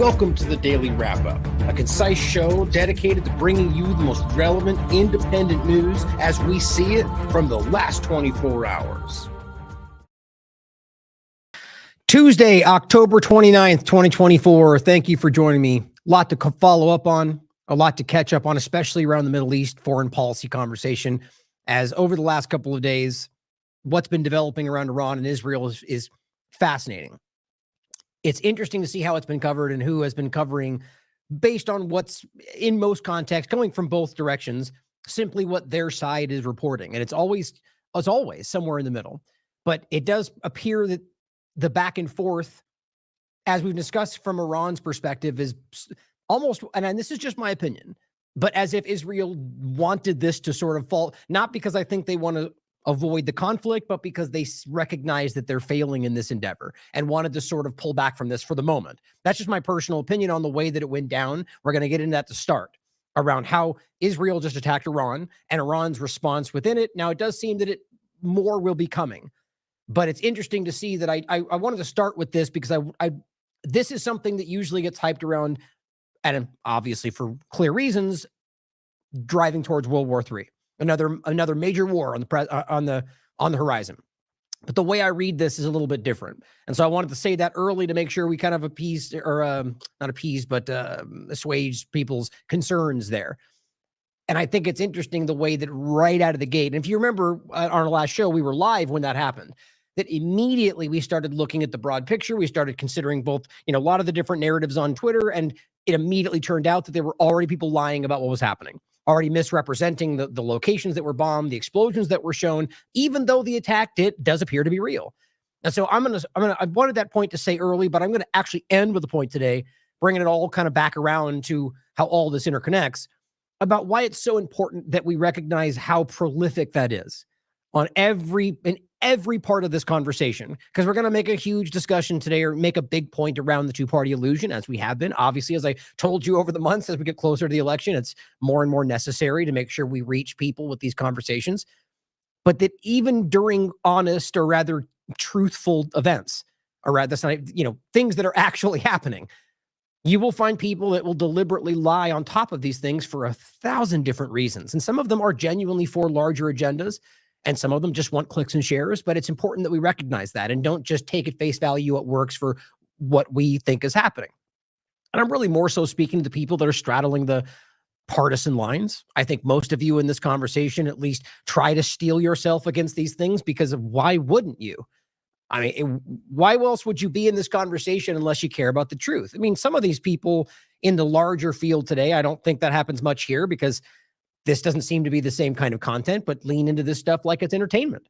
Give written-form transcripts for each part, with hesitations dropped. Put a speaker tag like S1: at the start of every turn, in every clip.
S1: Welcome to the Daily Wrap-Up, a concise show dedicated to bringing you the most relevant, independent news as we see it from the last 24 hours. Tuesday, October 29th, 2024. Thank you for joining me. A lot to follow up on, a lot to catch up on, especially around the Middle East foreign policy conversation, as over the last couple of days, what's been developing around Iran and Israel is fascinating. It's interesting to see how it's been covered and who has been covering based on what's in most contexts coming from both directions, simply what their side is reporting. And it's always somewhere in the middle. But it does appear that the back and forth, as we've discussed from Iran's perspective, is almost, and this is just my opinion, but as if Israel wanted this to sort of fall, not because I think they want to avoid the conflict, but because they recognize that they're failing in this endeavor and wanted to sort of pull back from this for the moment. That's just my personal opinion on the way that it went down. We're going to get into that to start, around how Israel just attacked Iran and Iran's response within it. Now, it does seem that more will be coming, but it's interesting to see that I wanted to start with this because this is something that usually gets hyped around, and obviously for clear reasons, driving towards World War III. Another major war on the horizon. But the way I read this is a little bit different. And so I wanted to say that early to make sure we kind of appeased, or not appeased, but assuaged people's concerns there. And I think it's interesting the way that right out of the gate, and if you remember on our last show, we were live when that happened, that immediately we started looking at the broad picture. We started considering both, a lot of the different narratives on Twitter, and it immediately turned out that there were already people lying about what was happening, already misrepresenting the locations that were bombed, the explosions that were shown, even though the attack does appear to be real. And so I wanted that point to say early, but I'm going to actually end with a point today, bringing it all kind of back around to how all this interconnects, about why it's so important that we recognize how prolific that is in every part of this conversation, because we're going to make a huge discussion today, or make a big point around the two-party illusion, as we have been. Obviously, as I told you over the months, as we get closer to the election, it's more and more necessary to make sure we reach people with these conversations. But that even during honest, or rather truthful events, or rather, things that are actually happening, you will find people that will deliberately lie on top of these things for 1,000 different reasons. And some of them are genuinely for larger agendas, and some of them just want clicks and shares. But it's important that we recognize that and don't just take at face value what works for what we think is happening. And I'm really more so speaking to the people that are straddling the partisan lines. I think most of you in this conversation at least try to steel yourself against these things, because of why wouldn't you? I mean, why else would you be in this conversation unless you care about the truth? I mean, some of these people in the larger field today, I don't think that happens much here, because this doesn't seem to be the same kind of content, but lean into this stuff like it's entertainment.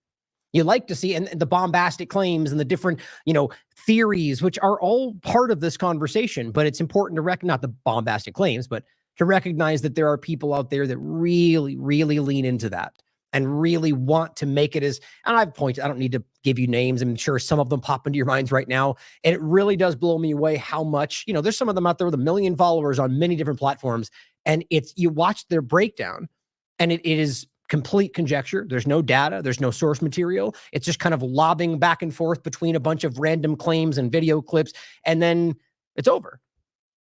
S1: You like to see, and the bombastic claims and the different, theories, which are all part of this conversation. But it's important to recognize, not the bombastic claims, but to recognize that there are people out there that really, really lean into that and really want to make it as, and I've pointed, I don't need to give you names. I'm sure some of them pop into your minds right now. And it really does blow me away how much, there's some of them out there with 1 million followers on many different platforms. And you watch their breakdown, and it is complete conjecture. There's no data. There's no source material. It's just kind of lobbing back and forth between a bunch of random claims and video clips, and then it's over.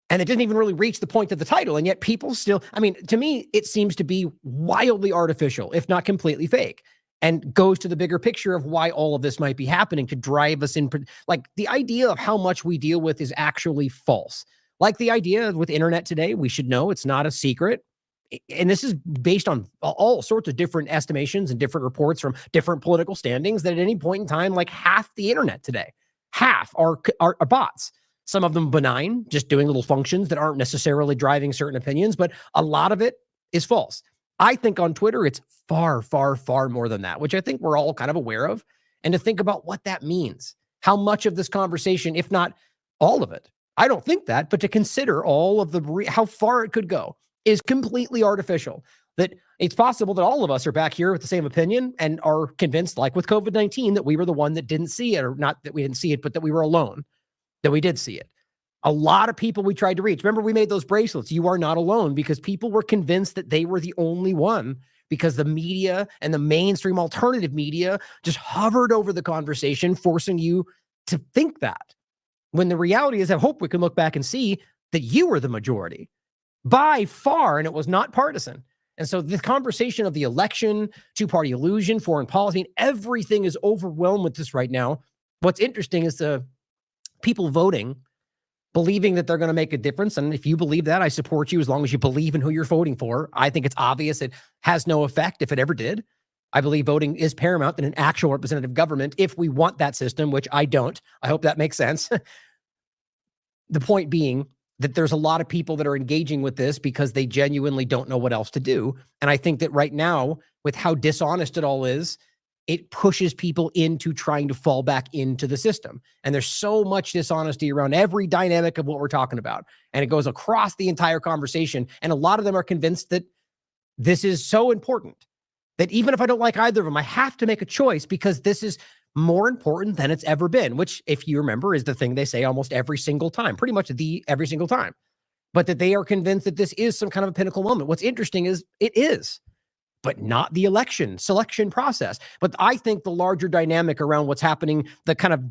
S1: And it didn't even really reach the point of the title. And yet people still, to me, it seems to be wildly artificial, if not completely fake, and goes to the bigger picture of why all of this might be happening, to drive us in. Like, the idea of how much we deal with is actually false. Like the idea with internet today, we should know it's not a secret. And this is based on all sorts of different estimations and different reports from different political standings, that at any point in time, like half the internet today, half are bots. Some of them benign, just doing little functions that aren't necessarily driving certain opinions, but a lot of it is false. I think on Twitter, it's far, far, far more than that, which I think we're all kind of aware of. And to think about what that means, how much of this conversation, if not all of it, I don't think that, but to consider all of how far it could go is completely artificial. That it's possible that all of us are back here with the same opinion and are convinced, like with COVID-19, that we were the one that didn't see it, or not that we didn't see it, but that we were alone, that we did see it. A lot of people we tried to reach. Remember, we made those bracelets. You are not alone, because people were convinced that they were the only one, because the media and the mainstream alternative media just hovered over the conversation, forcing you to think that. When the reality is, I hope we can look back and see that you were the majority by far, and it was not partisan. And so the conversation of the election, two-party illusion, foreign policy, I mean, everything is overwhelmed with this right now. What's interesting is the people voting, believing that they're going to make a difference. And if you believe that, I support you as long as you believe in who you're voting for. I think it's obvious it has no effect if it ever did. I believe voting is paramount in an actual representative government if we want that system, which I don't. I hope that makes sense. The point being that there's a lot of people that are engaging with this because they genuinely don't know what else to do. And I think that right now, with how dishonest it all is, it pushes people into trying to fall back into the system. And there's so much dishonesty around every dynamic of what we're talking about. And it goes across the entire conversation. And a lot of them are convinced that this is so important that even if I don't like either of them, I have to make a choice because this is more important than it's ever been, which, if you remember, is the thing they say almost every single time, pretty much every single time. But that they are convinced that this is some kind of a pinnacle moment. What's interesting is it is, but not the election selection process. But I think the larger dynamic around what's happening, the kind of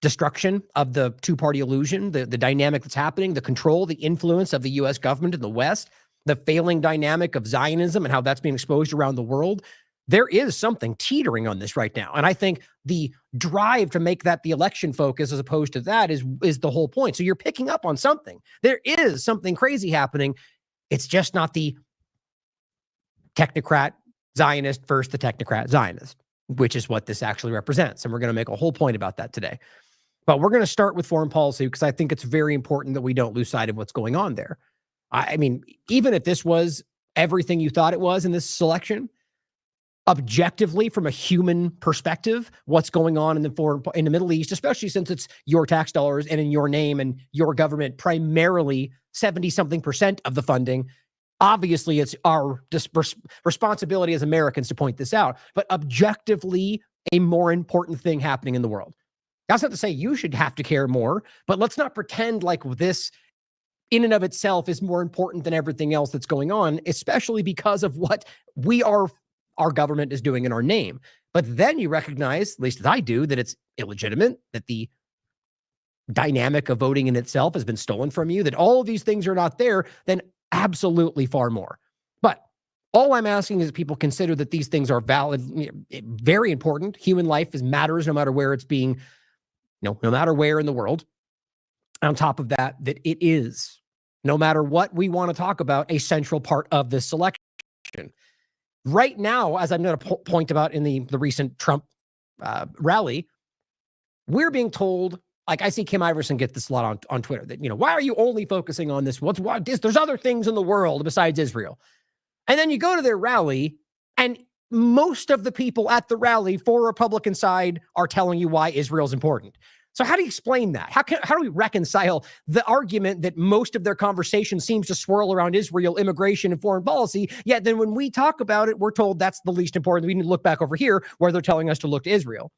S1: destruction of the two-party illusion, the dynamic that's happening, the control, the influence of the U.S. government in the West, the failing dynamic of Zionism and how that's being exposed around the world. There is something teetering on this right now. And I think the drive to make that the election focus as opposed to that is the whole point. So you're picking up on something. There is something crazy happening. It's just not the technocrat Zionist versus the technocrat Zionist, which is what this actually represents. And we're going to make a whole point about that today. But we're going to start with foreign policy because I think it's very important that we don't lose sight of what's going on there. I mean, even if this was everything you thought it was in this selection, objectively, from a human perspective, what's going on in the Middle East, especially since it's your tax dollars and in your name and your government, primarily 70-something% of the funding. Obviously, it's our responsibility as Americans to point this out, but objectively, a more important thing happening in the world. That's not to say you should have to care more, but let's not pretend like this in and of itself is more important than everything else that's going on, especially because of what our government is doing in our name. But then you recognize, at least as I do, that it's illegitimate, that the dynamic of voting in itself has been stolen from you, that all of these things are not there, then absolutely far more. But all I'm asking is that people consider that these things are valid, very important. Human life matters no matter where it's being, no matter where in the world. On top of that, that it is, no matter what we want to talk about, a central part of this selection. Right now, as I'm going to point about in the recent Trump rally, we're being told, like I see Kim Iverson get this a lot on Twitter, that, why are you only focusing on this? There's other things in the world besides Israel. And then you go to their rally, and most of the people at the rally for Republican side are telling you why Israel's important. So how do you explain that? How do we reconcile the argument that most of their conversation seems to swirl around Israel, immigration, and foreign policy, yet then when we talk about it, we're told that's the least important. We need to look back over here where they're telling us to look to Israel.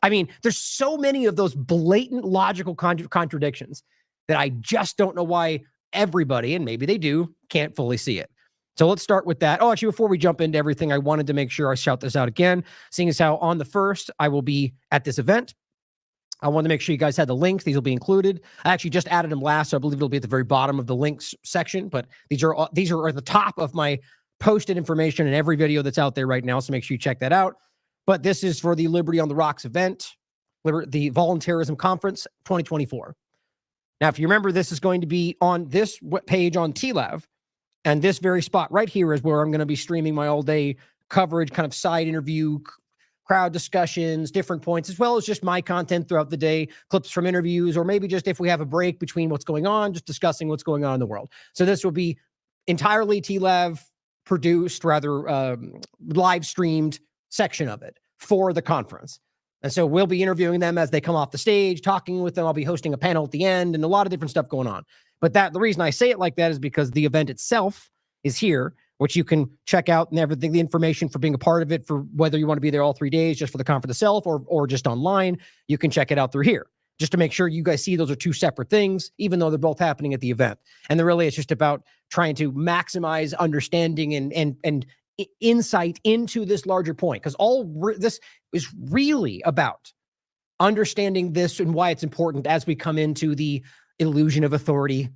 S1: I mean, there's so many of those blatant logical contradictions that I just don't know why everybody, and maybe they do, can't fully see it. So let's start with that. Oh, actually, before we jump into everything, I wanted to make sure I shout this out again, seeing as how on the 1st, I will be at this event. I wanted to make sure you guys had the links. These will be included. I actually just added them last, so I believe it'll be at the very bottom of the links section, but these are at the top of my posted information in every video that's out there right now, so make sure you check that out. But this is for the Liberty on the Rocks event, the Voluntarism Conference 2024. Now, if you remember, this is going to be on this page on TLAV, and this very spot right here is where I'm going to be streaming my all-day coverage, kind of side interview, crowd discussions, different points, as well as just my content throughout the day, clips from interviews, or maybe just if we have a break between what's going on, just discussing what's going on in the world. So this will be entirely TLAV produced, rather live streamed section of it for the conference. And so we'll be interviewing them as they come off the stage, talking with them. I'll be hosting a panel at the end and a lot of different stuff going on. But the reason I say it like that is because the event itself is here, which you can check out and everything, the information for being a part of it, for whether you want to be there all 3 days, just for the conference itself or just online, you can check it out through here. Just to make sure you guys see those are two separate things, even though they're both happening at the event. And really, it's just about trying to maximize understanding and insight into this larger point, because this is really about understanding this and why it's important as we come into the illusion of authority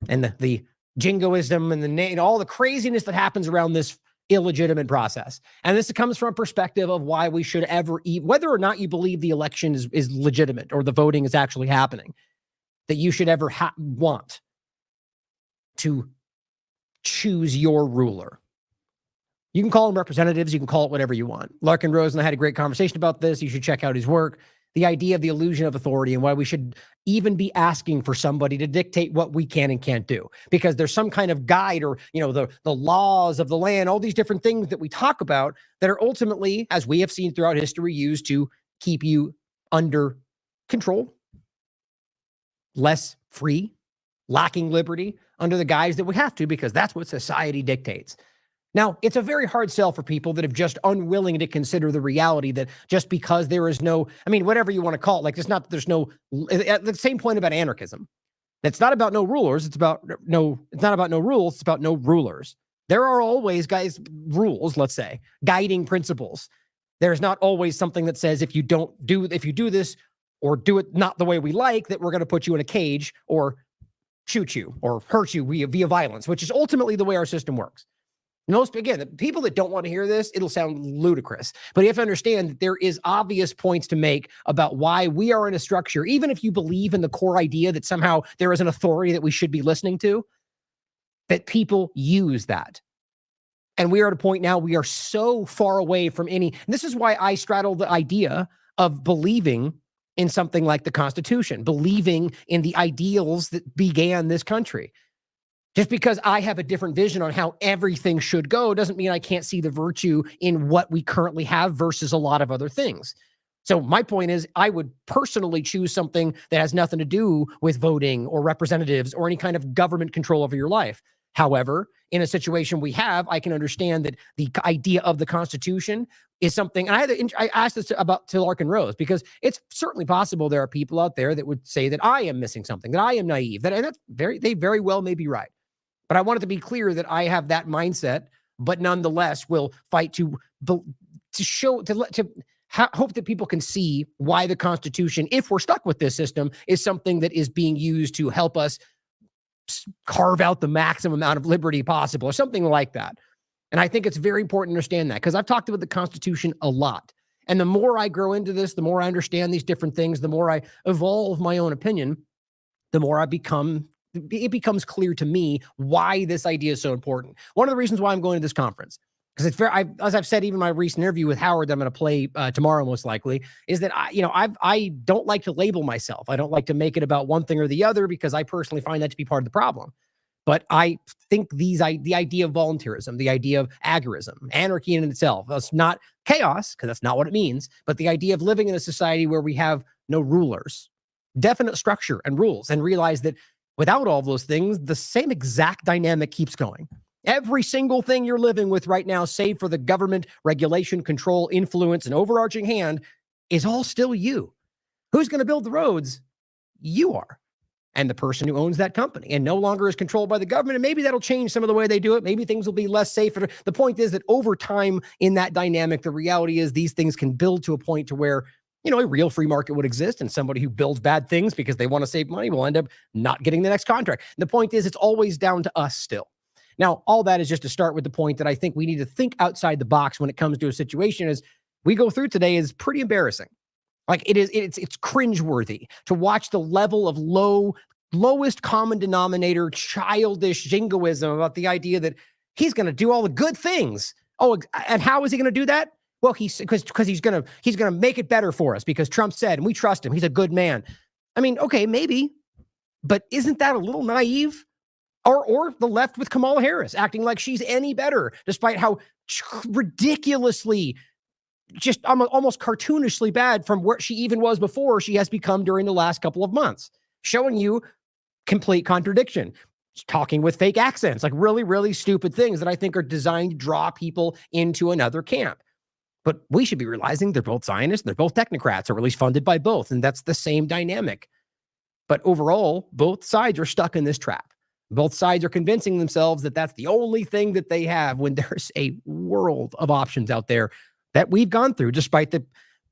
S1: and the jingoism and all the craziness that happens around this illegitimate process. And this comes from a perspective of why we should ever eat, whether or not you believe the election is legitimate or the voting is actually happening, that you should ever want to choose your ruler. You can call them representatives. You can call it whatever you want. Larkin Rose and I had a great conversation about this. You should check out his work. The idea of the illusion of authority and why we should even be asking for somebody to dictate what we can and can't do, because there's some kind of guide or, the laws of the land, all these different things that we talk about that are ultimately, as we have seen throughout history, used to keep you under control, less free, lacking liberty under the guise that we have to, because that's what society dictates. Now, it's a very hard sell for people that are just unwilling to consider the reality that just because there is no, whatever you want to call it, like it's not that there's no, at the same point about anarchism. It's not about no rulers. It's not about no rules. It's about no rulers. There are always, rules, let's say, guiding principles. There's not always something that says if you do this or do it not the way we like, that we're going to put you in a cage or shoot you or hurt you via violence, which is ultimately the way our system works. The people that don't want to hear this, it'll sound ludicrous, but you have to understand that there is obvious points to make about why we are in a structure, even if you believe in the core idea that somehow there is an authority that we should be listening to, that people use that. And we are at a point now, we are so far away from and this is why I straddle the idea of believing in something like the Constitution, believing in the ideals that began this country. Just because I have a different vision on how everything should go doesn't mean I can't see the virtue in what we currently have versus a lot of other things. So my point is, I would personally choose something that has nothing to do with voting or representatives or any kind of government control over your life. However, in a situation we have, I can understand that the idea of the Constitution is something, and I asked this to Larkin Rose, because it's certainly possible there are people out there that would say that I am missing something, that I am naive, and they very well may be right. But I want it to be clear that I have that mindset, but nonetheless will fight to hope that people can see why the Constitution, if we're stuck with this system, is something that is being used to help us carve out the maximum amount of liberty possible or something like that. And I think it's very important to understand that, because I've talked about the Constitution a lot. And the more I grow into this, the more I understand these different things, the more I evolve my own opinion, the more it becomes clear to me why this idea is so important. One of the reasons why I'm going to this conference, because it's as I've said, even in my recent interview with Howard, that I'm going to play tomorrow, most likely, is that I don't like to label myself. I don't like to make it about one thing or the other, because I personally find that to be part of the problem. But I think the idea of voluntarism, the idea of agorism, anarchy in itself, that's not chaos, because that's not what it means, but the idea of living in a society where we have no rulers, definite structure and rules, and realize that without all those things, the same exact dynamic keeps going. Every single thing you're living with right now, save for the government, regulation, control, influence, and overarching hand, is all still you. Who's going to build the roads? You are. And the person who owns that company, and no longer is controlled by the government. And maybe that'll change some of the way they do it. Maybe things will be less safe. The point is that over time in that dynamic, the reality is these things can build to a point to where a real free market would exist, and somebody who builds bad things because they want to save money will end up not getting the next contract. And the point is, it's always down to us still. Now, all that is just to start with the point that I think we need to think outside the box when it comes to a situation as we go through today is pretty embarrassing. Like it's cringeworthy to watch the level of lowest common denominator, childish jingoism about the idea that he's going to do all the good things. Oh, and how is he going to do that? Well, because he's gonna make it better for us because Trump said, and we trust him. He's a good man. Okay, maybe, but isn't that a little naive? Or the left with Kamala Harris acting like she's any better, despite how ridiculously, just almost cartoonishly bad from where she even was before she has become during the last couple of months, showing you complete contradiction. Talking with fake accents, like really, really stupid things that I think are designed to draw people into another camp. But we should be realizing they're both Zionists, they're both technocrats, or at least funded by both, and that's the same dynamic. But overall, both sides are stuck in this trap. Both sides are convincing themselves that that's the only thing that they have when there's a world of options out there that we've gone through, despite the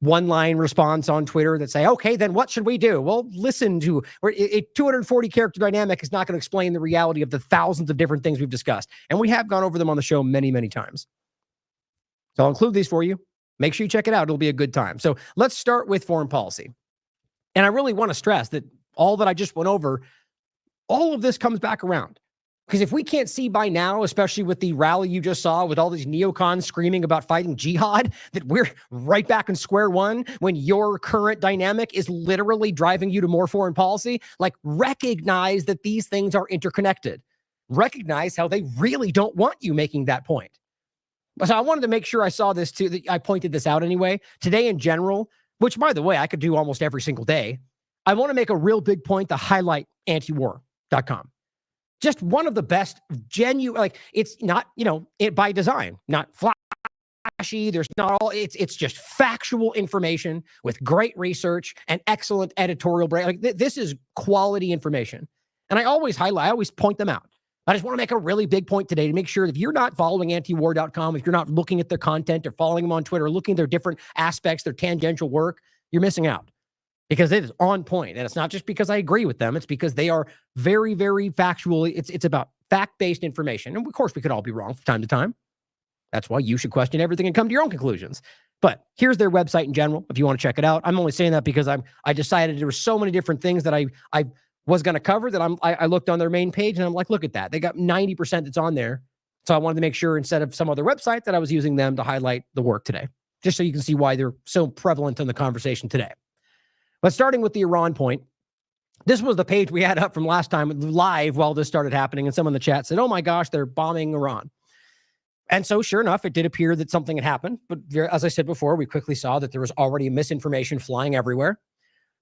S1: one-line response on Twitter that say, okay, then what should we do? Well, listen to a 240 character dynamic is not going to explain the reality of the thousands of different things we've discussed. And we have gone over them on the show many, many times. So I'll include these for you. Make sure you check it out. It'll be a good time. So let's start with foreign policy. And I really want to stress that all that I just went over, all of this comes back around. Because if we can't see by now, especially with the rally you just saw with all these neocons screaming about fighting jihad, that we're right back in square one when your current dynamic is literally driving you to more foreign policy, like recognize that these things are interconnected. Recognize how they really don't want you making that point. So I wanted to make sure I saw this too. I pointed this out anyway. Today in general, which by the way, I could do almost every single day, I want to make a real big point to highlight antiwar.com. Just one of the best genuine, like it's not, it by design, not flashy. There's not all, it's just factual information with great research and excellent editorial brain. Like this is quality information. And I always point them out. I just want to make a really big point today to make sure that if you're not following antiwar.com, if you're not looking at their content or following them on Twitter, looking at their different aspects, their tangential work, you're missing out. Because it is on point. And it's not just because I agree with them. It's because they are very, very factual. It's about fact-based information. And of course, we could all be wrong from time to time. That's why you should question everything and come to your own conclusions. But here's their website in general, if you want to check it out. I'm only saying that because I decided there were so many different things that I was going to cover that I looked on their main page and I'm like, look at that. They got 90% that's on there. So I wanted to make sure instead of some other website that I was using them to highlight the work today, just so you can see why they're so prevalent in the conversation today. But starting with the Iran point, this was the page we had up from last time live while this started happening. And someone in the chat said, oh my gosh, they're bombing Iran. And so sure enough, it did appear that something had happened. But as I said before, we quickly saw that there was already misinformation flying everywhere.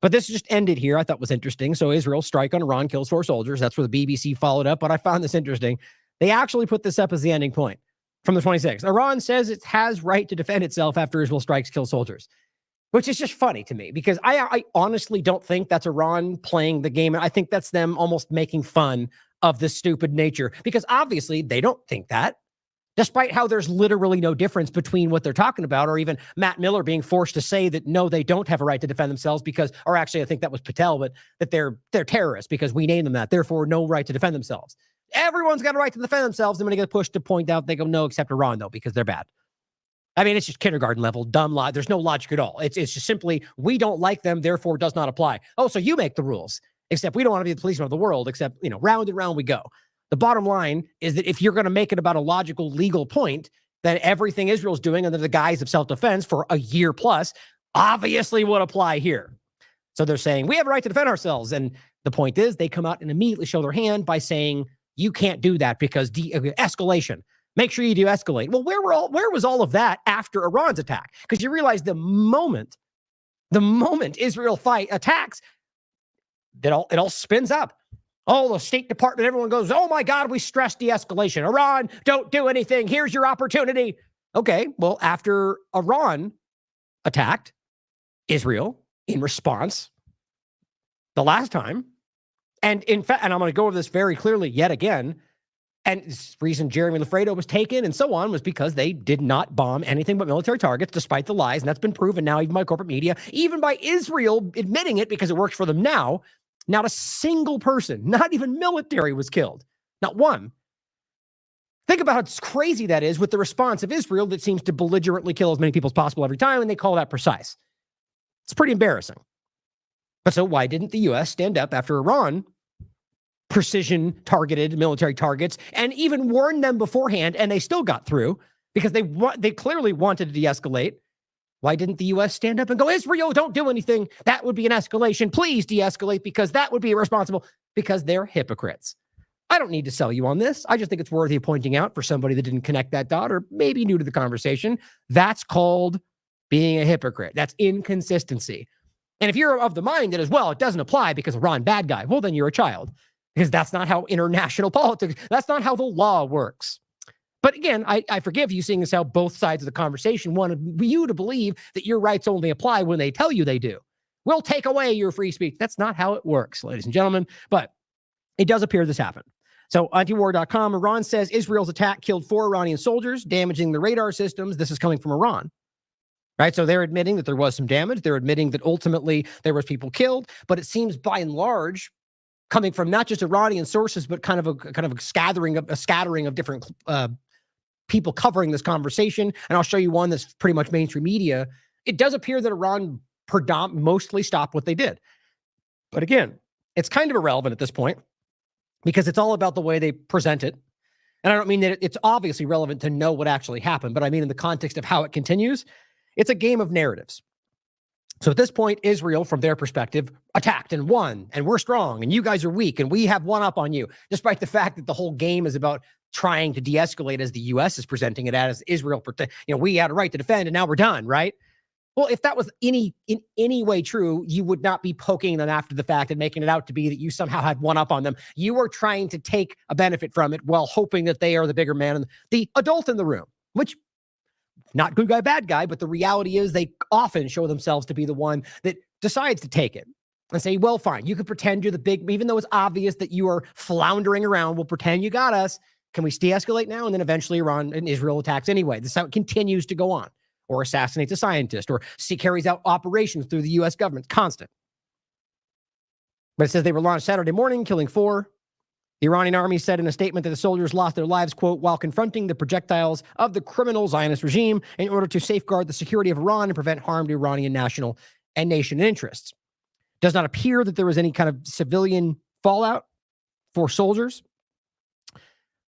S1: But this just ended here. I thought was interesting. So Israel strike on Iran, kills 4 soldiers. That's where the BBC followed up. But I found this interesting. They actually put this up as the ending point from the 26th. Iran says it has right to defend itself after Israel strikes, kills soldiers. Which is just funny to me because I honestly don't think that's Iran playing the game. I think that's them almost making fun of the stupid nature because obviously they don't think that, despite how there's literally no difference between what they're talking about or even Matt Miller being forced to say that, no, they don't have a right to defend themselves because, or actually I think that was Patel, but that they're terrorists because we named them that, therefore no right to defend themselves. Everyone's got a right to defend themselves. I'm going to get pushed to point out, they go, no, except Iran though, because they're bad. I mean, it's just kindergarten level, dumb lie. There's no logic at all. It's just simply, we don't like them, therefore does not apply. Oh, so you make the rules, except we don't want to be the policeman of the world, except, round and round we go. The bottom line is that if you're going to make it about a logical, legal point, then everything Israel's doing under the guise of self-defense for a year plus obviously would apply here. So they're saying, we have a right to defend ourselves. And the point is, they come out and immediately show their hand by saying, you can't do that because escalation. Make sure you de-escalate. Well, where was all of that after Iran's attack? Because you realize the moment Israel attacks, it all spins up. Oh, the State Department, everyone goes, oh my God, we stress de-escalation. Iran, don't do anything. Here's your opportunity. Okay, well, after Iran attacked Israel in response the last time, and in fact, and I'm going to go over this very clearly yet again, and the reason Jeremy Lafredo was taken and so on was because they did not bomb anything but military targets, despite the lies. And that's been proven now, even by corporate media, even by Israel admitting it because it works for them now. Not a single person, not even military, was killed. Not one. Think about how crazy that is with the response of Israel that seems to belligerently kill as many people as possible every time, and they call that precise. It's pretty embarrassing. But so why didn't the U.S. stand up after Iran precision targeted military targets and even warned them beforehand, and they still got through because they clearly wanted to de-escalate? Why didn't the U.S. stand up and go, Israel, don't do anything? That would be an escalation. Please de-escalate because that would be irresponsible. Because they're hypocrites. I don't need to sell you on this. I just think it's worthy of pointing out for somebody that didn't connect that dot or maybe new to the conversation. That's called being a hypocrite. That's inconsistency. And if you're of the mind that as well, it doesn't apply because Iran bad guy, well, then you're a child. Because that's not how international politics, that's not how the law works. But again, I forgive you, seeing as how both sides of the conversation wanted you to believe that your rights only apply when they tell you they do. We'll take away your free speech. That's not how it works, ladies and gentlemen. But it does appear this happened. So antiwar.com, Iran says Israel's attack killed 4 Iranian soldiers, damaging the radar systems. This is coming from Iran. right? So they're admitting that there was some damage. They're admitting that ultimately there was people killed, but it seems by and large, coming from not just Iranian sources, but kind of a scattering of different people covering this conversation. And I'll show you one that's pretty much mainstream media. It does appear that Iran mostly stopped what they did. But again, it's kind of irrelevant at this point because it's all about the way they present it. And I don't mean that it's obviously relevant to know what actually happened, but I mean in the context of how it continues, it's a game of narratives. So at this point, Israel, from their perspective, attacked and won, and we're strong, and you guys are weak, and we have one up on you, despite the fact that the whole game is about trying to de-escalate as the U.S. is presenting it as Israel, we had a right to defend, and now we're done, right? Well, if that was in any way true, you would not be poking them after the fact and making it out to be that you somehow had one up on them. You are trying to take a benefit from it while hoping that they are the bigger man and the adult in the room, which not good guy, bad guy, but the reality is they often show themselves to be the one that decides to take it and say, well, fine, you could pretend you're the big, even though it's obvious that you are floundering around, we'll pretend you got us. Can we de-escalate now? And then eventually Iran and Israel attacks anyway. This is how it continues to go on. Or assassinates a scientist, or carries out operations through the U.S. government. Constant. But it says they were launched Saturday morning, killing 4. The Iranian army said in a statement that the soldiers lost their lives, quote, while confronting the projectiles of the criminal Zionist regime in order to safeguard the security of Iran and prevent harm to Iranian national and nation interests. Does not appear that there was any kind of civilian fallout for soldiers.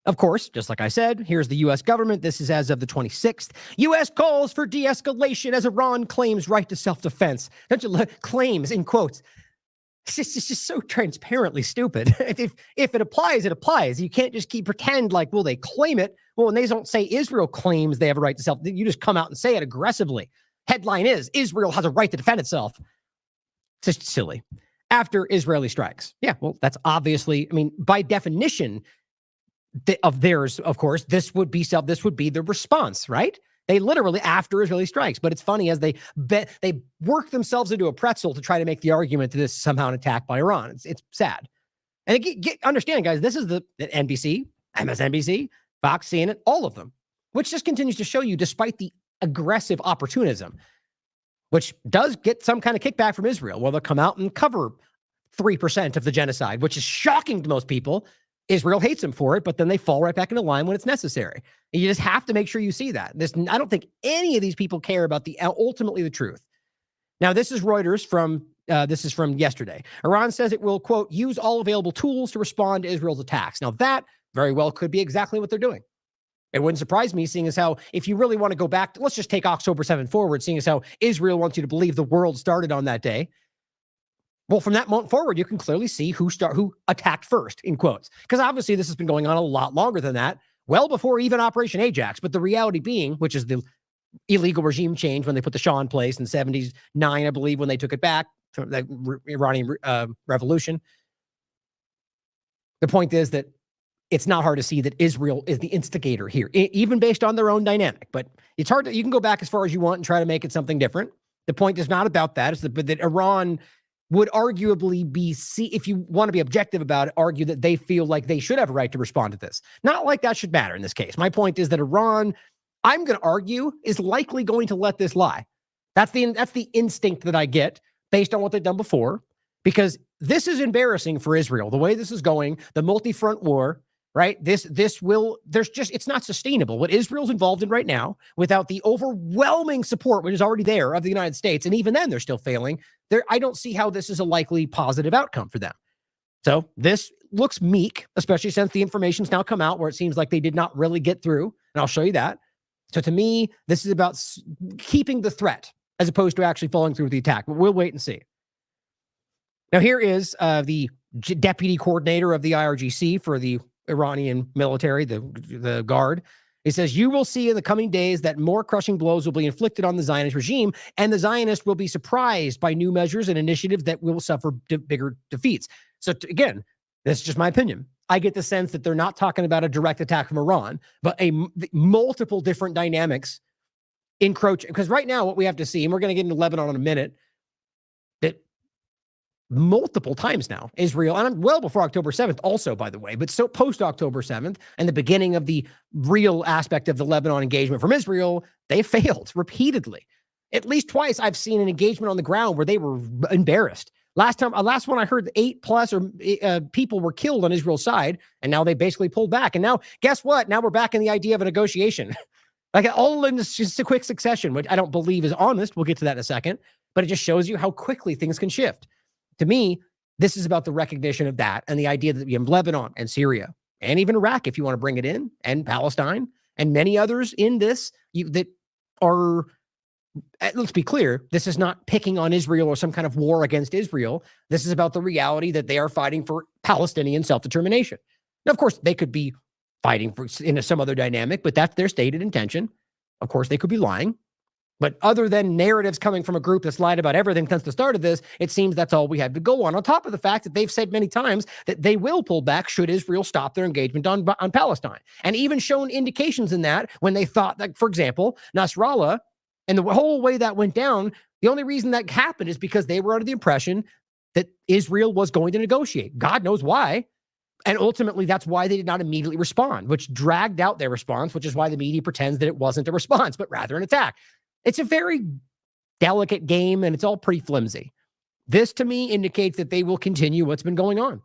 S1: Of course, just like I said, here's the U.S. government. This is as of the 26th. U.S. calls for de-escalation as Iran claims right to self-defense. Claims, in quotes. It's just so transparently stupid. If it applies, it applies. You can't just keep pretend like, well, they claim it. Well, and they don't say Israel claims they have a right to self. You just come out and say it aggressively. Headline is, Israel has a right to defend itself. It's just silly. After Israeli strikes. Yeah, well, that's obviously, by definition, of theirs, of course, this would be the response, right? They literally after Israeli strikes, but it's funny as they work themselves into a pretzel to try to make the argument that this is somehow an attack by Iran. It's sad. And understand, guys, this is the NBC, MSNBC, Fox, CNN, all of them, which just continues to show you, despite the aggressive opportunism, which does get some kind of kickback from Israel, where they'll come out and cover 3% of the genocide, which is shocking to most people. Israel hates them for it, but then they fall right back into line when it's necessary. And you just have to make sure you see that. I don't think any of these people care about ultimately the truth. Now, this is Reuters this is from yesterday. Iran says it will, quote, use all available tools to respond to Israel's attacks. Now, that very well could be exactly what they're doing. It wouldn't surprise me, seeing as how, if you really want to go back, let's just take October 7th forward, seeing as how Israel wants you to believe the world started on that day. Well, from that moment forward, you can clearly see who attacked first, in quotes. Because obviously this has been going on a lot longer than that, well before even Operation Ajax. But the reality being, which is the illegal regime change when they put the Shah in place in 79, I believe, when they took it back, from the Iranian revolution. The point is that it's not hard to see that Israel is the instigator here, even based on their own dynamic. But it's hard you can go back as far as you want and try to make it something different. The point is not about that. It's that Iran would arguably if you want to be objective about it, argue that they feel like they should have a right to respond to this. Not like that should matter in this case. My point is that Iran, I'm going to argue, is likely going to let this lie. That's the instinct that I get based on what they've done before, because this is embarrassing for Israel. The way this is going, the multi-front war, right? It's not sustainable. What Israel's involved in right now, without the overwhelming support, which is already there, of the United States, and even then they're still failing, I don't see how this is a likely positive outcome for them. So this looks meek, especially since the information's now come out where it seems like they did not really get through, and I'll show you that. So to me, this is about keeping the threat as opposed to actually following through with the attack, but we'll wait and see. Now here is the deputy coordinator of the IRGC for the Iranian military, the Guard. It says, you will see in the coming days that more crushing blows will be inflicted on the Zionist regime, and the Zionists will be surprised by new measures and initiatives that will suffer bigger defeats. So again, this is just my opinion. I get the sense that they're not talking about a direct attack from Iran, but multiple different dynamics encroach. Because right now what we have to see, and we're going to get into Lebanon in a minute, that multiple times now, Israel, and well before October 7th also, by the way, but so post-October 7th and the beginning of the real aspect of the Lebanon engagement from Israel, they failed repeatedly. At least twice I've seen an engagement on the ground where they were embarrassed. Last one I heard 8+ people were killed on Israel's side, and now they basically pulled back. And now, guess what? Now we're back in the idea of a negotiation. Like all in just a quick succession, which I don't believe is honest. We'll get to that in a second, but it just shows you how quickly things can shift. To me, this is about the recognition of that and the idea that we have Lebanon and Syria and even Iraq, if you want to bring it in, and Palestine and many others in this that are, let's be clear, this is not picking on Israel or some kind of war against Israel. This is about the reality that they are fighting for Palestinian self-determination. Now, of course, they could be fighting for in some other dynamic, but that's their stated intention. Of course, they could be lying. But other than narratives coming from a group that's lied about everything since the start of this, it seems that's all we have to go on top of the fact that they've said many times that they will pull back should Israel stop their engagement on Palestine. And even shown indications in that when they thought that, for example, Nasrallah, and the whole way that went down, the only reason that happened is because they were under the impression that Israel was going to negotiate. God knows why. And ultimately, that's why they did not immediately respond, which dragged out their response, which is why the media pretends that it wasn't a response, but rather an attack. It's a very delicate game, and it's all pretty flimsy. This, to me, indicates that they will continue what's been going on.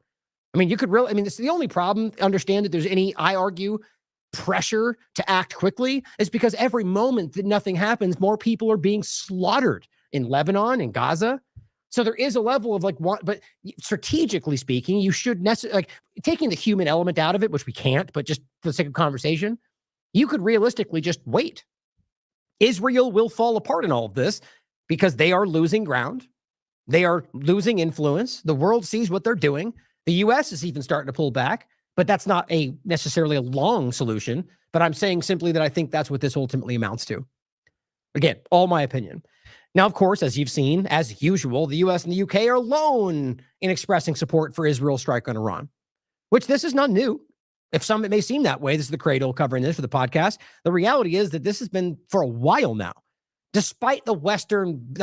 S1: I mean, you could really, this is the only problem. Understand that there's any, I argue, pressure to act quickly is because every moment that nothing happens, more people are being slaughtered in Lebanon and Gaza. So there is a level of but strategically speaking, you should necessarily, taking the human element out of it, which we can't, but just for the sake of conversation, you could realistically just wait. Israel will fall apart in all of this because they are losing ground. They are losing influence. The world sees what they're doing. The U.S. is even starting to pull back, but that's not necessarily a long solution. But I'm saying simply that I think that's what this ultimately amounts to. Again, all my opinion. Now, of course, as you've seen, as usual, the U.S. and the U.K. are alone in expressing support for Israel's strike on Iran, which this is not new. If some, it may seem that way. This is the Cradle covering this for the podcast. The reality is that this has been for a while now, despite the Western,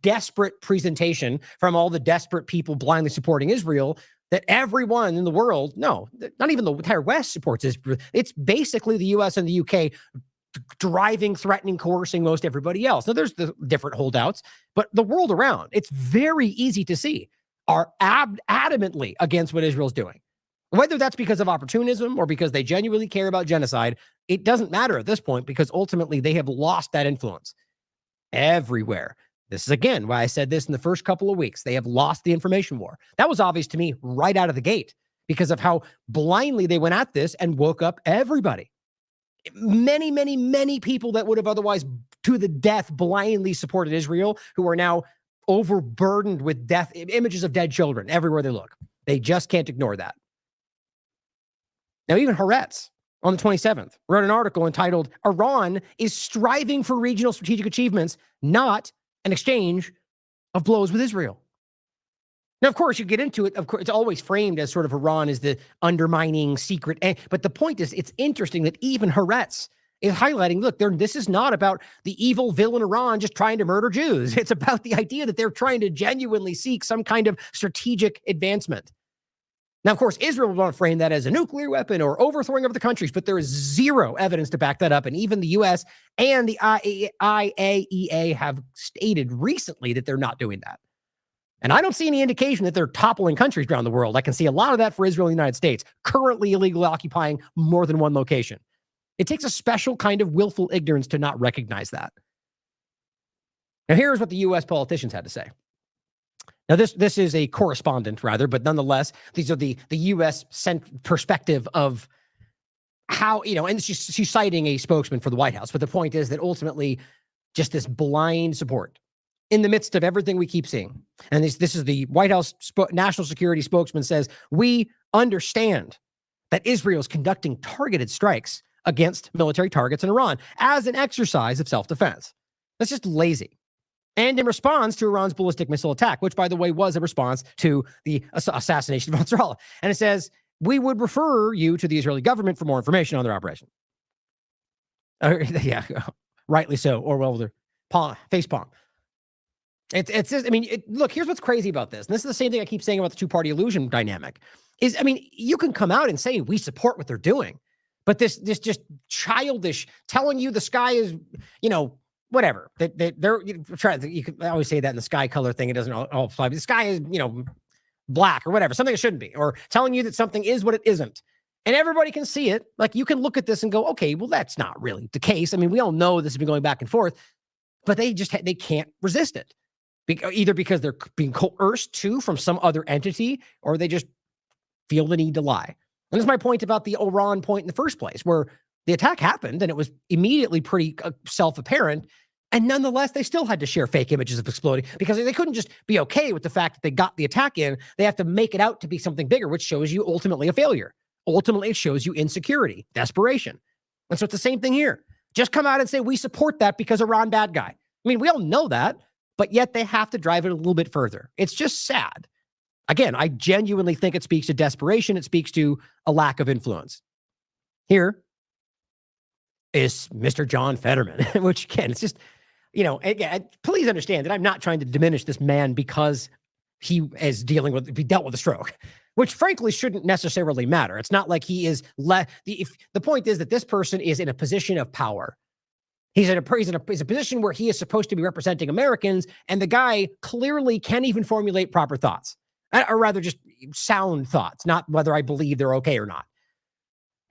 S1: desperate presentation from all the desperate people blindly supporting Israel, that everyone in the world, no, not even the entire West supports Israel. It's basically the U.S. and the U.K. driving, threatening, coercing most everybody else. Now, there's the different holdouts, but the world around, it's very easy to see, are adamantly against what Israel's doing. Whether that's because of opportunism or because they genuinely care about genocide, it doesn't matter at this point because ultimately they have lost that influence everywhere. This is, again, why I said this in the first couple of weeks. They have lost the information war. That was obvious to me right out of the gate because of how blindly they went at this and woke up everybody. Many, many, many people that would have otherwise to the death blindly supported Israel who are now overburdened with death, images of dead children everywhere they look. They just can't ignore that. Now, even Haaretz on the 27th wrote an article entitled, "Iran is striving for regional strategic achievements, not an exchange of blows with Israel." Now, of course, you get into it. Of course, it's always framed as sort of Iran is the undermining secret. But the point is, it's interesting that even Haaretz is highlighting, look, this is not about the evil villain Iran just trying to murder Jews. It's about the idea that they're trying to genuinely seek some kind of strategic advancement. Now, of course, Israel would want to frame that as a nuclear weapon or overthrowing of the countries, but there is zero evidence to back that up. And even the U.S. and the IAEA have stated recently that they're not doing that. And I don't see any indication that they're toppling countries around the world. I can see a lot of that for Israel and the United States, currently illegally occupying more than one location. It takes a special kind of willful ignorance to not recognize that. Now, here's what the U.S. politicians had to say. Now, this is a correspondent, rather, but nonetheless, these are the U.S. perspective of how, and she's citing a spokesman for the White House. But the point is that ultimately, just this blind support in the midst of everything we keep seeing. And this is the White House national security spokesman says, "We understand that Israel is conducting targeted strikes against military targets in Iran as an exercise of self-defense." That's just lazy. And in response to Iran's ballistic missile attack, which, by the way, was a response to the assassination of Nasrallah. And it says, "We would refer you to the Israeli government for more information on their operation." Yeah, rightly so. Orwell, their face palm. It's just, look, here's what's crazy about this. And this is the same thing I keep saying about the two-party illusion dynamic. You can come out and say we support what they're doing, but this just childish telling you the sky is, whatever. They're you can always say that in the sky color thing. It doesn't all apply. But the sky is, black or whatever, something it shouldn't be, or telling you that something is what it isn't. And everybody can see it. Like, you can look at this and go, okay, well, that's not really the case. I mean, we all know this has been going back and forth, but they can't resist it. Either because they're being coerced to from some other entity, or they just feel the need to lie. And this is my point about the Iran point in the first place, where the attack happened and it was immediately pretty self-apparent. And nonetheless, they still had to share fake images of exploding, because they couldn't just be okay with the fact that they got the attack in. They have to make it out to be something bigger, which shows you ultimately a failure. Ultimately, it shows you insecurity, desperation. And so it's the same thing here. Just come out and say, we support that because Iran bad guy. I mean, we all know that, but yet they have to drive it a little bit further. It's just sad. Again, I genuinely think it speaks to desperation. It speaks to a lack of influence. Here is Mr. John Fetterman, which, again, it's just, again, please understand that I'm not trying to diminish this man because he dealt with a stroke, which frankly shouldn't necessarily matter. It's not like he is the point is that this person is in a position of power. He's in a position where he is supposed to be representing Americans, and the guy clearly can't even formulate proper thoughts, or rather just sound thoughts, not whether I believe they're okay or not.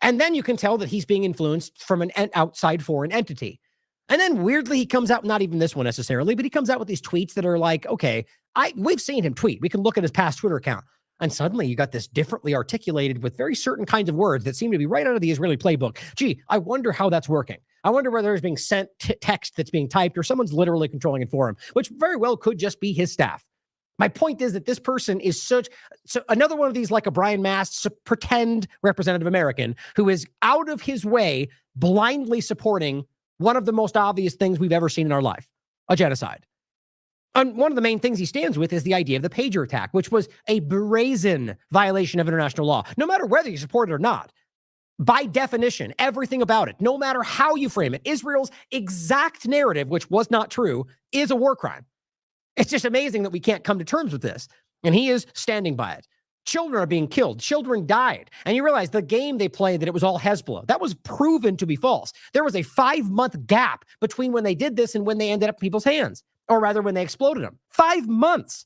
S1: And then you can tell that he's being influenced from an outside foreign entity. And then weirdly, he comes out, not even this one necessarily, but he comes out with these tweets that are like, okay, we've seen him tweet. We can look at his past Twitter account. And suddenly you got this differently articulated with very certain kinds of words that seem to be right out of the Israeli playbook. Gee, I wonder how that's working. I wonder whether there's being sent text that's being typed, or someone's literally controlling it for him, which very well could just be his staff. My point is that this person is so another one of these, like a Brian Mast, pretend representative American who is out of his way blindly supporting one of the most obvious things we've ever seen in our life, a genocide. And one of the main things he stands with is the idea of the pager attack, which was a brazen violation of international law, no matter whether you support it or not. By definition, everything about it, no matter how you frame it, Israel's exact narrative, which was not true, is a war crime. It's just amazing that we can't come to terms with this. And he is standing by it. Children are being killed. Children died. And you realize the game they played, that it was all Hezbollah. That was proven to be false. There was a 5-month gap between when they did this and when they ended up in people's hands, or rather when they exploded them. 5 months.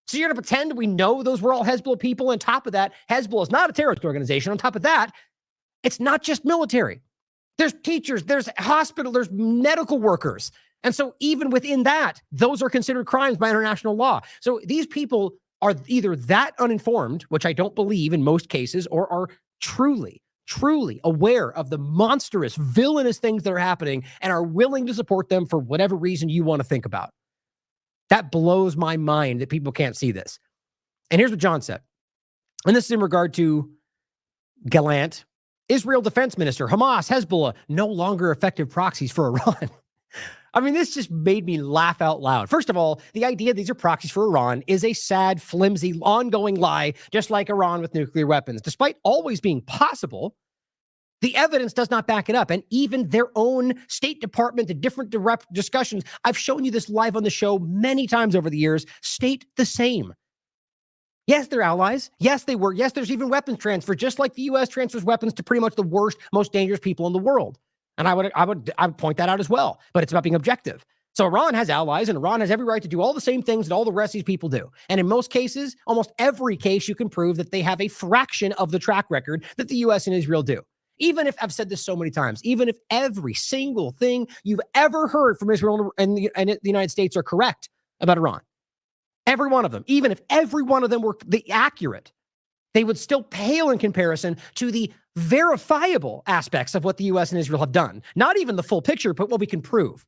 S1: So you're going to pretend we know those were all Hezbollah people? On top of that, Hezbollah is not a terrorist organization. On top of that, it's not just military. There's teachers, there's hospital, there's medical workers. And so even within that, those are considered crimes by international law. So these people are either that uninformed, which I don't believe in most cases, or are truly aware of the monstrous, villainous things that are happening and are willing to support them for whatever reason you want to think about. That blows my mind that people can't see this. And here's what John said. And this is in regard to Gallant, Israel Defense Minister, Hamas, Hezbollah, no longer effective proxies for Iran. I mean, this just made me laugh out loud. First of all, the idea these are proxies for Iran is a sad, flimsy, ongoing lie, just like Iran with nuclear weapons. Despite always being possible, the evidence does not back it up. And even their own State Department, the different direct discussions, I've shown you this live on the show many times over the years, state the same. Yes, they're allies. Yes, they were. Yes, there's even weapons transfer, just like the U.S. transfers weapons to pretty much the worst, most dangerous people in the world. And I would point that out as well. But it's about being objective. So Iran has allies, and Iran has every right to do all the same things that all the rest of these people do. And in most cases, almost every case, you can prove that they have a fraction of the track record that the U.S. and Israel do. Even if, I've said this so many times, even if every single thing you've ever heard from Israel and the United States are correct about Iran, every one of them, even if every one of them were accurate, they would still pale in comparison to the verifiable aspects of what the U.S. and Israel have done. Not even the full picture, but what we can prove.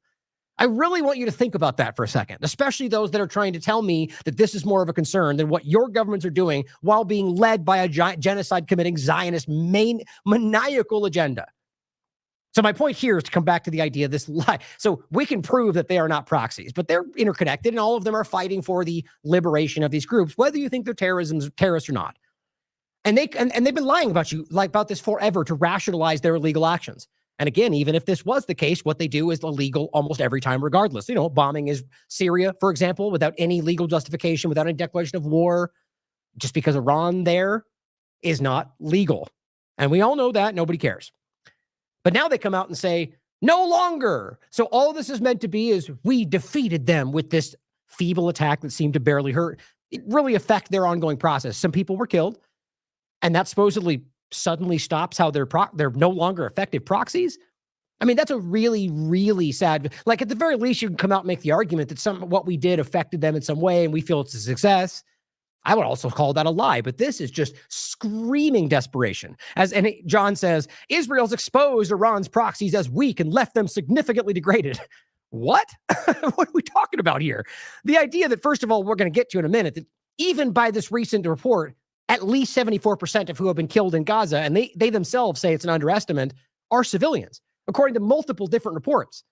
S1: I really want you to think about that for a second, especially those that are trying to tell me that this is more of a concern than what your governments are doing while being led by a genocide-committing Zionist maniacal agenda. So my point here is to come back to the idea of this lie. So we can prove that they are not proxies, but they're interconnected, and all of them are fighting for the liberation of these groups, whether you think they're terrorists or not. And they've been lying about this forever to rationalize their illegal actions. And again, even if this was the case, what they do is illegal almost every time, regardless. Bombing is Syria, for example, without any legal justification, without any declaration of war, just because Iran there is not legal. And we all know that. Nobody cares. But now they come out and say, No longer. So all this is meant to be is we defeated them with this feeble attack that seemed to barely hurt. It really affect their ongoing process. Some people were killed, and that supposedly suddenly stops how they're no longer effective proxies. I mean, that's a really, really sad. Like, at the very least, you can come out and make the argument that what we did affected them in some way, and we feel it's a success. I would also call that a lie, but this is just screaming desperation. And John says, Israel's exposed Iran's proxies as weak and left them significantly degraded. What? What are we talking about here? The idea that, first of all, we're going to get to in a minute, that even by this recent report, at least 74% of who have been killed in Gaza, and they themselves say it's an underestimate, are civilians, according to multiple different reports.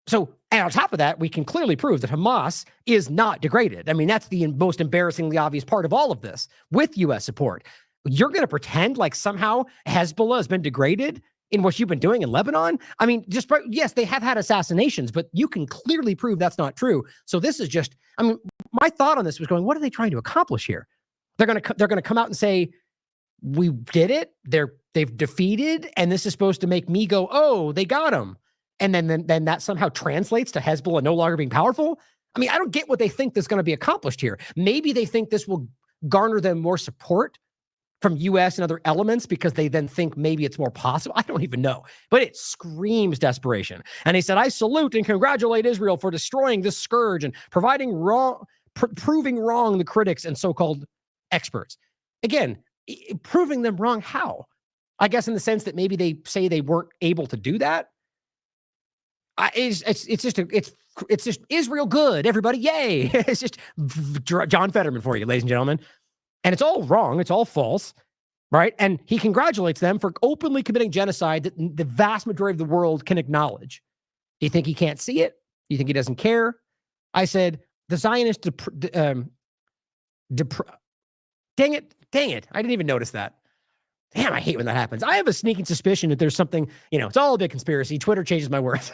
S1: So, and on top of that, we can clearly prove that Hamas is not degraded. I mean, that's the most embarrassingly obvious part of all of this with U.S. support. You're going to pretend like somehow Hezbollah has been degraded in what you've been doing in Lebanon? I mean, yes, they have had assassinations, but you can clearly prove that's not true. So this is just, I mean, my thought on this was going, what are they trying to accomplish here? They're going to come out and say, we did it. They've defeated, and this is supposed to make me go, oh, they got them. And then that somehow translates to Hezbollah no longer being powerful. I mean, I don't get what they think is going to be accomplished here. Maybe they think this will garner them more support from U.S. and other elements because they then think maybe it's more possible. I don't even know. But it screams desperation. And he said, I salute and congratulate Israel for destroying this scourge and proving wrong the critics and so-called experts. Again, proving them wrong how? I guess in the sense that maybe they say they weren't able to do that. It's just Israel good, everybody, yay. It's just John Fetterman for you, ladies and gentlemen. And it's all wrong. It's all false, right? And he congratulates them for openly committing genocide that the vast majority of the world can acknowledge. Do you think he can't see it? Do you think he doesn't care? I said, the Zionist, dang it. I didn't even notice that. Damn, I hate when that happens. I have a sneaking suspicion that there's something, it's all a big conspiracy. Twitter changes my words.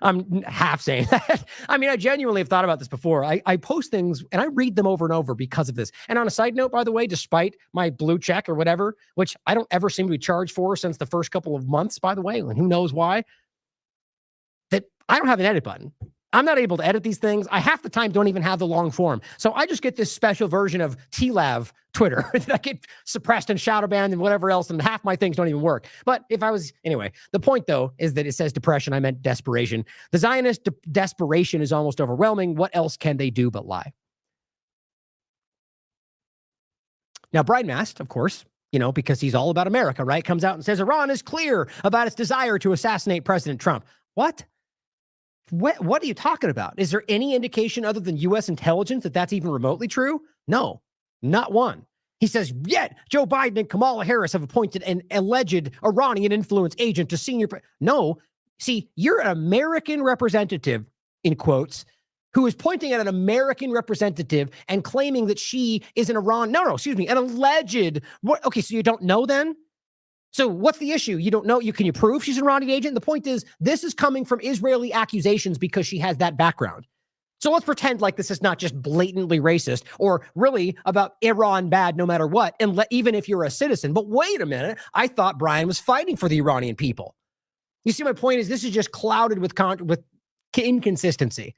S1: I'm half saying that. I mean, I genuinely have thought about this before. I post things and I read them over and over because of this. And on a side note, by the way, despite my blue check or whatever, which I don't ever seem to be charged for since the first couple of months, by the way, and who knows why, that I don't have an edit button. I'm not able to edit these things. I half the time don't even have the long form. So I just get this special version of TLAV Twitter that I get suppressed and shadow banned and whatever else, and half my things don't even work. But anyway, the point though is that it says depression. I meant desperation. The Zionist desperation is almost overwhelming. What else can they do but lie? Now, Brian Mast, of course, because he's all about America, right? Comes out and says Iran is clear about its desire to assassinate President Trump. What? What are you talking about? Is there any indication other than U.S. intelligence that that's even remotely true? No, not one. He says, yet Joe Biden and Kamala Harris have appointed an alleged Iranian influence agent to senior. No, see, you're an American representative, in quotes, who is pointing at an American representative and claiming that she is an an alleged. What? Okay, so you don't know then? So what's the issue? You don't know. Can you prove she's an Iranian agent? The point is, this is coming from Israeli accusations because she has that background. So let's pretend like this is not just blatantly racist or really about Iran bad no matter what, and even if you're a citizen. But wait a minute. I thought Brian was fighting for the Iranian people. You see, my point is this is just clouded with inconsistency.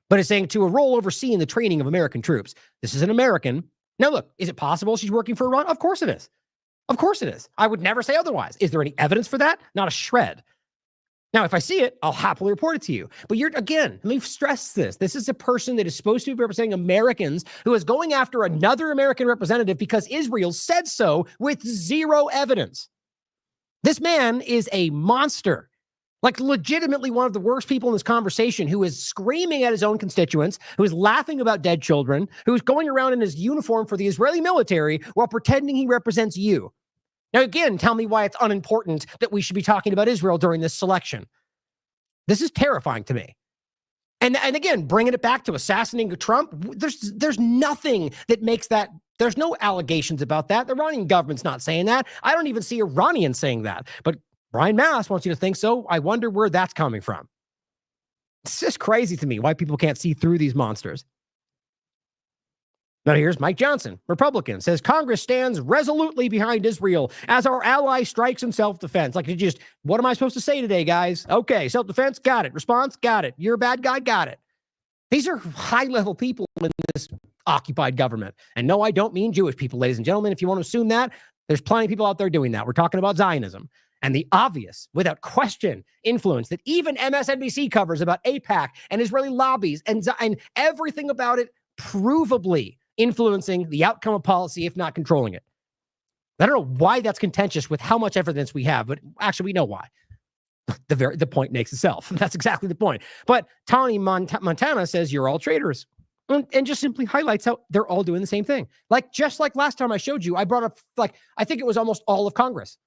S1: But it's saying to a role overseeing the training of American troops. This is an American. Now, look, is it possible she's working for Iran? Of course it is. Of course it is. I would never say otherwise. Is there any evidence for that? Not a shred. Now, if I see it, I'll happily report it to you. But let me stress this. This is a person that is supposed to be representing Americans who is going after another American representative because Israel said so with zero evidence. This man is a monster. Like legitimately one of the worst people in this conversation, who is screaming at his own constituents, who is laughing about dead children, who is going around in his uniform for the Israeli military while pretending he represents you. Now, again, tell me why it's unimportant that we should be talking about Israel during this selection. This is terrifying to me. And again, bringing it back to assassinating Trump, there's nothing that makes that. There's no allegations about that. The Iranian government's not saying that. I don't even see Iranians saying that. But Brian Mast wants you to think so. I wonder where that's coming from. It's just crazy to me why people can't see through these monsters. Now here's Mike Johnson, Republican, says Congress stands resolutely behind Israel as our ally strikes in self-defense. Like, what am I supposed to say today, guys? Okay, self-defense, got it. Response, got it. You're a bad guy, got it. These are high-level people in this occupied government. And no, I don't mean Jewish people, ladies and gentlemen. If you want to assume that, there's plenty of people out there doing that. We're talking about Zionism. And the obvious, without question, influence that even MSNBC covers about AIPAC and Israeli lobbies and everything about it provably influencing the outcome of policy, if not controlling it. I don't know why that's contentious with how much evidence we have, but actually we know why. The point makes itself. That's exactly the point. But Tony Montana says you're all traitors, and just simply highlights how they're all doing the same thing. Like, just like last time I showed you, I brought up, I think it was almost all of Congress.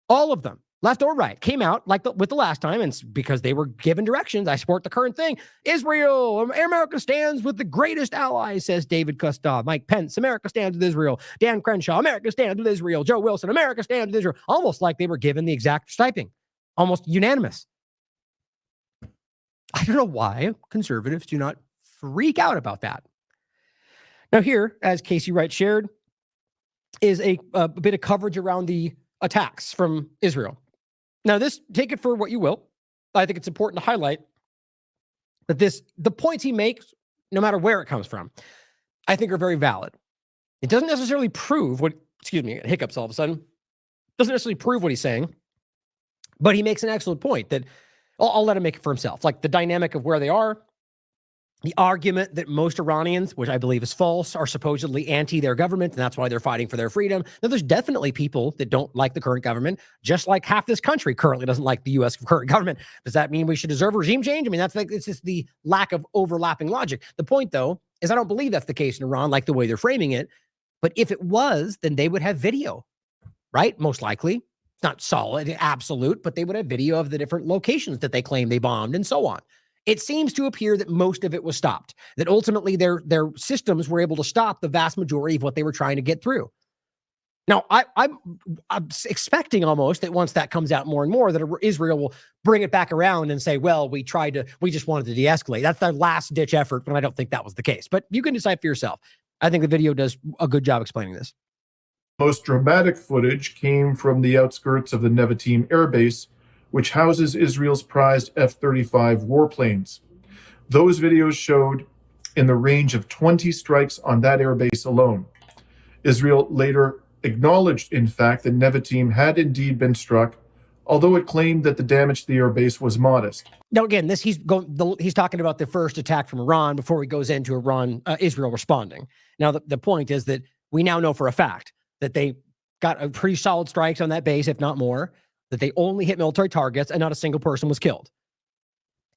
S1: All of them, left or right, came out with the last time, and because they were given directions. I support the current thing. Israel, America stands with the greatest allies, says David Kostov. Mike Pence, America stands with Israel. Dan Crenshaw, America stands with Israel. Joe Wilson, America stands with Israel. Almost like they were given the exact typing. Almost unanimous. I don't know why conservatives do not freak out about that. Now here, as Casey Wright shared, is a bit of coverage around the attacks from Israel. Now this, take it for what you will. I think it's important to highlight that the points he makes, no matter where it comes from, I think are very valid. It doesn't necessarily prove what, hiccups all of a sudden. Doesn't necessarily prove what he's saying, but he makes an excellent point that I'll let him make it for himself. Like the dynamic of where they are, the argument that most Iranians, which I believe is false, are supposedly anti their government, and that's why they're fighting for their freedom. Now, there's definitely people that don't like the current government, just like half this country currently doesn't like the U.S. current government. Does that mean we should deserve regime change? I mean, it's just the lack of overlapping logic. The point, though, is I don't believe that's the case in Iran, like the way they're framing it. But if it was, then they would have video, right? Most likely. It's not solid, absolute, but they would have video of the different locations that they claim they bombed and so on. It seems to appear that most of it was stopped, that ultimately their systems were able to stop the vast majority of what they were trying to get through. Now, I'm expecting almost that once that comes out more and more, that Israel will bring it back around and say, well, we just wanted to de-escalate. That's their last ditch effort, but I don't think that was the case. But you can decide for yourself. I think the video does a good job explaining this.
S2: Most dramatic footage came from the outskirts of the Nevatim Air Base, which houses Israel's prized F-35 warplanes. Those videos showed in the range of 20 strikes on that airbase alone. Israel later acknowledged, in fact, that Nevatim had indeed been struck, although it claimed that the damage to the airbase was modest.
S1: Now, again, he's talking about the first attack from Iran before he goes into Israel responding. Now, the point is that we now know for a fact that they got a pretty solid strikes on that base, if not more, that they only hit military targets and not a single person was killed.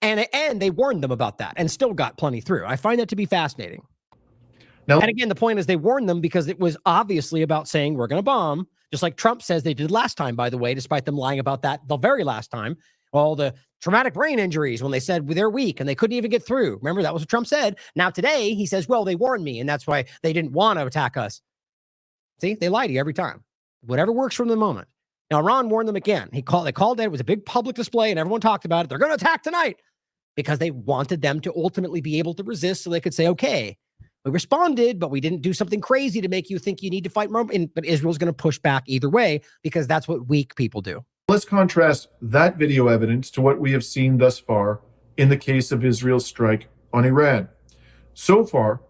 S1: And they warned them about that and still got plenty through. I find that to be fascinating. Now, and again, the point is they warned them because it was obviously about saying we're going to bomb, just like Trump says they did last time, by the way, despite them lying about that the very last time. All the traumatic brain injuries when they said they're weak and they couldn't even get through. Remember, that was what Trump said. Now today he says, well, they warned me and that's why they didn't want to attack us. See, they lie to you every time. Whatever works from the moment. Now, Iran warned them again. They called it. It was a big public display and everyone talked about it. They're going to attack tonight because they wanted them to ultimately be able to resist so they could say, okay, we responded, but we didn't do something crazy to make you think you need to fight more. But Israel's going to push back either way because that's what weak people do.
S2: Let's contrast that video evidence to what we have seen thus far in the case of Israel's strike on Iran. So far,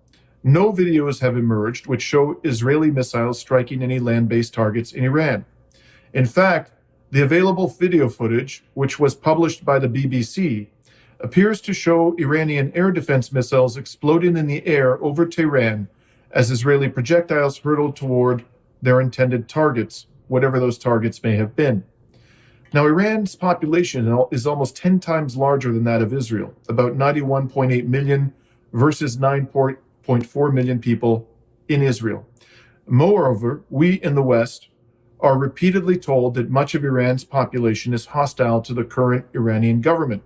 S2: no videos have emerged which show Israeli missiles striking any land-based targets in Iran. In fact, the available video footage, which was published by the BBC, appears to show Iranian air defense missiles exploding in the air over Tehran as Israeli projectiles hurtled toward their intended targets, whatever those targets may have been. Now, Iran's population is almost 10 times larger than that of Israel, about 91.8 million versus 9.4 million people in Israel. Moreover, we in the West are repeatedly told that much of Iran's population is hostile to the current Iranian government.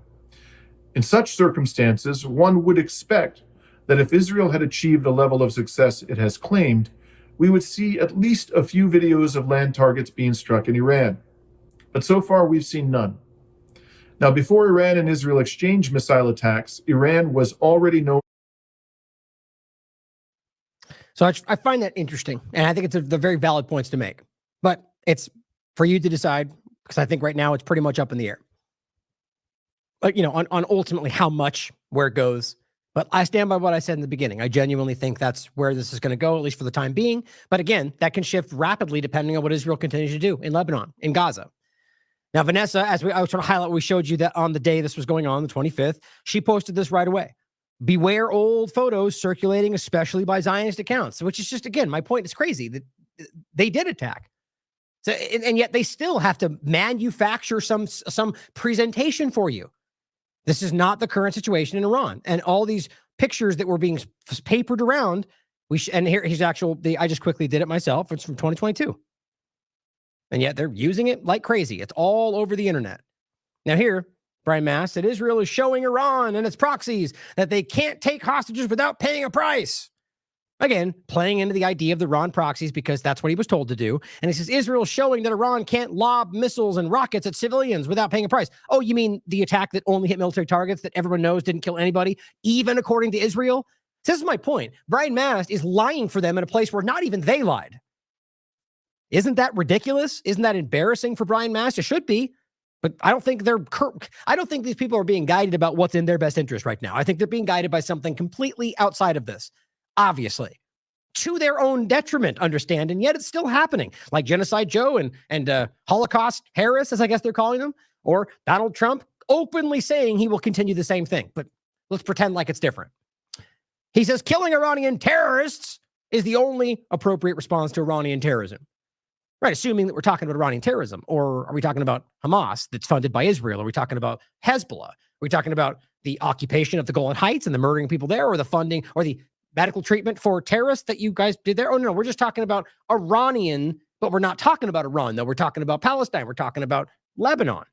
S2: In such circumstances, one would expect that if Israel had achieved the level of success it has claimed, we would see at least a few videos of land targets being struck in Iran. But so far, we've seen none. Now, before Iran and Israel exchanged missile attacks, Iran was already known.
S1: So I find that interesting, and I think it's the very valid points to make. But it's for you to decide, because I think right now it's pretty much up in the air. But, on ultimately how much, where it goes. But I stand by what I said in the beginning. I genuinely think that's where this is going to go, at least for the time being. But again, that can shift rapidly depending on what Israel continues to do in Lebanon, in Gaza. Now, Vanessa, I was trying to highlight, we showed you that on the day this was going on, the 25th, she posted this right away. Beware old photos circulating, especially by Zionist accounts, which is just, again, my point is crazy that they did attack. So, and yet they still have to manufacture some presentation for you. This is not the current situation in Iran. And all these pictures that were being papered around, and here's I just quickly did it myself. It's from 2022. And yet they're using it like crazy. It's all over the internet. Now here, Brian Mast said Israel is showing Iran and its proxies that they can't take hostages without paying a price. Again, playing into the idea of the Iran proxies because that's what he was told to do. And he says Israel is showing that Iran can't lob missiles and rockets at civilians without paying a price. Oh, you mean the attack that only hit military targets that everyone knows didn't kill anybody, even according to Israel? This is my point. Brian Mast is lying for them in a place where not even they lied. Isn't that ridiculous? Isn't that embarrassing for Brian Mast? It should be. But I don't think these people are being guided about what's in their best interest right now. I think they're being guided by something completely outside of this, obviously, to their own detriment, understand, and yet it's still happening. Like Genocide Joe and Holocaust Harris, as I guess they're calling them, or Donald Trump openly saying he will continue the same thing. But let's pretend like it's different. He says killing Iranian terrorists is the only appropriate response to Iranian terrorism. Right, assuming that we're talking about Iranian terrorism, or are we talking about Hamas that's funded by Israel? Are we talking about Hezbollah? Are we talking about the occupation of the Golan Heights and the murdering people there, or the funding or the medical treatment for terrorists that you guys did there? Oh, no, we're just talking about Iranian, but we're not talking about Iran, though. We're talking about Palestine. We're talking about Lebanon.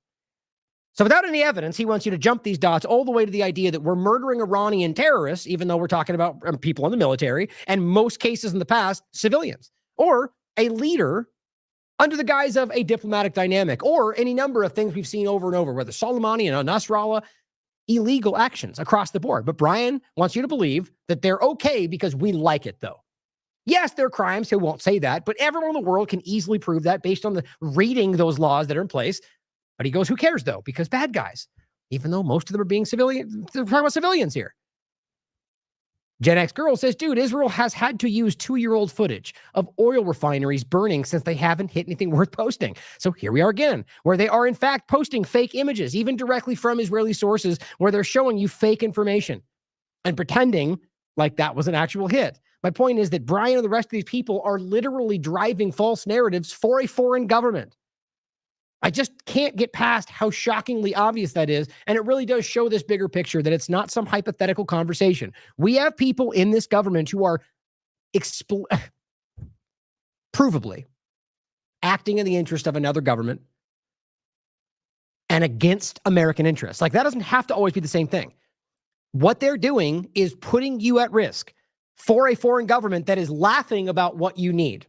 S1: So without any evidence, he wants you to jump these dots all the way to the idea that we're murdering Iranian terrorists, even though we're talking about people in the military, and most cases in the past, civilians, or a leader under the guise of a diplomatic dynamic, or any number of things we've seen over and over, whether Soleimani and Nasrallah, illegal actions across the board. But Brian wants you to believe that they're okay because we like it, though. Yes, they're crimes. He won't say that, but everyone in the world can easily prove that based on the reading those laws that are in place. But he goes, who cares, though? Because bad guys, even though most of them are being civilian, they're talking about civilians here. Gen X Girl says, dude, Israel has had to use 2-year-old footage of oil refineries burning since they haven't hit anything worth posting. So here we are again, where they are in fact posting fake images, even directly from Israeli sources, where they're showing you fake information and pretending like that was an actual hit. My point is that Brian and the rest of these people are literally driving false narratives for a foreign government. I just can't get past how shockingly obvious that is. And it really does show this bigger picture that it's not some hypothetical conversation. We have people in this government who are provably acting in the interest of another government and against American interests. Like, that doesn't have to always be the same thing. What they're doing is putting you at risk for a foreign government that is laughing about what you need.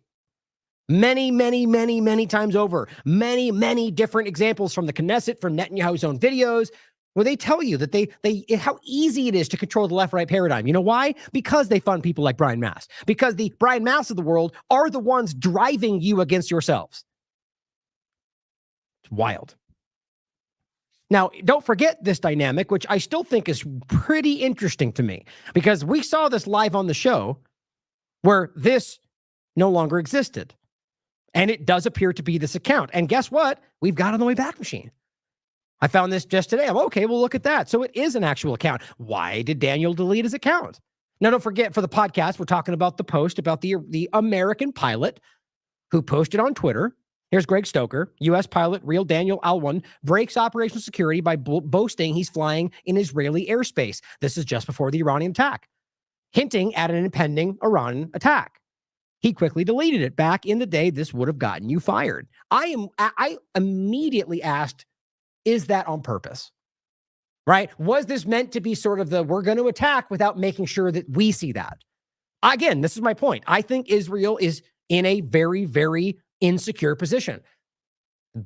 S1: Many, many, many, many times over. Many, many different examples from the Knesset, from Netanyahu's own videos, where they tell you that how easy it is to control the left-right paradigm. You know why? Because they fund people like Brian Mast. Because the Brian Mast of the world are the ones driving you against yourselves. It's wild. Now, don't forget this dynamic, which I still think is pretty interesting to me, because we saw this live on the show where this no longer existed. And it does appear to be this account. And guess what? We've got it on the way back machine. I found this just today. I'm okay, well, look at that. So it is an actual account. Why did Daniel delete his account? Now, don't forget, for the podcast, we're talking about the post about the American pilot who posted on Twitter. Here's Greg Stoker. U.S. pilot Real Daniel Alwan breaks operational security by boasting he's flying in Israeli airspace. This is just before the Iranian attack, hinting at an impending Iran attack. He quickly deleted it. Back in the day, this would have gotten you fired. I immediately asked, is that on purpose? Right? Was this meant to be sort of we're going to attack without making sure that we see that? Again, this is my point. I think Israel is in a very, very insecure position.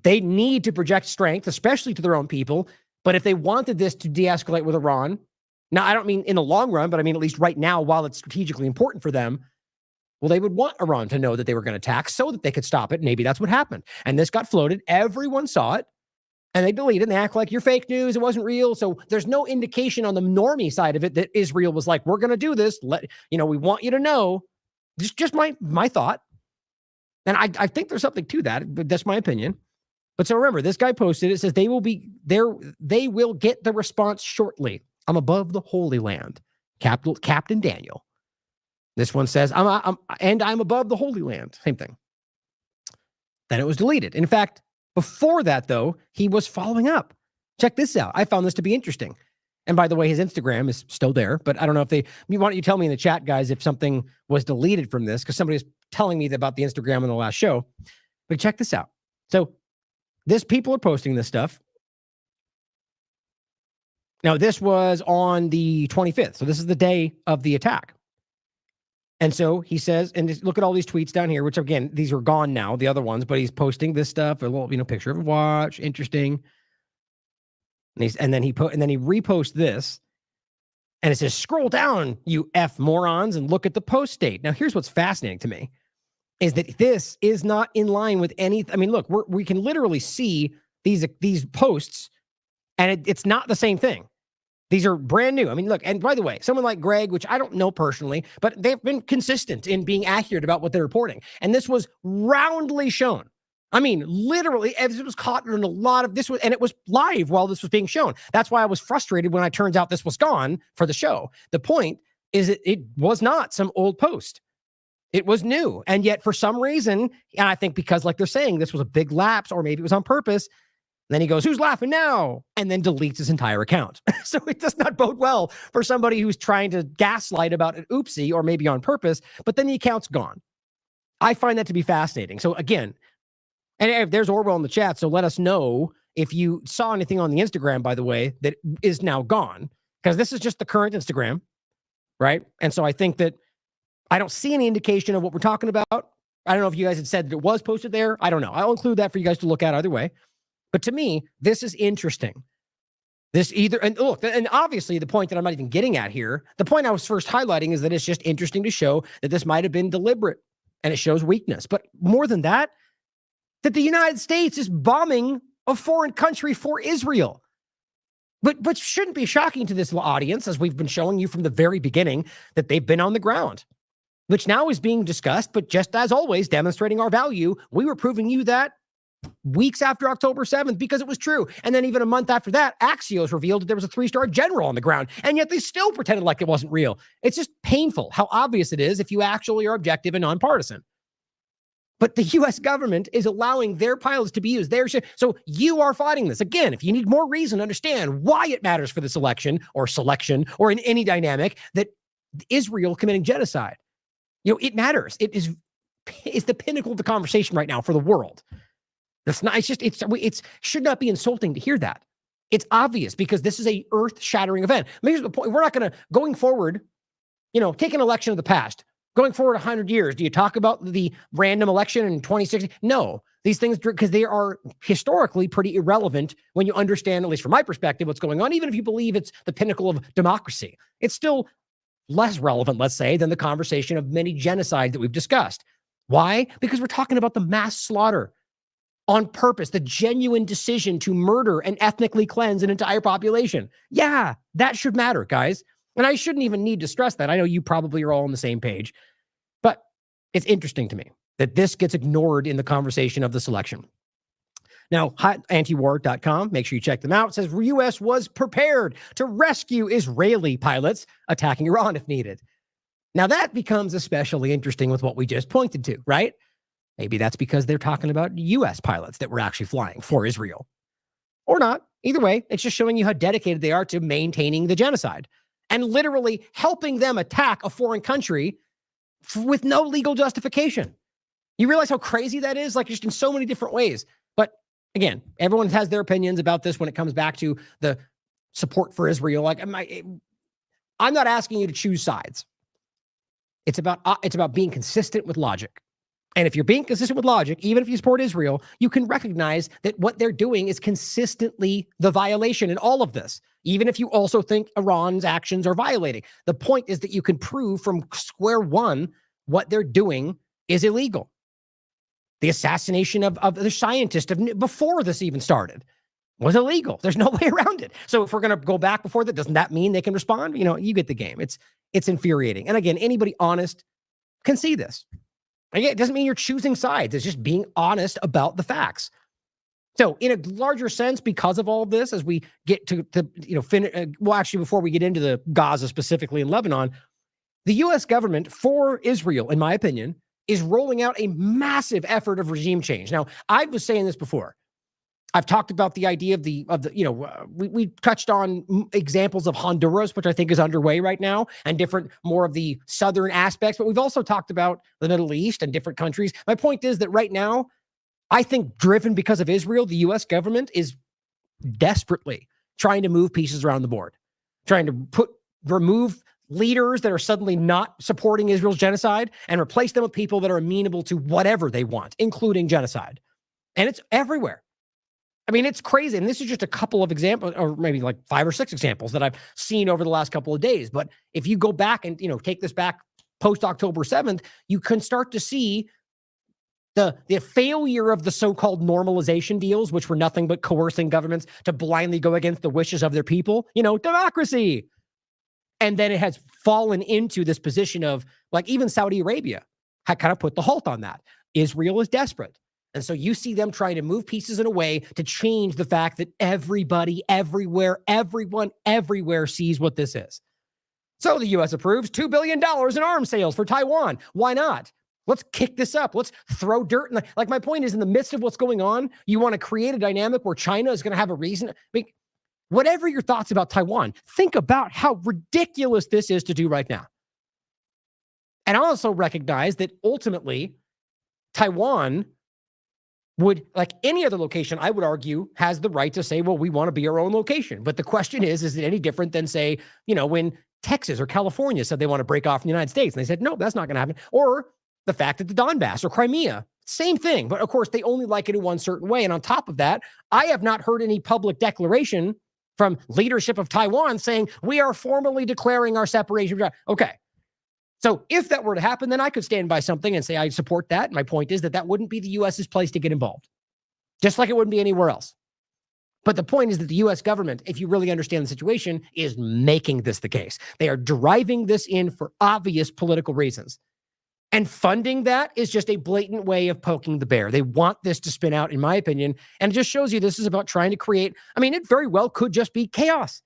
S1: They need to project strength, especially to their own people. But if they wanted this to de-escalate with Iran, now I don't mean in the long run, but I mean at least right now, while it's strategically important for them, Well, they would want Iran to know that they were going to attack so that they could stop it. Maybe that's what happened. And this got floated. Everyone saw it. And they delete it and they act like you're fake news. It wasn't real. So there's no indication on the normie side of it that Israel was like, we're going to do this. We want you to know. Just my thought. And I think there's something to that, but that's my opinion. But so remember, this guy posted, it says they will be there. They will get the response shortly. I'm above the Holy Land. Captain Daniel. This one says, I'm above the Holy Land. Same thing. Then it was deleted. In fact, before that, though, he was following up. Check this out. I found this to be interesting. And by the way, his Instagram is still there, but I don't know if why don't you tell me in the chat, guys, if something was deleted from this, because somebody was telling me about the Instagram in the last show. But check this out. So people are posting this stuff. Now, this was on the 25th. So this is the day of the attack. And so he says, and just look at all these tweets down here, which again, these are gone now, the other ones, but he's posting this stuff, a little, picture of a watch, interesting. And then he reposts this, and it says, scroll down, you F morons, and look at the post date. Now, here's what's fascinating to me, is that this is not in line with any, look, we can literally see these posts, and it's not the same thing. These are brand new. Look, and by the way, someone like Greg, which I don't know personally, but they've been consistent in being accurate about what they're reporting. And this was roundly shown. Literally, it was caught in a lot of this, and it was live while this was being shown. That's why I was frustrated when it turns out this was gone for the show. The point is it was not some old post. It was new. And yet for some reason, and I think because like they're saying, this was a big lapse, or maybe it was on purpose. Then he goes, who's laughing now? And then deletes his entire account. So it does not bode well for somebody who's trying to gaslight about an oopsie or maybe on purpose, but then the account's gone. I find that to be fascinating. So again, and if there's Orwell in the chat, so let us know if you saw anything on the Instagram, by the way, that is now gone, because this is just the current Instagram, right? And so I think that I don't see any indication of what we're talking about. I don't know if you guys had said that it was posted there. I don't know. I'll include that for you guys to look at either way. But to me, this is interesting. And look, and obviously the point that I'm not even getting at here, the point I was first highlighting is that it's just interesting to show that this might have been deliberate and it shows weakness. But more than that the United States is bombing a foreign country for Israel. But shouldn't be shocking to this audience, as we've been showing you from the very beginning, that they've been on the ground, which now is being discussed, but just as always, demonstrating our value. We were proving you that weeks after October 7th because it was true. And then even a month after that, Axios revealed that there was a 3-star general on the ground, and yet they still pretended like it wasn't real. It's just painful how obvious it is if you actually are objective and nonpartisan. But the U.S. government is allowing their pilots to be used. So you are fighting this. Again, if you need more reason to understand why it matters for this election or selection or in any dynamic that Israel committing genocide, it matters. It's the pinnacle of the conversation right now for the world. That's not, it should not be insulting to hear that. It's obvious because this is a earth-shattering event. Here's the point. We're not going to, going forward, take an election of the past. Going forward 100 years, do you talk about the random election in 2016? No. These things, because they are historically pretty irrelevant when you understand, at least from my perspective, what's going on. Even if you believe it's the pinnacle of democracy, it's still less relevant, let's say, than the conversation of many genocides that we've discussed. Why? Because we're talking about the mass slaughter on purpose, the genuine decision to murder and ethnically cleanse an entire population. Yeah, that should matter, guys. And I shouldn't even need to stress that. I know you probably are all on the same page, but it's interesting to me that this gets ignored in the conversation of the selection. Now, antiwar.com, make sure you check them out. It says U.S. was prepared to rescue Israeli pilots attacking Iran if needed. Now that becomes especially interesting with what we just pointed to, right? Maybe that's because they're talking about U.S. pilots that were actually flying for Israel. Or not. Either way, it's just showing you how dedicated they are to maintaining the genocide and literally helping them attack a foreign country with no legal justification. You realize how crazy that is? Like, just in so many different ways. But again, everyone has their opinions about this when it comes back to the support for Israel. Like, I'm not asking you to choose sides. It's about being consistent with logic. And if you're being consistent with logic, even if you support Israel, you can recognize that what they're doing is consistently the violation in all of this, even if you also think Iran's actions are violating. The point is that you can prove from square one what they're doing is illegal. The assassination of the scientist before this even started was illegal. There's no way around it. So if we're going to go back before that, doesn't that mean they can respond? You get the game. It's infuriating. And again, anybody honest can see this. Again, it doesn't mean you're choosing sides. It's just being honest about the facts. So in a larger sense, because of all of this, as we get to actually, before we get into the Gaza specifically in Lebanon, the U.S. government for Israel, in my opinion, is rolling out a massive effort of regime change. Now, I was saying this before. I've talked about the idea we touched on examples of Honduras, which I think is underway right now, and different, more of the southern aspects, but we've also talked about the Middle East and different countries. My point is that right now, I think driven because of Israel, the U.S. government is desperately trying to move pieces around the board, trying to remove leaders that are suddenly not supporting Israel's genocide and replace them with people that are amenable to whatever they want, including genocide. And it's everywhere. I mean, it's crazy. And this is just a couple of examples, or maybe like 5 or 6 examples that I've seen over the last couple of days. But if you go back and, take this back post October 7th, you can start to see the failure of the so-called normalization deals, which were nothing but coercing governments to blindly go against the wishes of their people, democracy. And then it has fallen into this position of, like, even Saudi Arabia had kind of put the halt on that. Israel is desperate. And so you see them trying to move pieces in a way to change the fact that everybody, everywhere, everyone, everywhere sees what this is. So the U.S. approves $2 billion in arms sales for Taiwan. Why not? Let's kick this up. Let's throw dirt. Like, my point is, in the midst of what's going on, you want to create a dynamic where China is going to have a reason. I mean, whatever your thoughts about Taiwan, think about how ridiculous this is to do right now. And I also recognize that ultimately, Taiwan would, like any other location, I would argue, has the right to say, well, we want to be our own location. But the question is it any different than, say, when Texas or California said they want to break off from the United States? And they said, no, that's not going to happen. Or the fact that the Donbass or Crimea, same thing. But of course, they only like it in one certain way. And on top of that, I have not heard any public declaration from leadership of Taiwan saying, we are formally declaring our separation. Okay. So if that were to happen, then I could stand by something and say I support that. My point is that wouldn't be the U.S.'s place to get involved, just like it wouldn't be anywhere else. But the point is that the U.S. government, if you really understand the situation, is making this the case. They are driving this in for obvious political reasons. And funding that is just a blatant way of poking the bear. They want this to spin out, in my opinion. And it just shows you this is about trying to create, it very well could just be chaos.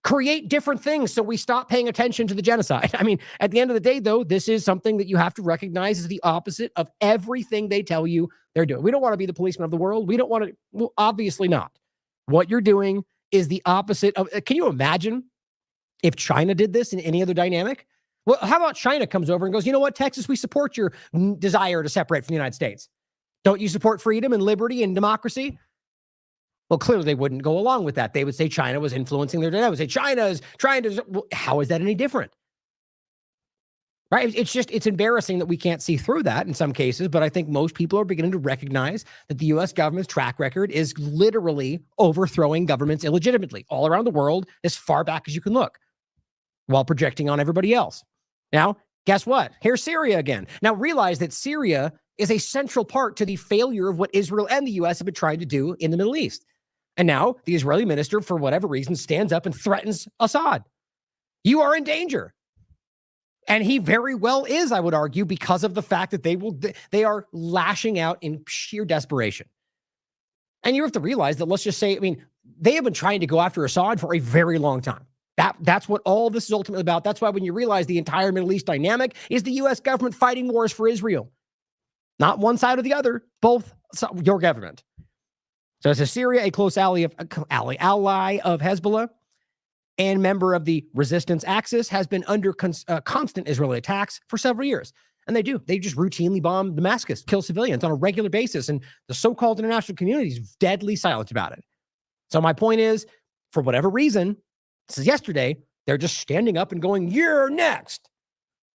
S1: Create different things so we stop paying attention to the genocide. At the end of the day, though, this is something that you have to recognize is the opposite of everything they tell you they're doing. We don't want to be the policeman of the world. We don't want to, well, obviously not. What you're doing is the opposite of, can you imagine if China did this in any other dynamic? Well, how about China comes over and goes, you know what, Texas, we support your desire to separate from the United States. Don't you support freedom and liberty and democracy? Well, clearly they wouldn't go along with that. They would say China was influencing their dynamic. Say China is trying to, well, how is that any different? Right? It's embarrassing that we can't see through that in some cases, but I think most people are beginning to recognize that the U.S. government's track record is literally overthrowing governments illegitimately all around the world as far back as you can look while projecting on everybody else. Now, guess what? Here's Syria again. Now, realize that Syria is a central part to the failure of what Israel and the U.S. have been trying to do in the Middle East. And now the Israeli minister, for whatever reason, stands up and threatens Assad. You are in danger. And he very well is, I would argue, because of the fact that they are lashing out in sheer desperation. And you have to realize that, let's just say, they have been trying to go after Assad for a very long time. That's what all this is ultimately about. That's why when you realize the entire Middle East dynamic is the U.S. government fighting wars for Israel. Not one side or the other, both your government. So it's Syria, a close ally of Hezbollah and member of the resistance axis, has been under constant Israeli attacks for several years. And they just routinely bomb Damascus, kill civilians on a regular basis. And the so-called international community is deadly silent about it. So my point is, for whatever reason, this is yesterday, they're just standing up and going, you're next.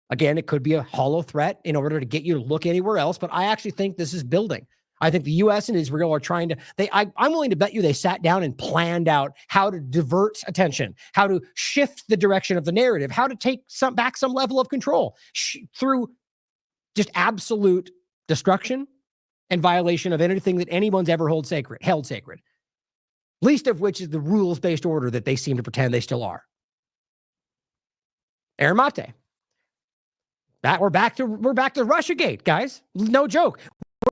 S1: Again, it could be a hollow threat in order to get you to look anywhere else, but I actually think this is building. I think the U.S. and Israel are trying to, I'm willing to bet you they sat down and planned out how to divert attention, how to shift the direction of the narrative, how to take back some level of control through just absolute destruction and violation of anything that anyone's ever held sacred. Least of which is the rules-based order that they seem to pretend they still are. Aramate. That we're back to Russiagate, guys. No joke.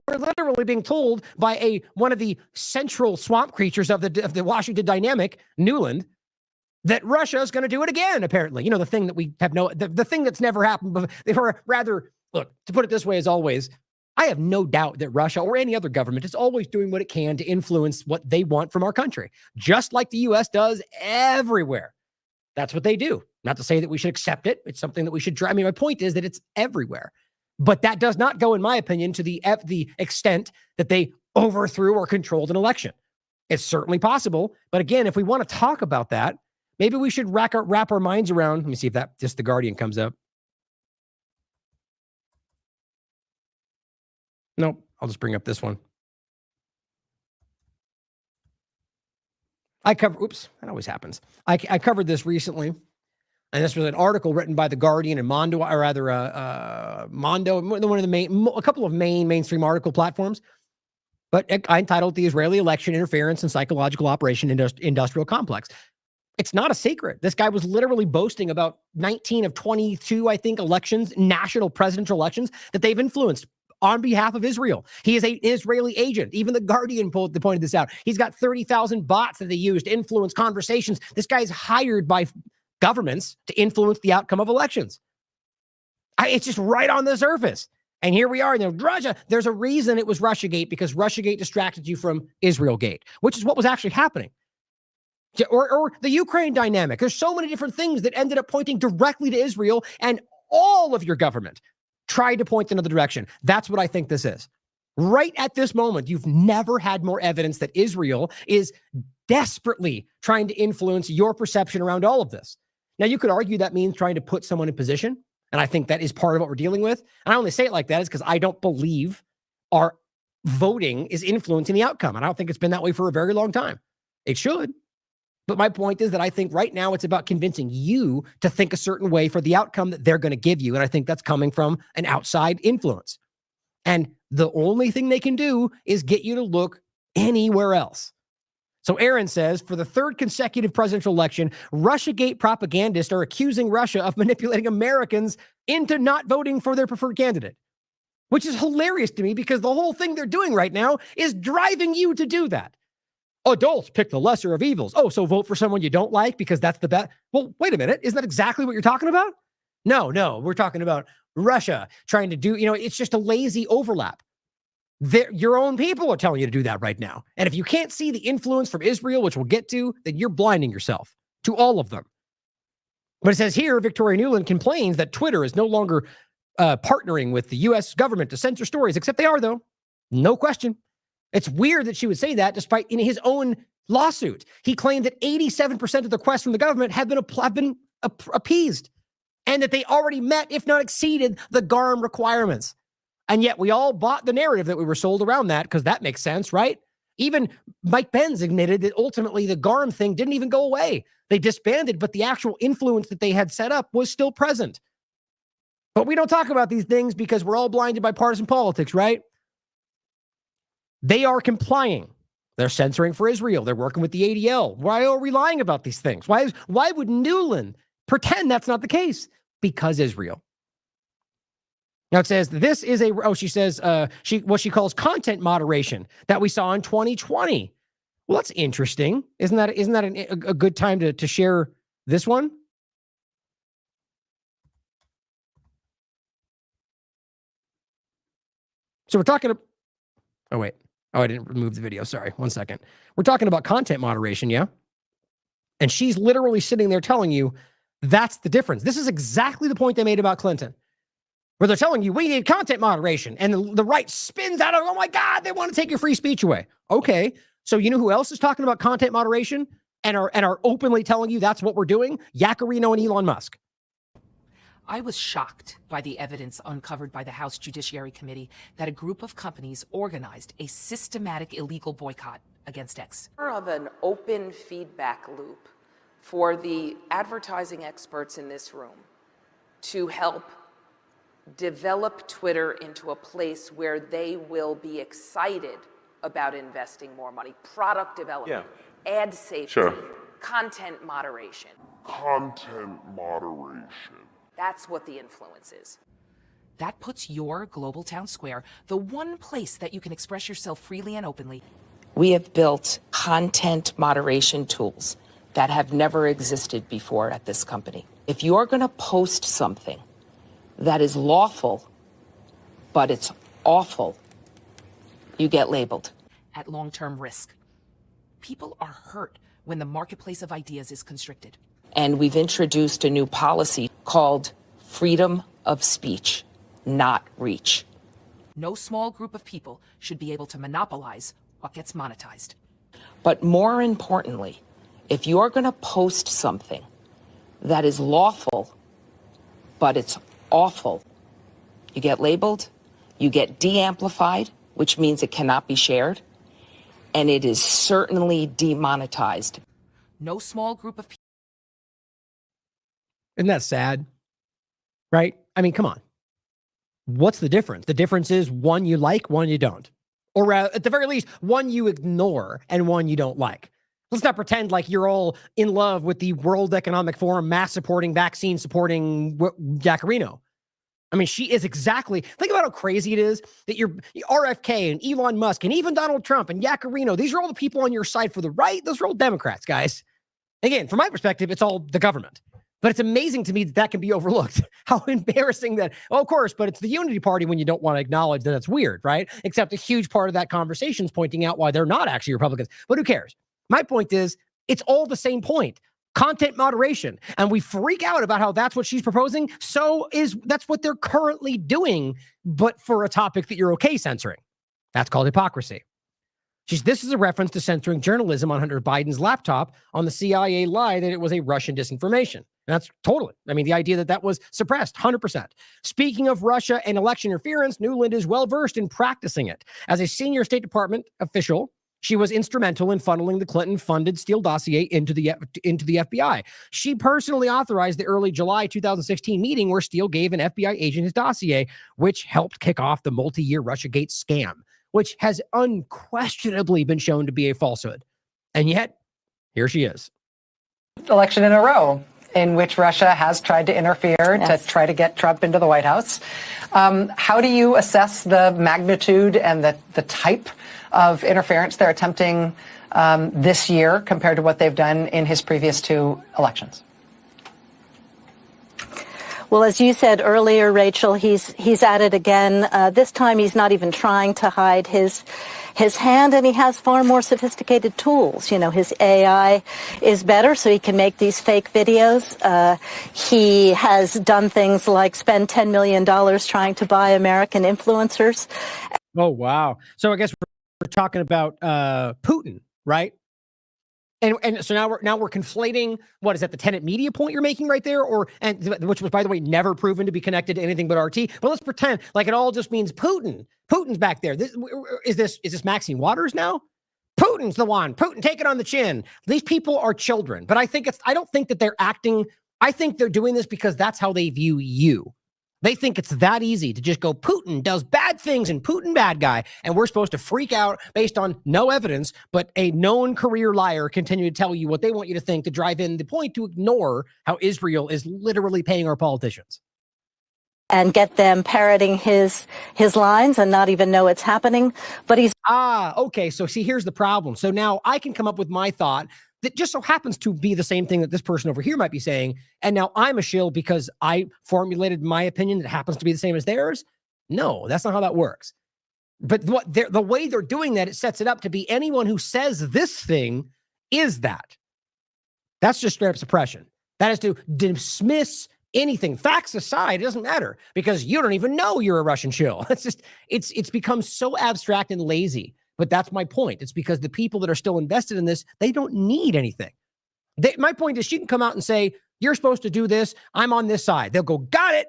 S1: We're literally being told by one of the central swamp creatures of the Washington dynamic, Newland, that Russia is going to do it again. Apparently, the thing that we have the thing that's never happened. Or rather, look, to put it this way, as always, I have no doubt that Russia or any other government is always doing what it can to influence what they want from our country, just like the U.S. does everywhere. That's what they do. Not to say that we should accept it. It's something that we should try. I mean, my point is that it's everywhere. But that does not go, in my opinion, to the extent that they overthrew or controlled an election. It's certainly possible. But again, if we want to talk about that, maybe we should wrap our minds around. Let me see if that just the Guardian comes up. Nope. I'll just bring up this one. Oops, that always happens. I covered this recently, and this was an article written by The Guardian and Mondo, or rather Mondo, one of a couple of mainstream article platforms. But I entitled "The Israeli Election Interference and Psychological Operation Industrial Complex." It's not a secret. This guy was literally boasting about 19 of 22, I think, elections, national presidential elections, that they've influenced on behalf of Israel. He is an Israeli agent. Even The Guardian pointed this out. He's got 30,000 bots that they use to influence conversations. This guy's hired by governments to influence the outcome of elections. It's just right on the surface. And here we are. Russia, there's a reason it was Russiagate, because Russiagate distracted you from Israelgate, which is what was actually happening. Or the Ukraine dynamic. There's so many different things that ended up pointing directly to Israel, and all of your government tried to point in another direction. That's what I think this is. Right at this moment, you've never had more evidence that Israel is desperately trying to influence your perception around all of this. Now, you could argue that means trying to put someone in position, and I think that is part of what we're dealing with. And I only say it like that is because I don't believe our voting is influencing the outcome, and I don't think it's been that way for a very long time. It should. But my point is that I think right now it's about convincing you to think a certain way for the outcome that they're going to give you. And I think that's coming from an outside influence. And the only thing they can do is get you to look anywhere else. So Aaron says, for the third consecutive presidential election, Russiagate propagandists are accusing Russia of manipulating Americans into not voting for their preferred candidate, which is hilarious to me because the whole thing they're doing right now is driving you to do that. Adults pick the lesser of evils. Oh, so vote for someone you don't like because that's the best. Well, wait a minute. Isn't that exactly what you're talking about? No, we're talking about Russia trying to do, it's just a lazy overlap. Your own people are telling you to do that right now. And if you can't see the influence from Israel, which we'll get to, then you're blinding yourself to all of them. But it says here, Victoria Newland complains that Twitter is no longer partnering with the U.S. government to censor stories, except they are, though. No question. It's weird that she would say that despite in his own lawsuit. He claimed that 87% of the requests from the government have been appeased and that they already met, if not exceeded, the GARM requirements. And yet we all bought the narrative that we were sold around that because that makes sense, right? Even Mike Benz admitted that ultimately the GARM thing didn't even go away. They disbanded, but the actual influence that they had set up was still present. But we don't talk about these things because we're all blinded by partisan politics, right? They are complying. They're censoring for Israel. They're working with the ADL. Why are we lying about these things? Why would Newland pretend that's not the case? Because Israel. Now it says this is she says what she calls content moderation that we saw in 2020. Well, that's interesting. Isn't that a good time to share this one? So we're talking. Oh wait. Oh, I didn't remove the video. Sorry. 1 second. We're talking about content moderation, yeah? And she's literally sitting there telling you that's the difference. This is exactly the point they made about Clinton, where they're telling you we need content moderation. And the right spins out of, oh my God, they want to take your free speech away. Okay. So you know who else is talking about content moderation and are openly telling you that's what we're doing? Yacarino and Elon Musk.
S3: I was shocked by the evidence uncovered by the House Judiciary Committee that a group of companies organized a systematic illegal boycott against X.
S4: Of an open feedback loop for the advertising experts in this room to help develop Twitter into a place where they will be excited about investing more money, product development, ad safety, content moderation. That's what the influence is.
S3: That puts your global town square, the one place that you can express yourself freely and openly. We have built content moderation tools that have never existed before at this company. If you're going to post something that is lawful, but it's awful, you get labeled at long-term risk. People are hurt when the marketplace of ideas is constricted. And we've introduced a new policy called freedom of speech, not reach. No small group of people should be able to monopolize what gets monetized. But more importantly, if you're going to post something that is lawful, but it's awful, you get labeled, you get de-amplified, which means it cannot be shared, and it is certainly demonetized. No small group of people.
S1: Isn't that sad? Right? I mean, come on. What's the difference? The difference is one you like, one you don't. Or at the very least, one you ignore and one you don't like. Let's not pretend like you're all in love with the World Economic Forum mass supporting, vaccine supporting Yaccarino. I mean, she is exactly, think about how crazy it is that you're RFK and Elon Musk and even Donald Trump and Yaccarino. These are all the people on your side for the right. Those are all Democrats, guys. Again, from my perspective, it's all the government. But it's amazing to me that that can be overlooked. How embarrassing that, well, of course, but it's the unity party when you don't want to acknowledge that it's weird, right? Except a huge part of that conversation is pointing out why they're not actually Republicans. But who cares? My point is, it's all the same point. Content moderation. And we freak out about how that's what she's proposing. That's what they're currently doing, but for a topic that you're okay censoring. That's called hypocrisy. This is a reference to censoring journalism on Hunter Biden's laptop on the CIA lie that it was a Russian disinformation. And that's totally, I mean, the idea that that was suppressed, 100%. Speaking of Russia and election interference, Nuland is well-versed in practicing it. As a senior State Department official, she was instrumental in funneling the Clinton-funded Steele dossier into the FBI. She personally authorized the early July 2016 meeting where Steele gave an FBI agent his dossier, which helped kick off the multi-year Russiagate scam, which has unquestionably been shown to be a falsehood. And yet, here she is.
S5: Election in a row in which Russia has tried to interfere to try to get Trump into the White House. How do you assess the magnitude and the type of interference they're attempting this year compared to what they've done in his previous two elections?
S6: Well, as you said earlier, Rachel, he's at it again. This time he's not even trying to hide his hand, and he has far more sophisticated tools. You know, his AI is better, so he can make these fake videos. He has done things like spend $10 million trying to buy American influencers.
S1: Oh, wow. So I guess we're talking about Putin, right? And so now we're conflating, what is that, the Tenet Media point you're making right there, which was, by the way, never proven to be connected to anything but RT. But let's pretend like it all just means Putin. Putin's back there. Is this Maxine Waters now? Putin's the one. Putin, take it on the chin. These people are children, but I don't think that they're acting. I think they're doing this because that's how they view you. They think it's that easy to just go, Putin does bad things and Putin bad guy. And we're supposed to freak out based on no evidence, but a known career liar continue to tell you what they want you to think to drive in the point to ignore how Israel is literally paying our politicians.
S6: And get them parroting his lines and not even know it's happening. But he's...
S1: Okay. So see, here's the problem. So now I can come up with my thought that just so happens to be the same thing that this person over here might be saying. And now I'm a shill because I formulated my opinion that happens to be the same as theirs. No, that's not how that works. But the way they're doing that, it sets it up to be anyone who says this thing is that. That's just straight up suppression. That is to dismiss anything. Facts aside, it doesn't matter because you don't even know you're a Russian shill. It's become so abstract and lazy. But that's my point. It's because the people that are still invested in this, they don't need anything. My point is she can come out and say, you're supposed to do this. I'm on this side. They'll go, got it.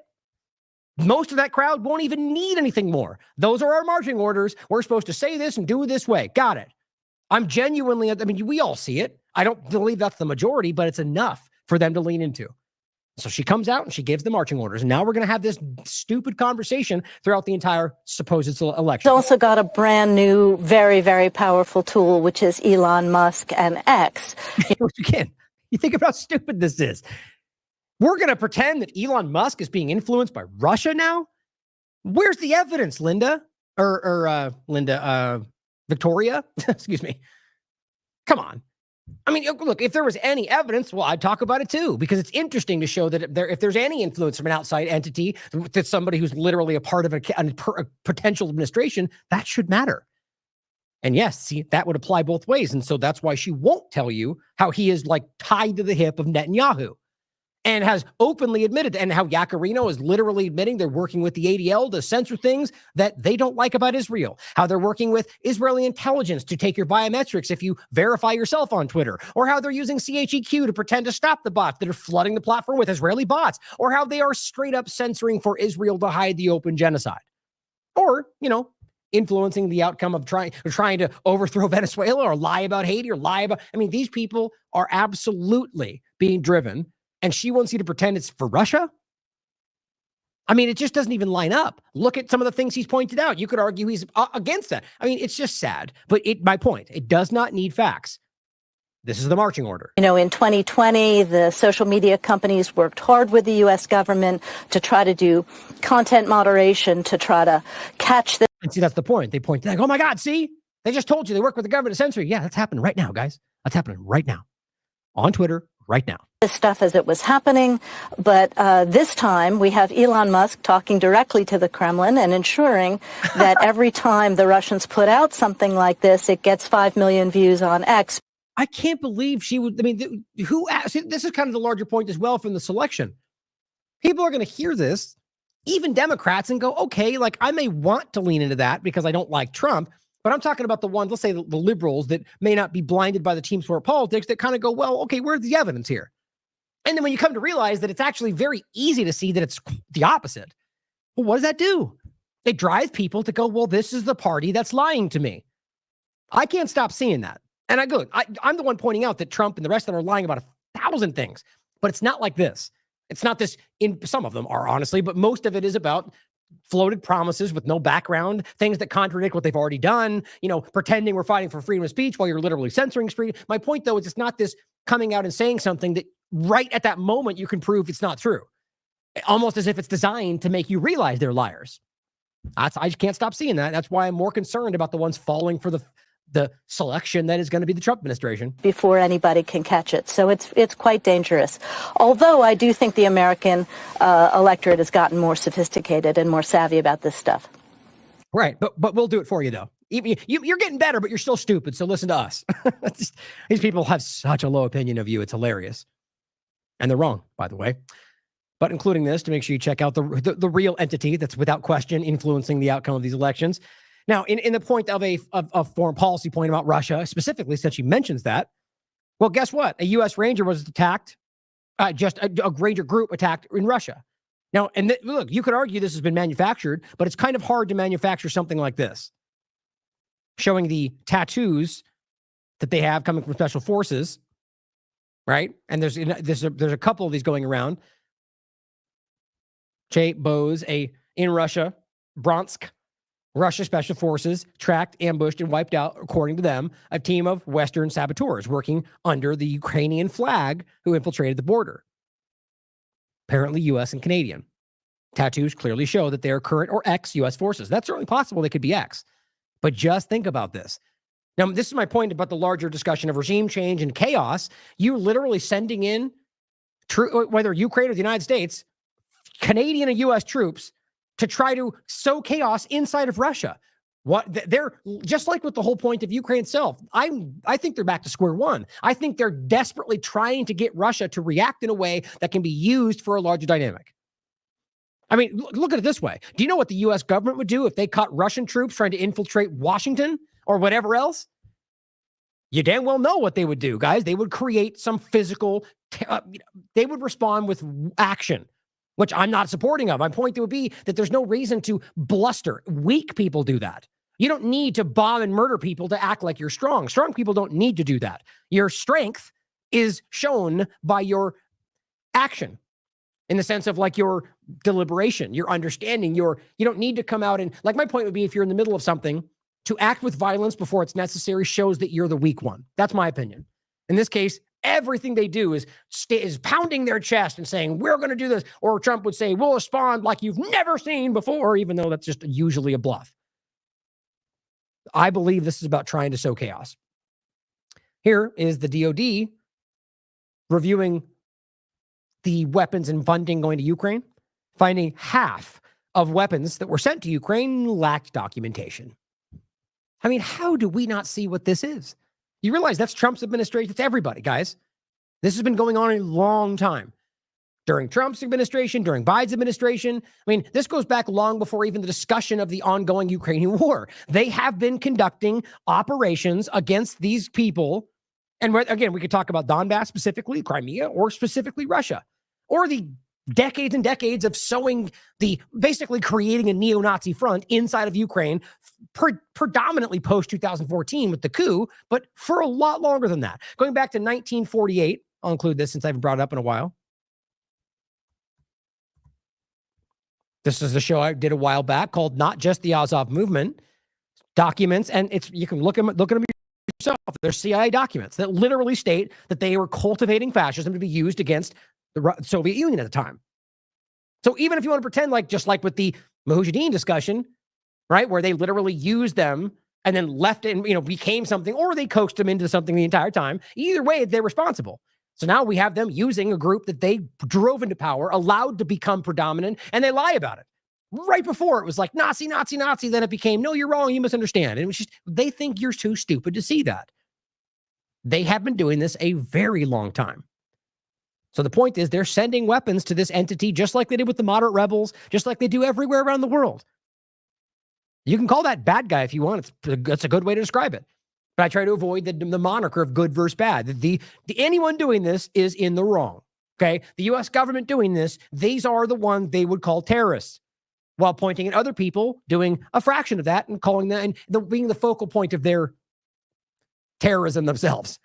S1: Most of that crowd won't even need anything more. Those are our marching orders. We're supposed to say this and do it this way. Got it. I'm genuinely, we all see it. I don't believe that's the majority, but it's enough for them to lean into. So she comes out and she gives the marching orders. And now we're going to have this stupid conversation throughout the entire supposed election.
S6: He's also got a brand new, very, very powerful tool, which is Elon Musk and X.
S1: Again, you think about how stupid this is. We're going to pretend that Elon Musk is being influenced by Russia now? Where's the evidence, Linda? Victoria? Excuse me. Come on. I mean, look, if there was any evidence, well, I'd talk about it too, because it's interesting to show that if there's any influence from an outside entity, that's somebody who's literally a part of a potential administration, that should matter. And yes, see, that would apply both ways. And so that's why she won't tell you how he is like tied to the hip of Netanyahu and has openly admitted, and how Yaccarino is literally admitting they're working with the ADL to censor things that they don't like about Israel, how they're working with Israeli intelligence to take your biometrics if you verify yourself on Twitter, or how they're using CHEQ to pretend to stop the bots that are flooding the platform with Israeli bots, or how they are straight up censoring for Israel to hide the open genocide, or, influencing the outcome of trying to overthrow Venezuela or lie about Haiti or these people are absolutely being driven. And she wants you to pretend it's for Russia? I mean, it just doesn't even line up. Look at some of the things he's pointed out. You could argue he's against that. I mean, it's just sad. But my point, it does not need facts. This is the marching order.
S6: In 2020, the social media companies worked hard with the U.S. government to try to do content moderation, to try to catch this.
S1: And see, that's the point. They point like, oh my God, see? They just told you they work with the government to censor you. Yeah, that's happening right now, guys. That's happening right now. On Twitter, right now.
S6: This stuff as it was happening, but this time we have Elon Musk talking directly to the Kremlin and ensuring that every time the Russians put out something like this, it gets 5 million views on X.
S1: I can't believe she would. I mean, who asked? This is kind of the larger point as well from the selection. People are going to hear this, even Democrats, and go, okay, like I may want to lean into that because I don't like Trump. But I'm talking about the ones, let's say the liberals that may not be blinded by the team sport politics that kind of go, well, okay, where's the evidence here? And then when you come to realize that it's actually very easy to see that it's the opposite, well, what does that do? It drives people to go, well, this is the party that's lying to me. I can't stop seeing that. And I'm the one pointing out that Trump and the rest of them are lying about 1,000 things, but it's not like this. It's not this, some of them are honestly, but most of it is about floated promises with no background, things that contradict what they've already done, pretending we're fighting for freedom of speech while you're literally censoring speech. My point, though, is it's not this coming out and saying something that right at that moment you can prove it's not true, almost as if it's designed to make you realize they're liars. I just can't stop seeing that. That's why I'm more concerned about the ones falling for the selection that is going to be the Trump administration.
S6: Before anybody can catch it. So it's quite dangerous. Although I do think the American electorate has gotten more sophisticated and more savvy about this stuff.
S1: Right. But we'll do it for you, though. You're getting better, but you're still stupid. So listen to us. These people have such a low opinion of you. It's hilarious. And they're wrong, by the way. But including this to make sure you check out the real entity that's without question influencing the outcome of these elections. Now, in the point of a foreign policy point about Russia, specifically, since she mentions that, well, guess what? A U.S. Ranger was attacked, just a Ranger group attacked in Russia. Now, and look, you could argue this has been manufactured, but it's kind of hard to manufacture something like this, showing the tattoos that they have coming from special forces, right? And there's a couple of these going around. Jay Bose, in Russia, Bronsk. Russia Special Forces tracked, ambushed, and wiped out, according to them, a team of Western saboteurs working under the Ukrainian flag who infiltrated the border. Apparently U.S. and Canadian. Tattoos clearly show that they are current or ex-U.S. forces. That's certainly possible they could be ex. But just think about this. Now, this is my point about the larger discussion of regime change and chaos. You're literally sending in, whether Ukraine or the United States, Canadian and U.S. troops to try to sow chaos inside of Russia. They're just like with the whole point of Ukraine itself. I think they're back to square one. I think they're desperately trying to get Russia to react in a way that can be used for a larger dynamic. I mean, look at it this way. Do you know what the U.S. government would do if they caught Russian troops trying to infiltrate Washington or whatever else? You damn well know what they would do, guys. They would create some physical, they would respond with action, which I'm not supporting of. My point would be that there's no reason to bluster. Weak people do that. You don't need to bomb and murder people to act like you're strong. Strong people don't need to do that. Your strength is shown by your action. in the sense of like your deliberation, your understanding, you don't need to come out and, like, my point would be, if you're in the middle of something, to act with violence before it's necessary shows that you're the weak one. That's my opinion. In this case, everything they do is pounding their chest and saying, we're going to do this. Or Trump would say, we'll respond like you've never seen before, even though that's just usually a bluff. I believe this is about trying to sow chaos. Here is the DOD reviewing the weapons and funding going to Ukraine, finding half of weapons that were sent to Ukraine lacked documentation. I mean, how do we not see what this is? You realize that's Trump's administration. It's everybody, guys. This has been going on a long time. During Trump's administration, during Biden's administration. I mean, this goes back long before even the discussion of the ongoing Ukrainian war. They have been conducting operations against these people. And again, we could talk about Donbass specifically, Crimea, or specifically Russia, or the decades and decades of basically creating a neo-Nazi front inside of Ukraine, predominantly post-2014 with the coup, but for a lot longer than that. Going back to 1948, I'll include this since I haven't brought it up in a while. This is the show I did a while back called Not Just the Azov Movement. Documents, and you can look at them yourself. There's CIA documents that literally state that they were cultivating fascism to be used against the Soviet Union at the time. So even if you want to pretend just like with the Mujahideen discussion, right, where they literally used them and then left it and, became something, or they coaxed them into something the entire time, either way, they're responsible. So now we have them using a group that they drove into power, allowed to become predominant, and they lie about it. Right before it was like Nazi, Nazi, Nazi, then it became, no, you're wrong, you misunderstand. And it was just, they think you're too stupid to see that. They have been doing this a very long time. So the point is, they're sending weapons to this entity just like they did with the moderate rebels, just like they do everywhere around the world. You can call that bad guy if you want. It's a good way to describe it. But I try to avoid the moniker of good versus bad. Anyone doing this is in the wrong. Okay? The U.S. government doing this, these are the ones they would call terrorists, while pointing at other people doing a fraction of that and calling them, and being the focal point of their terrorism themselves.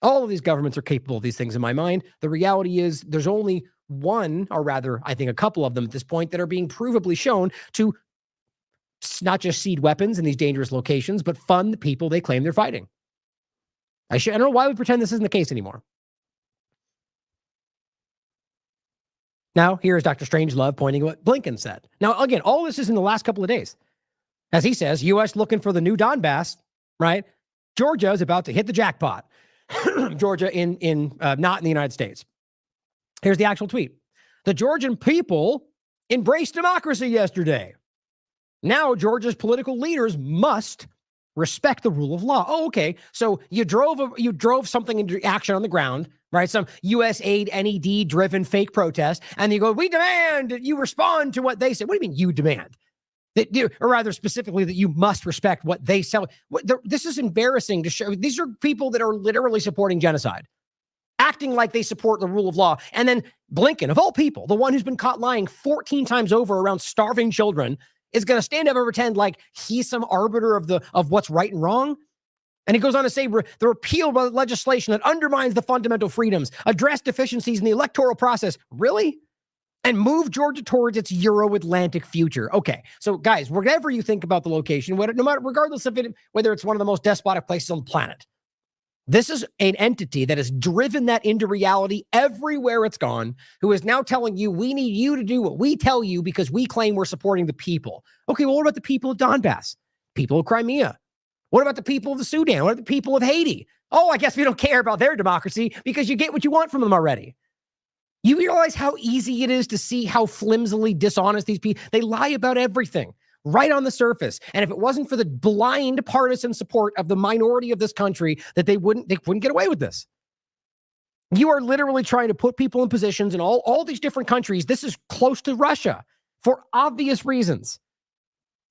S1: All of these governments are capable of these things in my mind. The reality is there's only one, or rather, I think a couple of them at this point, that are being provably shown to not just seed weapons in these dangerous locations, but fund the people they claim they're fighting. I don't know why we pretend this isn't the case anymore. Now, here's Dr. Strangelove pointing at what Blinken said. Now, again, all this is in the last couple of days. As he says, U.S. looking for the new Donbass, right? Georgia is about to hit the jackpot. Georgia not in the United States. Here's the actual tweet. The Georgian people embraced democracy yesterday. Now Georgia's political leaders must respect the rule of law. Oh, okay. So you drove something into action on the ground, right? Some USAID NED driven fake protest, and you go, we demand that you respond to what they say. What do you mean you demand? Or rather specifically, that you must respect what they sell. This is embarrassing to show. These are people that are literally supporting genocide, acting like they support the rule of law. And then Blinken, of all people, the one who's been caught lying 14 times over around starving children, is going to stand up and pretend like he's some arbiter of what's right and wrong. And he goes on to say the repeal of legislation that undermines the fundamental freedoms, address deficiencies in the electoral process. Really? And move Georgia towards its Euro-Atlantic future. Okay, so guys, whatever you think about the location, regardless of whether it's one of the most despotic places on the planet, this is an entity that has driven that into reality everywhere it's gone, who is now telling you, we need you to do what we tell you because we claim we're supporting the people. Okay, well, what about the people of Donbass? People of Crimea? What about the people of the Sudan? What about the people of Haiti? Oh, I guess we don't care about their democracy because you get what you want from them already. You realize how easy it is to see how flimsily dishonest these people, they lie about everything right on the surface. And if it wasn't for the blind partisan support of the minority of this country, that they wouldn't get away with this. You are literally trying to put people in positions in all these different countries. This is close to Russia for obvious reasons.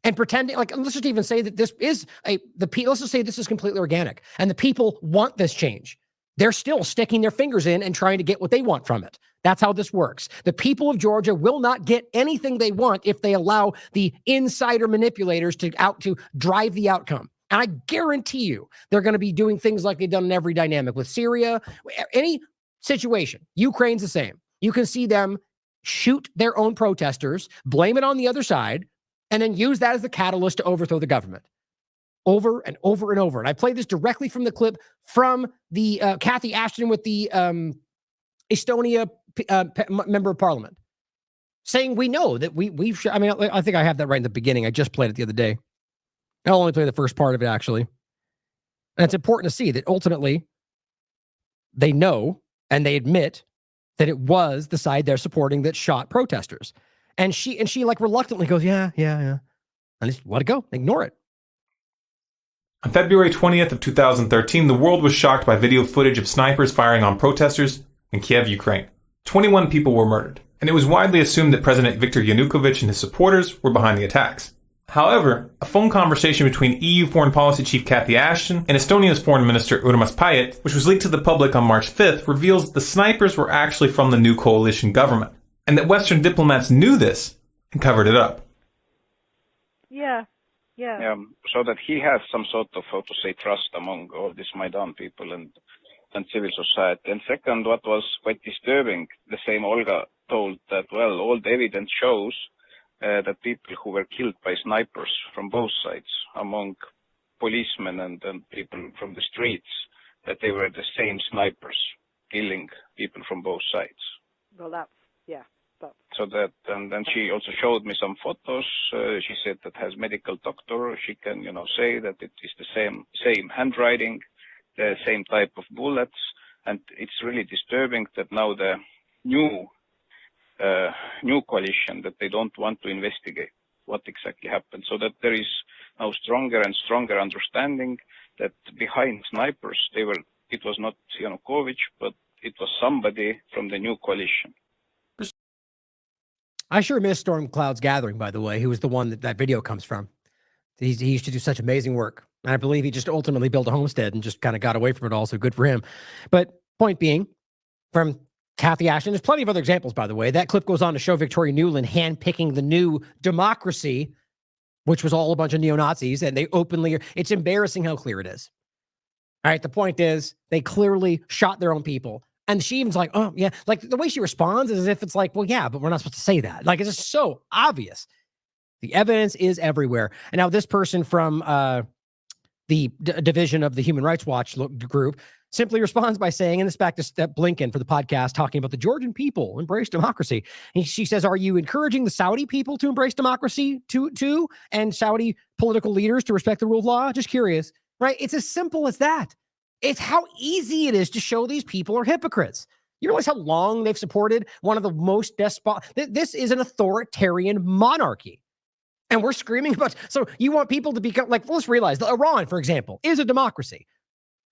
S1: And pretending, let's just even say that this is let's just say this is completely organic and the people want this change. They're still sticking their fingers in and trying to get what they want from it. That's how this works. The people of Georgia will not get anything they want if they allow the insider manipulators to drive the outcome. And I guarantee you, they're going to be doing things like they've done in every dynamic with Syria, any situation. Ukraine's the same. You can see them shoot their own protesters, blame it on the other side, and then use that as the catalyst to overthrow the government. Over and over and over. And I played this directly from the clip from the Cathy Ashton with the Estonia member of parliament, saying we know that we've. I mean, I think I have that right in the beginning. I just played it the other day. I'll only play the first part of it, actually. And it's important to see that ultimately they know and they admit that it was the side they're supporting that shot protesters. And she like reluctantly goes, yeah. And just let it go. Ignore it.
S7: On February 20th of 2013, the world was shocked by video footage of snipers firing on protesters in Kiev, Ukraine. 21 people were murdered, and it was widely assumed that President Viktor Yanukovych and his supporters were behind the attacks. However, a phone conversation between EU Foreign Policy Chief Cathy Ashton and Estonia's Foreign Minister Urmas Paet, which was leaked to the public on March 5th, reveals that the snipers were actually from the new coalition government, and that Western diplomats knew this and covered it up.
S8: Yeah.
S9: So that he has some sort of, how to say, trust among all these Maidan people and civil society. And second, what was quite disturbing, the same Olga told that, well, all the evidence shows that people who were killed by snipers from both sides, among policemen and people from the streets, that they were the same snipers killing people from both sides.
S8: Well, that's, yeah.
S9: So that, and then she also showed me some photos. She said that has medical doctor. She can, say that it is the same handwriting, the same type of bullets. And it's really disturbing that now the new coalition, that they don't want to investigate what exactly happened. So that there is now stronger and stronger understanding that behind snipers, it was not Yanukovych, but it was somebody from the new coalition.
S1: I sure miss Storm Cloud's Gathering, by the way, who was the one that video comes from. He used to do such amazing work. And I believe he just ultimately built a homestead and just kind of got away from it all, so good for him. But point being, from Cathy Ashton, there's plenty of other examples, by the way. That clip goes on to show Victoria Nuland handpicking the new democracy, which was all a bunch of neo-Nazis, and they openly, it's embarrassing how clear it is. All right, the point is, they clearly shot their own people. And she even's like, oh, yeah. Like, the way she responds is as if it's like, well, yeah, but we're not supposed to say that. Like, it's just so obvious. The evidence is everywhere. And now this person from the division of the Human Rights Watch group simply responds by saying, and this back to Blinken for the podcast, talking about the Georgian people embrace democracy. And she says, are you encouraging the Saudi people to embrace democracy too? And Saudi political leaders to respect the rule of law? Just curious, right? It's as simple as that. It's how easy it is to show these people are hypocrites. You realize how long they've supported one of the most this is an authoritarian monarchy. And we're screaming about, so you want people to become, like, let's realize that Iran, for example, is a democracy.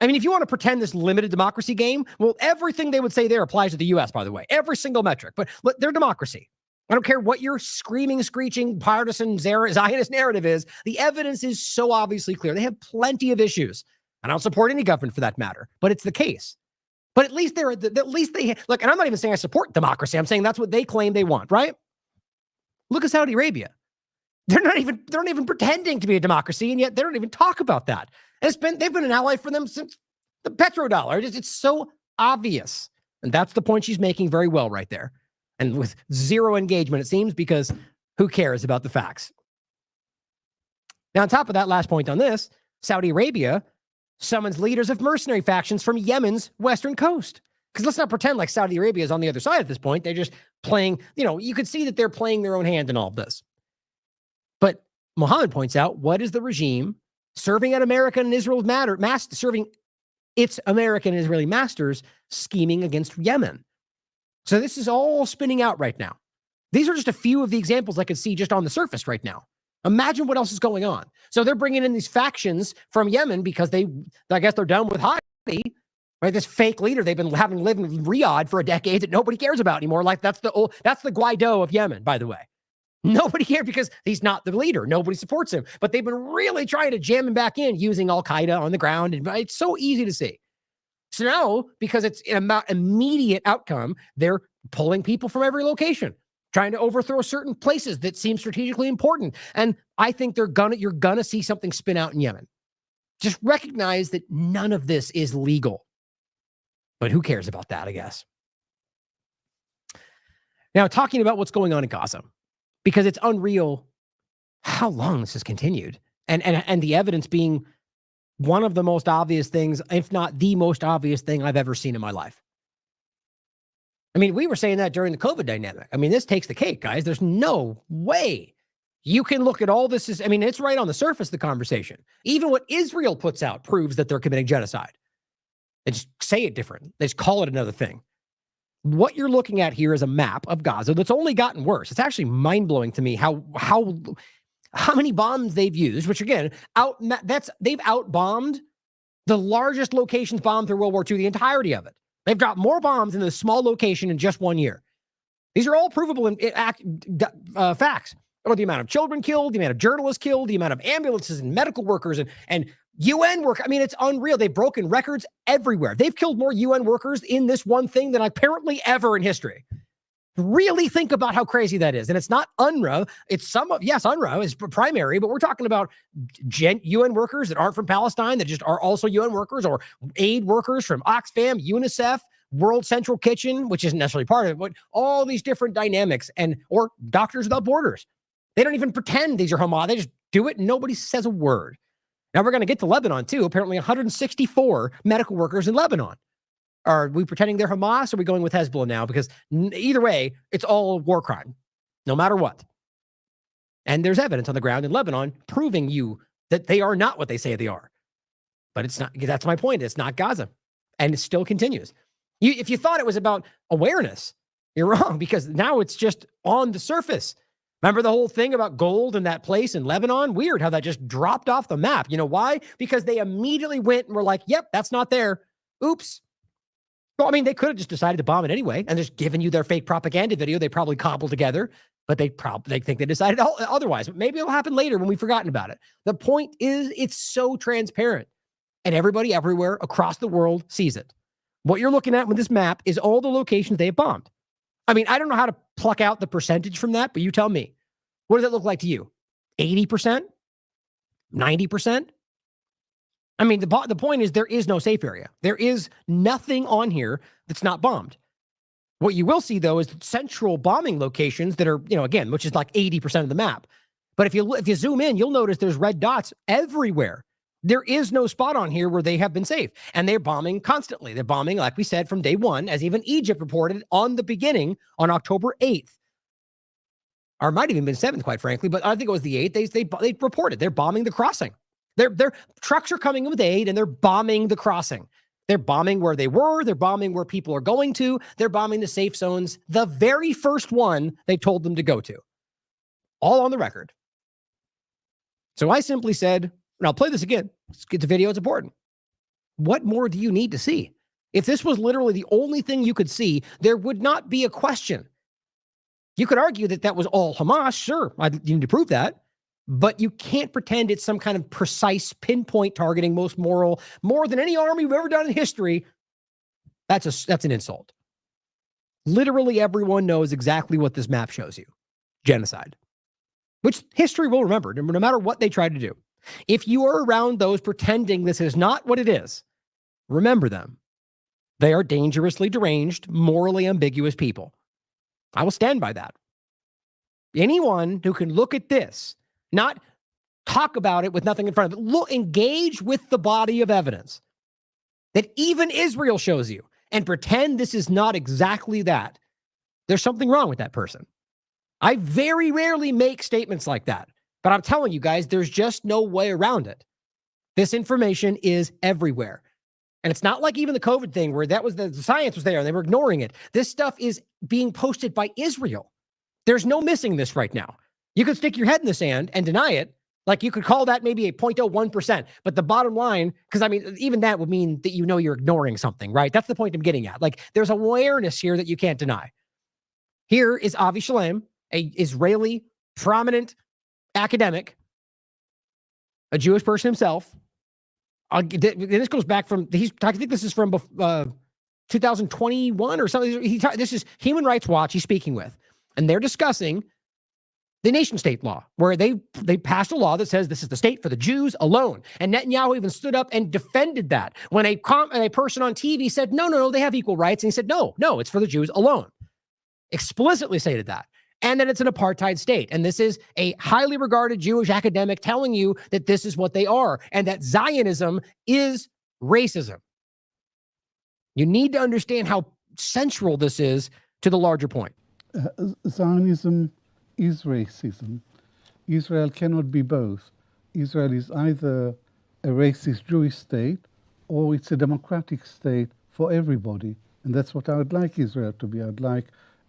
S1: I mean, if you want to pretend this limited democracy game, well, everything they would say there applies to the U.S., by the way. Every single metric. But they're democracy. I don't care what your screaming, screeching, partisan Zionist narrative is. The evidence is so obviously clear. They have plenty of issues. I don't support any government for that matter, but it's the case. But at least they look, and I'm not even saying I support democracy. I'm saying that's what they claim they want, right? Look at Saudi Arabia. They're not even pretending to be a democracy, and yet they don't even talk about that. And they've been an ally for them since the petrodollar. It's so obvious. And that's the point she's making very well right there. And with zero engagement, it seems, because who cares about the facts? Now, on top of that, last point on this, Saudi Arabia summons leaders of mercenary factions from Yemen's western coast. Because let's not pretend like Saudi Arabia is on the other side at this point. They're just playing, you could see that they're playing their own hand in all of this. But Mohammed points out, what is the regime serving at American and Israel serving its American and Israeli masters scheming against Yemen? So this is all spinning out right now. These are just a few of the examples I could see just on the surface right now. Imagine what else is going on. So they're bringing in these factions from Yemen because I guess they're done with Hadi, right? This fake leader they've been having lived in Riyadh for a decade that nobody cares about anymore. Like that's the Guaido of Yemen, by the way. Nobody cares because he's not the leader. Nobody supports him. But they've been really trying to jam him back in using Al-Qaeda on the ground. And it's so easy to see. So now, because it's an immediate outcome, they're pulling people from every location, trying to overthrow certain places that seem strategically important. And I think you're gonna see something spin out in Yemen. Just recognize that none of this is legal. But who cares about that, I guess? Now, talking about what's going on in Gaza, because it's unreal how long this has continued, and the evidence being one of the most obvious things, if not the most obvious thing I've ever seen in my life. I mean, we were saying that during the COVID dynamic. I mean, this takes the cake, guys. There's no way you can look at all this as, I mean, it's right on the surface of the conversation. Even what Israel puts out proves that they're committing genocide. They just say it different. They just call it another thing. What you're looking at here is a map of Gaza that's only gotten worse. It's actually mind-blowing to me how many bombs they've used, which again, they've out-bombed the largest locations bombed through World War II, the entirety of it. They've got more bombs in this small location in just 1 year. These are all provable facts. Or the amount of children killed, the amount of journalists killed, the amount of ambulances and medical workers and UN work. I mean, it's unreal. They've broken records everywhere. They've killed more UN workers in this one thing than apparently ever in history. Really think about how crazy that is. And it's not UNRWA. It's UNRWA is primary, but we're talking about UN workers that aren't from Palestine, that just are also UN workers, or aid workers from Oxfam, UNICEF, World Central Kitchen, which isn't necessarily part of it, but all these different dynamics, or Doctors Without Borders. They don't even pretend these are Hamas. They just do it and nobody says a word. Now we're going to get to Lebanon too. Apparently 164 medical workers in Lebanon. Are we pretending they're Hamas, or are we going with Hezbollah now? Because either way, it's all war crime, no matter what. And there's evidence on the ground in Lebanon proving you that they are not what they say they are. But it's not. That's my point. It's not Gaza. And it still continues. If you thought it was about awareness, you're wrong, because now it's just on the surface. Remember the whole thing about gold in that place in Lebanon? Weird how that just dropped off the map. You know why? Because they immediately went and were like, yep, that's not there. Oops. Well, I mean, they could have just decided to bomb it anyway and just given you their fake propaganda video they probably cobbled together, but they think they decided otherwise. But maybe it'll happen later when we've forgotten about it. The point is, it's so transparent and everybody everywhere across the world sees it. What you're looking at with this map is all the locations they've bombed. I mean, I don't know how to pluck out the percentage from that, but you tell me. What does it look like to you? 80%? 90%? I mean, the point is there is no safe area. There is nothing on here that's not bombed. What you will see, though, is central bombing locations that are, again, which is like 80% of the map. But if you zoom in, you'll notice there's red dots everywhere. There is no spot on here where they have been safe. And they're bombing constantly. They're bombing, like we said, from day one, as even Egypt reported on the beginning on October 8th. Or it might have even been 7th, quite frankly, but I think it was the 8th. They reported they're bombing the crossing. Their trucks are coming with aid, and they're bombing the crossing. They're bombing where they were. They're bombing where people are going to. They're bombing the safe zones, the very first one they told them to go to. All on the record. So I simply said, and I'll play this again. Let's get the video. It's important. What more do you need to see? If this was literally the only thing you could see, there would not be a question. You could argue that that was all Hamas. Sure, you need to prove that. But you can't pretend it's some kind of precise pinpoint targeting, most moral, more than any army we've ever done in history. That's an insult. Literally everyone knows exactly what this map shows you. Genocide. Which history will remember, no matter what they try to do. If you are around those pretending this is not what it is, remember them. They are dangerously deranged, morally ambiguous people. I will stand by that. Anyone who can look at this, not talk about it with nothing in front of it, engage with the body of evidence that even Israel shows you and pretend this is not exactly that, there's something wrong with that person. I very rarely make statements like that, but I'm telling you guys, there's just no way around it. This information is everywhere. And it's not like even the COVID thing where that was the science was there and they were ignoring it. This stuff is being posted by Israel. There's no missing this right now. You could stick your head in the sand and deny it. Like you could call that maybe a 0.01%. But the bottom line, because I mean, even that would mean that you're ignoring something, right? That's the point I'm getting at. Like there's awareness here that you can't deny. Here is Avi Shalem, a Israeli prominent academic, a Jewish person himself. This goes back from, I think this is from 2021 or something. This is Human Rights Watch he's speaking with. And they're discussing the nation state law, where they passed a law that says this is the state for the Jews alone. And Netanyahu even stood up and defended that when a person on TV said, no, they have equal rights. And he said, no, it's for the Jews alone. explicitly stated that. And that it's an apartheid state. And this is a highly regarded Jewish academic telling you that this is what they are and that Zionism is racism. You need to understand how central this is to the larger point.
S10: Zionism is racism. Israel cannot be both. Israel is either a racist Jewish state or it's a democratic state for everybody. And that's what I would like Israel to be. I'd like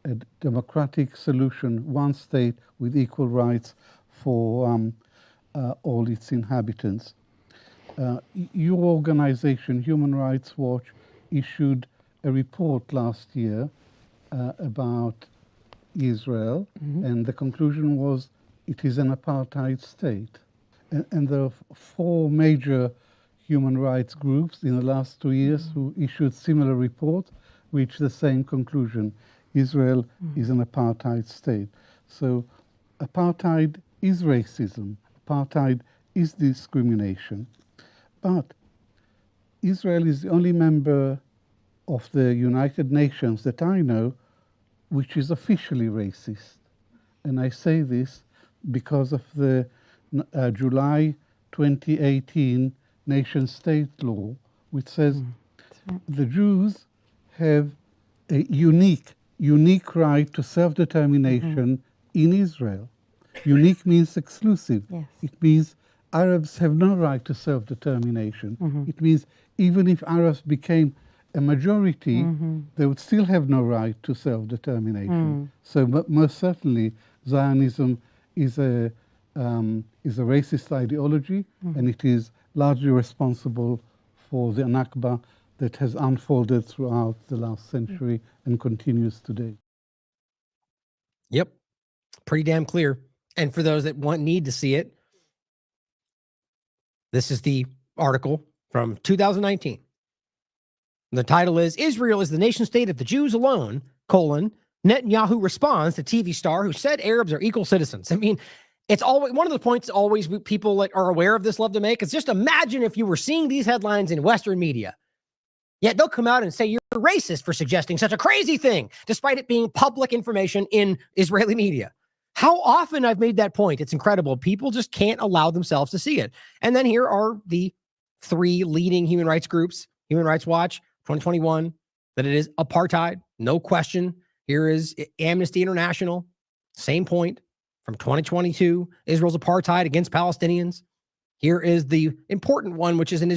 S10: a democratic solution, one state with equal rights for all its inhabitants. Your organization, Human Rights Watch, issued a report last year about Israel, and the conclusion was it is an apartheid state. And there are 4 major human rights groups in the last 2 years who issued similar reports, reached the same conclusion. Israel is an apartheid state. So apartheid is racism. Apartheid is discrimination. But Israel is the only member of the United Nations that I know which is officially racist. And I say this because of the July 2018 nation-state law, which says the Jews have a unique right to self-determination in Israel. Unique means exclusive.
S6: Yes.
S10: It means Arabs have no right to self-determination. It means even if Arabs became a majority, they would still have no right to self-determination. So most certainly Zionism is a racist ideology, and it is largely responsible for the Nakba that has unfolded throughout the last century and continues today.
S1: Yep. Pretty damn clear. And for those that need to see it, this is the article from 2019. The title is Israel is the nation state of the Jews alone, Netanyahu responds to TV star who said Arabs are equal citizens. I mean, it's always one of the points always people that are aware of this love to make is just imagine if you were seeing these headlines in Western media. Yet they'll come out and say you're racist for suggesting such a crazy thing, despite it being public information in Israeli media. How often I've made that point. It's incredible. People just can't allow themselves to see it. And then here are the 3 leading human rights groups, Human Rights Watch, 2021, that it is apartheid, no question. Here is Amnesty International, same point from 2022, Israel's apartheid against Palestinians. Here is the important one, which is an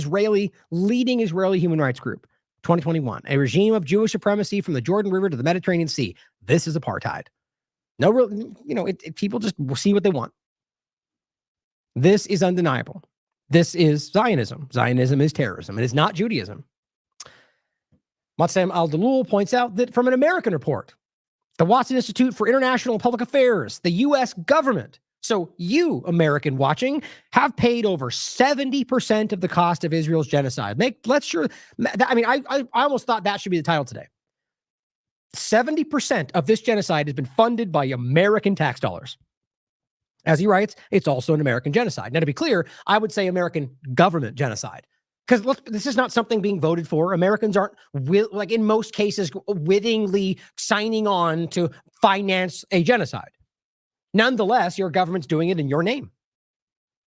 S1: leading Israeli human rights group, 2021, a regime of Jewish supremacy from the Jordan River to the Mediterranean Sea. This is apartheid. No real, people just see what they want. This is undeniable. This is Zionism. Zionism is terrorism. It is not Judaism. Matsam Al-Dalul points out that from an American report, the Watson Institute for International and Public Affairs, the U.S. government, so you, American watching, have paid over 70% of the cost of Israel's genocide. I almost thought that should be the title today. 70% of this genocide has been funded by American tax dollars. As he writes, it's also an American genocide. Now, to be clear, I would say American government genocide. Because this is not something being voted for. Americans aren't, in most cases, wittingly signing on to finance a genocide. Nonetheless, your government's doing it in your name.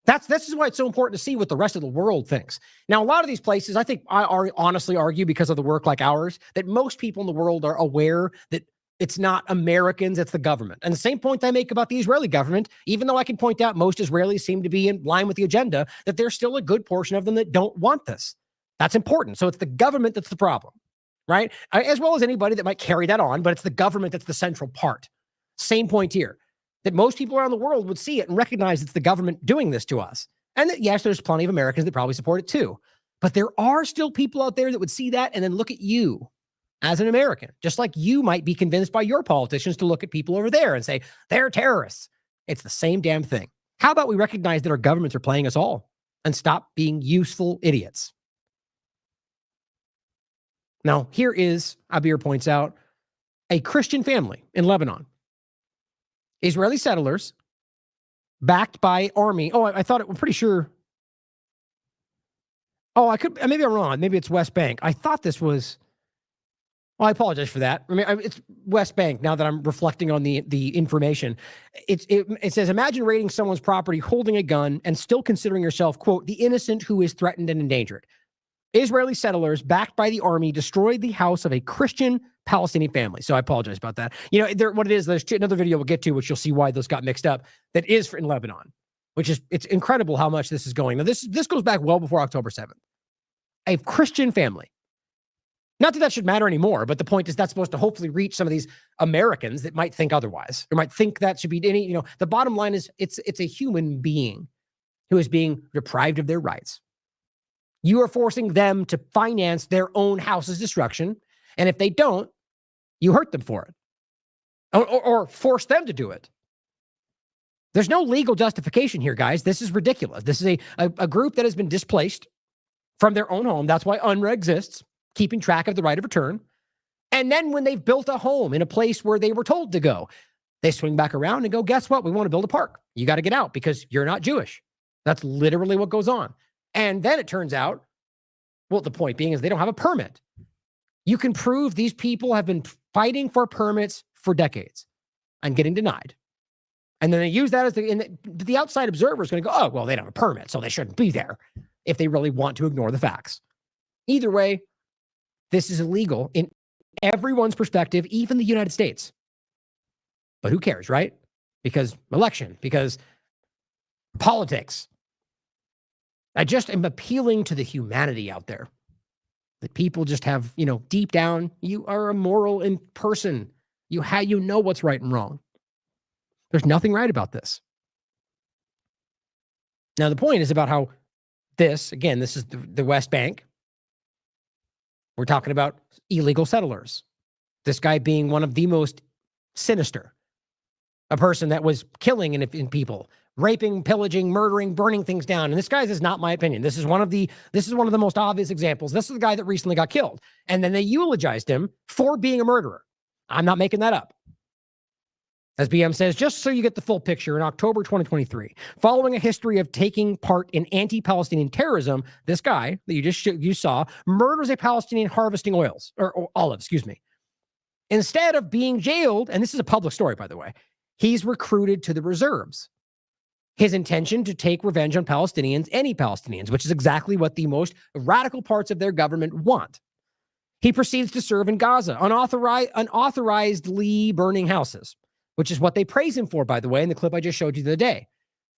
S1: This is why it's so important to see what the rest of the world thinks. Now, a lot of these places, I think I honestly argue because of the work like ours, that most people in the world are aware that it's not Americans, it's the government. And the same point I make about the Israeli government, even though I can point out most Israelis seem to be in line with the agenda, that there's still a good portion of them that don't want this. That's important. So it's the government that's the problem, right? As well as anybody that might carry that on, but it's the government that's the central part. Same point here, that most people around the world would see it and recognize it's the government doing this to us. And that, yes, there's plenty of Americans that probably support it too. But there are still people out there that would see that and then look at you as an American, just like you might be convinced by your politicians to look at people over there and say, they're terrorists. It's the same damn thing. How about we recognize that our governments are playing us all and stop being useful idiots? Now, here is, Abir points out, a Christian family in Lebanon. Israeli settlers backed by army. Oh, I thought I'm pretty sure. Oh, maybe I'm wrong. Maybe it's West Bank. I thought this was, Well, I apologize for that. I mean, it's West Bank. Now that I'm reflecting on the information, it says, imagine raiding someone's property, holding a gun, and still considering yourself, quote, the innocent who is threatened and endangered. Israeli settlers backed by the army destroyed the house of a Christian Palestinian family. So I apologize about that. You know, what it is, there's another video we'll get to, which you'll see why those got mixed up, that is in Lebanon, which is, it's incredible how much this is going. Now, this goes back well before October 7th. A Christian family. Not that should matter anymore, but the point is that's supposed to hopefully reach some of these Americans that might think otherwise, or might think that should be any, you know, the bottom line is it's a human being who is being deprived of their rights. You are forcing them to finance their own house's destruction. And if they don't, you hurt them for it or force them to do it. There's no legal justification here, guys. This is ridiculous. This is a group that has been displaced from their own home. That's why UNRWA exists, keeping track of the right of return. And then when they've built a home in a place where they were told to go, they swing back around and go, guess what? We want to build a park. You got to get out because you're not Jewish. That's literally what goes on. And then it turns out, well, the point being is they don't have a permit. You can prove these people have been fighting for permits for decades and getting denied. And then they use that as the outside observer is going to go, oh, well, they don't have a permit, so they shouldn't be there if they really want to ignore the facts. Either way, this is illegal in everyone's perspective, even the United States. But who cares, right? Because election, because politics. I just am appealing to the humanity out there. That people just have, you know, deep down, you are a moral in person. You know what's right and wrong. There's nothing right about this. Now, the point is about how this is the West Bank. We're talking about illegal settlers. This guy being one of the most sinister. A person that was killing in people, raping, pillaging, murdering, burning things down. And this guy's is not my opinion. This is one of the most obvious examples. This is the guy that recently got killed. And then they eulogized him for being a murderer. I'm not making that up. As BM says, just so you get the full picture, in October 2023, following a history of taking part in anti-Palestinian terrorism, this guy that you saw murders a Palestinian harvesting olives. Instead of being jailed, and this is a public story, by the way, he's recruited to the reserves. His intention to take revenge on Palestinians, any Palestinians, which is exactly what the most radical parts of their government want. He proceeds to serve in Gaza, unauthorizedly burning houses, which is what they praise him for, by the way, in the clip I just showed you the other day.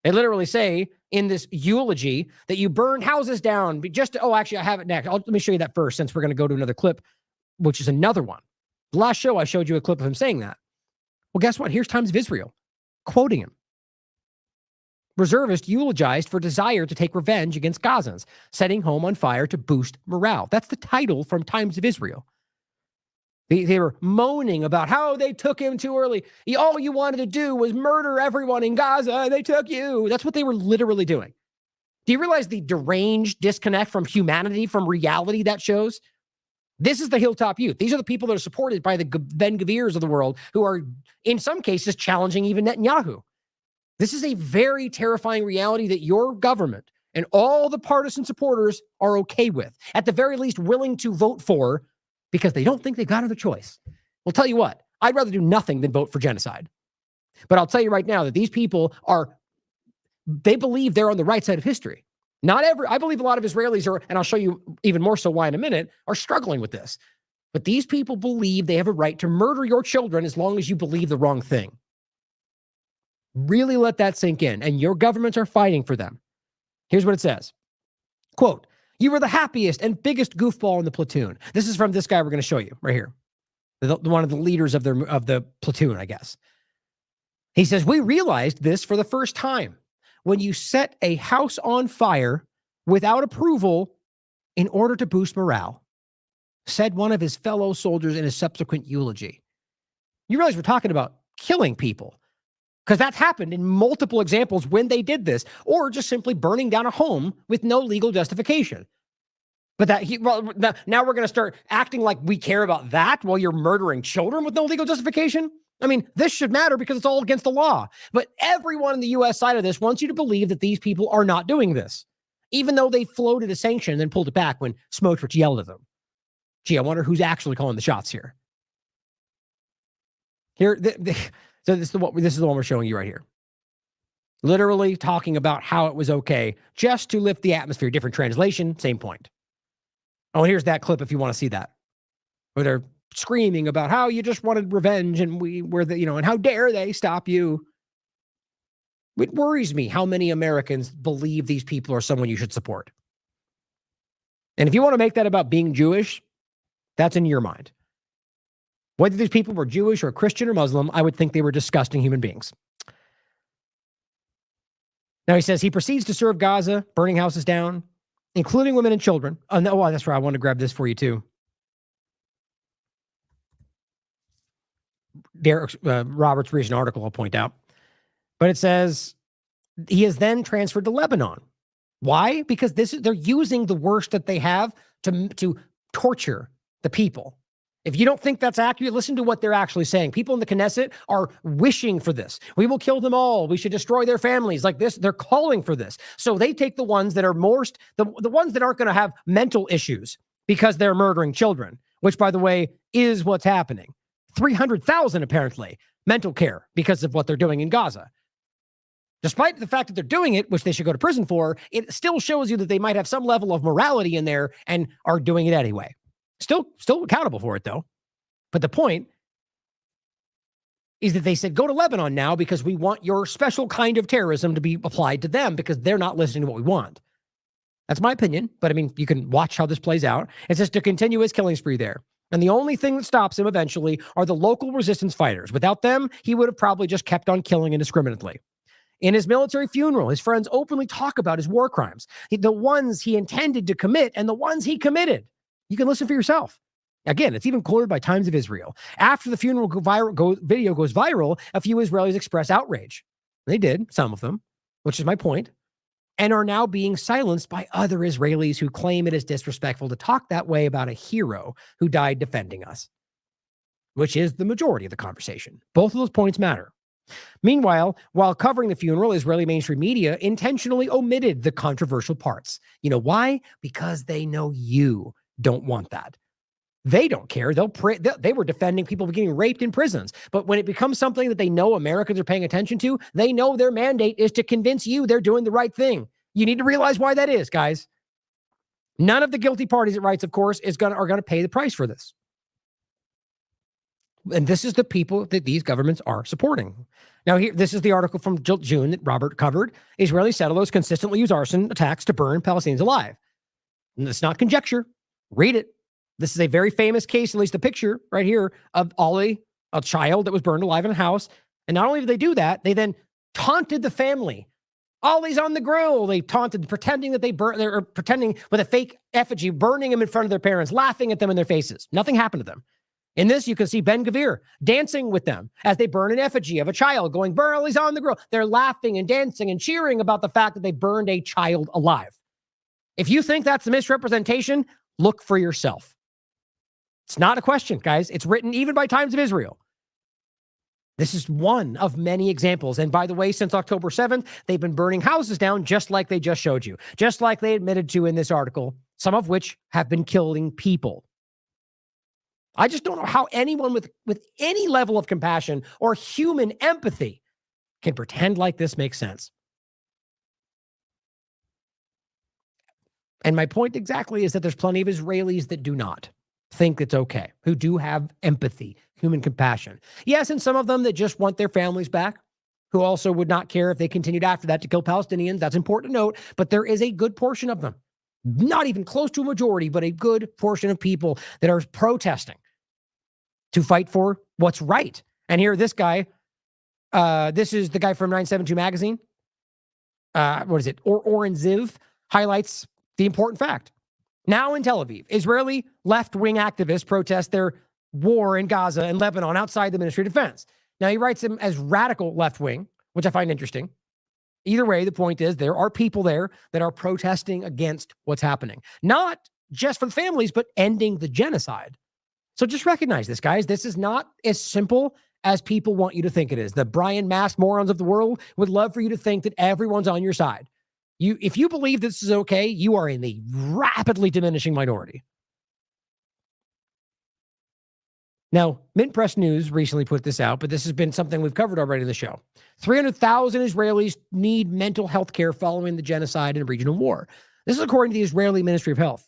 S1: They literally say in this eulogy that you burned houses down. Actually, I have it next. Let me show you that first, since we're going to go to another clip, which is another one. The last show, I showed you a clip of him saying that. Well, guess what? Here's Times of Israel quoting him. Reservist eulogized for desire to take revenge against Gazans, setting home on fire to boost morale. That's the title from Times of Israel. They were moaning about how they took him too early. All you wanted to do was murder everyone in Gaza. They took you. That's what they were literally doing. Do you realize the deranged disconnect from humanity, from reality that shows? This is the Hilltop Youth. These are the people that are supported by the Ben Gavirs of the world who are, in some cases, challenging even Netanyahu. This is a very terrifying reality that your government and all the partisan supporters are okay with, at the very least willing to vote for, because they don't think they've got another choice. Well, tell you what, I'd rather do nothing than vote for genocide. But I'll tell you right now that these people they believe they're on the right side of history. I believe a lot of Israelis are, and I'll show you even more so why in a minute, are struggling with this. But these people believe they have a right to murder your children as long as you believe the wrong thing. Really let that sink in. And your governments are fighting for them. Here's what it says. Quote, you were the happiest and biggest goofball in the platoon. This is from this guy we're going to show you right here. One of the leaders of the platoon, I guess. He says, we realized this for the first time when you set a house on fire without approval in order to boost morale, said one of his fellow soldiers in a subsequent eulogy. You realize we're talking about killing people, because that's happened in multiple examples when they did this, or just simply burning down a home with no legal justification. But now we're going to start acting like we care about that while you're murdering children with no legal justification? I mean, this should matter because it's all against the law. But everyone in the U.S. side of this wants you to believe that these people are not doing this, even though they floated a sanction and then pulled it back when Smotrich yelled at them. Gee, I wonder who's actually calling the shots here. So this is the one we're showing you right here. Literally talking about how it was okay just to lift the atmosphere. Different translation, same point. Oh, here's that clip if you want to see that. Where they're screaming about how you just wanted revenge and and how dare they stop you. It worries me how many Americans believe these people are someone you should support. And if you want to make that about being Jewish, that's in your mind. Whether these people were Jewish or Christian or Muslim, I would think they were disgusting human beings. Now he says he proceeds to serve Gaza, burning houses down, including women and children. Oh, no, that's right. I want to grab this for you too. Robert's recent article, I'll point out. But it says he is then transferred to Lebanon. Why? Because they're using the worst that they have to torture the people. If you don't think that's accurate, listen to what they're actually saying. People in the Knesset are wishing for this. We will kill them all. We should destroy their families like this. They're calling for this. So they take the ones that are the ones that aren't going to have mental issues because they're murdering children, which, by the way, is what's happening. 300,000, apparently, mental care because of what they're doing in Gaza. Despite the fact that they're doing it, which they should go to prison for, it still shows you that they might have some level of morality in there and are doing it anyway. Still accountable for it, though. But the point is that they said, go to Lebanon now because we want your special kind of terrorism to be applied to them because they're not listening to what we want. That's my opinion. But I mean, you can watch how this plays out. It's just to continue his killing spree there. And the only thing that stops him eventually are the local resistance fighters. Without them, he would have probably just kept on killing indiscriminately. In his military funeral, his friends openly talk about his war crimes, the ones he intended to commit and the ones he committed. You can listen for yourself. Again, it's even quoted by Times of Israel. After the funeral video goes viral, a few Israelis express outrage. They did, some of them, which is my point, and are now being silenced by other Israelis who claim it is disrespectful to talk that way about a hero who died defending us, which is the majority of the conversation. Both of those points matter. Meanwhile, while covering the funeral, Israeli mainstream media intentionally omitted the controversial parts. You know why? Because they know you don't want that. They don't care. They were defending people getting raped in prisons. But when it becomes something that they know Americans are paying attention to, they know their mandate is to convince you they're doing the right thing. You need to realize why that is, guys. None of the guilty parties at rights, of course, are going to pay the price for this. And this is the people that these governments are supporting. Now, this is the article from June that Robert covered. Israeli settlers consistently use arson attacks to burn Palestinians alive. And it's not conjecture. Read it. This is a very famous case, at least the picture right here, of Ollie, a child that was burned alive in a house. And not only did they do that, they then taunted the family. Ollie's on the grill. They taunted, pretending that they're pretending with a fake effigy, burning him in front of their parents, laughing at them in their faces. Nothing happened to them. In this, you can see Ben Gvir dancing with them as they burn an effigy of a child, going, Ollie's on the grill. They're laughing and dancing and cheering about the fact that they burned a child alive. If you think that's a misrepresentation, look for yourself. It's not a question, guys. It's written even by Times of Israel. This is one of many examples. And by the way, since October 7th, they've been burning houses down just like they just showed you, just like they admitted to in this article, some of which have been killing people. I just don't know how anyone with any level of compassion or human empathy can pretend like this makes sense. And my point exactly is that there's plenty of Israelis that do not think it's okay, who do have empathy, human compassion. Yes, and some of them that just want their families back, who also would not care if they continued after that to kill Palestinians. That's important to note, but there is a good portion of them, not even close to a majority, but a good portion of people that are protesting to fight for what's right. And here, this guy, this is the guy from 972 magazine. What is it? Oren Ziv highlights the important fact. Now in Tel Aviv, Israeli left-wing activists protest their war in Gaza and Lebanon outside the Ministry of Defense. Now he writes them as radical left-wing, which I find interesting. Either way, the point is there are people there that are protesting against what's happening. Not just for the families, but ending the genocide. So just recognize this, guys. This is not as simple as people want you to think it is. The Brian Mast morons of the world would love for you to think that everyone's on your side. If you believe this is okay, you are in the rapidly diminishing minority. Now, Mint Press News recently put this out, but this has been something we've covered already in the show. 300,000 Israelis need mental health care following the genocide and regional war. This is according to the Israeli Ministry of Health.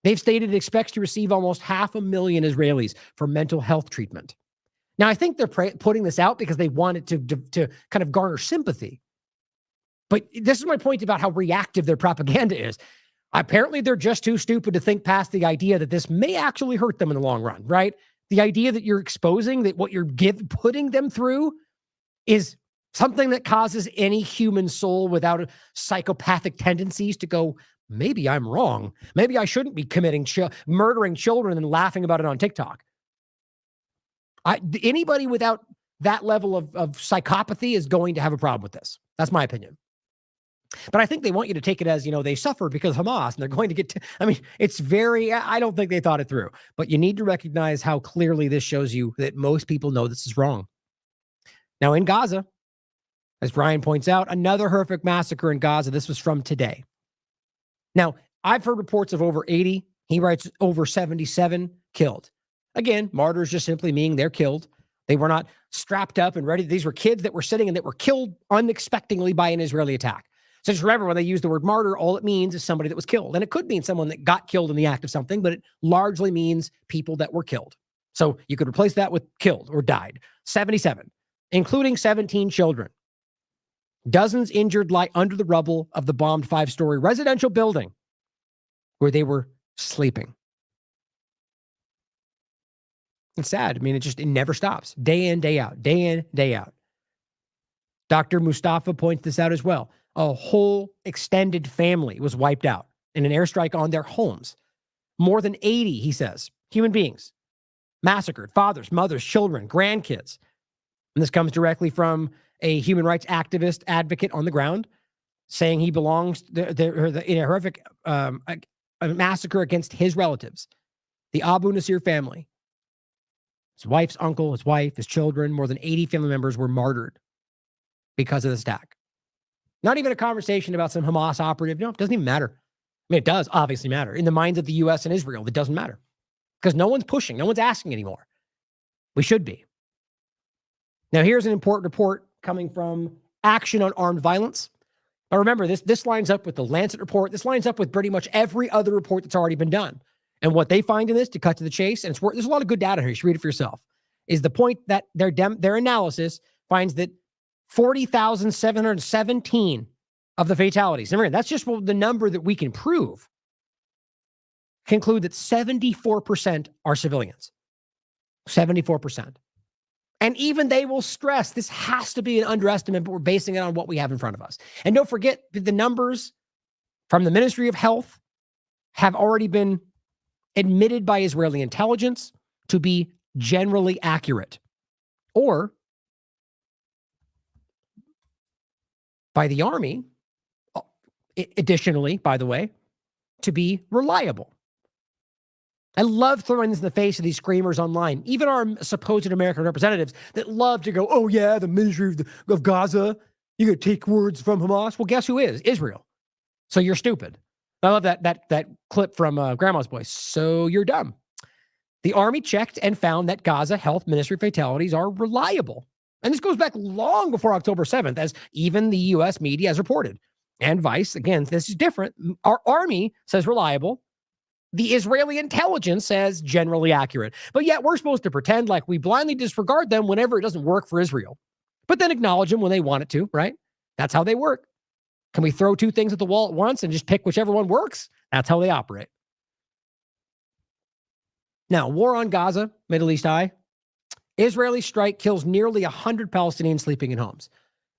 S1: They've stated it expects to receive almost 500,000 Israelis for mental health treatment. Now, I think they're putting this out because they want it to kind of garner sympathy. But this is my point about how reactive their propaganda is. Apparently, they're just too stupid to think past the idea that this may actually hurt them in the long run, right? The idea that you're exposing that what you're putting them through is something that causes any human soul without psychopathic tendencies to go, maybe I'm wrong. Maybe I shouldn't be murdering children and laughing about it on TikTok. Anybody without that level of psychopathy is going to have a problem with this. That's my opinion. But I think they want you to take it as, they suffer because of Hamas and they're going to get it's I don't think they thought it through. But you need to recognize how clearly this shows you that most people know this is wrong. Now in Gaza, as Brian points out, another horrific massacre in Gaza. This was from today. Now, I've heard reports of over 80. He writes over 77 killed. Again, martyrs just simply meaning they're killed. They were not strapped up and ready. These were kids that were sitting and that were killed unexpectedly by an Israeli attack. So just remember, when they use the word martyr, all it means is somebody that was killed. And it could mean someone that got killed in the act of something, but it largely means people that were killed. So you could replace that with killed or died. 77, including 17 children. Dozens injured lie under the rubble of the bombed 5-story residential building where they were sleeping. It's sad. It never stops. Day in, day out. Day in, day out. Dr. Mustafa points this out as well. A whole extended family was wiped out in an airstrike on their homes. More than 80, he says, human beings massacred, fathers, mothers, children, grandkids. And this comes directly from a human rights activist advocate on the ground saying he belongs in a horrific a massacre against his relatives, the Abu Nasir family. His wife's uncle, his wife, his children, more than 80 family members were martyred because of this attack. Not even a conversation about some Hamas operative. No, it doesn't even matter. It does obviously matter. In the minds of the U.S. and Israel, it doesn't matter. Because no one's pushing. No one's asking anymore. We should be. Now, here's an important report coming from Action on Armed Violence. Now, remember, this lines up with the Lancet report. This lines up with pretty much every other report that's already been done. And what they find in this, to cut to the chase, and there's a lot of good data here. You should read it for yourself, is the point that their analysis finds that 40,717 of the fatalities, remember, that's just the number that we can prove, conclude that 74% are civilians. 74%. And even they will stress this has to be an underestimate, but we're basing it on what we have in front of us. And don't forget that the numbers from the Ministry of Health have already been admitted by Israeli intelligence to be generally accurate, or by the army, additionally, by the way, to be reliable. I love throwing this in the face of these screamers online, even our supposed American representatives that love to go, oh yeah, the Ministry of Gaza, you could take words from Hamas. Well, guess who is? Israel. So you're stupid. I love that clip from Grandma's Boy. So you're dumb. The army checked and found that Gaza Health Ministry fatalities are reliable. And this goes back long before October 7th, as even the U.S. media has reported. And Vice, again, this is different. Our army says reliable. The Israeli intelligence says generally accurate. But yet we're supposed to pretend like we blindly disregard them whenever it doesn't work for Israel. But then acknowledge them when they want it to, right? That's how they work. Can we throw two things at the wall at once and just pick whichever one works? That's how they operate. Now, war on Gaza, Middle East Eye. Israeli strike kills nearly 100 Palestinians sleeping in homes.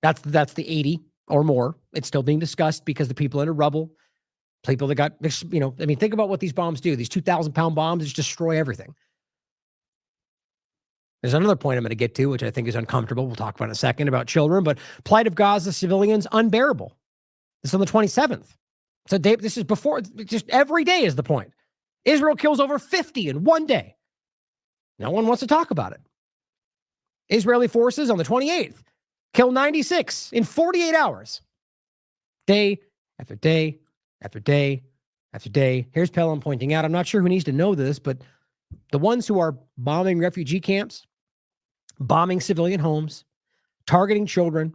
S1: That's the 80 or more. It's still being discussed because the people in the rubble, people that got, think about what these bombs do. These 2,000-pound bombs just destroy everything. There's another point I'm going to get to, which I think is uncomfortable. We'll talk about in a second about children, but plight of Gaza civilians unbearable. This is on the 27th. So this is before, just every day is the point. Israel kills over 50 in one day. No one wants to talk about it. Israeli forces on the 28th kill 96 in 48 hours. Day after day after day after day. Here's Pelham pointing out, I'm not sure who needs to know this, but The ones who are bombing refugee camps, bombing civilian homes, targeting children,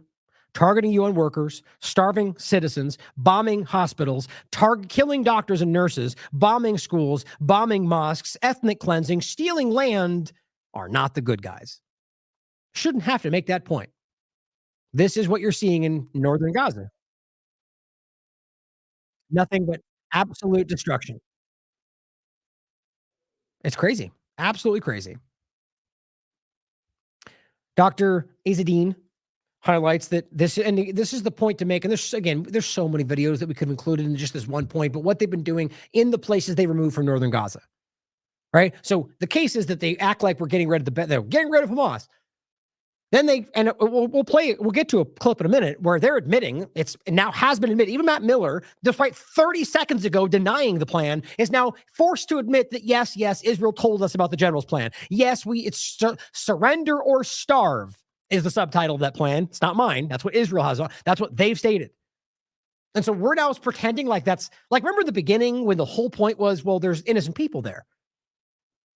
S1: targeting UN workers, starving citizens, bombing hospitals, killing doctors and nurses, bombing schools, bombing mosques, ethnic cleansing, stealing land are not the good guys. Shouldn't have to make that point. This is what you're seeing in northern Gaza. Nothing but absolute destruction. It's crazy. Absolutely crazy. Dr. Izzadeen highlights that this is the point to make. And there's so many videos that we could have included in just this one point, but what they've been doing in the places they removed from northern Gaza, right? So the case is that they act like we're getting rid of they're getting rid of Hamas. Then we'll get to a clip in a minute where they're admitting it now has been admitted. Even Matt Miller, despite 30 seconds ago denying the plan, is now forced to admit that yes, Israel told us about the general's plan. Yes, it's surrender or starve is the subtitle of that plan. It's not mine. That's what Israel has. That's what they've stated. And so we're now pretending like that's like, remember the beginning when the whole point was, well, there's innocent people there.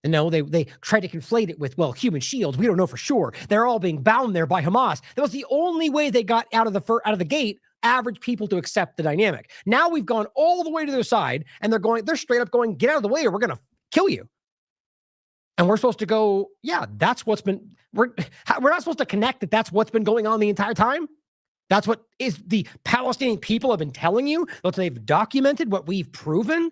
S1: And no, they tried to conflate it with, well, human shields. We don't know for sure. They're all being bound there by Hamas. That was the only way they got out of the gate, average people to accept the dynamic. Now we've gone all the way to their side, and they're straight up going, get out of the way or we're going to kill you. And we're supposed to go, yeah, that's what's been, we're not supposed to connect that that's what's been going on the entire time. That's what is the Palestinian people have been telling you, what they've documented, what we've proven.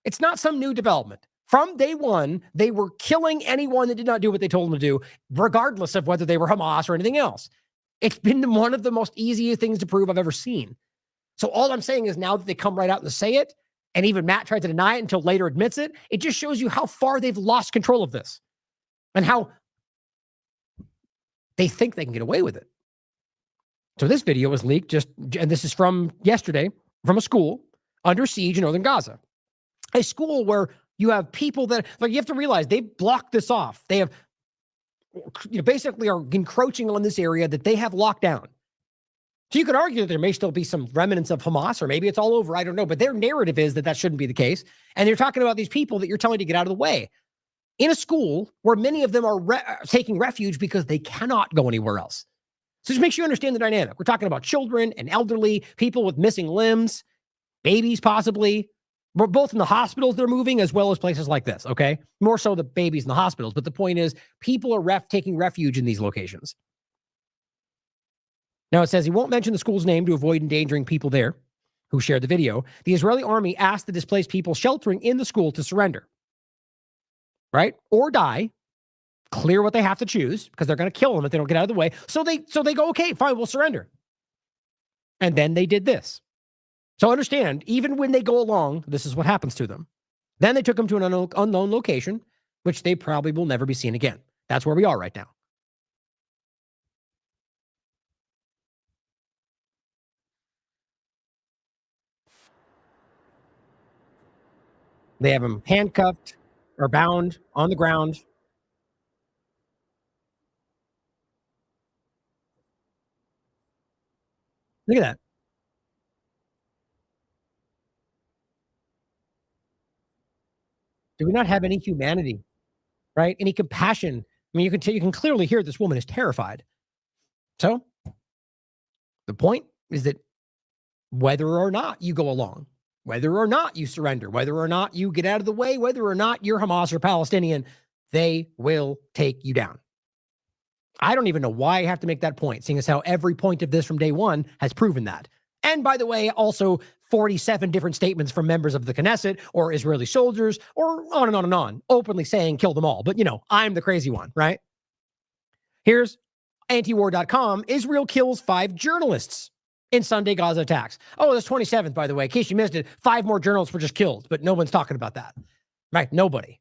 S1: It's not some new development. From day one, they were killing anyone that did not do what they told them to do, regardless of whether they were Hamas or anything else. It's been one of the most easiest things to prove I've ever seen. So all I'm saying is now that they come right out and say it, and even Matt tried to deny it until later admits it, it just shows you how far they've lost control of this and how they think they can get away with it. So this video was leaked and this is from yesterday, from a school under siege in northern Gaza. A school where you have people that, like, you have to realize they've blocked this off. They have, basically are encroaching on this area that they have locked down. So you could argue that there may still be some remnants of Hamas, or maybe it's all over. I don't know. But their narrative is that shouldn't be the case. And they're talking about these people that you're telling to get out of the way in a school where many of them are taking refuge because they cannot go anywhere else. So just make sure you understand the dynamic. We're talking about children and elderly, people with missing limbs, babies possibly. We're both in the hospitals they're moving as well as places like this, okay? More so the babies in the hospitals. But the point is, people are taking refuge in these locations. Now it says he won't mention the school's name to avoid endangering people there who shared the video. The Israeli army asked the displaced people sheltering in the school to surrender, right? Or die. Clear what they have to choose because they're going to kill them if they don't get out of the way. So they go, okay, fine, we'll surrender. And then they did this. So understand, even when they go along, this is what happens to them. Then they took them to an unknown location, which they probably will never be seen again. That's where we are right now. They have them handcuffed or bound on the ground. Look at that. Do we not have any humanity, right? Any compassion? I mean, you can clearly hear this woman is terrified. So the point is that whether or not you go along, whether or not you surrender, whether or not you get out of the way, whether or not you're Hamas or Palestinian, they will take you down. I don't even know why I have to make that point, seeing as how every point of this from day one has proven that. And by the way, also 47 different statements from members of the Knesset or Israeli soldiers or on and on and on, openly saying kill them all. But, I'm the crazy one, right? Here's antiwar.com. Israel kills 5 journalists in Sunday Gaza attacks. Oh, that's 27th, by the way. In case you missed it, 5 more journalists were just killed, but no one's talking about that, right? Nobody.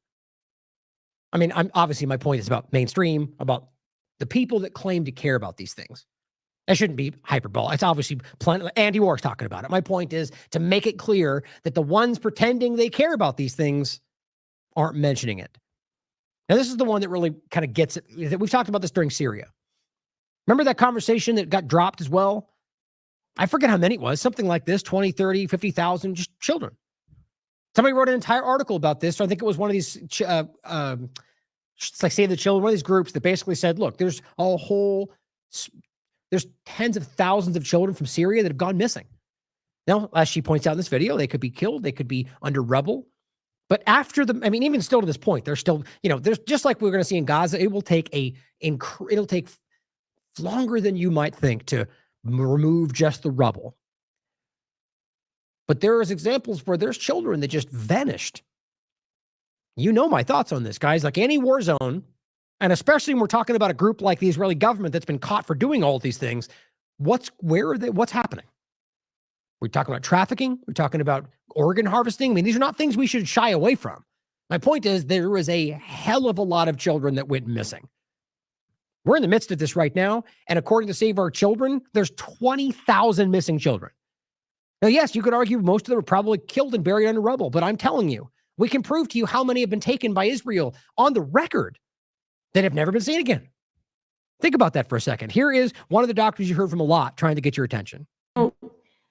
S1: I mean, obviously my point is about mainstream, about the people that claim to care about these things. That shouldn't be hyperbole. It's obviously Andy Warwick's talking about it. My point is to make it clear that the ones pretending they care about these things aren't mentioning it. Now, this is the one that really kind of gets it. We've talked about this during Syria. Remember that conversation that got dropped as well? I forget how many it was. Something like this, 20, 30, 50,000 just children. Somebody wrote an entire article about this. So I think it was one of these, it's like Save the Children, one of these groups that basically said, look, there's tens of thousands of children from Syria that have gone missing. Now, as she points out in this video, they could be killed. They could be under rubble. But after even still to this point, there's still, there's just like we're going to see in Gaza, it'll take longer than you might think to remove just the rubble. But there is examples where there's children that just vanished. You know my thoughts on this, guys. Like any war zone, and especially when we're talking about a group like the Israeli government that's been caught for doing all of these things, what's happening? We're talking about trafficking. We're talking about organ harvesting. I mean, these are not things we should shy away from. My point is there was a hell of a lot of children that went missing. We're in the midst of this right now, and according to Save Our Children, there's 20,000 missing children. Now, yes, you could argue most of them were probably killed and buried under rubble, but I'm telling you, we can prove to you how many have been taken by Israel on the record that have never been seen again. Think about that for a second. Here is one of the doctors you heard from a lot trying to get your attention.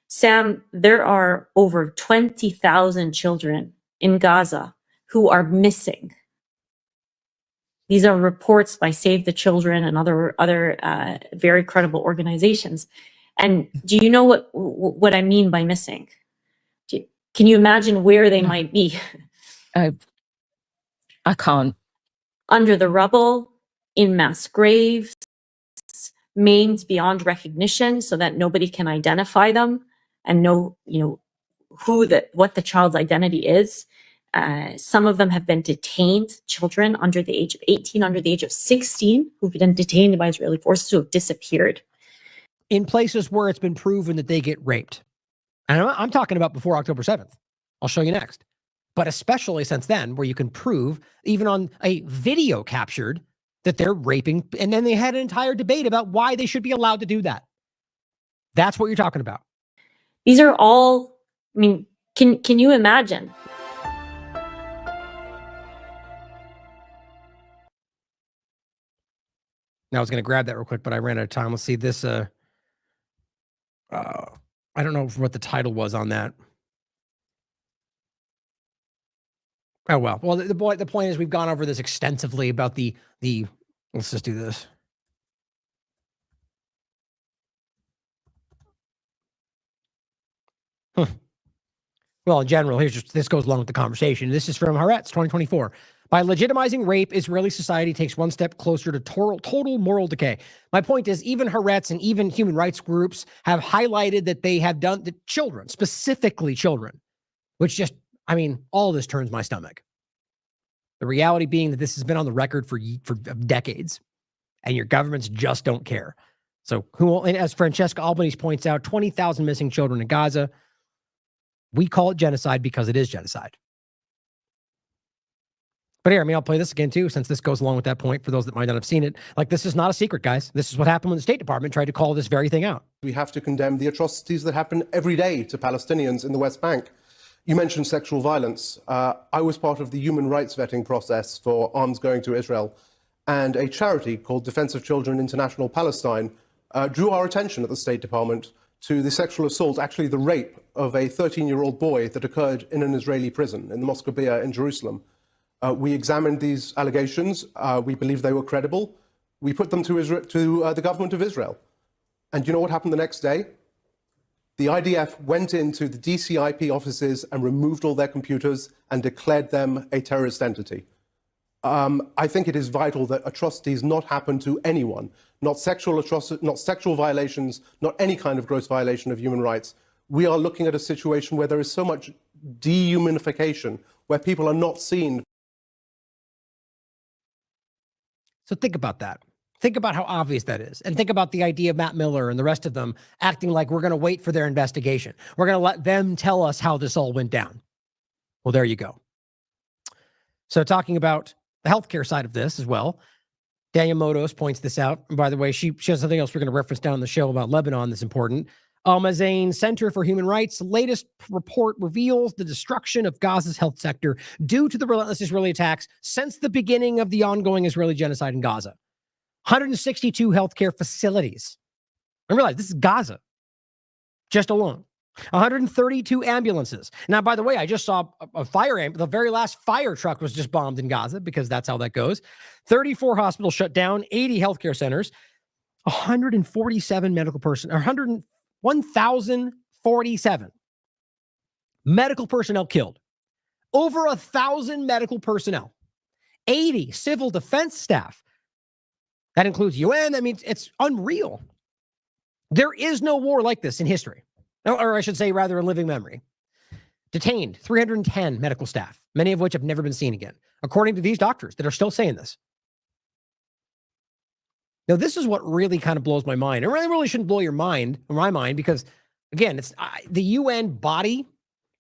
S11: Sam, there are over 20,000 children in Gaza who are missing. These are reports by Save the Children and other very credible organizations. And do you know what I mean by missing? Can you imagine where they might be?
S12: I can't.
S11: Under the rubble, in mass graves, maimed beyond recognition so that nobody can identify them and know, what the child's identity is. Some of them have been detained, children under the age of 18, under the age of 16, who've been detained by Israeli forces who have disappeared.
S1: In places where it's been proven that they get raped. And I'm talking about before October 7th. I'll show you next. But especially since then, where you can prove, even on a video captured, that they're raping. And then they had an entire debate about why they should be allowed to do that. That's what you're talking about.
S11: These are all, can you imagine?
S1: Now I was going to grab that real quick, but I ran out of time. Let's see this. I don't know what the title was on that. Oh, well, the point is we've gone over this extensively about the, let's just do this. Well, in general, this goes along with the conversation. This is from Haaretz, 2024. By legitimizing rape, Israeli society takes one step closer to total moral decay. My point is, even Haaretz and even human rights groups have highlighted that they have done the children, specifically children, which just, all this turns my stomach. The reality being that this has been on the record for decades, and your governments just don't care. So, and as Francesca Albanese points out, 20,000 missing children in Gaza. We call it genocide because it is genocide. But here, I'll play this again too, since this goes along with that point for those that might not have seen it. Like, this is not a secret, guys. This is what happened when the State Department tried to call this very thing out.
S13: We have to condemn the atrocities that happen every day to Palestinians in the West Bank. You mentioned sexual violence. I was part of the human rights vetting process for arms going to Israel, and a charity called Defense of Children International Palestine drew our attention at the State Department to the sexual assault, actually the rape of a 13-year-old boy that occurred in an Israeli prison in the Mosque in Jerusalem. We examined these allegations. We believe they were credible. We put them to the government of Israel. And you know what happened the next day? The IDF went into the DCIP offices and removed all their computers and declared them a terrorist entity. I think it is vital that atrocities not happen to anyone, not sexual violations, not any kind of gross violation of human rights. We are looking at a situation where there is so much dehumanification, where people are not seen.
S1: So think about that. Think about how obvious that is. And think about the idea of Matt Miller and the rest of them acting like we're going to wait for their investigation. We're going to let them tell us how this all went down. Well, there you go. So talking about the healthcare side of this as well, Daniel Motos points this out. And by the way, she has something else we're going to reference down the show about Lebanon that's important. Al-Mazain Center for Human Rights' latest report reveals the destruction of Gaza's health sector due to the relentless Israeli attacks since the beginning of the ongoing Israeli genocide in Gaza. 162 healthcare facilities. And realize this is Gaza, just alone. 132 ambulances. Now, by the way, I just saw a the very last fire truck was just bombed in Gaza because that's how that goes. 34 hospitals shut down, 80 healthcare centers, 147 medical personnel, 1,047 medical personnel killed, over 1,000 medical personnel, 80 civil defense staff. That includes UN. I mean, it's unreal. There is no war like this in history. Or I should say, rather, in living memory. Detained 310 medical staff, many of which have never been seen again, according to these doctors that are still saying this. Now, this is what really kind of blows my mind. It really shouldn't blow your mind, or my mind, because, again, it's the UN body,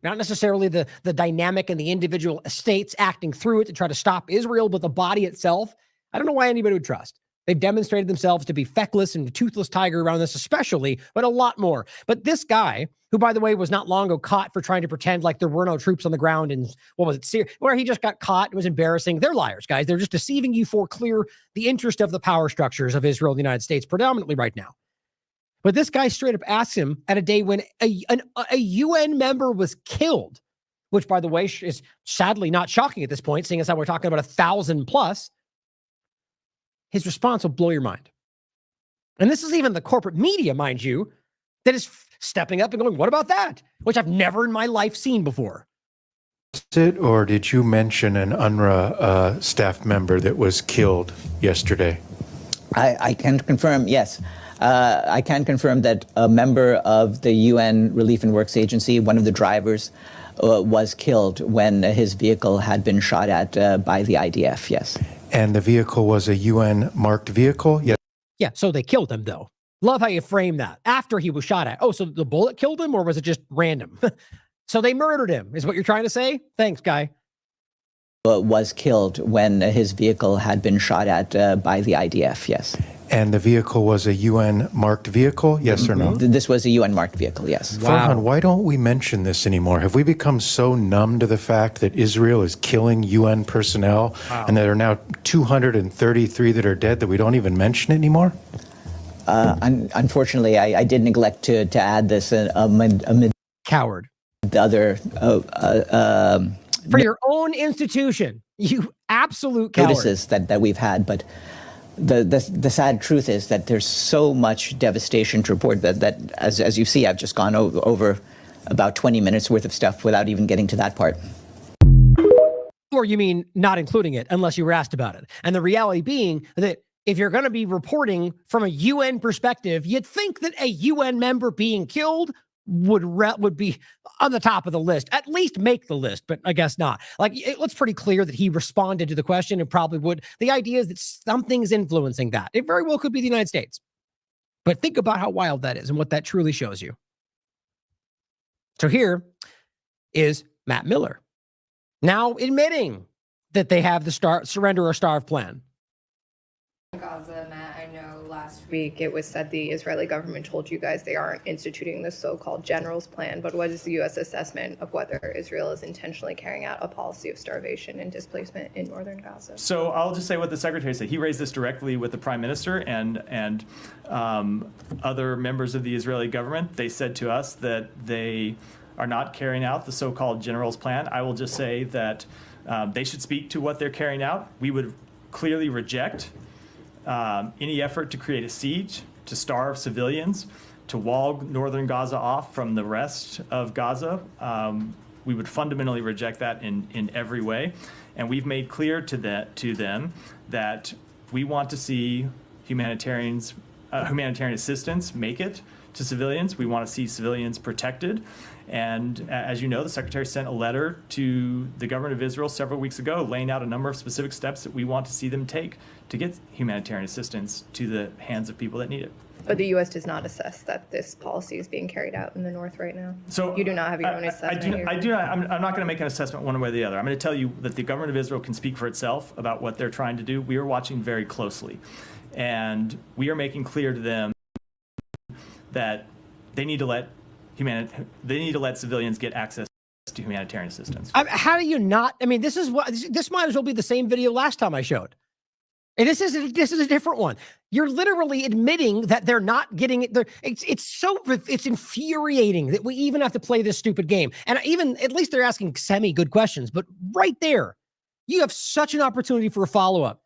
S1: not necessarily the dynamic and the individual states acting through it to try to stop Israel, but the body itself. I don't know why anybody would trust. They've demonstrated themselves to be feckless and a toothless tiger around this especially, but a lot more. But this guy, who, by the way, was not long ago caught for trying to pretend like there were no troops on the ground in, what was it, Syria, where he just got caught. It was embarrassing. They're liars, guys. They're just deceiving you for clear the interest of the power structures of Israel and the United States predominantly right now. But this guy straight up asked him at a day when a UN member was killed, which, by the way, is sadly not shocking at this point, seeing as how we're talking about 1,000 plus. His response will blow your mind. And this is even the corporate media, mind you, that is stepping up and going, what about that? Which I've never in my life seen before.
S14: Or did you mention an UNRWA staff member that was killed yesterday?
S15: I can confirm, yes. I can confirm that a member of the UN Relief and Works Agency, one of the drivers, was killed when his vehicle had been shot at by the IDF, yes.
S14: And the vehicle was a UN-marked vehicle? Yes.
S1: Yeah, so they killed him, though. Love how you frame that. After he was shot at. Oh, so the bullet killed him, or was it just random? So they murdered him, is what you're trying to say? Thanks, guy.
S15: Was killed when his vehicle had been shot at by the IDF, yes.
S14: And the vehicle was a UN-marked vehicle, yes or no?
S15: This was a UN-marked vehicle, yes.
S14: Wow. Farhan, why don't we mention this anymore? Have we become so numb to the fact that Israel is killing UN personnel and there are now 233 that are dead that we don't even mention it anymore?
S15: Unfortunately, I did neglect to add this amid
S1: coward.
S15: The other
S1: for your own institution, you absolute coward.
S15: Notices that we've had, but the sad truth is that there's so much devastation to report that as you see, I've just gone over about 20 minutes worth of stuff without even getting to that part.
S1: Or you mean not including it unless you were asked about it. And the reality being that if you're going to be reporting from a UN perspective, you'd think that a UN member being killed would be on the top of the list, at least make the list, but I guess not. Like, it looks pretty clear that he responded to the question and probably would. The idea is that something's influencing that. It very well could be the United States. But think about how wild that is and what that truly shows you. So here is Matt Miller now admitting that they have the surrender or starve plan.
S16: Gaza, Matt, I know last week it was said the Israeli government told you guys they aren't instituting the so-called general's plan, but what is the U.S. assessment of whether Israel is intentionally carrying out a policy of starvation and displacement in northern Gaza?
S17: So I'll just say what the secretary said. He raised this directly with the prime minister and other members of the Israeli government. They said to us that they are not carrying out the so-called general's plan. I will just say that they should speak to what they're carrying out. We would clearly reject any effort to create a siege, to starve civilians, to wall northern Gaza off from the rest of Gaza. We would fundamentally reject that in every way. And we've made clear to them that we want to see humanitarian assistance make it to civilians. We want to see civilians protected. And as you know, the secretary sent a letter to the government of Israel several weeks ago, laying out a number of specific steps that we want to see them take to get humanitarian assistance to the hands of people that need it.
S16: But the U.S. does not assess that this policy is being carried out in the north right now.
S17: So
S16: you do not have your own assessment.
S17: I'm not going to make an assessment one way or the other. I'm going to tell you that the government of Israel can speak for itself about what they're trying to do. We are watching very closely, and we are making clear to them that they need to let civilians get access to humanitarian assistance.
S1: How do you not? I mean, this might as well be the same video last time I showed. And this is a different one. You're literally admitting that they're not getting it. It's infuriating that we even have to play this stupid game. And even at least they're asking semi-good questions. But right there, you have such an opportunity for a follow-up.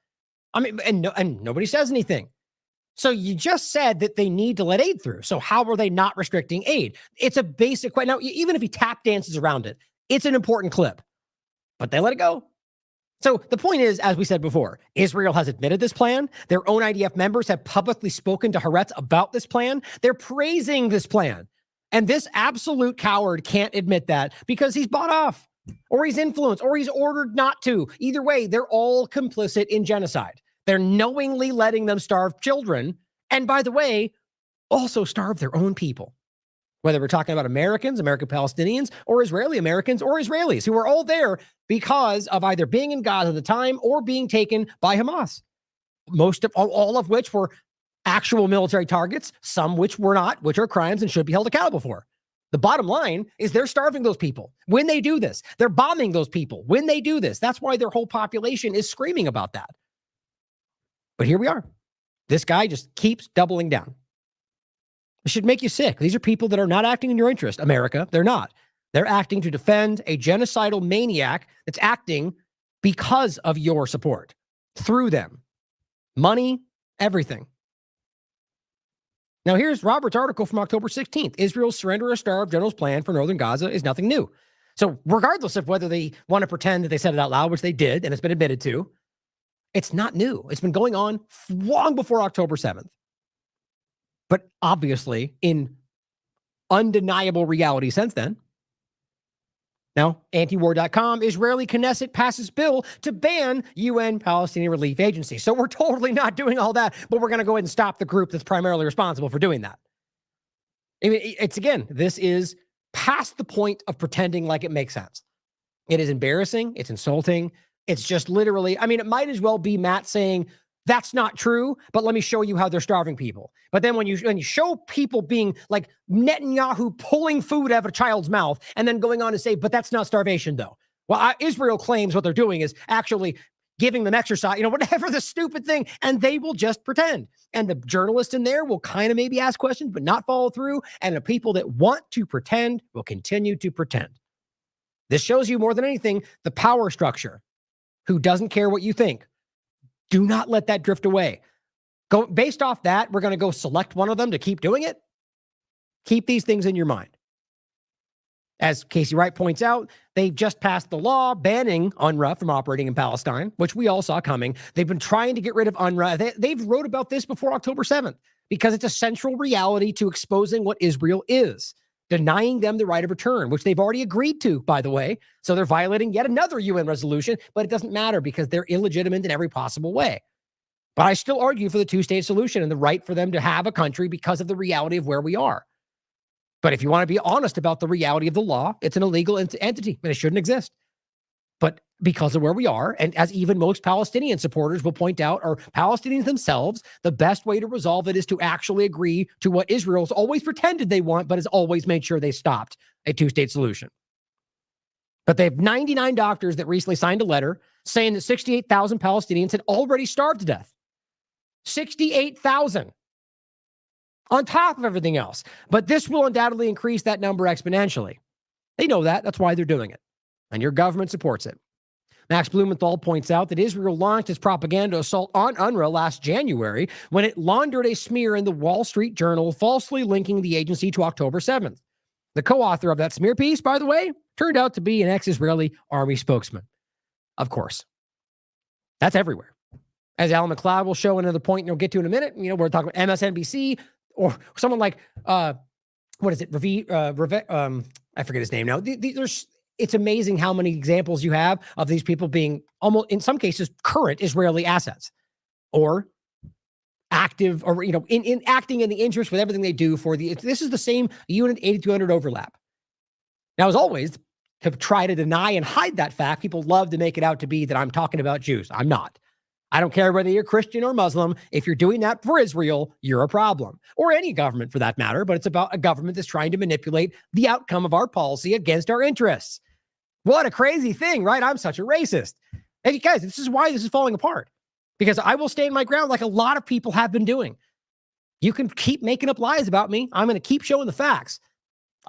S1: I mean, and nobody says anything. So you just said that they need to let aid through. So how are they not restricting aid? It's a basic question. Now, even if he tap dances around it, it's an important clip. But they let it go. So the point is, as we said before, Israel has admitted this plan. Their own IDF members have publicly spoken to Haaretz about this plan. They're praising this plan. And this absolute coward can't admit that because he's bought off or he's influenced or he's ordered not to. Either way, they're all complicit in genocide. They're knowingly letting them starve children. And by the way, also starve their own people. Whether we're talking about Americans, American Palestinians, or Israeli Americans, or Israelis who are all there because of either being in Gaza at the time or being taken by Hamas. All of which were actual military targets, some which were not, which are crimes and should be held accountable for. The bottom line is they're starving those people when they do this. They're bombing those people when they do this. That's why their whole population is screaming about that. But here we are. This guy just keeps doubling down. It should make you sick. These are people that are not acting in your interest, America. They're not. They're acting to defend a genocidal maniac that's acting because of your support. Through them. Money, everything. Now here's Robert's article from October 16th. Israel's surrender or starve general's plan for northern Gaza is nothing new. So regardless of whether they want to pretend that they said it out loud, which they did, and it's been admitted to, it's not new. It's been going on long before October 7th. But obviously, in undeniable reality since then. Now, antiwar.com, Israeli Knesset passes bill to ban UN Palestinian Relief Agency. So we're totally not doing all that, but we're going to go ahead and stop the group that's primarily responsible for doing that. I mean, it's again, this is past the point of pretending like it makes sense. It is embarrassing. It's insulting. It's just literally, I mean, it might as well be Matt saying, that's not true, but let me show you how they're starving people. But then when you show people being like Netanyahu pulling food out of a child's mouth and then going on to say, but that's not starvation though. Well, Israel claims what they're doing is actually giving them exercise, whatever the stupid thing, and they will just pretend. And the journalists in there will kind of maybe ask questions, but not follow through. And the people that want to pretend will continue to pretend. This shows you more than anything, the power structure, who doesn't care what you think. Do not let that drift away. Based off that, we're going to go select one of them to keep doing it. Keep these things in your mind. As Casey Wright points out, they've just passed the law banning UNRWA from operating in Palestine, which we all saw coming. They've been trying to get rid of UNRWA. They've wrote about this before October 7th because it's a central reality to exposing what Israel is, denying them the right of return, which they've already agreed to, by the way. So they're violating yet another UN resolution, but it doesn't matter because they're illegitimate in every possible way. But I still argue for the two-state solution and the right for them to have a country because of the reality of where we are. But if you want to be honest about the reality of the law, it's an illegal entity and it shouldn't exist. But because of where we are, and as even most Palestinian supporters will point out, or Palestinians themselves, the best way to resolve it is to actually agree to what Israel's always pretended they want, but has always made sure they stopped a two-state solution. But they have 99 doctors that recently signed a letter saying that 68,000 Palestinians had already starved to death. 68,000 on top of everything else. But this will undoubtedly increase that number exponentially. They know that. That's why they're doing it. And your government supports it. Max Blumenthal points out that Israel launched its propaganda assault on UNRWA last January when it laundered a smear in the Wall Street Journal, falsely linking the agency to October 7th. The co-author of that smear piece, by the way, turned out to be an ex-Israeli army spokesman. Of course. That's everywhere. As Alan McLeod will show another point we'll get to in a minute, we're talking about MSNBC or someone like, what is it? I forget his name now. It's amazing how many examples you have of these people being almost, in some cases, current Israeli assets or active or, in acting in the interest with everything they do this is the same Unit 8200 overlap. Now, as always, to try to deny and hide that fact, people love to make it out to be that I'm talking about Jews. I'm not. I don't care whether you're Christian or Muslim. If you're doing that for Israel, you're a problem. Or any government for that matter, but it's about a government that's trying to manipulate the outcome of our policy against our interests. What a crazy thing, right? I'm such a racist. And you guys, this is why this is falling apart. because I will stand my ground like a lot of people have been doing. You can keep making up lies about me. I'm going to keep showing the facts.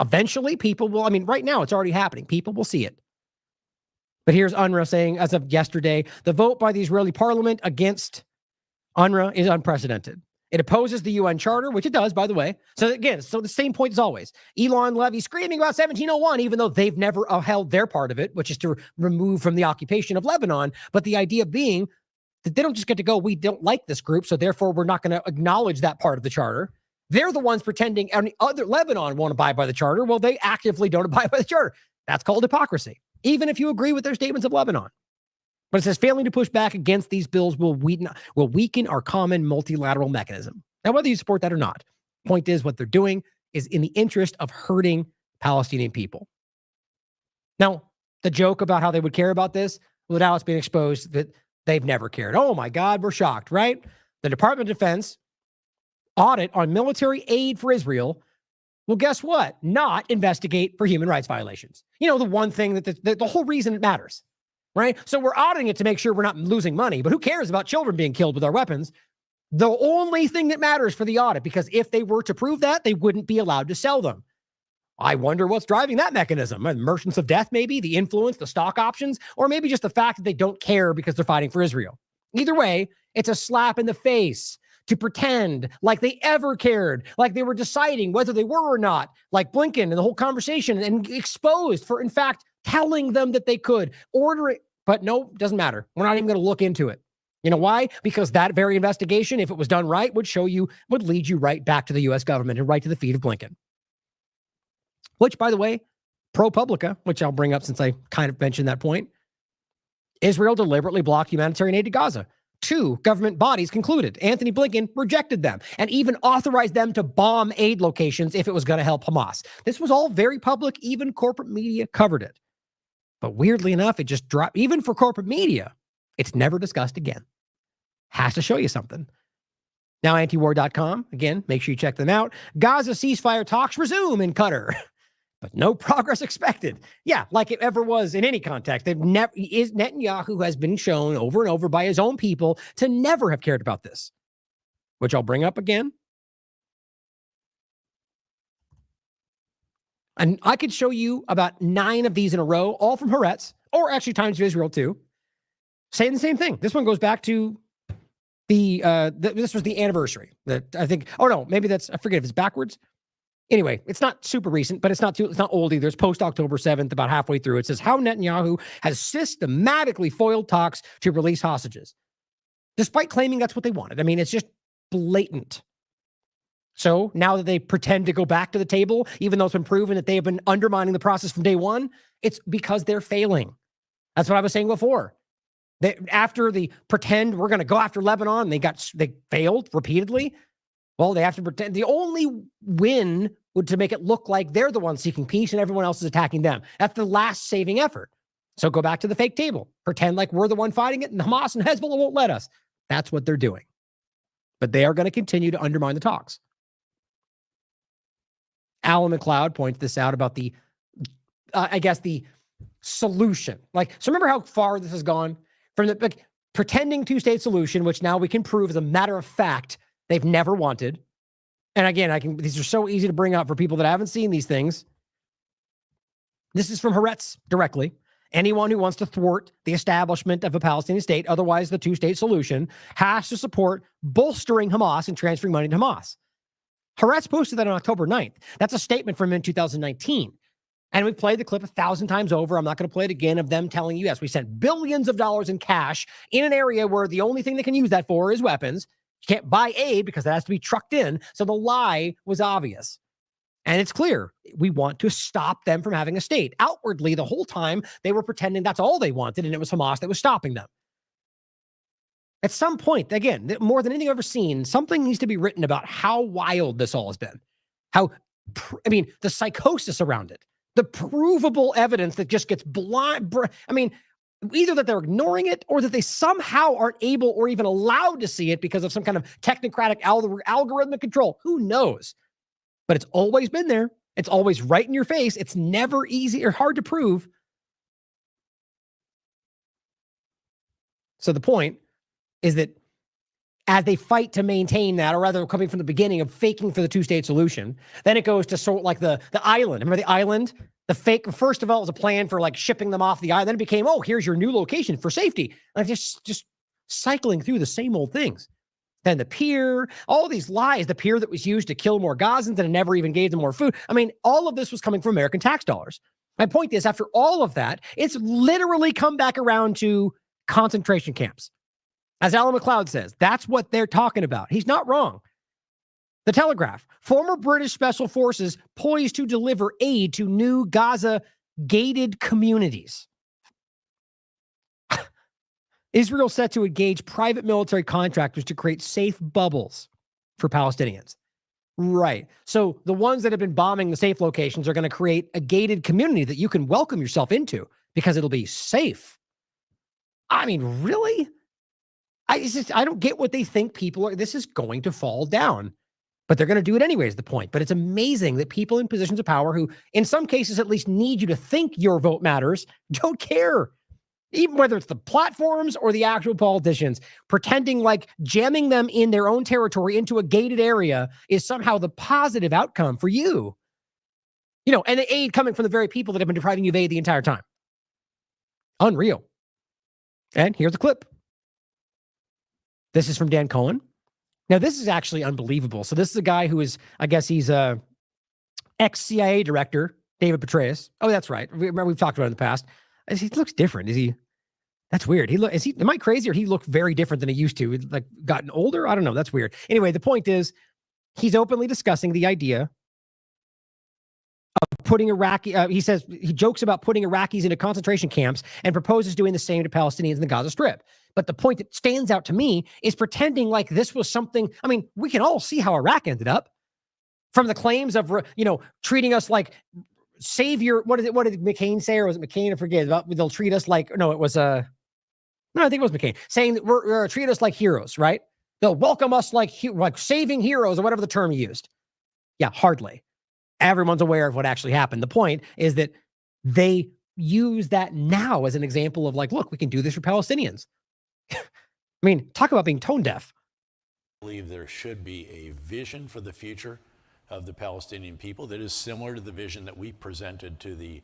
S1: Eventually, people will, I mean, right now it's already happening. People will see it. But here's UNRWA saying, as of yesterday, the vote by the Israeli parliament against UNRWA is unprecedented. It opposes the UN Charter, which it does, by the way. So again, so the same point as always. Elon Levy screaming about 1701, even though they've never upheld their part of it, which is to remove from the occupation of Lebanon. But the idea being that they don't just get to go, we don't like this group, so therefore we're not going to acknowledge that part of the charter. They're the ones pretending other Lebanon won't abide by the charter. Well, they actively don't abide by the charter. That's called hypocrisy, even if you agree with their statements of Lebanon. But it says failing to push back against these bills will weaken our common multilateral mechanism. Now, whether you support that or not, point is what they're doing is in the interest of hurting Palestinian people. Now, the joke about how they would care about this, well, now it's been exposed that they've never cared. Oh my God, we're shocked, right? The Department of Defense audit on military aid for Israel. Well, guess what? Not investigate for human rights violations. You know, the one thing that the whole reason it matters, right? So we're auditing it to make sure we're not losing money, but who cares about children being killed with our weapons? The only thing that matters for the audit, because if they were to prove that, they wouldn't be allowed to sell them. I wonder what's driving that mechanism. Merchants of death, maybe, the influence, the stock options, or maybe just the fact that they don't care because they're fighting for Israel. Either way, it's a slap in the face to pretend like they ever cared, like they were deciding whether they were or not, like Blinken and the whole conversation, and exposed for, in fact, telling them that they could order it. But no, doesn't matter. We're not even going to look into it. You know why? Because that very investigation, if it was done right, would lead you right back to the U.S. government and right to the feet of Blinken. Which, by the way, ProPublica, which I'll bring up since I kind of mentioned that point, Israel deliberately blocked humanitarian aid to Gaza. 2 government bodies concluded. Anthony Blinken rejected them and even authorized them to bomb aid locations if it was going to help Hamas. This was all very public. Even corporate media covered it. But weirdly enough, it just dropped. Even for corporate media, it's never discussed again. Has to show you something. Now, antiwar.com, again, make sure you check them out. Gaza ceasefire talks resume in Qatar. But no progress expected. Yeah, like it ever was in any context. Netanyahu has been shown over and over by his own people to never have cared about this, which I'll bring up again. And I could show you about 9 of these in a row, all from Haaretz, or actually Times of Israel too, saying the same thing. This one goes back to this was the anniversary that I think, oh no, maybe that's, I forget if it's backwards. Anyway, it's not super recent, but it's not old either. It's post October 7th, about halfway through. It says how Netanyahu has systematically foiled talks to release hostages, despite claiming that's what they wanted. I mean, it's just blatant. So now that they pretend to go back to the table, even though it's been proven that they have been undermining the process from day one, it's because they're failing. That's what I was saying before. After the pretend we're going to go after Lebanon, they failed repeatedly. Well, they have to pretend. The only win would to make it look like they're the ones seeking peace and everyone else is attacking them. That's the last saving effort. So go back to the fake table. Pretend like we're the one fighting it and Hamas and Hezbollah won't let us. That's what they're doing. But they are going to continue to undermine the talks. Alan McLeod pointed this out about the solution. So remember how far this has gone? From the pretending two-state solution, which now we can prove as a matter of fact they've never wanted. And again, these are so easy to bring up for people that haven't seen these things. This is from Haaretz directly. Anyone who wants to thwart the establishment of a Palestinian state, otherwise the two-state solution, has to support bolstering Hamas and transferring money to Hamas. Haaretz posted that on October 9th. That's a statement from him in 2019. And we've played the clip 1,000 times over. I'm not going to play it again of them telling you, yes, we sent billions of dollars in cash in an area where the only thing they can use that for is weapons. You can't buy aid because that has to be trucked in. So the lie was obvious. And it's clear. We want to stop them from having a state. Outwardly, the whole time, they were pretending that's all they wanted, and it was Hamas that was stopping them. At some point, again, more than anything I've ever seen, something needs to be written about how wild this all has been. The psychosis around it. The provable evidence that just gets blind. Either that they're ignoring it or that they somehow aren't able or even allowed to see it because of some kind of technocratic algorithmic control. Who knows? But it's always been there. It's always right in your face. It's never easy or hard to prove. So the point is that as they fight to maintain that, or rather coming from the beginning of faking for the two-state solution, then it goes to sort like the island. Remember the island? The fake, first of all, it was a plan for like shipping them off the island. Then it became, oh, here's your new location for safety. Like just cycling through the same old things. Then the pier, all these lies, the pier that was used to kill more Gazans and it never even gave them more food. I mean, all of this was coming from American tax dollars. My point is, after all of that, it's literally come back around to concentration camps. As Alan McLeod says, that's what they're talking about. He's not wrong. The Telegraph, former British Special Forces poised to deliver aid to new Gaza gated communities. Israel set to engage private military contractors to create safe bubbles for Palestinians. Right. So the ones that have been bombing the safe locations are going to create a gated community that you can welcome yourself into because it'll be safe. I mean, really? I don't get what they think people are. This is going to fall down, but they're going to do it anyways, the point. But it's amazing that people in positions of power who, in some cases, at least need you to think your vote matters, don't care. Even whether it's the platforms or the actual politicians, pretending like jamming them in their own territory into a gated area is somehow the positive outcome for you. You know, and the aid coming from the very people that have been depriving you of aid the entire time. Unreal. And here's a clip. This is from Dan Cohen. Now, this is actually unbelievable. So this is a guy who is, I guess he's a ex-CIA director, David Petraeus. Oh, that's right. We've talked about it in the past. He looks different. Is he? That's weird. Am I crazy or he looked very different than he used to? Like gotten older? I don't know. That's weird. Anyway, the point is he's openly discussing the idea of putting he says he jokes about putting Iraqis into concentration camps and proposes doing the same to Palestinians in the Gaza Strip. But the point that stands out to me is pretending like this was something. I mean, we can all see how Iraq ended up from the claims of, treating us like savior. What did McCain say? Or was it McCain? I forget. They'll treat us like, no, it was I think it was McCain saying that we're treat us like heroes, right? They'll welcome us like saving heroes or whatever the term he used. Yeah, hardly. Everyone's aware of what actually happened. The point is that they use that now as an example of like, look, we can do this for Palestinians. I mean, talk about being tone deaf.
S18: I believe there should be a vision for the future of the Palestinian people that is similar to the vision that we presented to the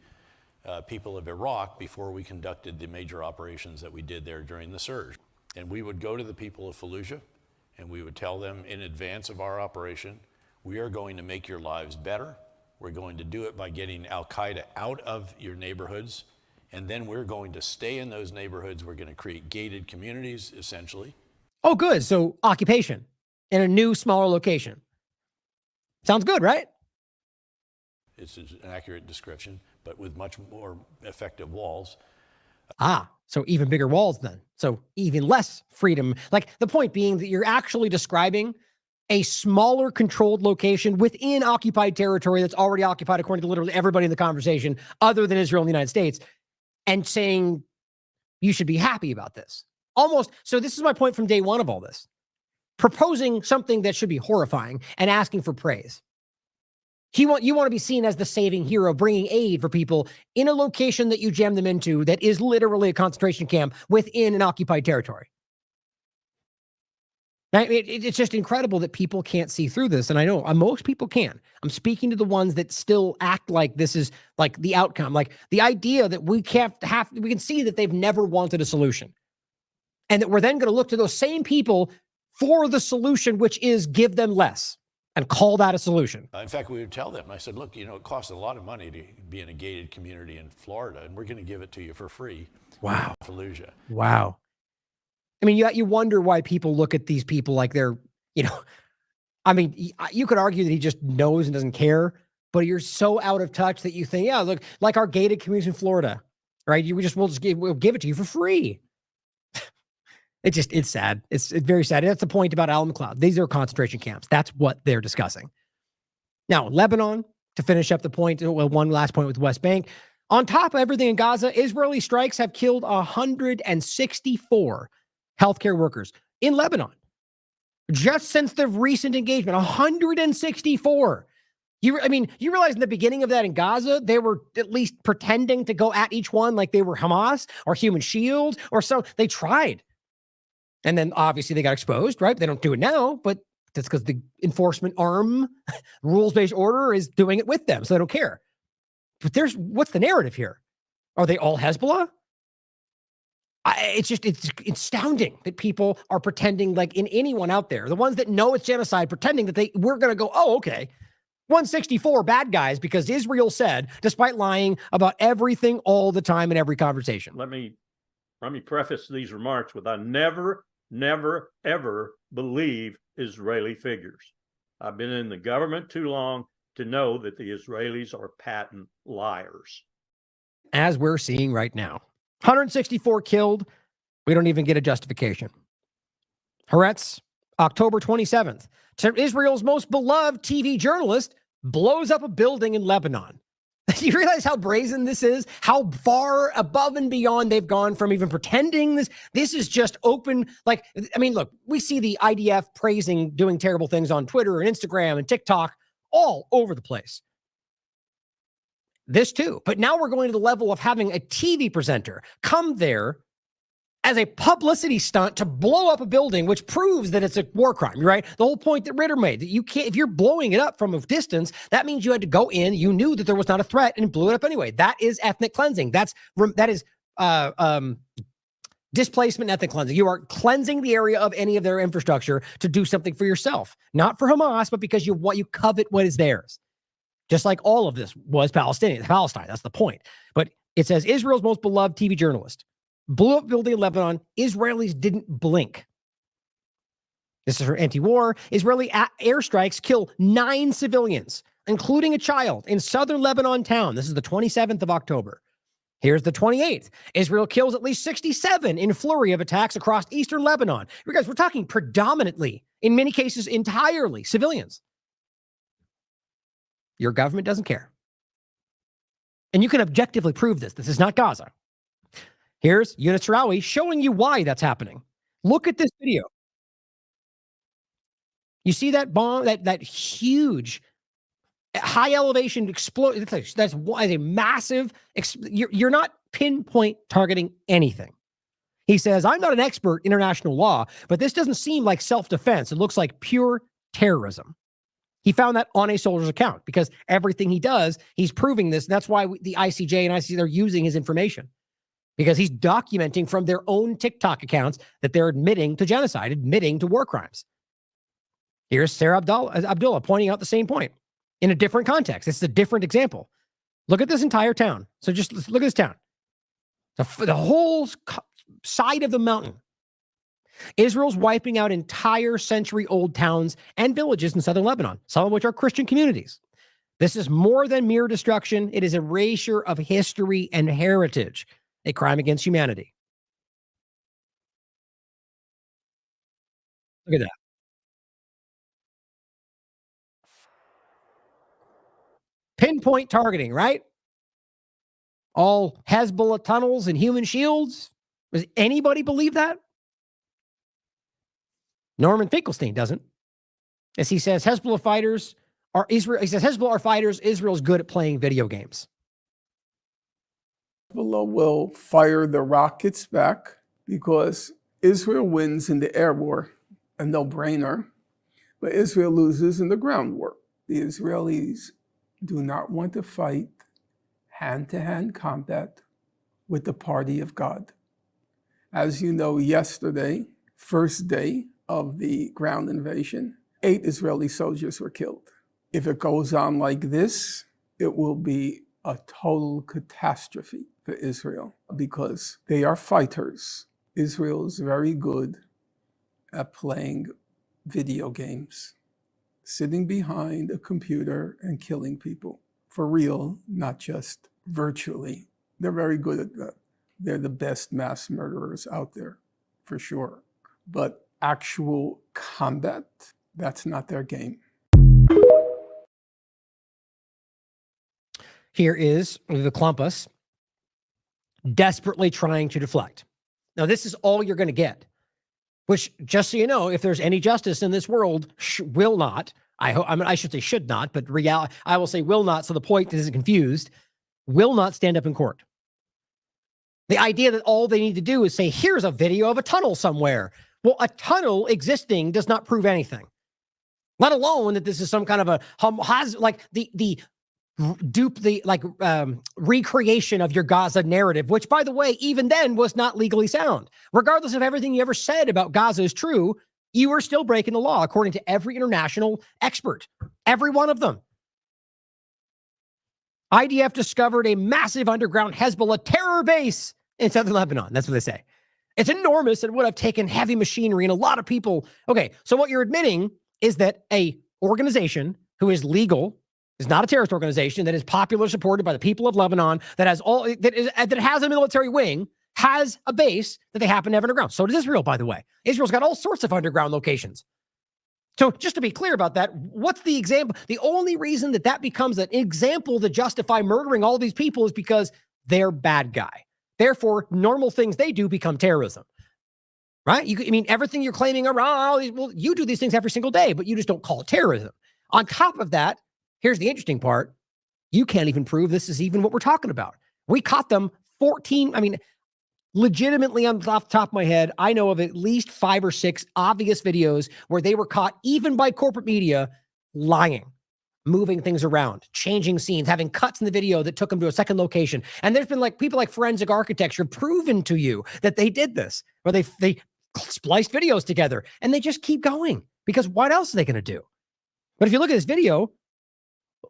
S18: people of Iraq before we conducted the major operations that we did there during the surge. And we would go to the people of Fallujah and we would tell them in advance of our operation, we are going to make your lives better. We're going to do it by getting Al-Qaeda out of your neighborhoods. And then we're going to stay in those neighborhoods. We're going to create gated communities, essentially.
S1: Oh, good. So occupation in a new, smaller location. Sounds good, right?
S18: It's an accurate description, but with much more effective walls.
S1: So even bigger walls then. So even less freedom. Like the point being that you're actually describing a smaller controlled location within occupied territory that's already occupied according to literally everybody in the conversation other than Israel and the United States, and saying you should be happy about this. Almost. So this is my point from day one of all this. Proposing something that should be horrifying and asking for praise. You want to be seen as the saving hero, bringing aid for people in a location that you jam them into that is literally a concentration camp within an occupied territory. It's just incredible that people can't see through this. And I know most people can. I'm speaking to the ones that still act like this is like the outcome, like the idea that we can see that they've never wanted a solution. And that we're then going to look to those same people for the solution, which is give them less and call that a solution.
S18: In fact, we would tell them, I said, look, it costs a lot of money to be in a gated community in Florida, and we're going to give it to you for free.
S1: Wow.
S18: In Fallujah.
S1: Wow. I mean, you wonder why people look at these people like they're, I mean, you could argue that he just knows and doesn't care, but you're so out of touch that you think, yeah, look, like our gated communities in Florida, right? We'll give it to you for free. It's sad. It's very sad. And that's the point about Alan McLeod. These are concentration camps. That's what they're discussing. Now, Lebanon, to finish up the point, one last point with the West Bank. On top of everything in Gaza, Israeli strikes have killed 164 healthcare workers in Lebanon. Just since the recent engagement, 164. You realize in the beginning of that in Gaza, they were at least pretending to go at each one like they were Hamas or Human Shield or so. They tried. And then obviously they got exposed, right? They don't do it now, but that's because the enforcement arm, rules-based order, is doing it with them, so they don't care. But what's the narrative here? Are they all Hezbollah? It's astounding that people are pretending like in anyone out there, the ones that know it's genocide, pretending that we're going to go, oh, okay, 164 bad guys because Israel said, despite lying about everything all the time in every conversation.
S19: Let me preface these remarks with I never, ever believe Israeli figures. I've been in the government too long to know that the Israelis are patent liars.
S1: As we're seeing right now. 164 killed. We don't even get a justification. Haaretz, October 27th. Israel's most beloved TV journalist blows up a building in Lebanon. Do you realize how brazen this is? How far above and beyond they've gone from even pretending this? This is just open. Like, I mean, look, we see the IDF praising, doing terrible things on Twitter and Instagram and TikTok all over the place. This too. But now we're going to the level of having a TV presenter come there as a publicity stunt to blow up a building, which proves that it's a war crime, right? The whole point that Ritter made, that you can't, if you're blowing it up from a distance, that means you had to go in, you knew that there was not a threat and blew it up anyway. That is ethnic cleansing. That is displacement ethnic cleansing. You are cleansing the area of any of their infrastructure to do something for yourself, not for Hamas, but because you covet what is theirs. Just like all of this was Palestine. That's the point. But it says Israel's most beloved TV journalist blew up a building in Lebanon. Israelis didn't blink. This is her anti-war. Israeli airstrikes kill 9 civilians, including a child, in southern Lebanon town. This is the 27th of October. Here's the 28th. Israel kills at least 67 in flurry of attacks across eastern Lebanon. You guys, we're talking predominantly, in many cases entirely, civilians. Your government doesn't care. And you can objectively prove this. This is not Gaza. Here's Yunus Sarawi showing you why that's happening. Look at this video. You see that bomb, that huge, high elevation explosion? That's a massive, you're not pinpoint targeting anything. He says, I'm not an expert in international law, but this doesn't seem like self-defense. It looks like pure terrorism. He found that on a soldier's account because everything he does, he's proving this. And that's why the ICJ and ICC, they're using his information because he's documenting from their own TikTok accounts that they're admitting to genocide, admitting to war crimes. Here's Sarah Abdullah pointing out the same point in a different context. It's a different example. Look at this entire town. So just look at this town. The whole side of the mountain. Israel's wiping out entire century-old towns and villages in southern Lebanon, some of which are Christian communities. This is more than mere destruction. It is erasure of history and heritage, a crime against humanity. Look at that. Pinpoint targeting, right? All Hezbollah tunnels and human shields. Does anybody believe that? Norman Finkelstein doesn't. As he says, Hezbollah fighters are Israel. He says Hezbollah are fighters. Israel's good at playing video games.
S20: Hezbollah will fire the rockets back because Israel wins in the air war, a no-brainer, but Israel loses in the ground war. The Israelis do not want to fight hand-to-hand combat with the party of God. As you know, yesterday, first day of the ground invasion, 8 Israeli soldiers were killed. If it goes on like this, it will be a total catastrophe for Israel because they are fighters. Israel is very good at playing video games, sitting behind a computer and killing people. For real, not just virtually. They're very good at that. They're the best mass murderers out there, for sure. But actual combat, that's not their game.
S1: Here is the Klumpus desperately trying to deflect. Now, this is all you're going to get, which, just so you know, if there's any justice in this world, will not, I should say should not, but I will say will not, so the point isn't confused, will not stand up in court. The idea that all they need to do is say, here's a video of a tunnel somewhere. Well, a tunnel existing does not prove anything, let alone that this is some kind of a recreation of your Gaza narrative, which, by the way, even then was not legally sound. Regardless of everything you ever said about Gaza is true, you are still breaking the law, according to every international expert, every one of them. IDF discovered a massive underground Hezbollah terror base in southern Lebanon. That's what they say. It's enormous and would have taken heavy machinery and a lot of people. Okay, so what you're admitting is that a organization who is legal, is not a terrorist organization, that is popular, supported by the people of Lebanon, that has a military wing, has a base that they happen to have underground. So does Israel, by the way. Israel's got all sorts of underground locations. So just to be clear about that, what's the example? The only reason that becomes an example to justify murdering all these people is because they're bad guy. Therefore, normal things they do become terrorism, right? Everything you're claiming around, well, you do these things every single day, but you just don't call it terrorism. On top of that, here's the interesting part. You can't even prove this is even what we're talking about. We caught them 14, legitimately off the top of my head, I know of at least 5 or 6 obvious videos where they were caught, even by corporate media, lying, moving things around, changing scenes, having cuts in the video that took them to a second location. And there's been people like forensic architecture proven to you that they did this, where they spliced videos together, and they just keep going, because what else are they going to do? But if you look at this video,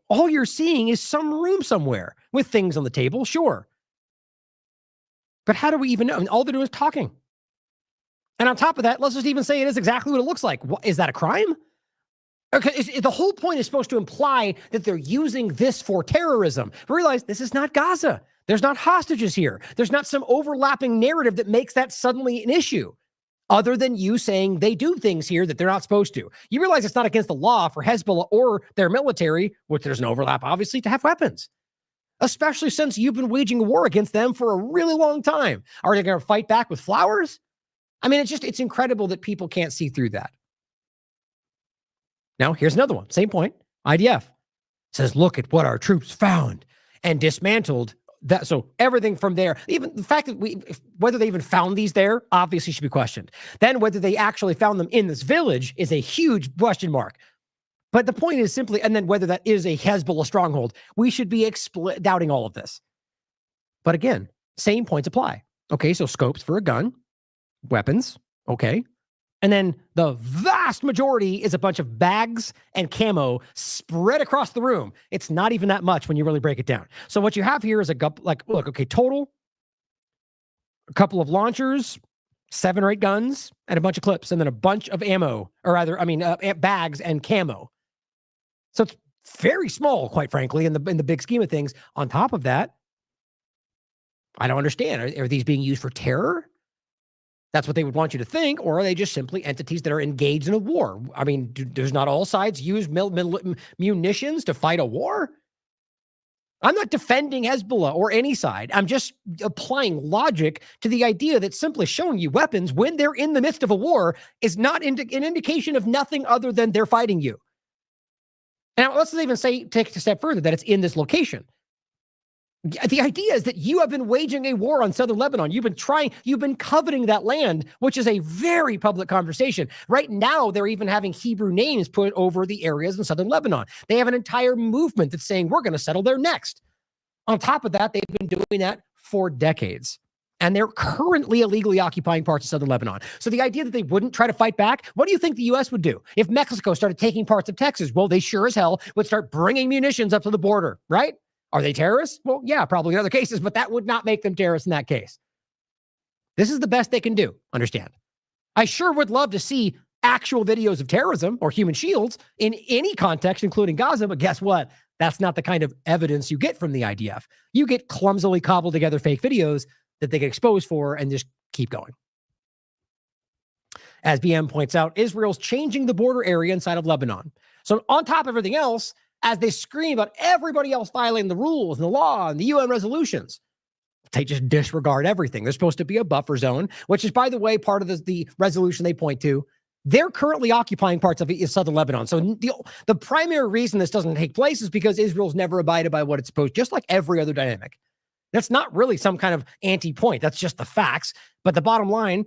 S1: all you're seeing is some room somewhere with things on the table, sure. But how do we even know? All they're doing is talking. And on top of that, let's just even say it is exactly what it looks like. Is that a crime? Okay, the whole point is supposed to imply that they're using this for terrorism. But realize this is not Gaza. There's not hostages here. There's not some overlapping narrative that makes that suddenly an issue, other than you saying they do things here that they're not supposed to. You realize it's not against the law for Hezbollah or their military, which there's an overlap, obviously, to have weapons, especially since you've been waging a war against them for a really long time. Are they going to fight back with flowers? It's incredible that people can't see through that. Now, here's another one. Same point. IDF says, look at what our troops found and dismantled that. So everything from there, even the fact that whether they even found these there, obviously should be questioned. Then whether they actually found them in this village is a huge question mark. But the point is simply, and then whether that is a Hezbollah stronghold, we should be doubting all of this. But again, same points apply. Okay, so scopes for a gun, weapons, okay. And then the vast majority is a bunch of bags and camo spread across the room. It's not even that much when you really break it down. So what you have here is total, a couple of launchers, 7 or 8 guns, and a bunch of clips, and then a bunch of ammo, bags and camo. So it's very small, quite frankly, in the big scheme of things. On top of that, I don't understand. Are these being used for terror? That's what they would want you to think, or are they just simply entities that are engaged in a war? Does not all sides use munitions to fight a war? I'm not defending Hezbollah or any side. I'm just applying logic to the idea that simply showing you weapons when they're in the midst of a war is not an indication of nothing other than they're fighting you. Now, let's even take it a step further, that it's in this location. The idea is that you have been waging a war on southern Lebanon. You've been coveting that land, which is a very public conversation. Right now, they're even having Hebrew names put over the areas in southern Lebanon. They have an entire movement that's saying we're going to settle there next. On top of that, they've been doing that for decades. And they're currently illegally occupying parts of southern Lebanon. So the idea that they wouldn't try to fight back, what do you think the U.S. would do? If Mexico started taking parts of Texas, well, they sure as hell would start bringing munitions up to the border, right? Are they terrorists? Well, yeah, probably in other cases, but that would not make them terrorists in that case. This is the best they can do, understand? I sure would love to see actual videos of terrorism or human shields in any context, including Gaza, but guess what? That's not the kind of evidence you get from the IDF. You get clumsily cobbled together fake videos that they get exposed for and just keep going. As BM points out, Israel's changing the border area inside of Lebanon. So on top of everything else, as they scream about everybody else violating the rules and the law and the UN resolutions, they just disregard everything. There's supposed to be a buffer zone, which is, by the way, part of the resolution they point to. They're currently occupying parts of southern Lebanon. So the primary reason this doesn't take place is because Israel's never abided by what it's supposed, just like every other dynamic. That's not really some kind of anti-point. That's just the facts. But the bottom line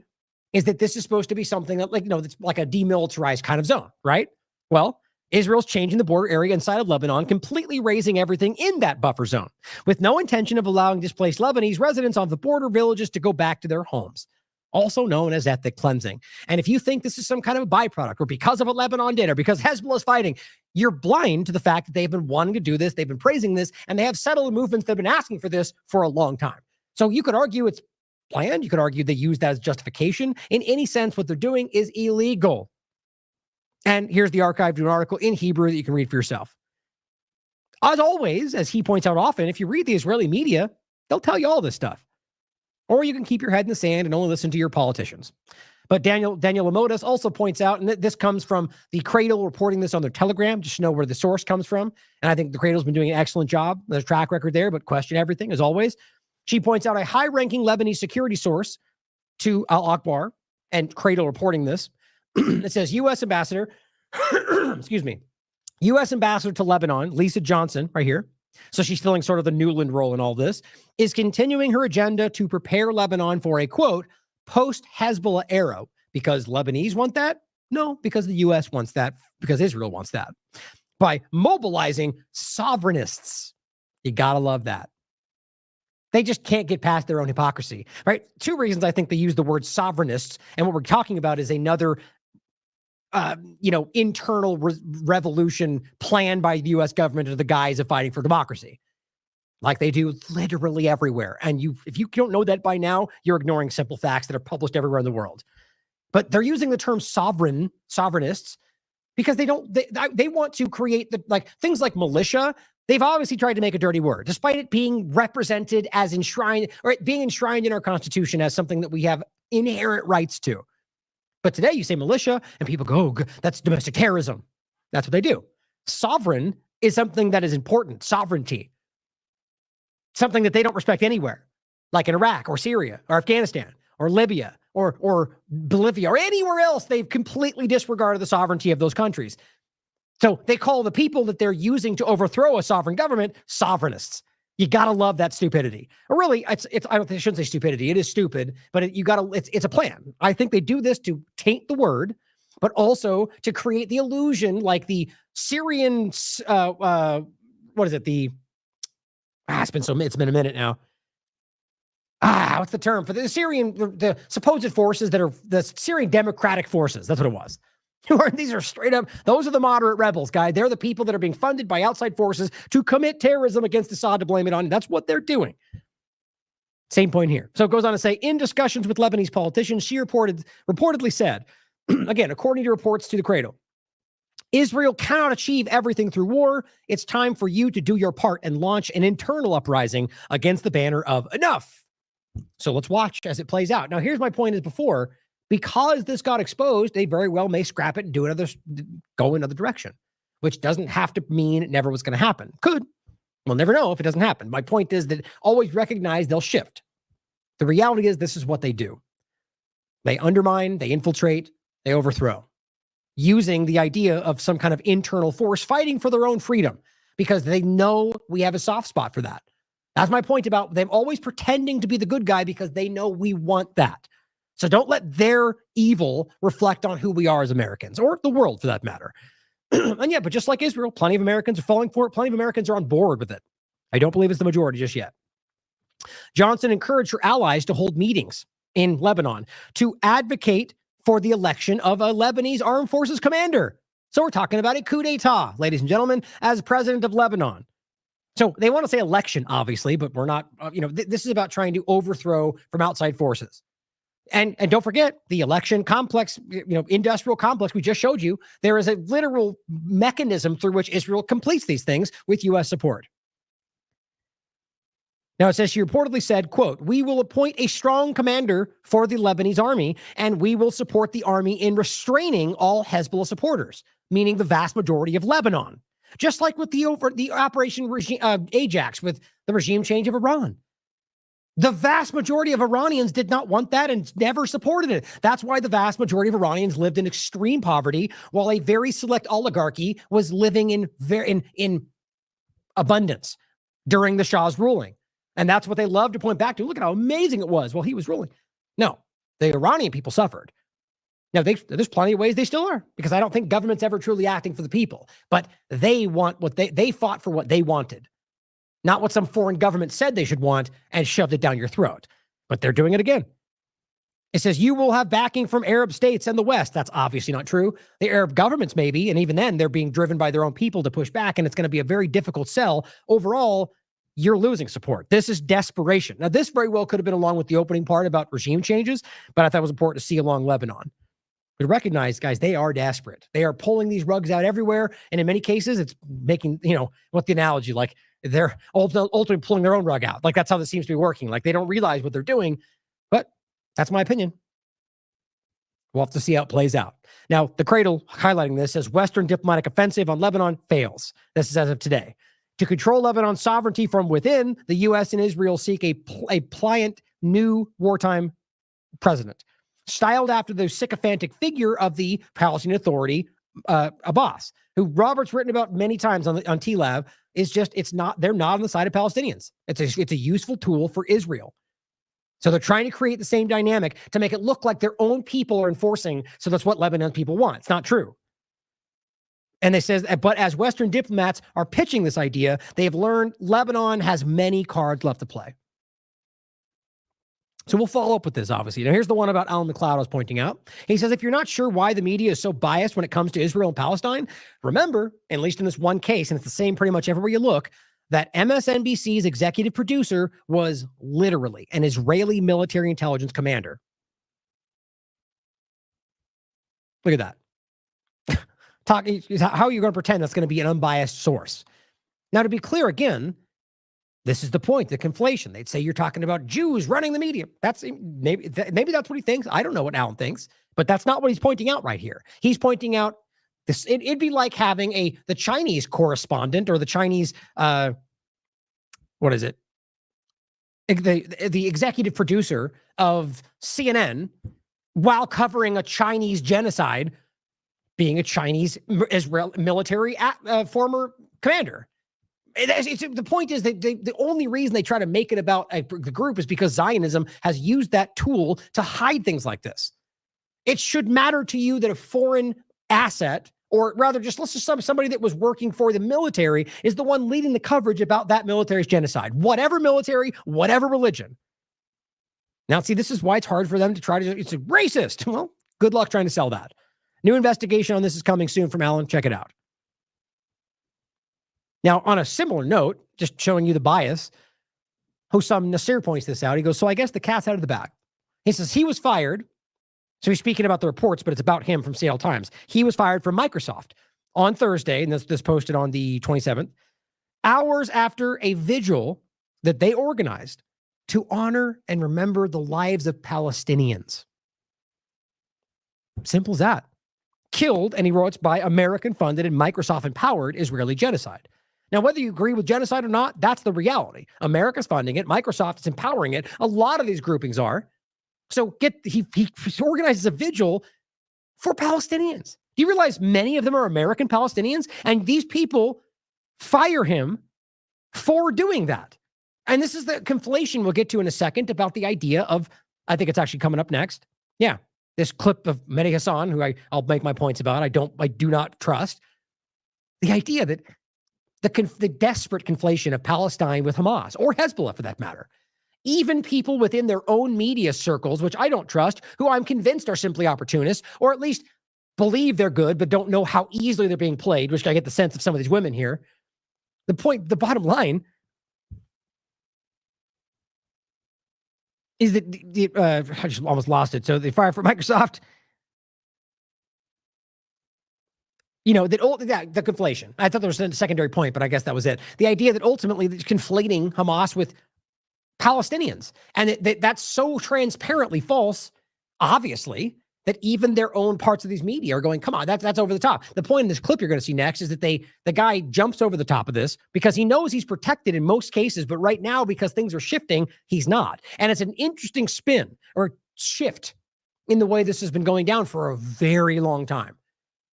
S1: is that this is supposed to be something that, that's like a demilitarized kind of zone, right? Well, Israel's changing the border area inside of Lebanon, completely raising everything in that buffer zone, with no intention of allowing displaced Lebanese residents of the border villages to go back to their homes, also known as ethnic cleansing. And if you think this is some kind of a byproduct, or because of what Lebanon did, or because Hezbollah is fighting, you're blind to the fact that they've been wanting to do this, they've been praising this, and they have settled movements that have been asking for this for a long time. So you could argue it's planned. You could argue they use that as justification. In any sense, what they're doing is illegal. And here's the archived article in Hebrew that you can read for yourself. As always, as he points out often, if you read the Israeli media, they'll tell you all this stuff. Or you can keep your head in the sand and only listen to your politicians. But Daniel Lamotas also points out, and this comes from the Cradle reporting this on their Telegram, just to know where the source comes from. And I think the Cradle's been doing an excellent job. There's a track record there, but question everything, as always. She points out a high-ranking Lebanese security source to Al-Akbar, and Cradle reporting this. It says, U.S. Ambassador, excuse me, U.S. Ambassador to Lebanon, Lisa Johnson, right here. So she's filling sort of the Newland role in all this, is continuing her agenda to prepare Lebanon for a, quote, post-Hezbollah era. Because Lebanese want that? No, because the U.S. wants that, because Israel wants that. By mobilizing sovereignists. You gotta love that. They just can't get past their own hypocrisy, right? Two reasons I think they use the word sovereignists, and what we're talking about is another internal revolution planned by the U.S. government under the guise of fighting for democracy, like they do literally everywhere. And if you don't know that by now, you're ignoring simple facts that are published everywhere in the world. But they're using the term sovereignists because they want to create things like militia. They've obviously tried to make a dirty word, despite it being represented as enshrined, or it being enshrined in our Constitution as something that we have inherent rights to. But today you say militia and people go, oh, that's domestic terrorism. That's what they do. Sovereign is something that is important. Sovereignty. Something that they don't respect anywhere, like in Iraq or Syria or Afghanistan or Libya or Bolivia or anywhere else. They've completely disregarded the sovereignty of those countries. So they call the people that they're using to overthrow a sovereign government sovereignists. You gotta love that stupidity. Or really, I shouldn't say stupidity. It is stupid, but it's a plan. I think they do this to taint the word, but also to create the illusion, like the Syrian, it's been a minute now. What's the term for the Syrian, the supposed forces that are the Syrian democratic forces? That's what it was. These are straight up, those are the moderate rebels, guy. They're the people that are being funded by outside forces to commit terrorism against Assad, to blame it on. That's what they're doing. Same point here. So it goes on to say, in discussions with Lebanese politicians, she reportedly said, again, according to reports to the Cradle, Israel cannot achieve everything through war. It's time for you to do your part and launch an internal uprising against the banner of enough. So let's watch as it plays out. Now, here's my point as before. Because this got exposed, they very well may scrap it and go another direction, which doesn't have to mean it never was going to happen. Could. We'll never know if it doesn't happen. My point is that always recognize they'll shift. The reality is this is what they do. They undermine, they infiltrate, they overthrow, using the idea of some kind of internal force fighting for their own freedom because they know we have a soft spot for that. That's my point about them always pretending to be the good guy because they know we want that. So don't let their evil reflect on who we are as Americans, or the world for that matter. But just like Israel, plenty of Americans are falling for it. Plenty of Americans are on board with it. I don't believe it's the majority just yet. Johnson encouraged her allies to hold meetings in Lebanon to advocate for the election of a Lebanese armed forces commander. So we're talking about a coup d'etat, ladies and gentlemen, as president of Lebanon. So they want to say election, obviously, but we're not, this is about trying to overthrow from outside forces. And don't forget the election complex, industrial complex we just showed you. There is a literal mechanism through which Israel completes these things with U.S. support. Now, it says she reportedly said, quote, we will appoint a strong commander for the Lebanese army, and we will support the army in restraining all Hezbollah supporters, meaning the vast majority of Lebanon, just like with the Operation Ajax with the regime change of Iran. The vast majority of Iranians did not want that and never supported it. That's why the vast majority of Iranians lived in extreme poverty, while a very select oligarchy was living in abundance during the Shah's ruling. And that's what they love to point back to. Look at how amazing it was while he was ruling. No, The Iranian people suffered. Now, there's plenty of ways they still are, because I don't think government's ever truly acting for the people. But they want what they fought for what they wanted, not what some foreign government said they should want and shoved it down your throat. But they're doing it again. It says you will have backing from Arab states and the West. That's obviously not true. The Arab governments maybe, and even then they're being driven by their own people to push back, and it's going to be a very difficult sell. Overall, you're losing support. This is desperation. Now, this very well could have been along with the opening part about regime changes, but I thought it was important to see along Lebanon. But recognize, guys, they are desperate. They are pulling these rugs out everywhere, and in many cases, it's making, what the analogy, like they're ultimately pulling their own rug out. Like that's how this seems to be working. Like they don't realize what they're doing, but that's my opinion. We'll have to see how it plays out. Now, the Cradle, highlighting this, says Western diplomatic offensive on Lebanon fails. This is as of today. To control Lebanon's sovereignty from within, the U.S. and Israel seek a pliant new wartime president, styled after the sycophantic figure of the Palestinian Authority, Abbas, who Robert's written about many times on TLAV. They're not on the side of Palestinians. It's a useful tool for Israel. So they're trying to create the same dynamic to make it look like their own people are enforcing. So that's what Lebanon people want. It's not true. And they says, but as Western diplomats are pitching this idea, they have learned Lebanon has many cards left to play. So we'll follow up with this, obviously. Now, here's the one about Alan McLeod I was pointing out. He says, if you're not sure why the media is so biased when it comes to Israel and Palestine, remember, at least in this one case, and it's the same pretty much everywhere you look, that MSNBC's executive producer was literally an Israeli military intelligence commander. Look at that. How are you going to pretend that's going to be an unbiased source? Now, to be clear again, this is the point, the conflation. They'd say you're talking about Jews running the media. Maybe that's what he thinks. I don't know what Alan thinks, but that's not what he's pointing out right here. He's pointing out this. It'd be like having the Chinese correspondent or the Chinese, what is it? The executive producer of CNN while covering a Chinese genocide, being a Chinese Israel military former commander. The point is that the only reason they try to make it about the group is because Zionism has used that tool to hide things like this. It should matter to you that a foreign asset, or rather just let's just somebody that was working for the military, is the one leading the coverage about that military's genocide. Whatever military, whatever religion. Now, see, this is why it's hard for them to try to, it's a racist. Well, good luck trying to sell that. New investigation on this is coming soon from Alan. Check it out. Now, on a similar note, just showing you the bias, Hossam Nasir points this out. He goes, so I guess the cat's out of the bag. He says he was fired. So he's speaking about the reports, but it's about him from Seattle Times. He was fired from Microsoft on Thursday, and this posted on the 27th, hours after a vigil that they organized to honor and remember the lives of Palestinians. Simple as that. Killed, and he wrote, by American-funded and Microsoft-empowered Israeli genocide. Now, whether you agree with genocide or not, that's the reality. America's funding it. Microsoft is empowering it. A lot of these groupings are. So he organizes a vigil for Palestinians. Do you realize many of them are American Palestinians? And these people fire him for doing that. And this is the conflation we'll get to in a second about the idea of, I think it's actually coming up next. Yeah. This clip of Mehdi Hassan, who I'll make my points about, I do not trust. The idea that the desperate conflation of Palestine with Hamas, or Hezbollah for that matter. Even people within their own media circles, which I don't trust, who I'm convinced are simply opportunists, or at least believe they're good, but don't know how easily they're being played, which I get the sense of some of these women here. The bottom line is that I just almost lost it. So they fire for Microsoft. The conflation. I thought there was a secondary point, but I guess that was it. The idea that ultimately they're conflating Hamas with Palestinians, and that's so transparently false, obviously, that even their own parts of these media are going, come on, that's over the top. The point in this clip you're going to see next is that the guy jumps over the top of this because he knows he's protected in most cases, but right now, because things are shifting, he's not. And it's an interesting spin or shift in the way this has been going down for a very long time.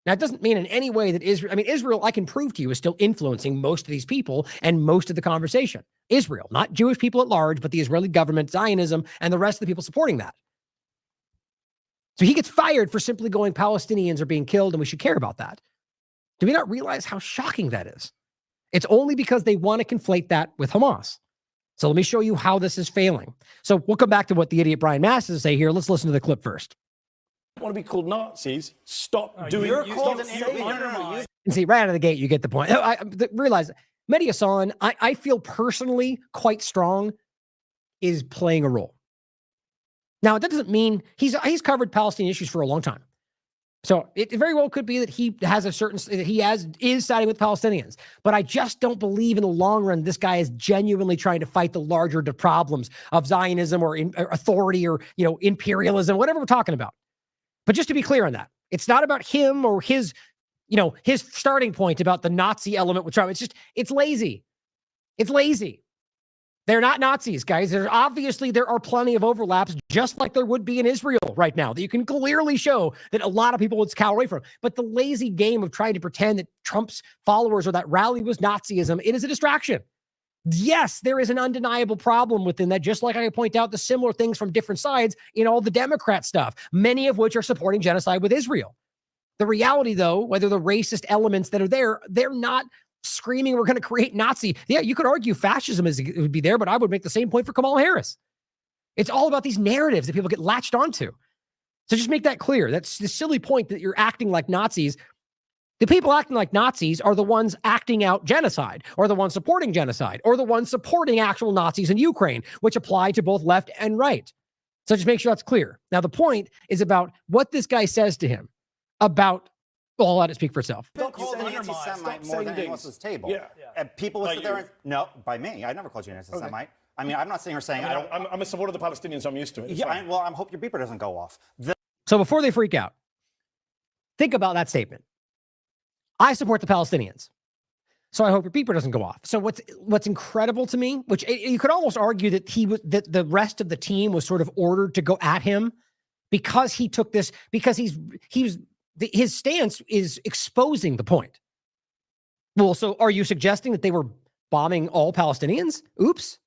S1: Now, it doesn't mean in any way that Israel, I can prove to you, is still influencing most of these people and most of the conversation. Israel, not Jewish people at large, but the Israeli government, Zionism, and the rest of the people supporting that. So he gets fired for simply going, Palestinians are being killed and we should care about that. Do we not realize how shocking that is? It's only because they want to conflate that with Hamas. So let me show you how this is failing. So we'll come back to what the idiot Brian Mass has to say here. Let's listen to the clip first.
S21: Want to be called Nazis? Stop doing it.
S1: And see, right out of the gate, you get the point. Realize, Mehdi Hassan, I feel personally quite strong, is playing a role. Now, that doesn't mean he's covered Palestinian issues for a long time. So it very well could be that he has is siding with Palestinians. But I just don't believe in the long run this guy is genuinely trying to fight the larger problems of Zionism or authority or imperialism, whatever we're talking about. But just to be clear on that, it's not about him or his starting point about the Nazi element with Trump. It's lazy. It's lazy. They're not Nazis, guys. There are plenty of overlaps, just like there would be in Israel right now, that you can clearly show that a lot of people would cower away from. But the lazy game of trying to pretend that Trump's followers or that rally was Nazism, it is a distraction. Yes, there is an undeniable problem within that, just like I point out the similar things from different sides in all the Democrat stuff, many of which are supporting genocide with Israel. The reality, though, whether the racist elements that are there, they're not screaming, we're going to create Nazi. Yeah, you could argue fascism would be there, but I would make the same point for Kamala Harris. It's all about these narratives that people get latched onto. So just make that clear. That's the silly point that you're acting like Nazis. The people acting like Nazis are the ones acting out genocide, or the ones supporting genocide, or the ones supporting actual Nazis in Ukraine, which apply to both left and right. So just make sure that's clear. Now, the point is about what this guy says to him about, well, I'll let it speak for itself.
S22: Don't call an anti-Semite more than anyone else at this table. Yeah. And people will sit there and, no, by me. I never called you an anti-Semite. Okay. I mean, I'm not sitting here saying
S21: I'm a supporter of the Palestinians. I'm used to it.
S22: Yeah, I hope your beeper doesn't go off.
S1: So before they freak out, think about that statement. I support the Palestinians, so I hope your beeper doesn't go off. So what's incredible to me, which you could almost argue that that the rest of the team was sort of ordered to go at him because he took this, because his stance is exposing the point. Well, so are you suggesting that they were bombing all Palestinians? Oops,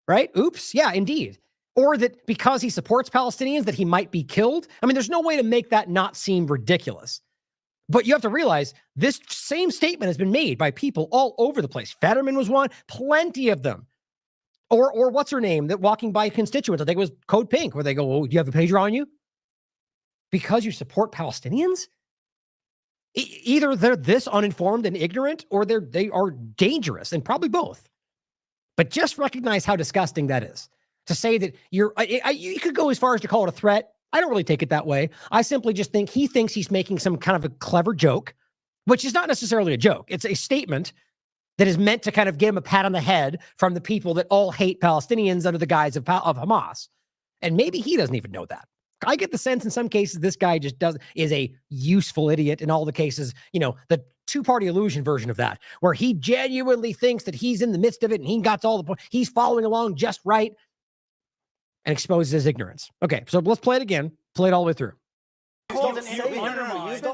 S1: right? Oops, yeah, indeed. Or that because he supports Palestinians that he might be killed? I mean, there's no way to make that not seem ridiculous. But you have to realize this same statement has been made by people all over the place. Fetterman was one, plenty of them. Or what's her name that walking by constituents, I think it was Code Pink, where they go, oh, do you have a pager on you? Because you support Palestinians? Either they're this uninformed and ignorant, or they are dangerous, and probably both. But just recognize how disgusting that is. To say that you could go as far as to call it a threat. I don't really take it that way. I simply just think he thinks he's making some kind of a clever joke, which is not necessarily a joke. It's a statement that is meant to kind of give him a pat on the head from the people that all hate Palestinians under the guise of Hamas. And maybe he doesn't even know that. I get the sense in some cases this guy just is a useful idiot. In all the cases, the two-party illusion version of that, where he genuinely thinks that he's in the midst of it and he got all the points. He's following along just right and exposes his ignorance. Okay, so let's play it again. Play it all the way through.
S22: Don't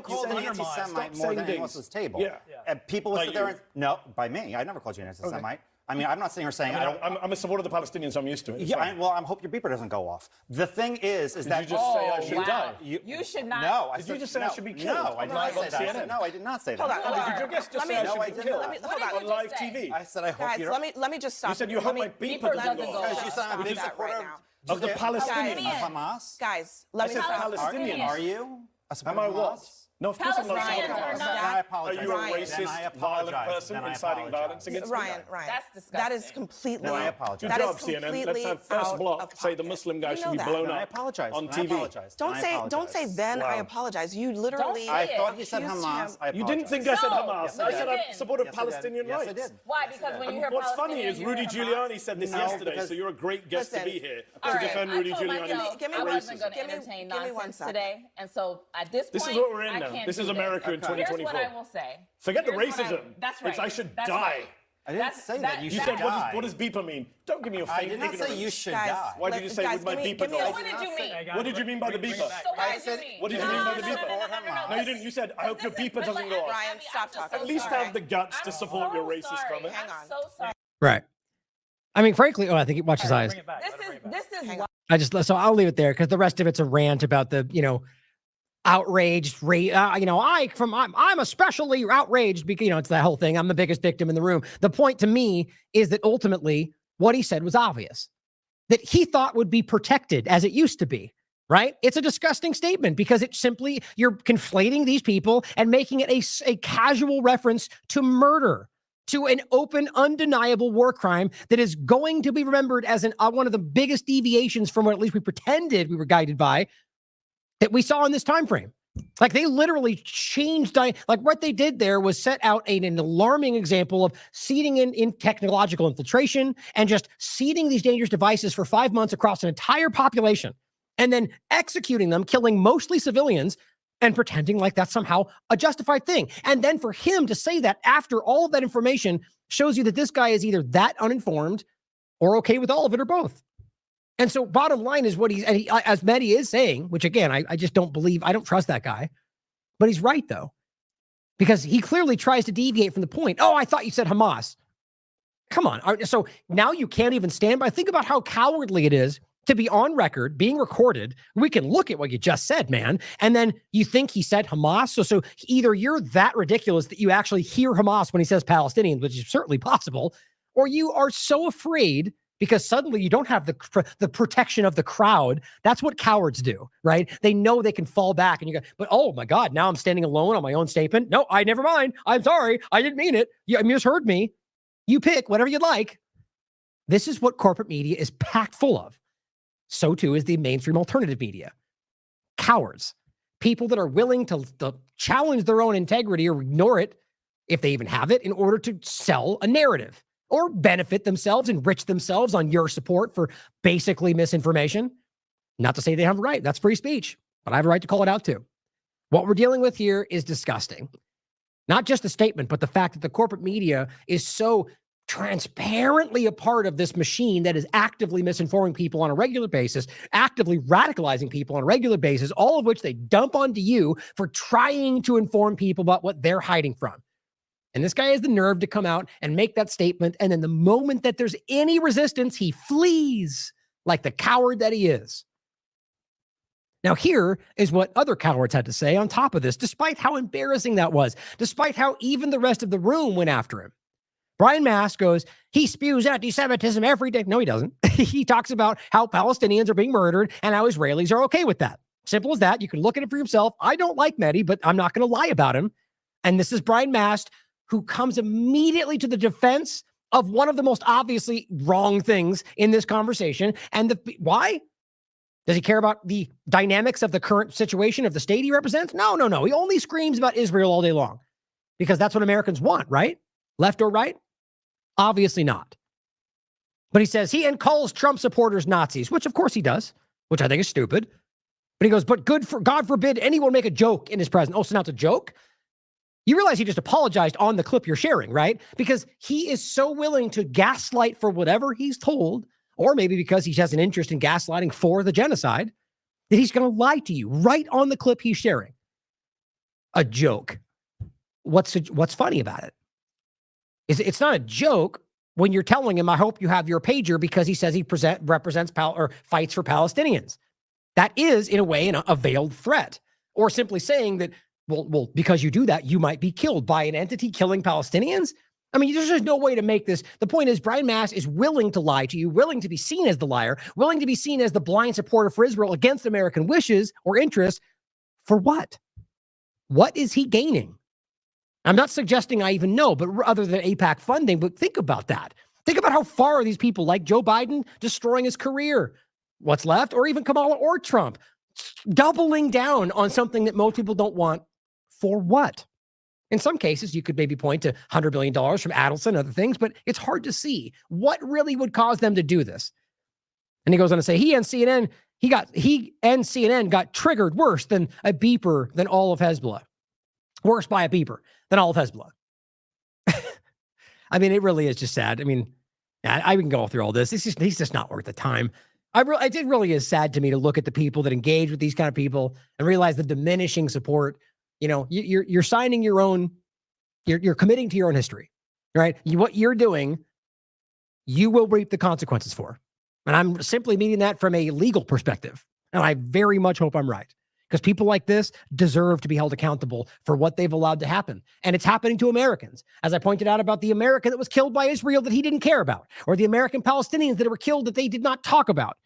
S22: call an anti-Semite more than anyone else at this table. Yeah. And people will sit there and, no, by me. I never called you an anti-Semite. Okay. I mean, I'm not sitting here saying
S21: I'm a supporter of the Palestinians. I'm used to it.
S22: Yeah, I hope your beeper doesn't go off. The thing is
S21: did you just say I should die?
S4: You should not.
S22: No,
S21: did you just say I should be killed?
S22: No, I did not say that. No, I did not say that.
S4: Hold on.
S21: Did your guest just say I should be killed on live TV?
S22: I said I hope you.
S4: Let me just stop.
S21: You said you hope my beeper doesn't go off.
S22: Because you said I'm a big supporter
S21: of the Palestinians.
S22: Of Hamas.
S4: Guys, let me
S21: stop. Palestinians.
S22: Are you?
S21: Am I what? No, of course I'm not.
S22: I apologize.
S21: Are you a racist, violent person inciting violence against
S4: Ryan?
S22: That's
S4: disgusting. That is completely.
S22: I apologize.
S21: Good job, CNN. Let's have first block say the Muslim guy should be blown up.
S22: I apologize.
S21: On TV.
S4: Don't say then I apologize. You literally.
S22: I thought you said Hamas.
S21: You didn't think I said Hamas. I said I supported Palestinian rights.
S22: Yes, I did.
S4: Why? Because when you hear
S21: what's funny is Rudy Giuliani said this yesterday, so you're a great guest to be here to defend Rudy Giuliani.
S4: I wasn't going to entertain nonsense today, and so at this point,
S21: this is what we're in now. This is America. In 2024.
S4: Here's what I will say.
S21: Forget the racism.
S4: That's right.
S21: It's I should die.
S22: I didn't say that. You
S21: said what does beeper mean? Don't give me your faint ignorance.
S22: I did not say you should die.
S21: Why did you say with my beeper go?
S4: What did you mean?
S21: What did you mean by the beeper? What did you mean by the beeper? No, you didn't. You said I hope your beeper doesn't go off.
S4: Ryan, stop talking.
S21: At least have the guts to support your racist comment.
S4: Hang on. So sorry.
S1: Right. I mean, frankly, I think watch his eyes.
S4: This is
S1: So I'll leave it there because the rest of it's a rant about the, outraged, I'm especially outraged because, it's that whole thing. I'm the biggest victim in the room. The point to me is that ultimately what he said was obvious, that he thought would be protected as it used to be, right? It's a disgusting statement because it's simply, you're conflating these people and making it a casual reference to murder, to an open, undeniable war crime that is going to be remembered as one of the biggest deviations from what at least we pretended we were guided by that we saw in this time frame. Like they literally changed, like what they did there was set out an alarming example of seeding in technological infiltration and just seeding these dangerous devices for 5 months across an entire population and then executing them, killing mostly civilians and pretending like that's somehow a justified thing. And then for him to say that after all of that information shows you that this guy is either that uninformed or okay with all of it or both. And so bottom line is as Mehdi is saying, which again, I just don't believe, I don't trust that guy, but he's right though, because he clearly tries to deviate from the point. Oh, I thought you said Hamas. Come on. So now you can't even stand by. Think about how cowardly it is to be on record, being recorded. We can look at what you just said, man. And then you think he said Hamas. So either you're that ridiculous that you actually hear Hamas when he says Palestinians, which is certainly possible, or you are so afraid because suddenly you don't have the protection of the crowd. That's what cowards do, right? They know they can fall back and you go, but oh my God, now I'm standing alone on my own statement. No, never mind. I'm sorry. I didn't mean it. You misheard me. You pick whatever you'd like. This is what corporate media is packed full of. So too is the mainstream alternative media. Cowards. People that are willing to challenge their own integrity or ignore it, if they even have it, in order to sell a narrative or benefit themselves, enrich themselves on your support for basically misinformation. Not to say they have a right. That's free speech, but I have a right to call it out too. What we're dealing with here is disgusting. Not just the statement, but the fact that the corporate media is so transparently a part of this machine that is actively misinforming people on a regular basis, actively radicalizing people on a regular basis, all of which they dump onto you for trying to inform people about what they're hiding from. And this guy has the nerve to come out and make that statement. And then the moment that there's any resistance, he flees like the coward that he is. Now, here is what other cowards had to say on top of this, despite how embarrassing that was, despite how even the rest of the room went after him. Brian Mast goes, he spews anti-Semitism every day. No, he doesn't. He talks about how Palestinians are being murdered and how Israelis are okay with that. Simple as that. You can look at it for yourself. I don't like Mehdi, but I'm not going to lie about him. And this is Brian Mast, who comes immediately to the defense of one of the most obviously wrong things in this conversation. And why? Does he care about the dynamics of the current situation of the state he represents? No. He only screams about Israel all day long because that's what Americans want, right? Left or right? Obviously not. But he says he calls Trump supporters Nazis, which of course he does, which I think is stupid. But he goes, but God forbid anyone make a joke in his presence. Oh, so now it's a joke? You realize he just apologized on the clip you're sharing, right? Because he is so willing to gaslight for whatever he's told, or maybe because he has an interest in gaslighting for the genocide, that he's going to lie to you right on the clip he's sharing. A joke. What's funny about it? It's not a joke when you're telling him, I hope you have your pager because he says he represents or fights for Palestinians. That is, in a way, a veiled threat. Or simply saying that, well, because you do that, you might be killed by an entity killing Palestinians. I mean, there's just no way to make this. The point is, Brian Mast is willing to lie to you, willing to be seen as the liar, willing to be seen as the blind supporter for Israel against American wishes or interests. For what? What is he gaining? I'm not suggesting I even know, but other than AIPAC funding, but think about that. Think about how far are these people like Joe Biden destroying his career? What's left? Or even Kamala or Trump doubling down on something that most people don't want. For what? In some cases, you could maybe point to $100 billion from Adelson and other things, but it's hard to see what really would cause them to do this. And he goes on to say, he and CNN got triggered worse than a beeper than all of Hezbollah. Worse by a beeper than all of Hezbollah. I mean, it really is just sad. I mean, I can go through all this. He's just not worth the time. It really is sad to me to look at the people that engage with these kind of people and realize the diminishing support. You know, you're signing your own, you're committing to your own history, right? What you're doing, you will reap the consequences for. And I'm simply meaning that from a legal perspective. And I very much hope I'm right. because people like this deserve to be held accountable for what they've allowed to happen. And it's happening to Americans. As I pointed out about the American that was killed by Israel that he didn't care about, or the American Palestinians that were killed that they did not talk about,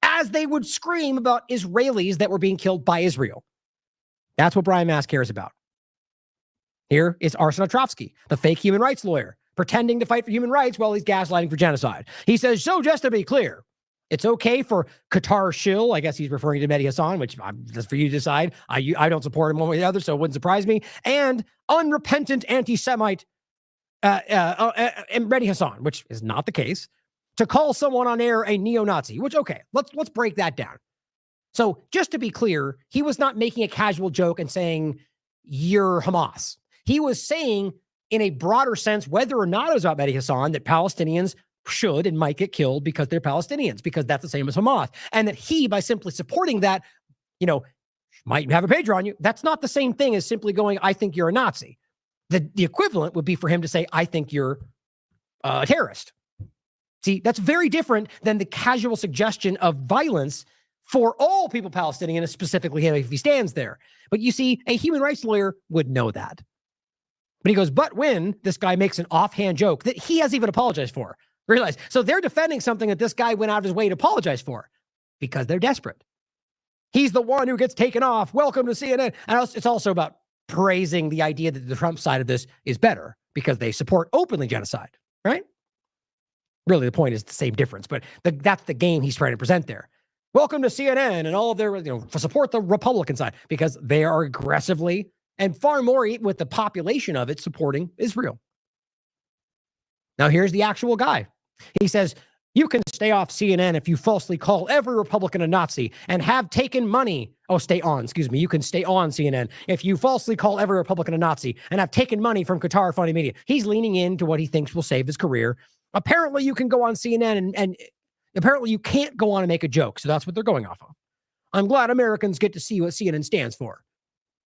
S1: as they would scream about Israelis that were being killed by Israel. That's what Brian Mast cares about. Here is Arsen Atrocities, the fake human rights lawyer, pretending to fight for human rights while he's gaslighting for genocide. He says, so just to be clear, it's okay for Qatar shill, I guess he's referring to Mehdi Hassan, which that's for you to decide. I don't support him one way or the other, so it wouldn't surprise me. And unrepentant anti-Semite Mehdi Hassan, which is not the case, to call someone on air a neo-Nazi, which, okay, let's break that down. So just to be clear, he was not making a casual joke and saying, you're Hamas. He was saying, in a broader sense, whether or not it was about Mehdi Hassan, that Palestinians should and might get killed because they're Palestinians, because that's the same as Hamas. And that he, by simply supporting that, might have a pager on you. That's not the same thing as simply going, I think you're a Nazi. The equivalent would be for him to say, I think you're a terrorist. See, that's very different than the casual suggestion of violence for all people Palestinian, and specifically him if he stands there. But you see, a human rights lawyer would know that. But he goes, but when this guy makes an offhand joke that he has even apologized for, realize, so they're defending something that this guy went out of his way to apologize for because they're desperate. He's the one who gets taken off. Welcome to CNN. And it's also about praising the idea that the Trump side of this is better because they support openly genocide, right? Really, the point is the same difference, but that's the game he's trying to present there. Welcome to CNN and all of their, support the Republican side because they are aggressively and far more with the population of it supporting Israel. Now, here's the actual guy. He says, you can stay off CNN if you falsely call every Republican a Nazi and have taken money. Oh, stay on, excuse me. You can stay on CNN if you falsely call every Republican a Nazi and have taken money from Qatar funding media. He's leaning into what he thinks will save his career. Apparently, you can go on CNN and apparently you can't go on and make a joke. So that's what they're going off of. I'm glad Americans get to see what CNN stands for.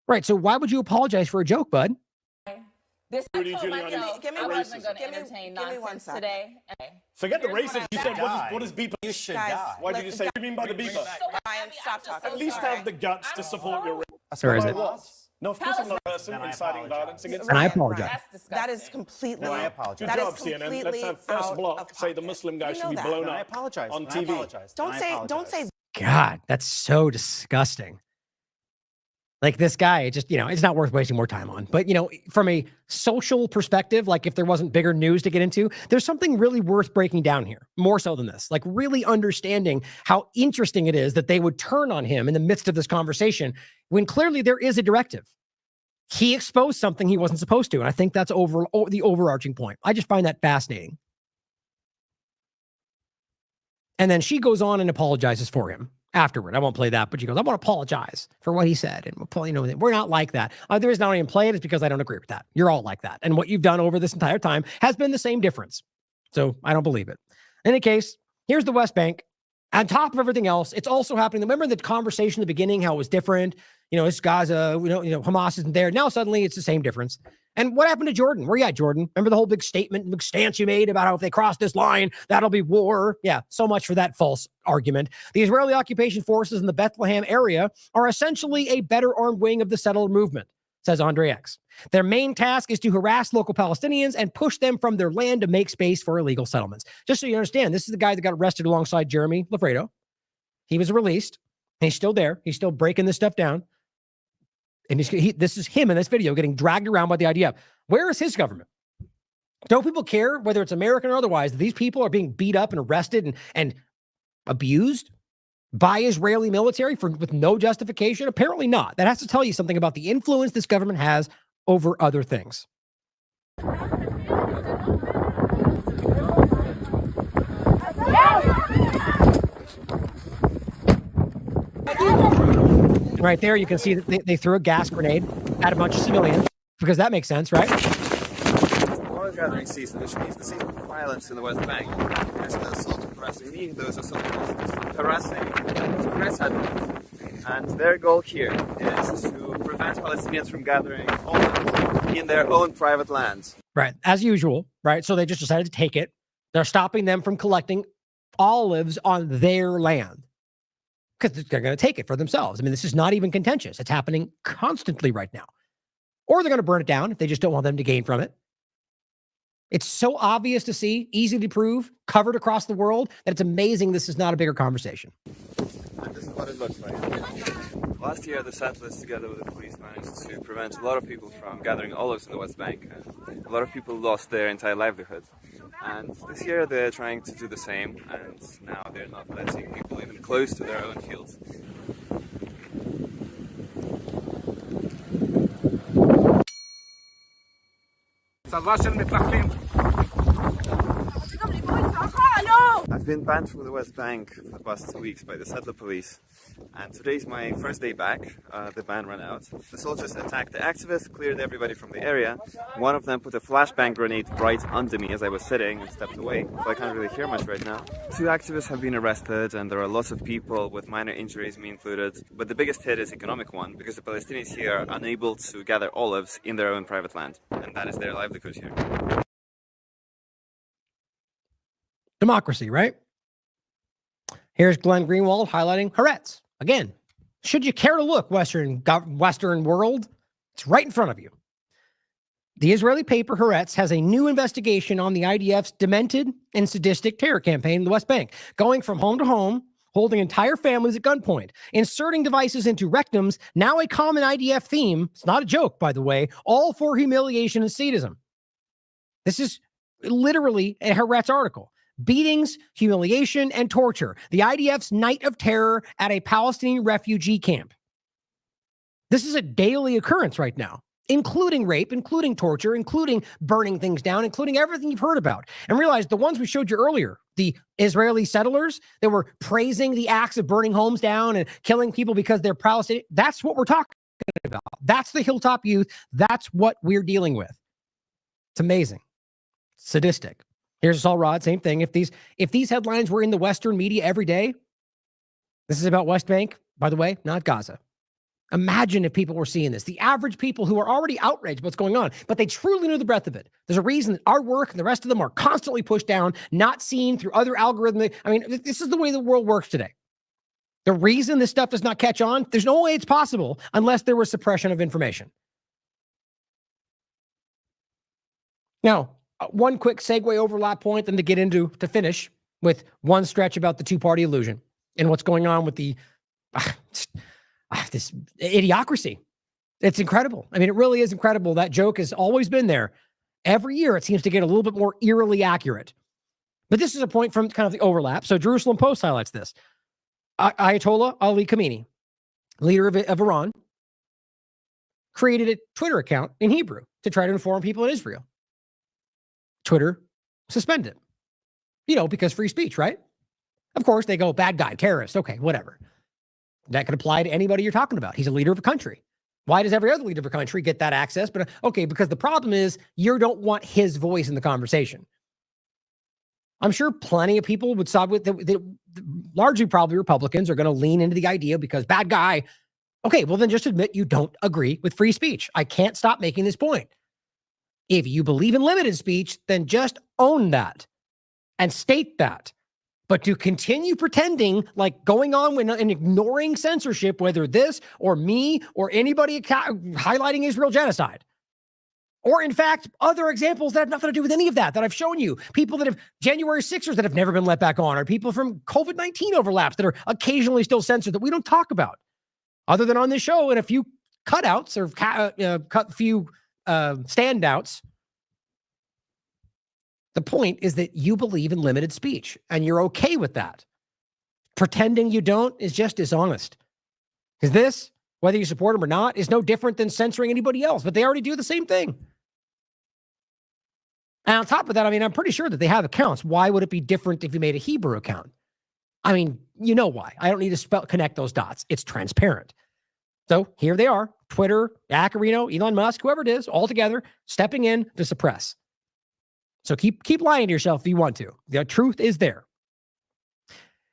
S1: Right. So why would you apologize for a joke, bud?
S2: This I told myself I wasn't going to entertain nonsense today.
S21: Forget the racist. You said, what is beeper?
S22: You should die.
S21: Why did you say, what do you mean by the beeper?
S2: So Ryan, stop talking.
S21: At least have the guts to support your race.
S1: Or is it?
S21: No, of course I'm not a person inciting violence against
S1: And I apologize.
S2: That is completely.
S22: No, I apologize.
S21: Good job, CNN. Let's have first block say the Muslim guy should be blown up on TV.
S2: Don't say.
S1: God, that's so disgusting. Like this guy, just, it's not worth wasting more time on. But, from a social perspective, like if there wasn't bigger news to get into, there's something really worth breaking down here, more so than this, like really understanding how interesting it is that they would turn on him in the midst of this conversation when clearly there is a directive. He exposed something he wasn't supposed to. And I think that's the overarching point. I just find that fascinating. And then she goes on and apologizes for him afterward. I won't play that, but she goes, I want to apologize for what he said. And we're not like that. The reason I don't even play it is because I don't agree with that. You're all like that. And what you've done over this entire time has been the same difference. So I don't believe it. In any case, here's the West Bank. On top of everything else, it's also happening. Remember the conversation at the beginning, how it was different? It's Gaza, Hamas isn't there. Now suddenly it's the same difference. And what happened to Jordan? Where you at, Jordan? Remember the whole big statement, big stance you made about how if they cross this line, that'll be war? Yeah, so much for that false argument. The Israeli occupation forces in the Bethlehem area are essentially a better armed wing of the settler movement, says Andre X. Their main task is to harass local Palestinians and push them from their land to make space for illegal settlements. Just so you understand, this is the guy that got arrested alongside Jeremy Lafredo. He was released. And he's still there. He's still breaking this stuff down. And this is him in this video getting dragged around by the IDF. Where is his government? Don't people care, whether it's American or otherwise, that these people are being beat up and arrested and abused by Israeli military with no justification? Apparently not. That has to tell you something about the influence this government has over other things. Right there, you can see that they threw a gas grenade at a bunch of civilians, because that makes sense, right?
S3: Oil gathering season, which means the scene of violence in the West Bank. There's no assault and harassing me, those assault and harassing suppressors. And their goal here is to prevent Palestinians from gathering olives in their own private lands.
S1: Right, as usual, right? So they just decided to take it. They're stopping them from collecting olives on their land. because they're going to take it for themselves. I mean, this is not even contentious. It's happening constantly right now. Or they're going to burn it down if they just don't want them to gain from it. It's so obvious to see, easy to prove, covered across the world, that it's amazing this is not a bigger conversation.
S3: And this is what it looks like. Last year, the settlers, together with the police, managed to prevent a lot of people from gathering olives in the West Bank. A lot of people lost their entire livelihood. And this year, they're trying to do the same, and now they're not letting people even close to their own fields. I've been banned from the West Bank for the past 2 weeks by the settler police, and today's my first day back. The ban ran out. The soldiers attacked the activists, cleared everybody from the area. One of them put a flashbang grenade right under me as I was sitting and stepped away, so I can't really hear much right now. 2 activists have been arrested, and there are lots of people with minor injuries, me included. But the biggest hit is economic one, because the Palestinians here are unable to gather olives in their own private land, and that is their livelihood here.
S1: Democracy, right? Here's Glenn Greenwald highlighting Haaretz. Again, should you care to look, Western world, it's right in front of you. The Israeli paper Haaretz has a new investigation on the IDF's demented and sadistic terror campaign in the West Bank, going from home to home, holding entire families at gunpoint, inserting devices into rectums, now a common IDF theme. It's not a joke, by the way, all for humiliation and sadism. This is literally a Haaretz article. Beatings, humiliation, and torture. The IDF's night of terror at a Palestinian refugee camp. This is a daily occurrence right now, including rape, including torture, including burning things down, including everything you've heard about. And realize the ones we showed you earlier, the Israeli settlers that were praising the acts of burning homes down and killing people because they're Palestinian. That's what we're talking about. That's the Hilltop Youth. That's what we're dealing with. It's amazing. Sadistic. Here's Saul Rod, same thing. If these headlines were in the Western media every day, this is about West Bank, by the way, not Gaza. Imagine if people were seeing this. The average people who are already outraged what's going on, but they truly know the breadth of it. There's a reason that our work and the rest of them are constantly pushed down, not seen through other algorithms. I mean, this is the way the world works today. The reason this stuff does not catch on, there's no way it's possible unless there was suppression of information. Now, one quick segue overlap point, then to finish with one stretch about the two-party illusion and what's going on with the this idiocracy. It's incredible. I mean, it really is incredible. That joke has always been there. Every year, it seems to get a little bit more eerily accurate. But this is a point from kind of the overlap. So Jerusalem Post highlights this. Ayatollah Ali Khamenei, leader of Iran, created a Twitter account in Hebrew to try to inform people in Israel. Twitter suspended. Because free speech, right? Of course, they go, bad guy, terrorist. Okay, whatever. That could apply to anybody you're talking about. He's a leader of a country. Why does every other leader of a country get that access? But okay, because the problem is you don't want his voice in the conversation. I'm sure plenty of people would side with largely probably Republicans are going to lean into the idea because bad guy. Okay, well then just admit you don't agree with free speech. I can't stop making this point. If you believe in limited speech, then just own that and state that. But to continue pretending like going on and ignoring censorship, whether this or me or anybody highlighting Israel genocide, or in fact, other examples that have nothing to do with any of that I've shown you, people that have January 6ers that have never been let back on, or people from COVID-19 overlaps that are occasionally still censored that we don't talk about, other than on this show and a few cutouts or few standouts. The point is that you believe in limited speech and you're okay with that. Pretending you don't is just dishonest. Because this, whether you support them or not, is no different than censoring anybody else, but they already do the same thing. And on top of that, I mean, I'm pretty sure that they have accounts. Why would it be different if you made a Hebrew account? I mean, you know why. I don't need to connect those dots. It's transparent. So here they are, Twitter, Acarino, Elon Musk, whoever it is, all together, stepping in to suppress. So keep lying to yourself if you want to. The truth is there.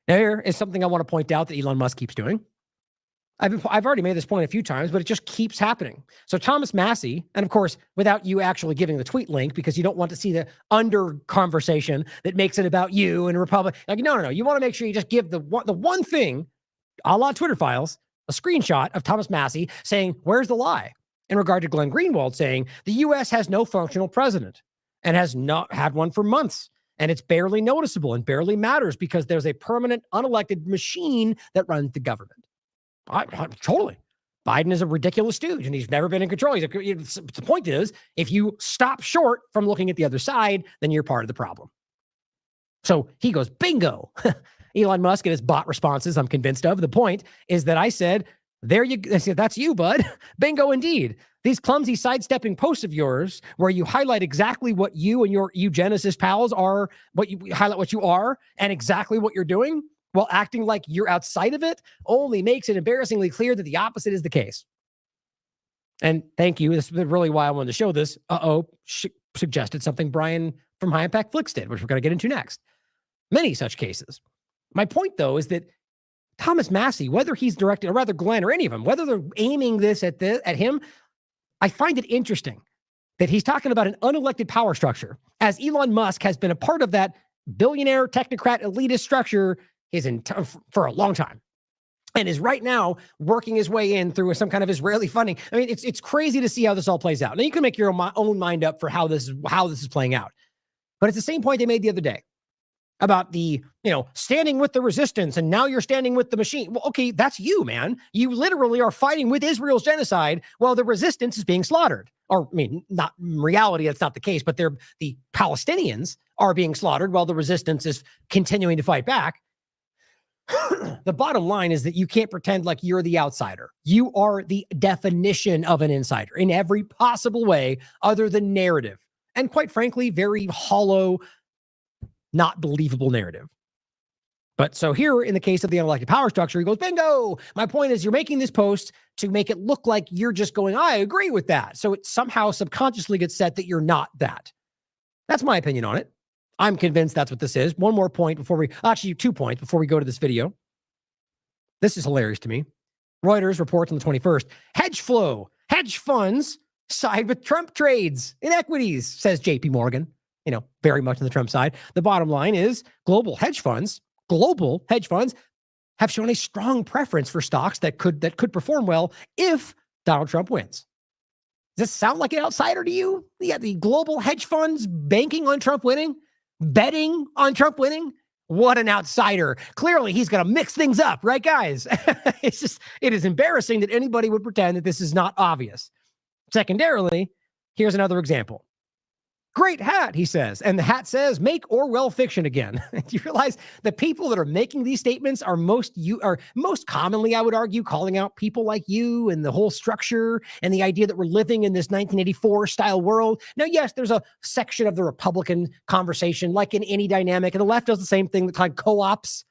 S1: Now here is something I want to point out that Elon Musk keeps doing. I've already made this point a few times, but it just keeps happening. So Thomas Massey, and of course, without you actually giving the tweet link because you don't want to see the under conversation that makes it about you and Republic. Like, no. You want to make sure you just give the one thing a la Twitter files, a screenshot of Thomas Massie saying, where's the lie? In regard to Glenn Greenwald saying, the U.S. has no functional president and has not had one for months. And it's barely noticeable and barely matters because there's a permanent unelected machine that runs the government. Totally. Biden is a ridiculous stooge and he's never been in control. The point is, if you stop short from looking at the other side, then you're part of the problem. So he goes, bingo. Elon Musk and his bot responses, I'm convinced of. The point is that I said, that's you, bud. Bingo indeed. These clumsy sidestepping posts of yours where you highlight exactly what you and your eugenicist pals are, highlight what you are and exactly what you're doing while acting like you're outside of it only makes it embarrassingly clear that the opposite is the case. And thank you. This is really why I wanted to show this. Suggested something Brian from High Impact Flicks did, which we're going to get into next. Many such cases. My point, though, is that Thomas Massie, whether he's directed, or rather Glenn or any of them, whether they're aiming this at him, I find it interesting that he's talking about an unelected power structure, as Elon Musk has been a part of that billionaire, technocrat, elitist structure for a long time, and is right now working his way in through some kind of Israeli funding. I mean, it's crazy to see how this all plays out. Now you can make your own mind up for how this is playing out, but it's the same point they made the other day about the, standing with the resistance and now you're standing with the machine. Well, okay, that's you, man. You literally are fighting with Israel's genocide while the resistance is being slaughtered. Or, not in reality, that's not the case, but the Palestinians are being slaughtered while the resistance is continuing to fight back. The bottom line is that you can't pretend like you're the outsider. You are the definition of an insider in every possible way other than narrative. And quite frankly, very hollow, not believable narrative. But so here in the case of the unelected power structure, he goes, bingo. My point is you're making this post to make it look like you're just going, I agree with that. So it somehow subconsciously gets set that you're not that. That's my opinion on it. I'm convinced that's what this is. One more point before 2 points before we go to this video. This is hilarious to me. Reuters reports on the 21st, hedge funds side with Trump trades, inequities, says JP Morgan. Very much on the Trump side. The bottom line is global hedge funds have shown a strong preference for stocks that could perform well if Donald Trump wins. Does this sound like an outsider to you? Yeah, the global hedge funds banking on Trump winning, betting on Trump winning. What an outsider. Clearly, he's going to mix things up, right, guys? It is embarrassing that anybody would pretend that this is not obvious. Secondarily, here's another example. Great hat, he says. And the hat says, make Orwell fiction again. Do you realize the people that are making these statements are most commonly, I would argue, calling out people like you and the whole structure and the idea that we're living in this 1984 style world. Now, yes, there's a section of the Republican conversation, like in any dynamic, and the left does the same thing that kind of co-ops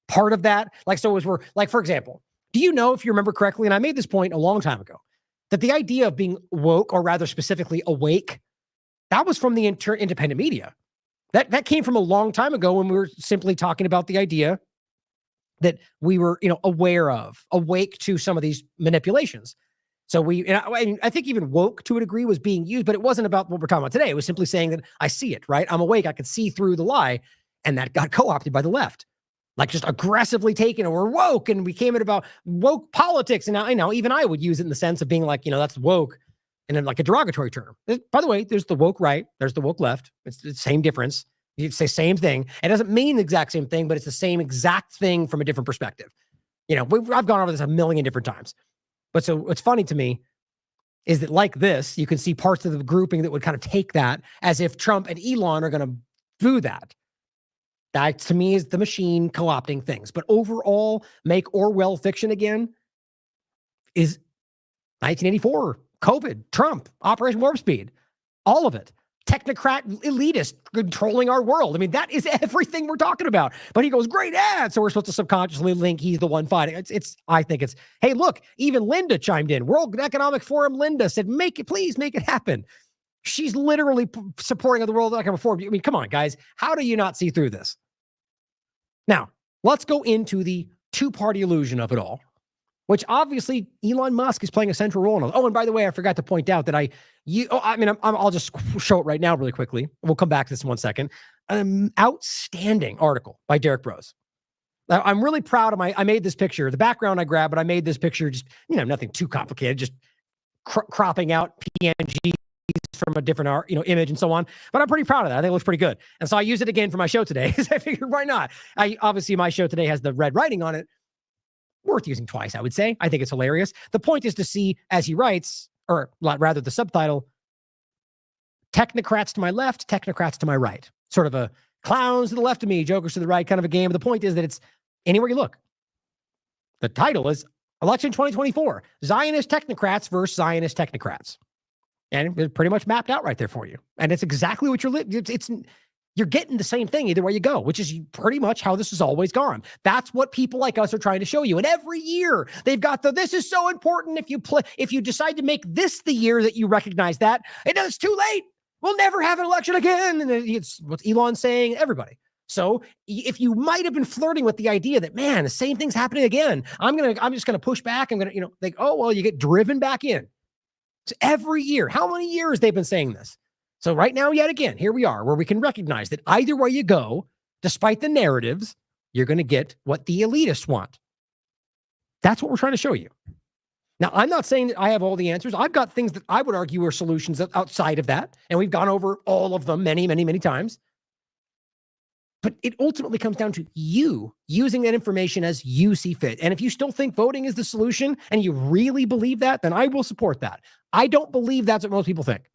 S1: part of that. For example, do you know, if you remember correctly, and I made this point a long time ago, that the idea of being woke, or rather specifically awake, that was from the independent media. That came from a long time ago when we were simply talking about the idea that we were, awake to some of these manipulations. So I think even woke to a degree was being used, but it wasn't about what we're talking about today. It was simply saying that I see it, right? I'm awake. I could see through the lie. And that got co-opted by the left, like just aggressively taken, and we're woke, and we came at about woke politics. And now even I would use it in the sense of being like, that's woke. And then like a derogatory term. By the way, there's the woke right, there's the woke left. It's the same difference. You say same thing. It doesn't mean the exact same thing, but it's the same exact thing from a different perspective. I've gone over this a million different times. But so what's funny to me is that like this, you can see parts of the grouping that would kind of take that as if Trump and Elon are going to do that. That to me is the machine co-opting things. But overall, make Orwell fiction again is 1984. COVID, Trump, Operation Warp Speed, all of it. Technocrat elitist controlling our world. I mean, that is everything we're talking about. But he goes, great ad. So we're supposed to subconsciously link he's the one fighting. I think it's, hey, look, even Linda chimed in. World Economic Forum Linda said, please make it happen. She's literally supporting the World Economic Forum. I mean, come on, guys. How do you not see through this? Now, let's go into the two-party illusion of it all, which obviously Elon Musk is playing a central role in. Oh, and by the way, I forgot to point out that I'll just show it right now really quickly. We'll come back to this in 1 second. An outstanding article by Derek Brose. I'm really proud of I made this picture. The background I grabbed, but I made this picture just, nothing too complicated, just cropping out PNGs from a different art, image and so on. But I'm pretty proud of that. I think it looks pretty good. And so I use it again for my show today because I figured, why not? Obviously, my show today has the red writing on it. Worth using twice, I would say. I think it's hilarious. The point is to see, as he writes, or rather the subtitle, technocrats to my left, technocrats to my right. Sort of a clowns to the left of me, jokers to the right kind of a game. The point is that it's anywhere you look. The title is Election 2024, Zionist technocrats versus Zionist technocrats. And it's pretty much mapped out right there for you. And it's exactly what you're getting the same thing either way you go, which is pretty much how this has always gone. That's what people like us are trying to show you. And every year they've got this is so important. If you decide to make this the year that you recognize that, it's too late. We'll never have an election again. And it's what Elon's saying, everybody. So if you might have been flirting with the idea that, man, the same thing's happening again, I'm just going to push back. I'm going to, think, oh, well, you get driven back in. So every year, how many years they've been saying this? So right now, yet again, here we are where we can recognize that either way you go, despite the narratives, you're going to get what the elitists want. That's what we're trying to show you. Now, I'm not saying that I have all the answers. I've got things that I would argue are solutions outside of that. And we've gone over all of them many, many, many times. But it ultimately comes down to you using that information as you see fit. And if you still think voting is the solution and you really believe that, then I will support that. I don't believe that's what most people think.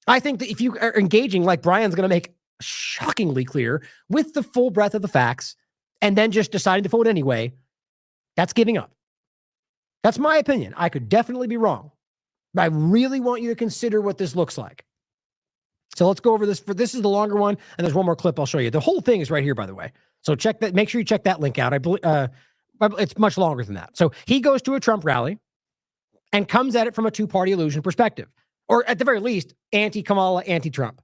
S1: I think that if you are engaging, like Brian's going to make shockingly clear, with the full breadth of the facts, and then just deciding to vote anyway, that's giving up. That's my opinion. I could definitely be wrong. But I really want you to consider what this looks like. So let's go over this. This is the longer one, and there's one more clip I'll show you. The whole thing is right here, by the way. So check that. Make sure you check that link out. I believe it's much longer than that. So he goes to a Trump rally and comes at it from a two-party illusion perspective, or at the very least, anti-Kamala, anti-Trump,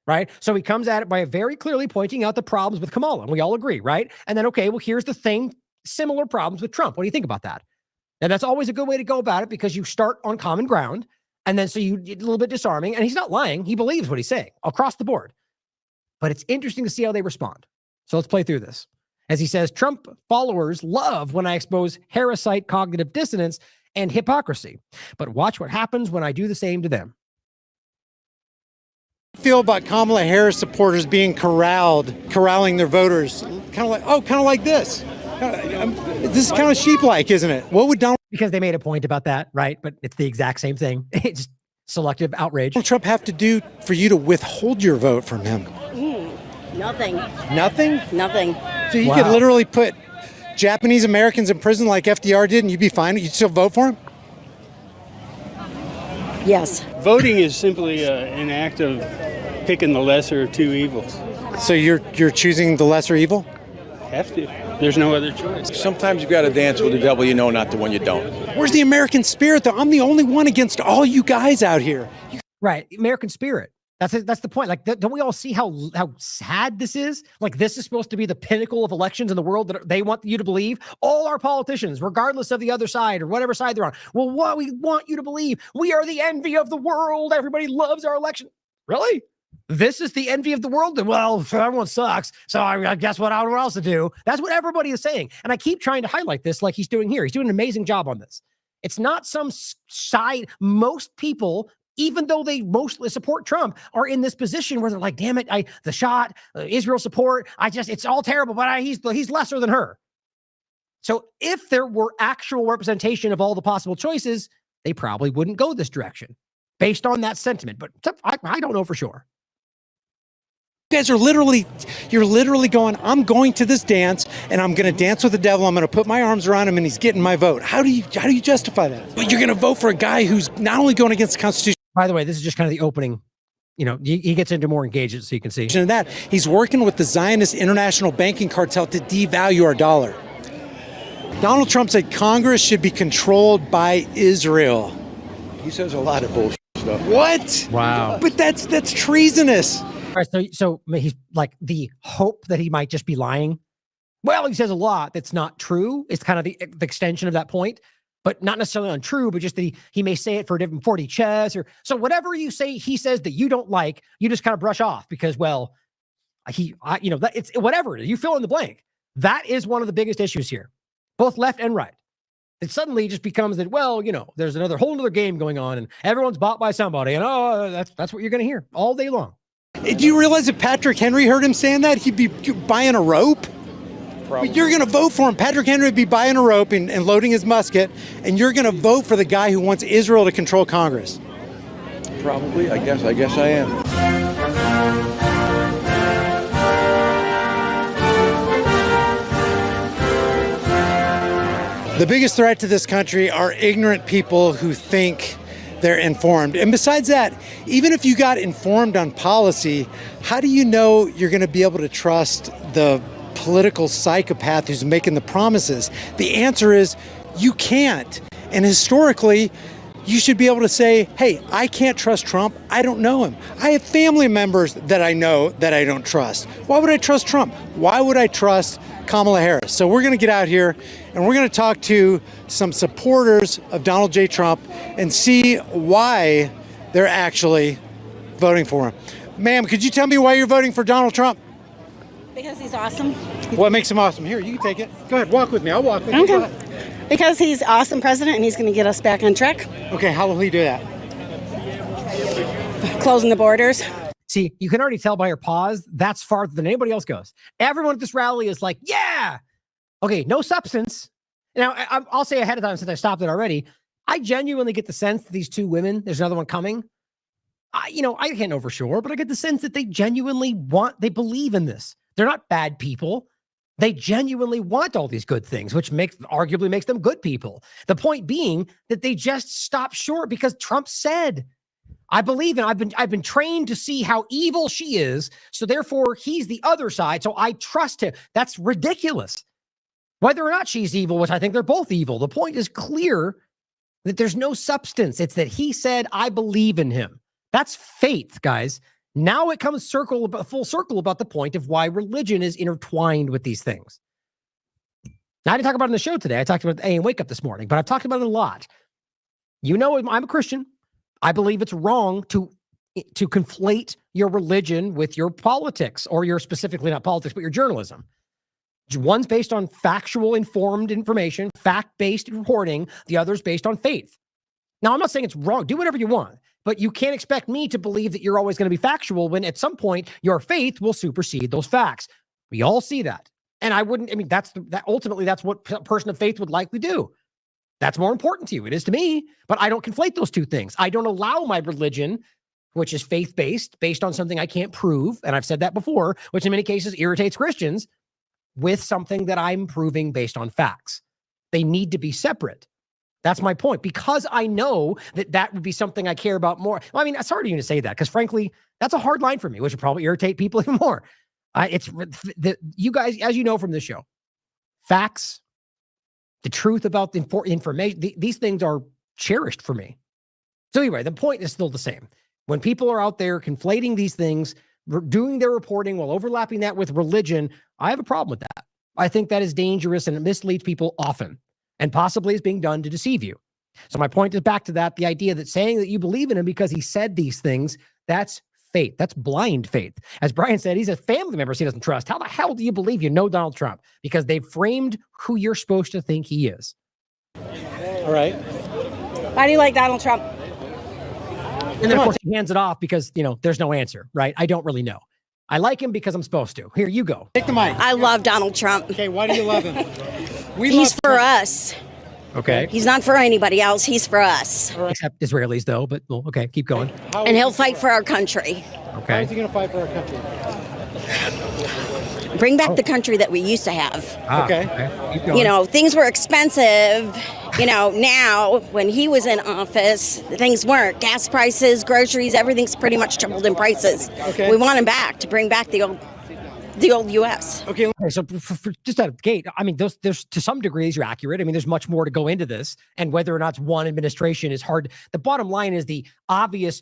S1: right? So he comes at it by very clearly pointing out the problems with Kamala, and we all agree, right? And then, okay, well, here's the thing, similar problems with Trump. What do you think about that? And that's always a good way to go about it because you start on common ground. And then so you get a little bit disarming, and he's not lying. He believes what he's saying across the board. But it's interesting to see how they respond. So let's play through this. As he says, Trump followers love when I expose parasite cognitive dissonance and hypocrisy. But watch what happens when I do the same to them.
S5: Feel about Kamala Harris supporters being corralling their voters, kind of like this. This is kind of sheep-like, isn't it? What would Donald?
S1: Because they made a point about that, right? But it's the exact same thing. It's selective outrage.
S5: What Trump have to do for you to withhold your vote from him?
S7: Nothing.
S5: Nothing?
S7: Nothing.
S5: So you could literally put Japanese Americans in prison like FDR did, and you'd be fine. You'd still vote for him?
S7: Yes.
S23: Voting is simply an act of picking the lesser of two evils.
S5: So you're choosing the lesser evil?
S23: Have to. There's no other choice.
S24: Sometimes you got to dance with the devil you know, not the one you don't.
S5: Where's the American spirit, though? I'm the only one against all you guys out here.
S1: Right. American spirit. That's the point. Like, don't we all see how sad this is? Like, this is supposed to be the pinnacle of elections in the world that they want you to believe. All our politicians, regardless of the other side or whatever side they're on, well, what we want you to believe, we are the envy of the world. Everybody loves our election. Really? This is the envy of the world? Well, everyone sucks, so I guess what I don't know what else to do. That's what everybody is saying. And I keep trying to highlight this like he's doing here. He's doing an amazing job on this. It's not some side. Most people, even though they mostly support Trump, are in this position where they're like, damn it, the shot, Israel support, it's all terrible, but he's lesser than her. So if there were actual representation of all the possible choices, they probably wouldn't go this direction based on that sentiment. But I don't know for sure.
S5: You guys are you're literally going, I'm going to this dance and I'm going to dance with the devil. I'm going to put my arms around him and he's getting my vote. How do you justify that? But you're going to vote for a guy who's not only going against the Constitution.
S1: By the way, this is just kind of the opening. He gets into more engagements so you can see.
S5: And that he's working with the Zionist international banking cartel to devalue our dollar. Donald Trump said Congress should be controlled by Israel.
S24: He says a lot of bullshit stuff.
S5: What?
S1: Wow.
S5: But that's treasonous.
S1: All right, so he's like the hope that he might just be lying. Well, he says a lot that's not true. It's kind of the extension of that point, but not necessarily untrue, but just that he may say it for a different 40 chess or so. Whatever you say, he says that you don't like, you just kind of brush off because, well, it's whatever. You fill in the blank. That is one of the biggest issues here, both left and right. It suddenly just becomes that, well, there's whole other game going on and everyone's bought by somebody. And that's what you're going to hear all day long.
S5: Do you realize if Patrick Henry heard him saying that, he'd be buying a rope? Probably. You're going to vote for him. Patrick Henry would be buying a rope and loading his musket, and you're going to vote for the guy who wants Israel to control Congress.
S24: Probably. I guess I am.
S5: The biggest threat to this country are ignorant people who think they're informed. And besides that, even if you got informed on policy, how do you know you're going to be able to trust the political psychopath who's making the promises? The answer is you can't. And historically, you should be able to say, hey, I can't trust Trump. I don't know him. I have family members that I know that I don't trust. Why would I trust Trump? Why would I trust Kamala Harris? So we're going to get out here and we're going to talk to some supporters of Donald J. Trump and see why they're actually voting for him. Ma'am, could you tell me why you're voting for Donald Trump?
S7: Because he's awesome.
S5: What makes him awesome? Here, you can take it. Go ahead, walk with me. I'll walk with you.
S7: Okay. Because he's awesome president and he's going to get us back on track.
S5: Okay, how will he do that?
S7: Closing the borders.
S1: See, you can already tell by her pause, that's farther than anybody else goes. Everyone at this rally is like, yeah. Okay, no substance. Now, I'll say ahead of time, since I stopped it already, I genuinely get the sense that these two women, there's another one coming. I can't know for sure, but I get the sense that they genuinely they believe in this. They're not bad people. They genuinely want all these good things, which arguably makes them good people. The point being that they just stop short because Trump said, I believe in, I've been trained to see how evil she is. So therefore he's the other side. So I trust him. That's ridiculous. Whether or not she's evil, which I think they're both evil. The point is clear that there's no substance. It's that he said, I believe in him. That's faith, guys. Now it comes full circle about the point of why religion is intertwined with these things. Now, I didn't talk about it on the show today. I talked about AM Wake Up this morning, but I've talked about it a lot. I'm a Christian. I believe it's wrong to conflate your religion with your politics, or your specifically not politics, but your journalism. One's based on factual, informed information, fact-based reporting. The other's based on faith. Now, I'm not saying it's wrong. Do whatever you want. But you can't expect me to believe that you're always going to be factual when at some point your faith will supersede those facts. We all see that. And ultimately that's what a person of faith would likely do. That's more important to you. It is to me, but I don't conflate those two things. I don't allow my religion, which is faith-based, based on something I can't prove, and I've said that before, which in many cases irritates Christians, with something that I'm proving based on facts. They need to be separate. That's my point, because I know that would be something I care about more. Well, I mean, it's hard even to say that, because frankly, that's a hard line for me, which would probably irritate people even more. You guys, as you know from this show, facts, the truth about the information, these things are cherished for me. So anyway, the point is still the same. When people are out there conflating these things, doing their reporting while overlapping that with religion, I have a problem with that. I think that is dangerous and it misleads people often, and possibly is being done to deceive you. So my point is back to that, the idea that saying that you believe in him because he said these things, that's faith. That's blind faith. As Brian said, he's a family member he doesn't trust. How the hell do you believe you know Donald Trump? Because they've framed who you're supposed to think he is.
S5: All right.
S7: Why do you like Donald Trump?
S1: And then of course he hands it off because, there's no answer, right? I don't really know. I like him because I'm supposed to. Here, you go.
S5: Take the mic.
S7: I love Donald Trump.
S5: Okay, why do you love him?
S7: He's for us.
S1: Okay.
S7: He's not for anybody else. He's for us.
S1: Except Israelis, though. But well, okay, keep going.
S7: And he'll fight for our country.
S1: Okay.
S5: How is he going to fight for our country?
S7: Bring back the country that we used to have.
S5: Okay.
S1: Keep going.
S7: Things were expensive. Now when he was in office, things weren't. Gas prices, groceries, everything's pretty much tripled in prices.
S5: Okay.
S7: We want him back to bring back the old U.S.
S1: Okay, so for just out of the gate, I mean, there's to some degrees you're accurate. I mean, there's much more to go into this, and whether or not it's one administration is hard. The bottom line is the obvious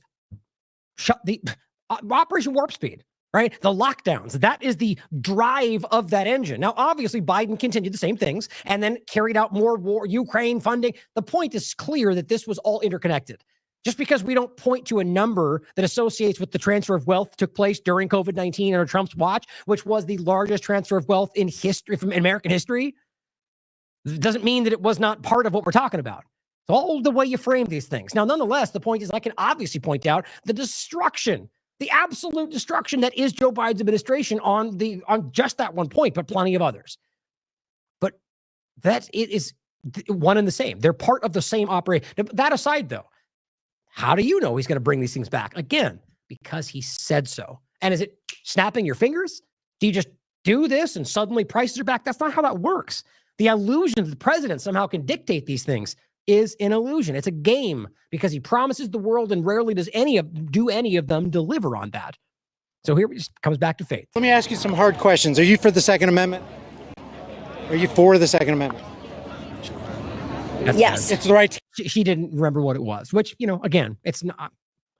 S1: Operation Warp Speed, right? The lockdowns, that is the drive of that engine. Now, obviously, Biden continued the same things and then carried out more Ukraine funding. The point is clear that this was all interconnected. Just because we don't point to a number that associates with the transfer of wealth took place during COVID-19 under Trump's watch, which was the largest transfer of wealth in history, from American history, doesn't mean that it was not part of what we're talking about. It's all the way you frame these things. Now, nonetheless, the point is I can obviously point out the destruction, the absolute destruction that is Joe Biden's administration on just that one point, but plenty of others. But it is one and the same. They're part of the same operation. That aside, though, how do you know he's going to bring these things back? Again, because he said so. And is it snapping your fingers? Do you just do this and suddenly prices are back? That's not how that works. The illusion that the president somehow can dictate these things is an illusion. It's a game because he promises the world and rarely does any of them deliver on that. So here it just comes back to faith.
S5: Let me ask you some hard questions. Are you for the Second Amendment? Are you for the Second Amendment?
S7: Yes.
S5: It's the right.
S1: She didn't remember what it was, which, again, it's not.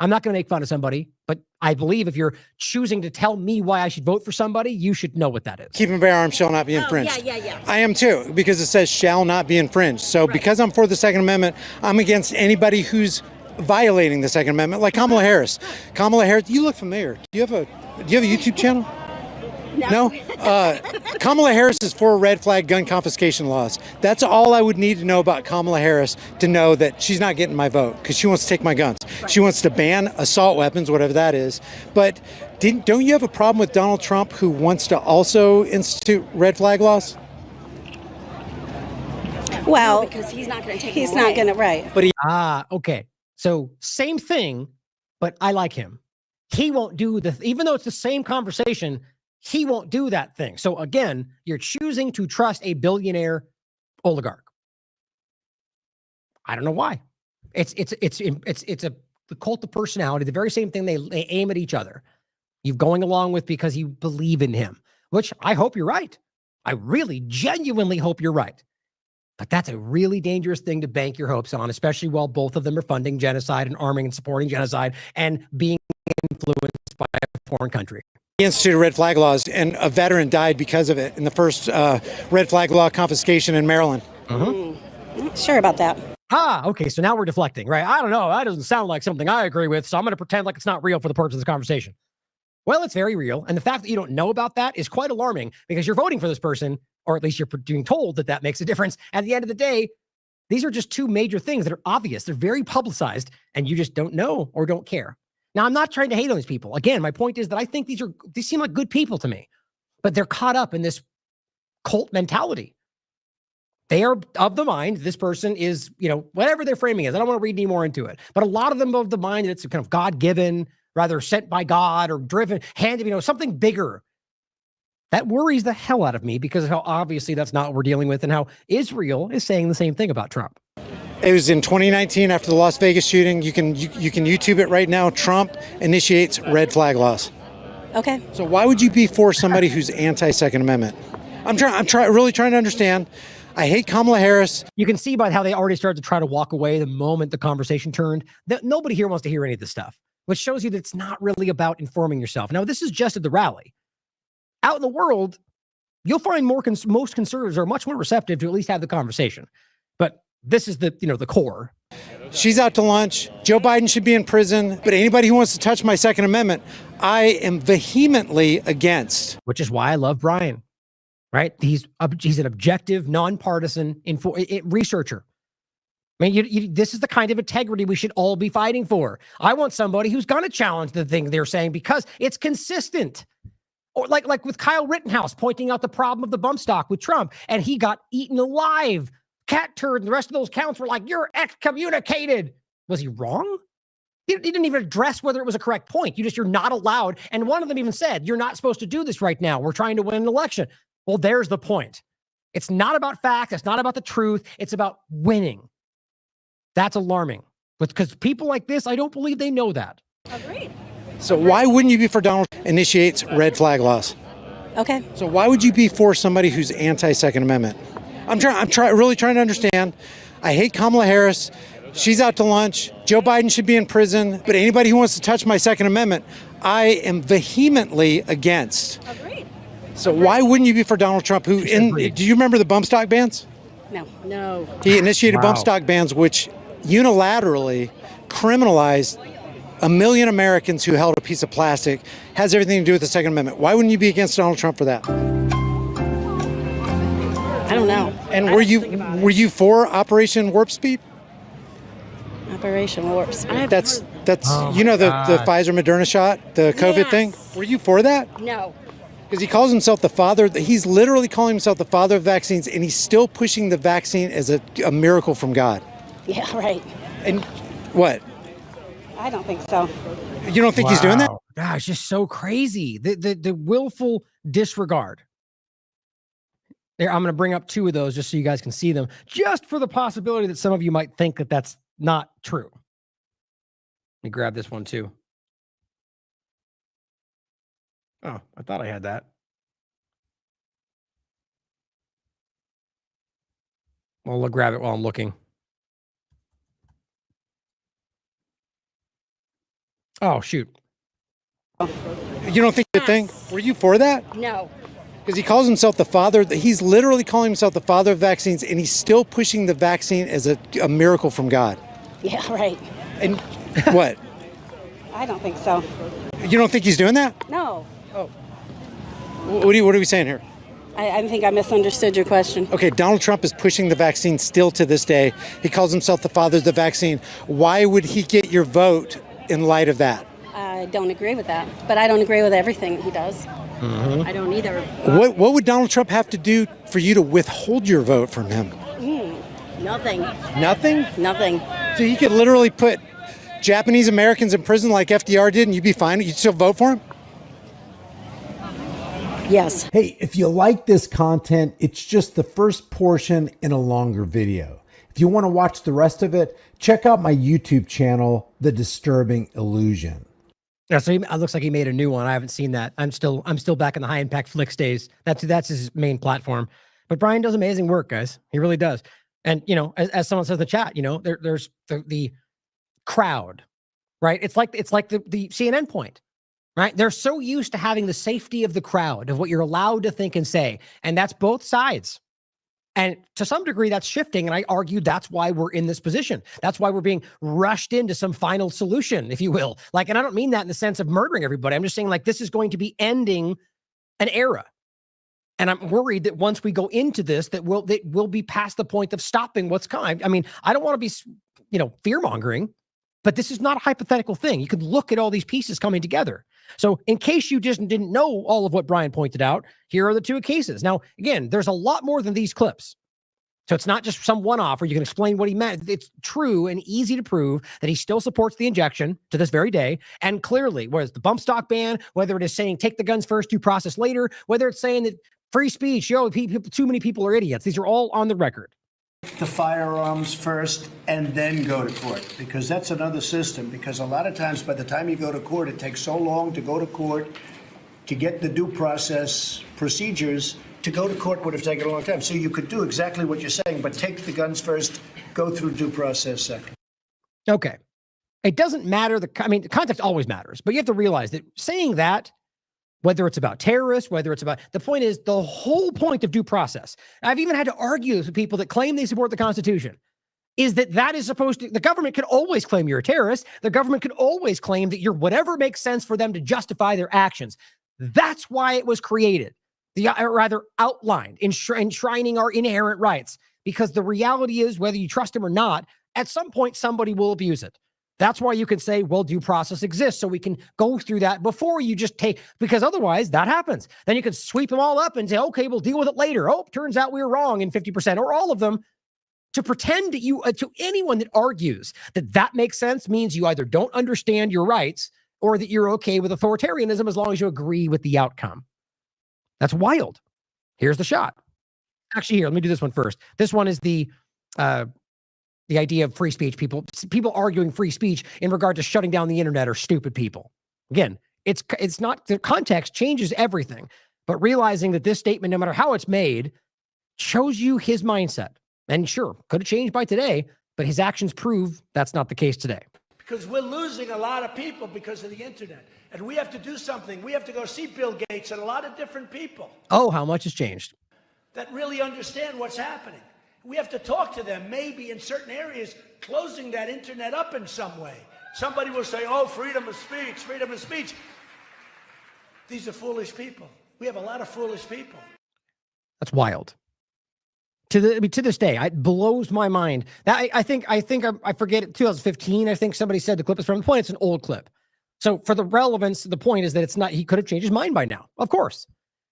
S1: I'm not going to make fun of somebody, but I believe if you're choosing to tell me why I should vote for somebody, you should know what that is.
S5: Keep and bear arms shall not be infringed.
S7: Yeah.
S5: I am too, because it says shall not be infringed. So because I'm for the Second Amendment, I'm against anybody who's violating the Second Amendment, like Kamala Harris. Kamala Harris, you look familiar. Do you have a YouTube channel? No? Kamala Harris is for red flag gun confiscation laws. That's all I would need to know about Kamala Harris to know that she's not getting my vote, because she wants to take my guns. She wants to ban assault weapons, whatever that is. But don't you have a problem with Donald Trump, who wants to also institute red flag laws?
S7: Well, because he's not going to take He's not going to, right.
S1: But okay. So same thing, but I like him. He won't do even though it's the same conversation, he won't do that thing. So again, you're choosing to trust a billionaire oligarch. I don't know why. It's the cult of personality, the very same thing they aim at each other. You're going along with because you believe in him, which I hope you're right. I really genuinely hope you're right. But that's a really dangerous thing to bank your hopes on, especially while both of them are funding genocide and arming and supporting genocide and being influenced by a foreign country.
S5: He instituted red flag laws, and a veteran died because of it in the first red flag law confiscation in Maryland.
S7: Sure about that.
S1: Okay. So now we're deflecting, right? I don't know. That doesn't sound like something I agree with. So I'm going to pretend like it's not real for the purpose of this conversation. Well, it's very real. And the fact that you don't know about that is quite alarming because you're voting for this person, or at least you're being told that that makes a difference. At the end of the day, these are just two major things that are obvious. They're very publicized and you just don't know or don't care. Now, I'm not trying to hate on these people. Again, my point is that I think these seem like good people to me, but they're caught up in this cult mentality. They are of the mind, this person is, whatever their framing is. I don't want to read any more into it, but a lot of them of the mind that it's kind of God-given, rather sent by God or driven, handed, something bigger. That worries the hell out of me because of how obviously that's not what we're dealing with and how Israel is saying the same thing about Trump.
S5: It was in 2019 after the Las Vegas shooting. You can YouTube it right now. Trump initiates red flag laws.
S7: Okay.
S5: So why would you be for somebody who's anti-Second Amendment? I'm really trying to understand. I hate Kamala Harris.
S1: You can see by how they already started to try to walk away the moment the conversation turned. That nobody here wants to hear any of this stuff, which shows you that it's not really about informing yourself. Now, this is just at the rally. Out in the world, you'll find most conservatives are much more receptive to at least have the conversation. But this is the core.
S5: She's out to lunch. Joe Biden should be in prison. But anybody who wants to touch my Second Amendment, I am vehemently against.
S1: Which is why I love Brian, right? He's an objective, nonpartisan researcher. I mean, this is the kind of integrity we should all be fighting for. I want somebody who's going to challenge the thing they're saying because it's consistent. Or like with Kyle Rittenhouse pointing out the problem of the bump stock with Trump, and he got eaten alive. Cat turd and the rest of those counts were like, you're excommunicated. Was he wrong? He didn't even address whether it was a correct point. You're not allowed. And one of them even said, you're not supposed to do this right now. We're trying to win an election. Well, there's the point. It's not about facts. It's not about the truth. It's about winning. That's alarming. Because people like this, I don't believe they know that.
S7: Agreed.
S5: So why wouldn't you be for Donald initiates red flag laws?
S7: Okay.
S5: So why would you be for somebody who's anti-Second Amendment? I'm really trying to understand. I hate Kamala Harris. She's out to lunch. Joe Biden should be in prison. But anybody who wants to touch my Second Amendment, I am vehemently against.
S7: Agreed.
S5: So why wouldn't you be for Donald Trump? Do you remember the bump stock bans?
S7: No.
S5: He initiated bump stock bans, which unilaterally criminalized 1 million Americans who held a piece of plastic has everything to do with the Second Amendment. Why wouldn't you be against Donald Trump for that?
S7: I don't know.
S5: And were you for Operation Warp Speed?
S7: Operation Warp Speed.
S5: That's you know the Pfizer Moderna shot, the COVID thing? Were you for that?
S7: No.
S5: Because he calls himself the father. He's literally calling himself the father of vaccines, and he's still pushing the vaccine as a miracle from God.
S7: Yeah, right.
S5: And what?
S7: I don't think so.
S5: You don't think he's doing that?
S1: Gosh, just so crazy. The willful disregard. There, I'm going to bring up 2 of those just so you guys can see them, just for the possibility that some of you might think that that's not true. Let me grab this one too. Oh, I thought I had that. Well, I'll grab it while I'm looking. Oh, shoot.
S5: You don't think the thing? Were you for that?
S7: No.
S5: Because he calls himself the father. He's literally calling himself the father of vaccines, and he's still pushing the vaccine as a miracle from God.
S7: Yeah, right.
S5: And what?
S7: I don't think so.
S5: You don't think he's doing that?
S7: No.
S5: Oh. What are we saying here?
S7: I think I misunderstood your question.
S5: Okay, Donald Trump is pushing the vaccine still to this day. He calls himself the father of the vaccine. Why would he get your vote in light of that?
S7: I don't agree with that, but I don't agree with everything he does.
S5: Mm-hmm.
S7: I don't either.
S5: What would Donald Trump have to do for you to withhold your vote from him?
S7: Nothing.
S5: Nothing?
S7: Nothing.
S5: So he could literally put Japanese Americans in prison like FDR did, and you'd be fine? You'd still vote for him?
S7: Yes.
S6: Hey, if you like this content, it's just the first portion in a longer video. If you want to watch the rest of it, check out my YouTube channel, The Disturbing Illusion.
S1: Yeah, so it looks like he made a new one. I haven't seen that. I'm still back in the high impact flicks days. That's his main platform. But Brian does amazing work, guys. He really does. And you know, as someone says in the chat, you know, there's the crowd, right? It's like the CNN point, right? They're so used to having the safety of the crowd, of what you're allowed to think and say, and that's both sides. And to some degree, that's shifting. And I argue that's why we're in this position. That's why we're being rushed into some final solution, if you will. Like, and I don't mean that in the sense of murdering everybody. I'm just saying, like, this is going to be ending an era. And I'm worried that once we go into this, that we'll be past the point of stopping what's coming. I mean, I don't want to be, you know, fear-mongering, but this is not a hypothetical thing. You can look at all these pieces coming together. So in case you just didn't know all of what Brian pointed out, here are the 2 cases. Now, again, there's a lot more than these clips. So it's not just some one-off where you can explain what he meant. It's true and easy to prove that he still supports the injection to this very day. And clearly, whether it's the bump stock ban, whether it is saying take the guns first, due process later, whether it's saying that free speech, too many people are idiots. These are all on the record.
S8: The firearms first and then go to court, because that's another system. Because a lot of times by the time you go to court, it takes so long to go to court to get the due process procedures. To go to court would have taken a long time. So you could do exactly what you're saying, but take the guns first, go through due process second.
S1: Okay. It doesn't matter. The context always matters, but you have to realize that saying that, whether it's about terrorists, whether it's about, the point is the whole point of due process. I've even had to argue with people that claim they support the Constitution is that is supposed to, the government could always claim you're a terrorist. The government could always claim that you're whatever makes sense for them to justify their actions. That's why it was created, rather outlined, enshrining our inherent rights, because the reality is, whether you trust them or not, at some point, somebody will abuse it. That's why you can say, well, due process exists, so we can go through that before you just take, because otherwise that happens. Then you can sweep them all up and say, okay, we'll deal with it later. Oh, turns out we were wrong in 50% or all of them. To pretend that you, to anyone that argues that makes sense means you either don't understand your rights or that you're okay with authoritarianism as long as you agree with the outcome. That's wild. Here's the shot. Actually, here, let me do this one first. This one is the idea of free speech. People arguing free speech in regard to shutting down the internet are stupid people. Again, it's not, the context changes everything, but realizing that this statement, no matter how it's made, shows you his mindset. And sure, could have changed by today, but his actions prove that's not the case today.
S8: Because we're losing a lot of people because of the internet. And we have to do something. We have to go see Bill Gates and a lot of different people
S1: Oh, how much has changed?
S8: that really understand what's happening. We have to talk to them, maybe in certain areas, closing that internet up in some way. Somebody will say, oh, freedom of speech, freedom of speech. These are foolish people. We have a lot of foolish people.
S1: That's wild. To this day, it blows my mind. That I forget it. 2015. I think somebody said the clip is from the point. It's an old clip. So for the relevance, the point is that it's not. He could have changed his mind by now, of course.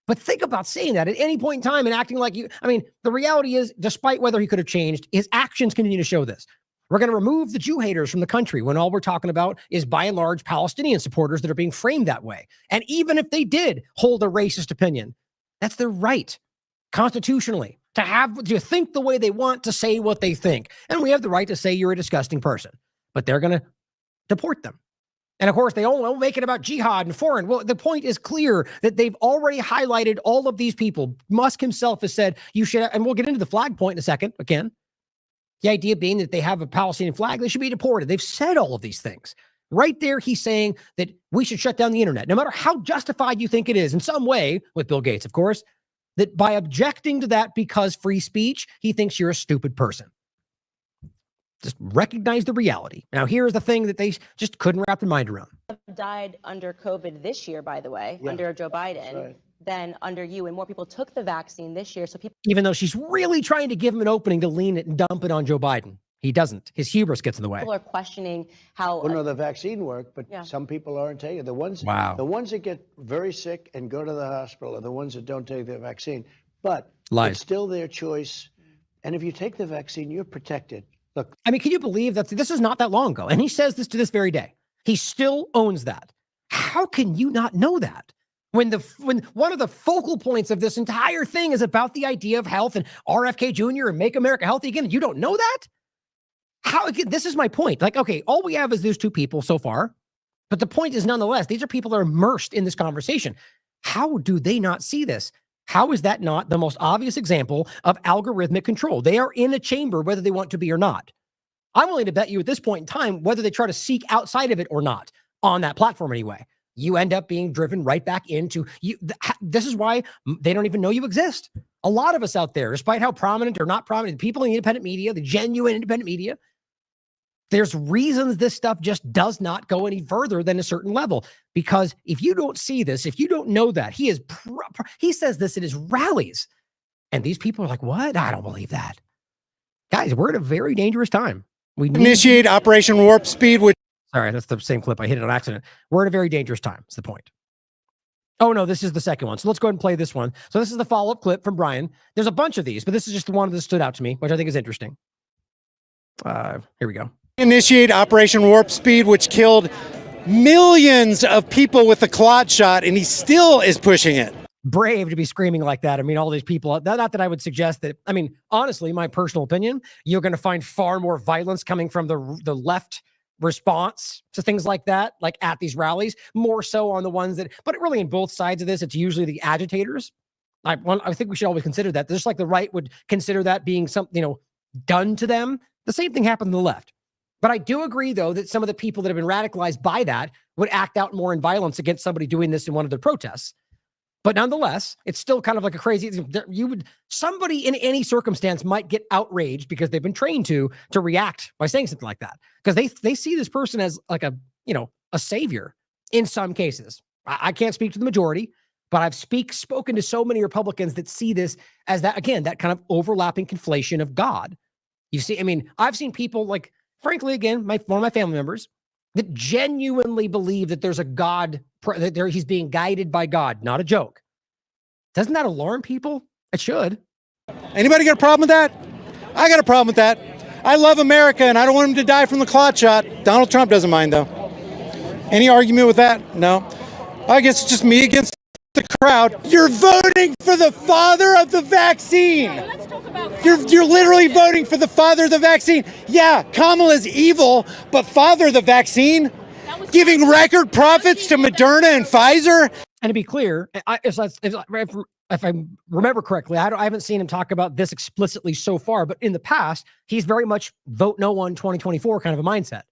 S1: But think about saying that at any point in time and acting like you. I mean, the reality is, despite whether he could have changed, his actions continue to show this. We're going to remove the Jew haters from the country when all we're talking about is, by and large, Palestinian supporters that are being framed that way. And even if they did hold a racist opinion, that's their right, constitutionally, to think the way they want, to say what they think. And we have the right to say you're a disgusting person, but they're going to deport them. And of course, they won't make it about jihad and foreign. Well, the point is clear that they've already highlighted all of these people. Musk himself has said you should, and we'll get into the flag point in a second again. The idea being that they have a Palestinian flag, they should be deported. They've said all of these things. Right there, he's saying that we should shut down the internet, no matter how justified you think it is in some way, with Bill Gates, of course, that by objecting to that because free speech, he thinks you're a stupid person. Just recognize the reality. Now, here's the thing that they just couldn't wrap their mind around.
S9: Died under COVID this year, by the way, under Joe Biden, than under you. And more people took the vaccine this year. So people,
S1: even though she's really trying to give him an opening to lean it and dump it on Joe Biden, he doesn't. His hubris gets in the way.
S9: People are questioning how.
S10: Well, no, the vaccine worked, but some people aren't taking it. The ones that get very sick and go to the hospital are the ones that don't take the vaccine. But it's still their choice. And if you take the vaccine, you're protected. Look,
S1: I mean, can you believe that this is not that long ago? And he says this to this very day. He still owns that. How can you not know that? When one of the focal points of this entire thing is about the idea of health and RFK Jr. and Make America Healthy Again, and you don't know that? How, again, this is my point. Like, okay, all we have is those two people so far, but the point is nonetheless, these are people that are immersed in this conversation. How do they not see this? How is that not the most obvious example of algorithmic control? They are in a chamber, whether they want to be or not. I'm willing to bet you at this point in time, whether they try to seek outside of it or not, on that platform anyway, you end up being driven right back into you. This is why they don't even know you exist. A lot of us out there, despite how prominent or not prominent, people in the independent media, the genuine independent media, there's reasons this stuff just does not go any further than a certain level. Because if you don't see this, if you don't know that, he says this at his rallies. And these people are like, what? I don't believe that. Guys, we're at a very dangerous time. We
S5: initiate Operation Warp Speed, which...
S1: Sorry, that's the same clip. I hit it on accident. We're at a very dangerous time. That's the point. Oh, no, this is the second one. So let's go ahead and play this one. So this is the follow-up clip from Brian. There's a bunch of these, but this is just the one that stood out to me, which I think is interesting. Here we go.
S5: Initiate Operation Warp Speed, which killed millions of people with the clot shot, and he still is pushing it.
S1: Brave to be screaming like that. I mean, all these people, not that I would suggest that. I mean, honestly, my personal opinion, you're going to find far more violence coming from the left response to things like that, like at these rallies, more so on the ones that, but really in both sides of this, it's usually the agitators. I think we should always consider that. Just like the right would consider that being something, done to them. The same thing happened to the left. But I do agree, though, that some of the people that have been radicalized by that would act out more in violence against somebody doing this in one of their protests. But nonetheless, it's still kind of like a crazy, somebody in any circumstance might get outraged because they've been trained to react by saying something like that. Because they see this person as like a savior in some cases. I can't speak to the majority, but I've spoken to so many Republicans that see this as that, again, that kind of overlapping conflation of God. You see, I mean, I've seen people like, frankly, again, one of my family members that genuinely believe that there's a God, that he's being guided by God. Not a joke. Doesn't that alarm people? It should.
S5: Anybody got a problem with that? I got a problem with that. I love America, and I don't want him to die from the clot shot. Donald Trump doesn't mind, though. Any argument with that? No. I guess it's just me against the crowd. You're voting for the father of the vaccine. You're literally voting for the father of the vaccine. Yeah, Kamala's evil, but father of the vaccine, giving record profits to Moderna and Pfizer.
S1: And to be clear, if I remember correctly, I haven't seen him talk about this explicitly so far, but in the past, he's very much vote no on 2024 kind of a mindset.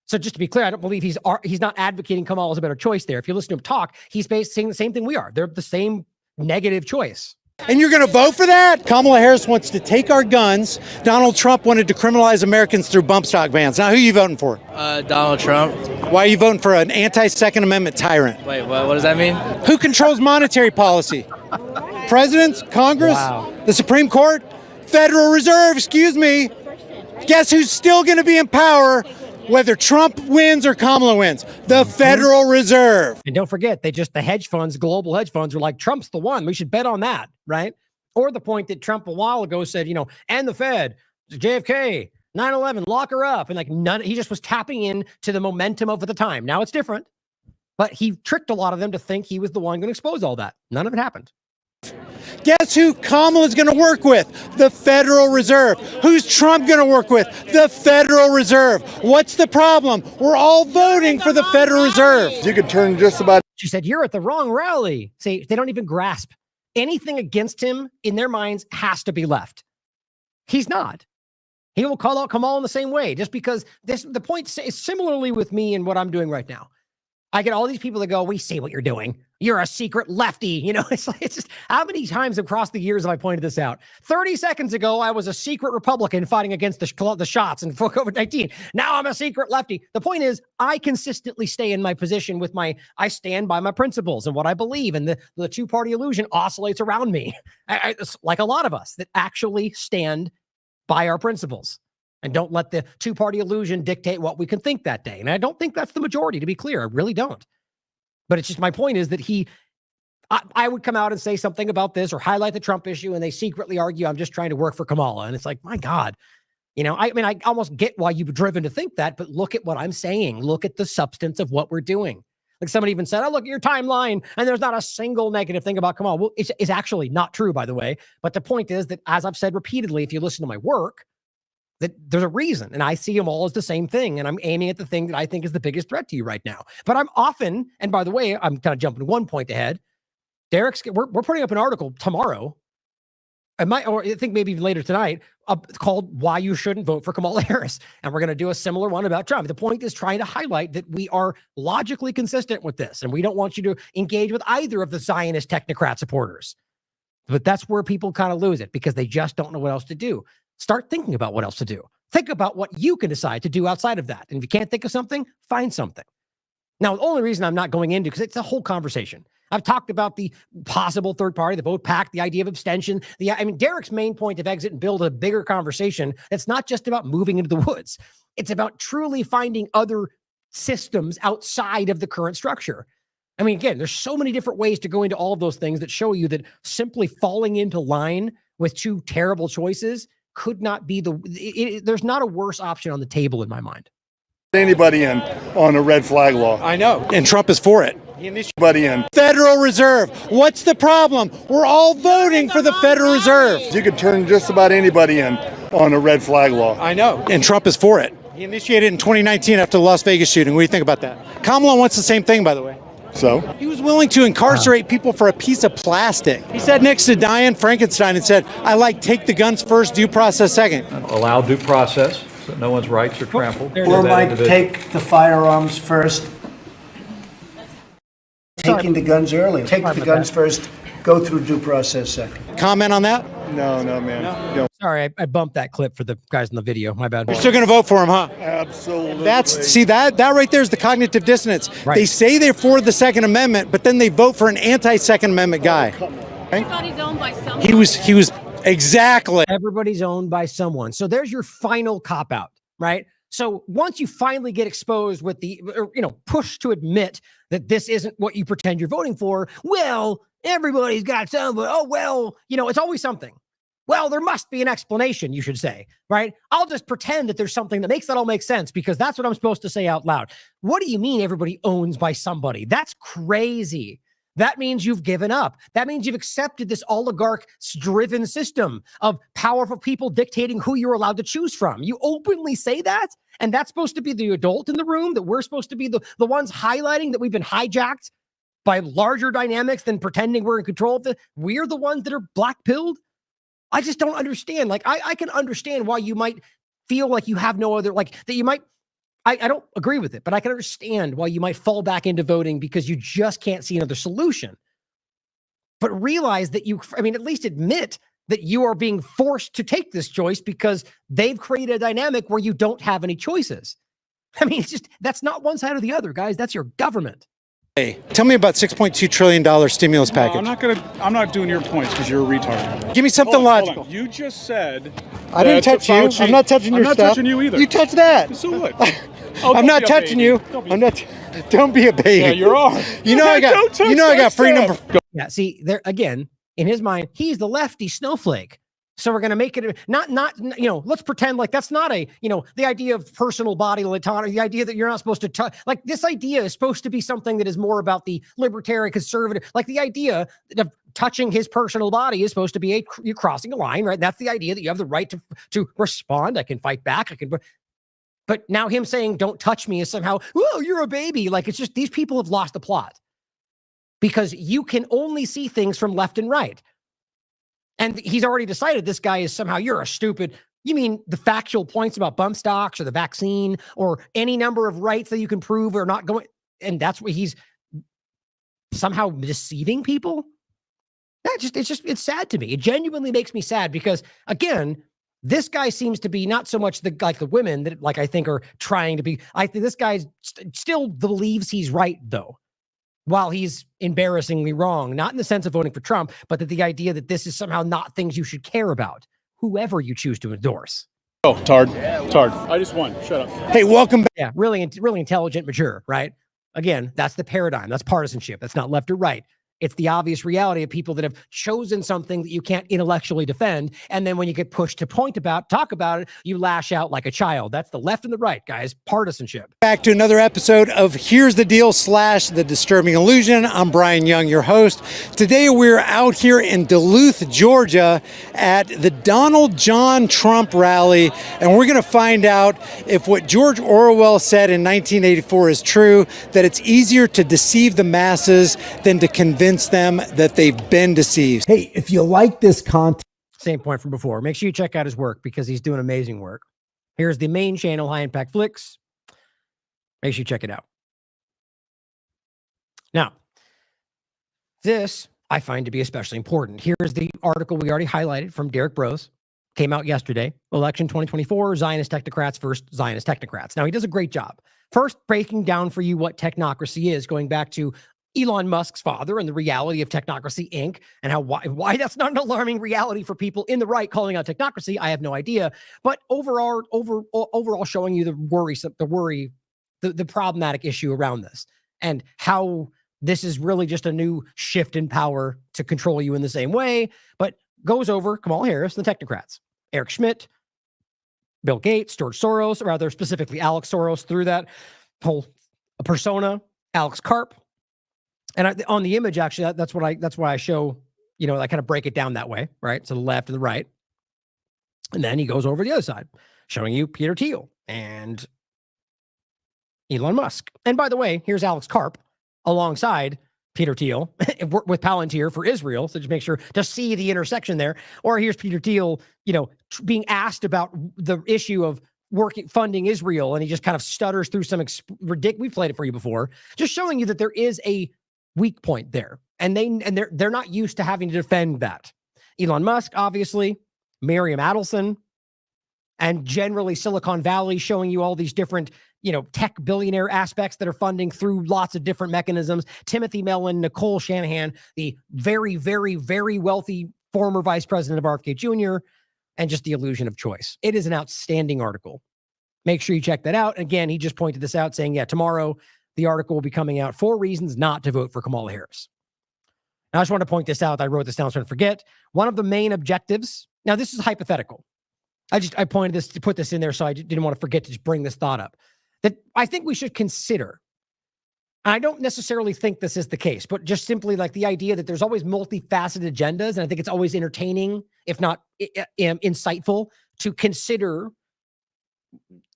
S1: So just to be clear, I don't believe he's not advocating Kamala as a better choice there. If you listen to him talk, he's saying the same thing we are. They're the same negative choice.
S5: And you're going to vote for that? Kamala Harris wants to take our guns. Donald Trump wanted to criminalize Americans through bump stock bans. Now, who are you voting for?
S11: Donald Trump.
S5: Why are you voting for an anti-Second Amendment tyrant?
S11: Wait, what does that mean?
S5: Who controls monetary policy? Presidents? Congress? The Supreme Court? Federal Reserve, excuse me. Guess who's still going to be in power whether Trump wins or Kamala wins? The Federal Reserve.
S1: And don't forget, the hedge funds, global hedge funds, were like, Trump's the one. We should bet on that, right? Or the point that Trump a while ago said, and the Fed, JFK, 9/11, lock her up. And he just was tapping in to the momentum of the time. Now it's different. But he tricked a lot of them to think he was the one going to expose all that. None of it happened.
S5: Guess who Kamala's going to work with? The Federal Reserve. Who's Trump going to work with? The Federal Reserve. What's the problem? We're all voting for the Federal Reserve.
S12: You could turn just about.
S1: She said, you're at the wrong rally. See, they don't even grasp. Anything against him in their minds has to be left. He's not. He will call out Kamala in the same way, just because the point is similarly with me and what I'm doing right now. I get all these people that go, we see what you're doing. You're a secret lefty. It's just, how many times across the years have I pointed this out? 30 seconds ago, I was a secret Republican fighting against the shots and COVID-19. Now I'm a secret lefty. The point is, I consistently stay in my position I stand by my principles and what I believe. And the two-party illusion oscillates around me. It's like a lot of us that actually stand by our principles and don't let the two-party illusion dictate what we can think that day. And I don't think that's the majority, to be clear. I really don't. But it's just, my point is that I would come out and say something about this or highlight the Trump issue, and they secretly argue I'm just trying to work for Kamala. And it's like, my God, I almost get why you've driven to think that, but look at what I'm saying. Look at the substance of what we're doing. Like somebody even said, look at your timeline, and there's not a single negative thing about Kamala. Well, it's actually not true, by the way. But the point is that, as I've said repeatedly, if you listen to my work, that there's a reason, and I see them all as the same thing, and I'm aiming at the thing that I think is the biggest threat to you right now. But I'm often, and by the way, I'm kind of jumping one point ahead. We're putting up an article tomorrow, or I think maybe even later tonight, called "Why You Shouldn't Vote for Kamala Harris," and we're going to do a similar one about Trump. The point is trying to highlight that we are logically consistent with this, and we don't want you to engage with either of the Zionist technocrat supporters. But that's where people kind of lose it, because they just don't know what else to do. Start thinking about what else to do. Think about what you can decide to do outside of that. And if you can't think of something, find something. Now, the only reason I'm not going into, because it's a whole conversation. I've talked about the possible third party, the vote pact, the idea of abstention. Derek's main point of exit and build a bigger conversation that's not just about moving into the woods. It's about truly finding other systems outside of the current structure. Again, there's so many different ways to go into all of those things that show you that simply falling into line with two terrible choices could not be there's not a worse option on the table in my mind.
S12: Anybody in on a red flag law.
S5: I know. And Trump is for it.
S12: Anybody in.
S5: Federal Reserve. What's the problem? We're all voting for the Federal Reserve.
S12: You could turn just about anybody in on a red flag law.
S5: I know. And Trump is for it. He initiated it in 2019 after the Las Vegas shooting. What do you think about that? Kamala wants the same thing, by the way.
S12: So?
S5: He was willing to incarcerate people for a piece of plastic. He sat next to Diane Frankenstein and said, take the guns first, due process second.
S13: Allow due process so that no one's rights are trampled.
S8: Or might take the firearms first. Taking the guns early. Take the guns first, go through due process second.
S5: Comment on that?
S12: No, man. No.
S1: Sorry, I bumped that clip for the guys in the video. My bad.
S5: You're still going to vote for him, huh?
S12: Absolutely.
S5: That right there is the cognitive dissonance. Right. They say they're for the Second Amendment, but then they vote for an anti-Second Amendment guy.
S2: Everybody's owned by someone.
S5: He was exactly.
S1: Everybody's owned by someone. So there's your final cop-out, right? So once you finally get exposed with push to admit that this isn't what you pretend you're voting for, well, everybody's got some, it's always something. Well, there must be an explanation, you should say, right? I'll just pretend that there's something that makes that all make sense because that's what I'm supposed to say out loud. What do you mean everybody owns by somebody? That's crazy. That means you've given up. That means you've accepted this oligarch-driven system of powerful people dictating who you're allowed to choose from. You openly say that, and that's supposed to be the adult in the room, that we're supposed to be the ones highlighting that we've been hijacked by larger dynamics than pretending we're in control of it. We're the ones that are black-pilled. I just don't understand. I can understand why you might feel like you have no other, that you might, I don't agree with it, but I can understand why you might fall back into voting because you just can't see another solution. but realize that at least admit that you are being forced to take this choice because they've created a dynamic where you don't have any choices. It's just, that's not one side or the other, guys. That's your government.
S5: Hey, tell me about $6.2 trillion stimulus package.
S14: I'm not doing your points because you're a retard.
S5: Give me something logical.
S14: Hold on. You just said
S5: I didn't touch you. I'm not touching your stuff.
S14: I'm not touching you either.
S5: You touch that.
S14: So what?
S5: I'm not touching you. Don't be a baby.
S14: Yeah, you are.
S5: I got free number.
S1: Yeah, see, there again, in his mind, he's the lefty snowflake. So we're going to make it not, let's pretend like that's not the idea of personal body autonomy, the idea that you're not supposed to touch, like this idea is supposed to be something that is more about the libertarian conservative, like the idea of touching his personal body is supposed to be you're crossing a line, right? That's the idea that you have the right to respond. I can fight back. But now him saying, don't touch me is somehow, oh, you're a baby. Like, it's just, these people have lost the plot because you can only see things from left and right. And he's already decided this guy is somehow, you're a stupid. You mean the factual points about bump stocks or the vaccine or any number of rights that you can prove are not going. And that's what he's somehow deceiving people. It's sad to me. It genuinely makes me sad because, again, this guy seems to be not so much the women that I think are trying to be. I think this guy still believes he's right, though. While he's embarrassingly wrong, not in the sense of voting for Trump, but that the idea that this is somehow not things you should care about, whoever you choose to endorse.
S14: Oh, Tard. I just won. Shut up.
S5: Hey, welcome back.
S1: Yeah, really intelligent, mature, right? Again, that's the paradigm. That's partisanship. That's not left or right. It's the obvious reality of people that have chosen something that you can't intellectually defend. And then when you get pushed to talk about it, you lash out like a child. That's the left and the right, guys. Partisanship.
S5: Back to another episode of Here's the Deal / The Disturbing Illusion. I'm Brian Young, your host. Today we're out here in Duluth, Georgia at the Donald John Trump rally. And we're going to find out if what George Orwell said in 1984 is true, that it's easier to deceive the masses than to convince them that they've been deceived.
S6: Hey, if you like this content,
S1: same point from before, make sure you check out his work because he's doing amazing work. Here's the main channel, High Impact Flicks. Make sure you check it out. Now, this I find to be especially important. Here's the article we already highlighted from Derek Brose. Came out yesterday. Election 2024, Zionist Technocrats versus Zionist Technocrats. Now, he does a great job. First, breaking down for you what technocracy is, going back to Elon Musk's father and the reality of Technocracy Inc. and why that's not an alarming reality for people in the right calling out technocracy. I have no idea. But overall showing you the problematic issue around this and how this is really just a new shift in power to control you in the same way, but goes over Kamala Harris and the technocrats, Eric Schmidt, Bill Gates, George Soros, or rather specifically Alex Soros through that whole persona, Alex Karp. And on the image, actually, that's why I show, I kind of break it down that way, right? So the left and the right. And then he goes over the other side, showing you Peter Thiel and Elon Musk. And by the way, here's Alex Karp alongside Peter Thiel with Palantir for Israel. So just make sure to see the intersection there. Or here's Peter Thiel, being asked about the issue of funding Israel. And he just kind of stutters through some ridiculous. We've played it for you before, just showing you that there is a weak point there. And they're not used to having to defend that. Elon Musk, obviously, Miriam Adelson, and generally Silicon Valley, showing you all these different, tech billionaire aspects that are funding through lots of different mechanisms. Timothy Mellon, Nicole Shanahan, the very, very, very wealthy former vice president of RFK Jr., and just the illusion of choice. It is an outstanding article. Make sure you check that out. Again, he just pointed this out saying, tomorrow the article will be coming out, 4 reasons not to vote for Kamala Harris. Now, I just want to point this out. I wrote this down so I don't forget. One of the main objectives. Now, this is hypothetical. I pointed this to put this in there so I didn't want to forget to just bring this thought up. That I think we should consider. I don't necessarily think this is the case, but just simply like the idea that there's always multifaceted agendas. And I think it's always entertaining, if not insightful, to consider,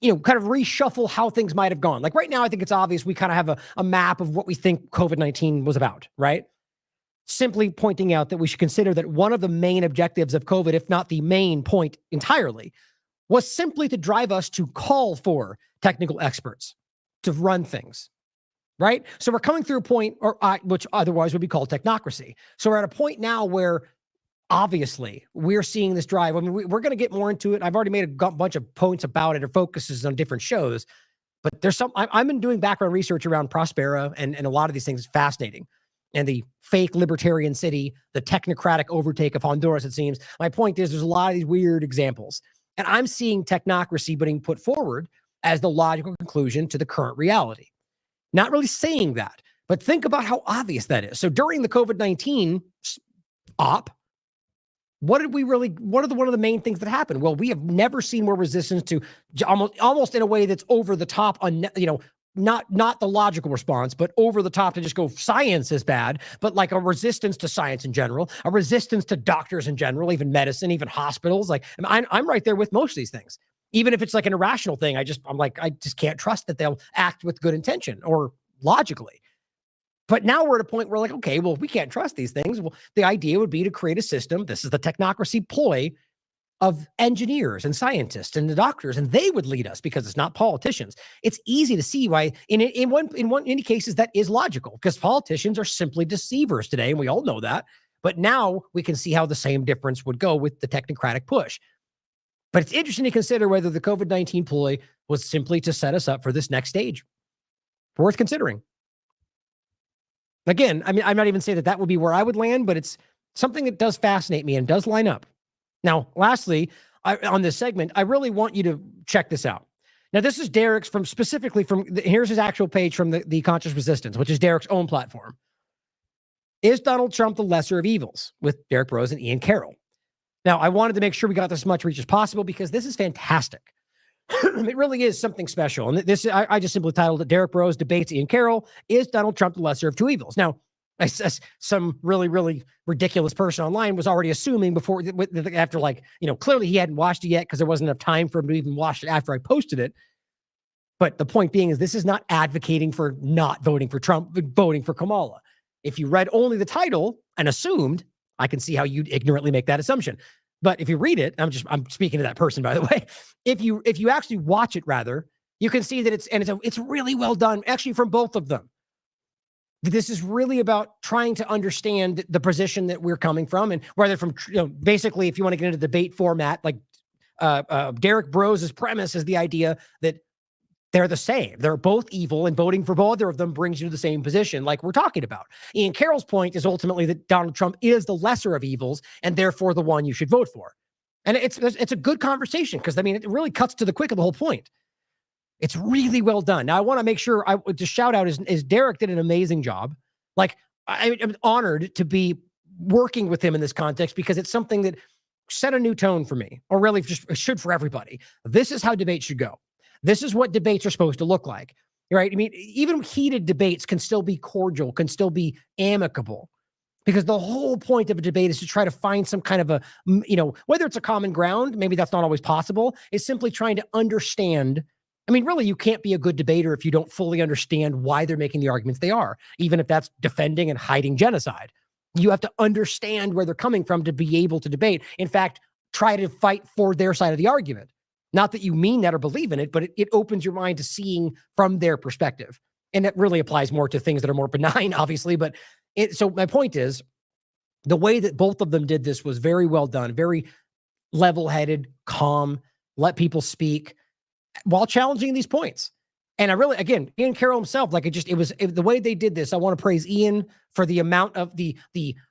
S1: kind of reshuffle how things might have gone. Like right now, I think it's obvious we kind of have a map of what we think COVID-19 was about, right? Simply pointing out that we should consider that one of the main objectives of COVID, if not the main point entirely, was simply to drive us to call for technical experts to run things. right? So we're coming through a point, which otherwise would be called technocracy. So we're at a point now where obviously we're seeing this drive. I mean, we're going to get more into it. I've already made a bunch of points about it or focuses on different shows, but there's I've been doing background research around Prospera and a lot of these things is fascinating. And the fake libertarian city, the technocratic overtake of Honduras, it seems. My point is there's a lot of these weird examples. And I'm seeing technocracy being put forward as the logical conclusion to the current reality. Not really saying that, but think about how obvious that is. So during the COVID-19 op, what are one of the main things that happened? Well, we have never seen more resistance to almost in a way that's over the top, not the logical response, but over the top to just go science is bad, but like a resistance to science in general, a resistance to doctors in general, even medicine, even hospitals. Like I'm right there with most of these things. Even if it's like an irrational thing, I just can't trust that they'll act with good intention or logically. But now we're at a point where like, okay, well, we can't trust these things. Well, the idea would be to create a system. This is the technocracy ploy of engineers and scientists and the doctors, and they would lead us because it's not politicians. It's easy to see why in many cases that is logical because politicians are simply deceivers today, and we all know that. But now we can see how the same difference would go with the technocratic push. But it's interesting to consider whether the COVID-19 ploy was simply to set us up for this next stage. Worth considering. Again, I mean, I'm not even saying that would be where I would land, but it's something that does fascinate me and does line up. Now, lastly, on this segment, I really want you to check this out. Now, this is Derek's here's his actual page from the Conscious Resistance, which is Derek's own platform. Is Donald Trump the lesser of evils? With Derek Broze and Ian Carroll. Now, I wanted to make sure we got this as much reach as possible because this is fantastic. It really is something special. And this, I just simply titled it, Derek Broze debates Ian Carroll, is Donald Trump the lesser of two evils? Now, some really, really ridiculous person online was already assuming after clearly he hadn't watched it yet because there wasn't enough time for him to even watch it after I posted it. But the point being is this is not advocating for not voting for Trump, but voting for Kamala. If you read only the title and assumed, I can see how you'd ignorantly make that assumption. But if you read it, I'm speaking to that person, by the way. If you actually watch it, rather, you can see that it's really well done, actually, from both of them. This is really about trying to understand the position that we're coming from, and whether from basically, if you want to get into debate format, like Derek Broze's premise is the idea that they're the same. They're both evil, and voting for both of them brings you to the same position, like we're talking about. Ian Carroll's point is ultimately that Donald Trump is the lesser of evils, and therefore the one you should vote for. And it's a good conversation because, I mean, it really cuts to the quick of the whole point. It's really well done. Now, I want to make sure to shout out is Derek did an amazing job. Like, I'm honored to be working with him in this context because it's something that set a new tone for me, or really just should for everybody. This is how debate should go. This is what debates are supposed to look like, right? I mean, even heated debates can still be cordial, can still be amicable, because the whole point of a debate is to try to find some kind of a, whether it's a common ground, maybe that's not always possible, is simply trying to understand. I mean, really, you can't be a good debater if you don't fully understand why they're making the arguments they are, even if that's defending and hiding genocide. You have to understand where they're coming from to be able to debate. In fact, try to fight for their side of the argument. Not that you mean that or believe in it, but it opens your mind to seeing from their perspective. And that really applies more to things that are more benign, obviously. But so my point is, the way that both of them did this was very well done, very level-headed, calm, let people speak while challenging these points. And I really, again, Ian Carroll himself, the way they did this. I want to praise Ian for the amount of the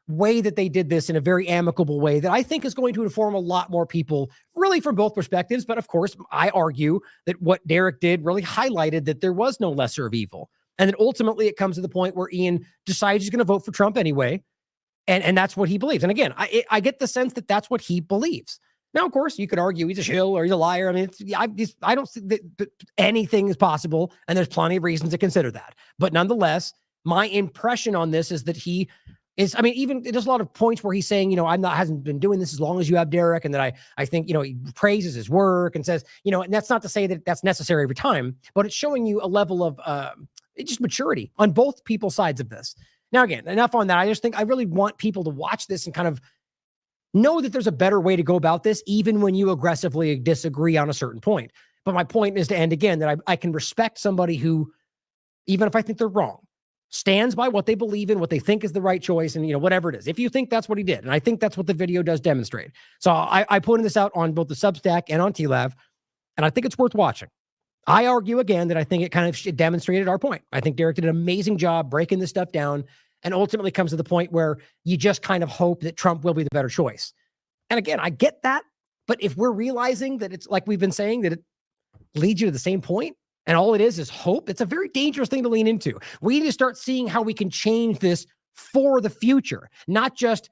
S1: way that they did this in a very amicable way that I think is going to inform a lot more people, really from both perspectives. But of course, I argue that what Derek did really highlighted that there was no lesser of evil. And then ultimately it comes to the point where Ian decides he's going to vote for Trump anyway. And that's what he believes. And again, I get the sense that that's what he believes. Now, of course, you could argue he's a shill or he's a liar. I mean, I don't think that anything is possible, and there's plenty of reasons to consider that. But nonetheless, my impression on this is that he is, I mean, even there's a lot of points where he's saying, hasn't been doing this as long as you have, Derek, and that I think, he praises his work and says, and that's not to say that that's necessary every time, but it's showing you a level of just maturity on both people's sides of this. Now, again, enough on that. I just think I really want people to watch this and kind of know that there's a better way to go about this, even when you aggressively disagree on a certain point. But my point is to end again, that I can respect somebody who even if I think they're wrong, stands by what they believe in, what they think is the right choice, and, you know, whatever it is. If you think that's what he did, and I think that's what the video does demonstrate. So I pointed this out on both the Substack and on TLAV, and I think it's worth watching. I argue again that I think it demonstrated our point. I think Derek did an amazing job breaking this stuff down, and ultimately comes to the point where you just kind of hope that Trump will be the better choice. And again, I get that, but if we're realizing that it's like we've been saying, that it leads you to the same point, and all it is hope, it's a very dangerous thing to lean into. We need to start seeing how we can change this for the future, not just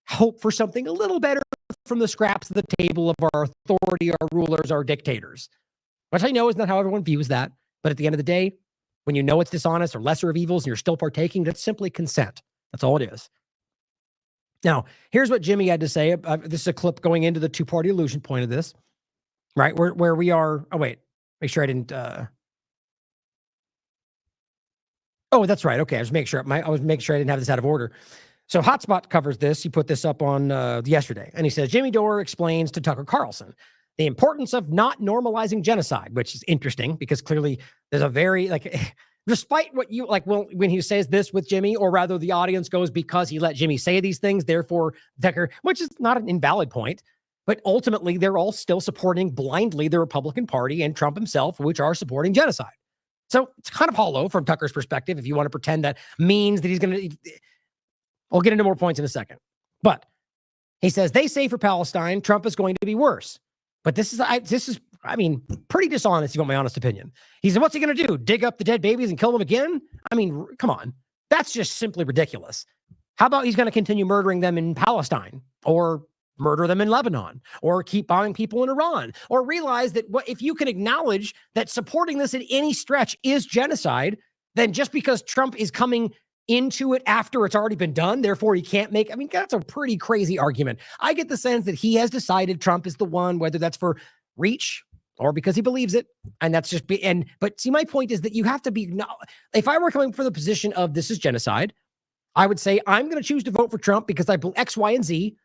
S1: hope for something a little better from the scraps of the table of our authority, our rulers, our dictators. Which I know is not how everyone views that, but at the end of the day, when you know it's dishonest or lesser of evils and you're still partaking, that's simply consent. That's all it is. Now, here's what Jimmy had to say. This is a clip going into the two-party illusion point of this, right? Where we are. Oh, wait. Make sure I didn't. Oh, that's right. Okay. I was making sure I didn't have this out of order. So Hotspot covers this. He put this up on yesterday. And he says, Jimmy Dore explains to Tucker Carlson the importance of not normalizing genocide, which is interesting because clearly there's a very, despite what you when he says this with Jimmy, or rather the audience goes because he let Jimmy say these things, therefore Tucker, which is not an invalid point, but ultimately they're all still supporting blindly the Republican Party and Trump himself, which are supporting genocide. So it's kind of hollow from Tucker's perspective if you want to pretend that means that he's going to. I'll get into more points in a second. But he says they say for Palestine, Trump is going to be worse. But this is pretty dishonest, if you want my honest opinion. He said, what's he going to do? Dig up the dead babies and kill them again? I mean, come on. That's just simply ridiculous. How about he's going to continue murdering them in Palestine, or murder them in Lebanon, or keep bombing people in Iran, or realize that if you can acknowledge that supporting this in any stretch is genocide, then just because Trump is coming into it after it's already been done, therefore he can't make, that's a pretty crazy argument. I get the sense that he has decided Trump is the one, whether that's for reach or because he believes it. And that's just, but see, my point is that you have to be, if I were coming for the position of this is genocide, I would say, I'm going to choose to vote for Trump because I believe X, Y, and Z,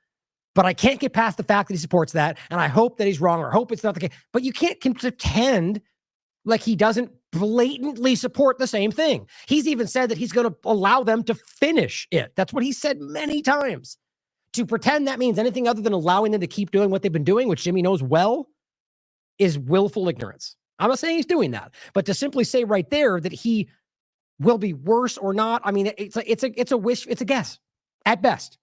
S1: but I can't get past the fact that he supports that. And I hope that he's wrong, or hope it's not the case, but you can't pretend like he doesn't blatantly support the same thing. He's even said that he's going to allow them to finish it. That's what he said many times. To pretend that means anything other than allowing them to keep doing what they've been doing, which Jimmy knows well, is willful ignorance. I'm not saying he's doing that, but to simply say right there that he will be worse or not, it's a wish, it's a guess at best.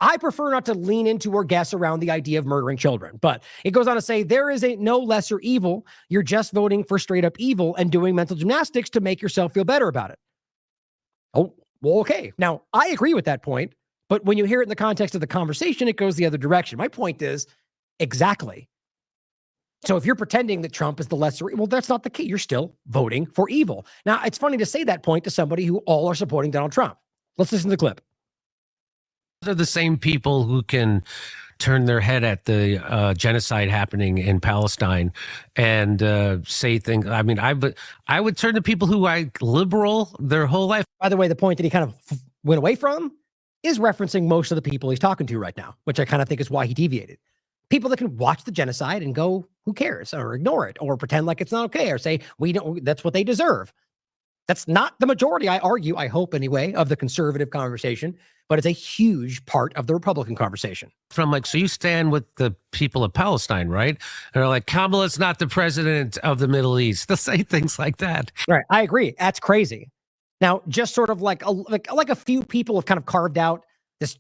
S1: I prefer not to lean into or guess around the idea of murdering children, but it goes on to say there is no lesser evil. You're just voting for straight up evil and doing mental gymnastics to make yourself feel better about it. Oh, well, okay. Now, I agree with that point, but when you hear it in the context of the conversation, it goes the other direction. My point is exactly. So if you're pretending that Trump is the lesser, well, that's not the case. You're still voting for evil. Now, it's funny to say that point to somebody who all are supporting Donald Trump. Let's listen to the clip.
S15: Are the same people who can turn their head at the genocide happening in Palestine and say things. I would turn to people who are liberal their whole life.
S1: By the way, the point that he kind of went away from is referencing most of the people he's talking to right now, which I kind of think is why he deviated. People that can watch the genocide and go, who cares, or ignore it, or pretend like it's not okay, or say, that's what they deserve. That's not the majority, I argue, I hope anyway, of the conservative conversation, but it's a huge part of the Republican conversation.
S15: So you stand with the people of Palestine, right? And they're like, Kamala's not the president of the Middle East. They'll say things like that.
S1: Right, I agree. That's crazy. Now, just sort of like a few people have kind of carved out this,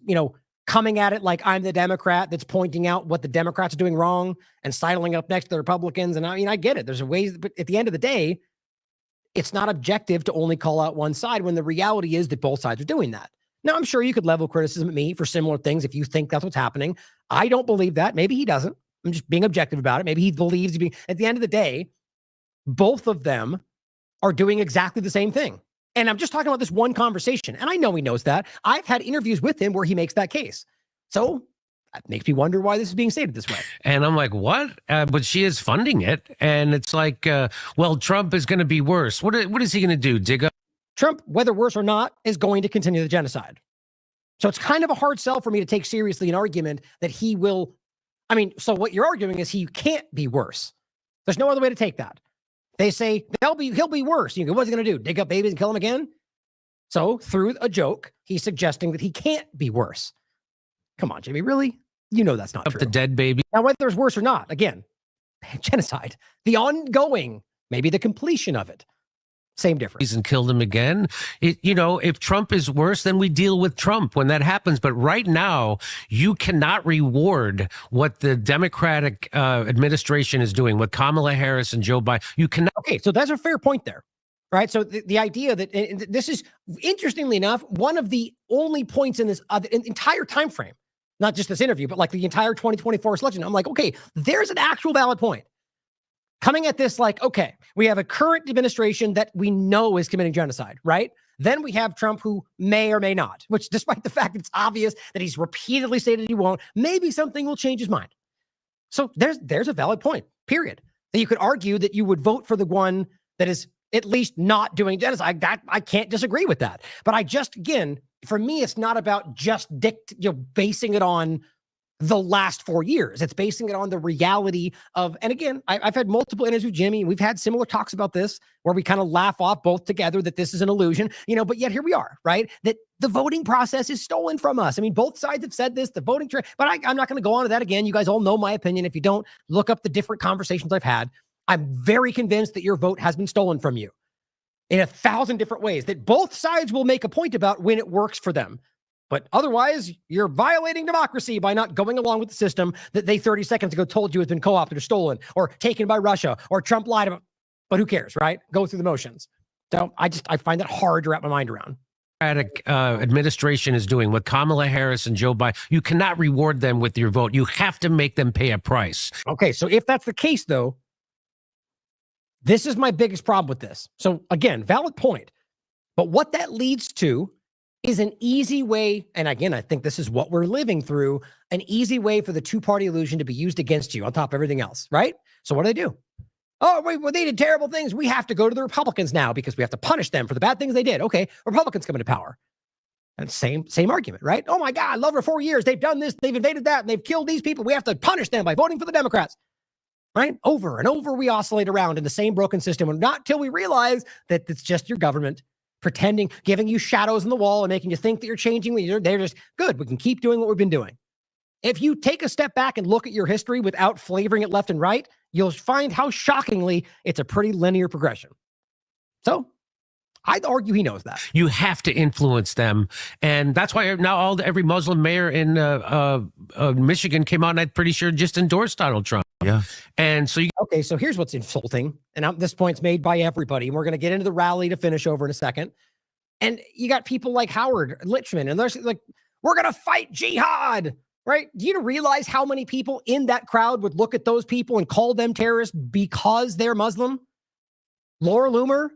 S1: coming at it like I'm the Democrat that's pointing out what the Democrats are doing wrong and sidling up next to the Republicans. And I get it. There's a ways, but at the end of the day, it's not objective to only call out one side when the reality is that both sides are doing that. Now, I'm sure you could level criticism at me for similar things if you think that's what's happening. I don't believe that. Maybe he doesn't. I'm just being objective about it. Maybe he believes at the end of the day, both of them are doing exactly the same thing. And I'm just talking about this one conversation. And I know he knows that. I've had interviews with him where he makes that case. So that makes me wonder why this is being stated this way.
S15: And I'm like, what? But she is funding it. And it's like, well, Trump is going to be worse. What is he going to do? Dig up?
S1: Trump, whether worse or not, is going to continue the genocide. So it's kind of a hard sell for me to take seriously an argument that he will. So what you're arguing is he can't be worse. There's no other way to take that. They say he'll be worse. You go, what's he going to do? Dig up babies and kill them again? So through a joke, he's suggesting that he can't be worse. Come on, Jimmy, really? You know that's not true.
S15: The dead baby.
S1: Now, whether it's worse or not, again, genocide, the ongoing, maybe the completion of it, same difference.
S15: And killed him again. If Trump is worse, then we deal with Trump when that happens. But right now, you cannot reward what the Democratic administration is doing, what Kamala Harris and Joe Biden. You cannot.
S1: Okay, so that's a fair point there. Right. So the idea that this is, interestingly enough, one of the only points in this entire time frame, not just this interview, but like the entire 2024 election. I'm like, okay, there's an actual valid point. Coming at this like, okay, we have a current administration that we know is committing genocide, right? Then we have Trump who may or may not, which despite the fact that it's obvious that he's repeatedly stated he won't, maybe something will change his mind. So there's a valid point, period. That you could argue that you would vote for the one that is at least not doing genocide. I can't disagree with that. But again, for me, it's not about just basing it on the last 4 years. It's basing it on the reality of, and again, I've had multiple interviews with Jimmy, and we've had similar talks about this where we kind of laugh off both together that this is an illusion, but yet here we are, right? That the voting process is stolen from us. I mean, both sides have said this, the voting, but I'm not going to go on to that again. You guys all know my opinion. If you don't, look up the different conversations I've had. I'm very convinced that your vote has been stolen from you in 1,000 different ways that both sides will make a point about when it works for them. But otherwise, you're violating democracy by not going along with the system that they 30 seconds ago told you has been co-opted or stolen or taken by Russia or Trump lied about. But who cares, right? Go through the motions. So I find that hard to wrap my mind around.
S15: Administration is doing, what Kamala Harris and Joe Biden, you cannot reward them with your vote. You have to make them pay a price.
S1: Okay, so if that's the case, though, this is my biggest problem with this. So again, valid point. But what that leads to is an easy way, and again, I think this is what we're living through, an easy way for the two-party illusion to be used against you on top of everything else, right? So what do? Oh, wait, well, they did terrible things. We have to go to the Republicans now because we have to punish them for the bad things they did. Okay, Republicans come into power. And same argument, right? Oh my God, love for 4 years. They've done this, they've invaded that, and they've killed these people. We have to punish them by voting for the Democrats. Right? Over and over, we oscillate around in the same broken system, and not till we realize that it's just your government pretending, giving you shadows in the wall and making you think that you're changing. They're just good. We can keep doing what we've been doing. If you take a step back and look at your history without flavoring it left and right, you'll find how shockingly it's a pretty linear progression. So I'd argue he knows that.
S15: You have to influence them. And that's why now every Muslim mayor in Michigan came out and I'm pretty sure just endorsed Donald Trump. Yeah. And so
S1: okay, so here's what's insulting. And this point's made by everybody. And we're going to get into the rally to finish over in a second. And you got people like Howard Lichman, and they're like, we're going to fight jihad, right? Do you realize how many people in that crowd would look at those people and call them terrorists because they're Muslim? Laura Loomer,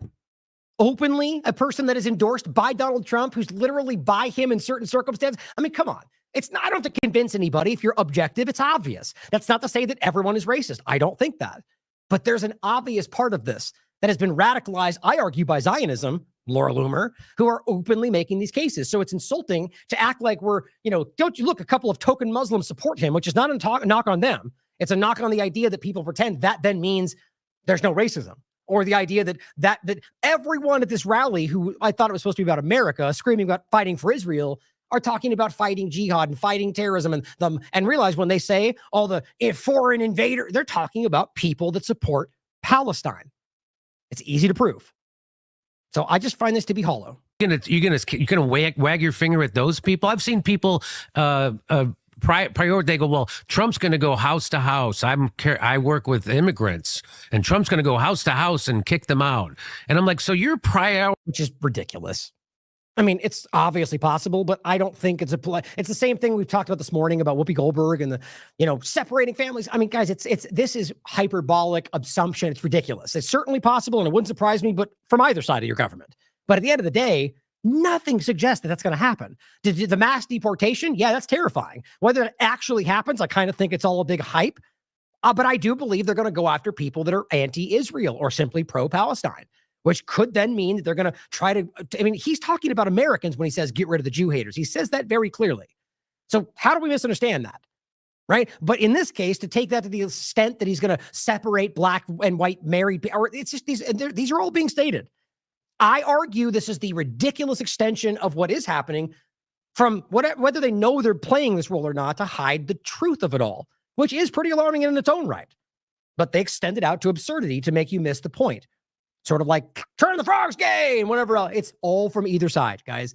S1: openly a person that is endorsed by Donald Trump, who's literally by him in certain circumstances. I mean, come on. I don't have to convince anybody. If you're objective, it's obvious. That's not to say that everyone is racist. I don't think that. But there's an obvious part of this that has been radicalized, I argue, by Zionism, Laura Loomer, who are openly making these cases. So it's insulting to act like we're, don't you look, a couple of token Muslims support him, which is not a knock on them. It's a knock on the idea that people pretend that then means there's no racism. Or the idea that everyone at this rally, who I thought it was supposed to be about America, screaming about fighting for Israel, are talking about fighting jihad and fighting terrorism, and realize when they say all the foreign invader, they're talking about people that support Palestine. It's easy to prove. So I just find this to be hollow.
S15: You're gonna wag your finger at those people. I've seen people they go, well, Trump's going to go house to house. I work with immigrants, and Trump's going to go house to house and kick them out. And I'm like, so your which
S1: is ridiculous. I mean, it's obviously possible, but I don't think it's the same thing we've talked about this morning about Whoopi Goldberg and the, separating families. I mean, guys, this is hyperbolic assumption. It's ridiculous. It's certainly possible, and it wouldn't surprise me, but from either side of your government. But at the end of the day, nothing suggests that that's going to happen. Did the mass deportation? Yeah, that's terrifying. Whether it actually happens, I kind of think it's all a big hype. But I do believe they're going to go after people that are anti-Israel or simply pro-Palestine, which could then mean that they're going to try to, he's talking about Americans when he says get rid of the Jew haters. He says that very clearly. So how do we misunderstand that? right? But in this case, to take that to the extent that he's going to separate black and white married, or it's just these are all being stated. I argue this is the ridiculous extension of what is happening from whether they know they're playing this role or not, to hide the truth of it all, which is pretty alarming in its own right. But they extend it out to absurdity to make you miss the point. Sort of like, turn the frogs gay and whatever else. It's all from either side, guys.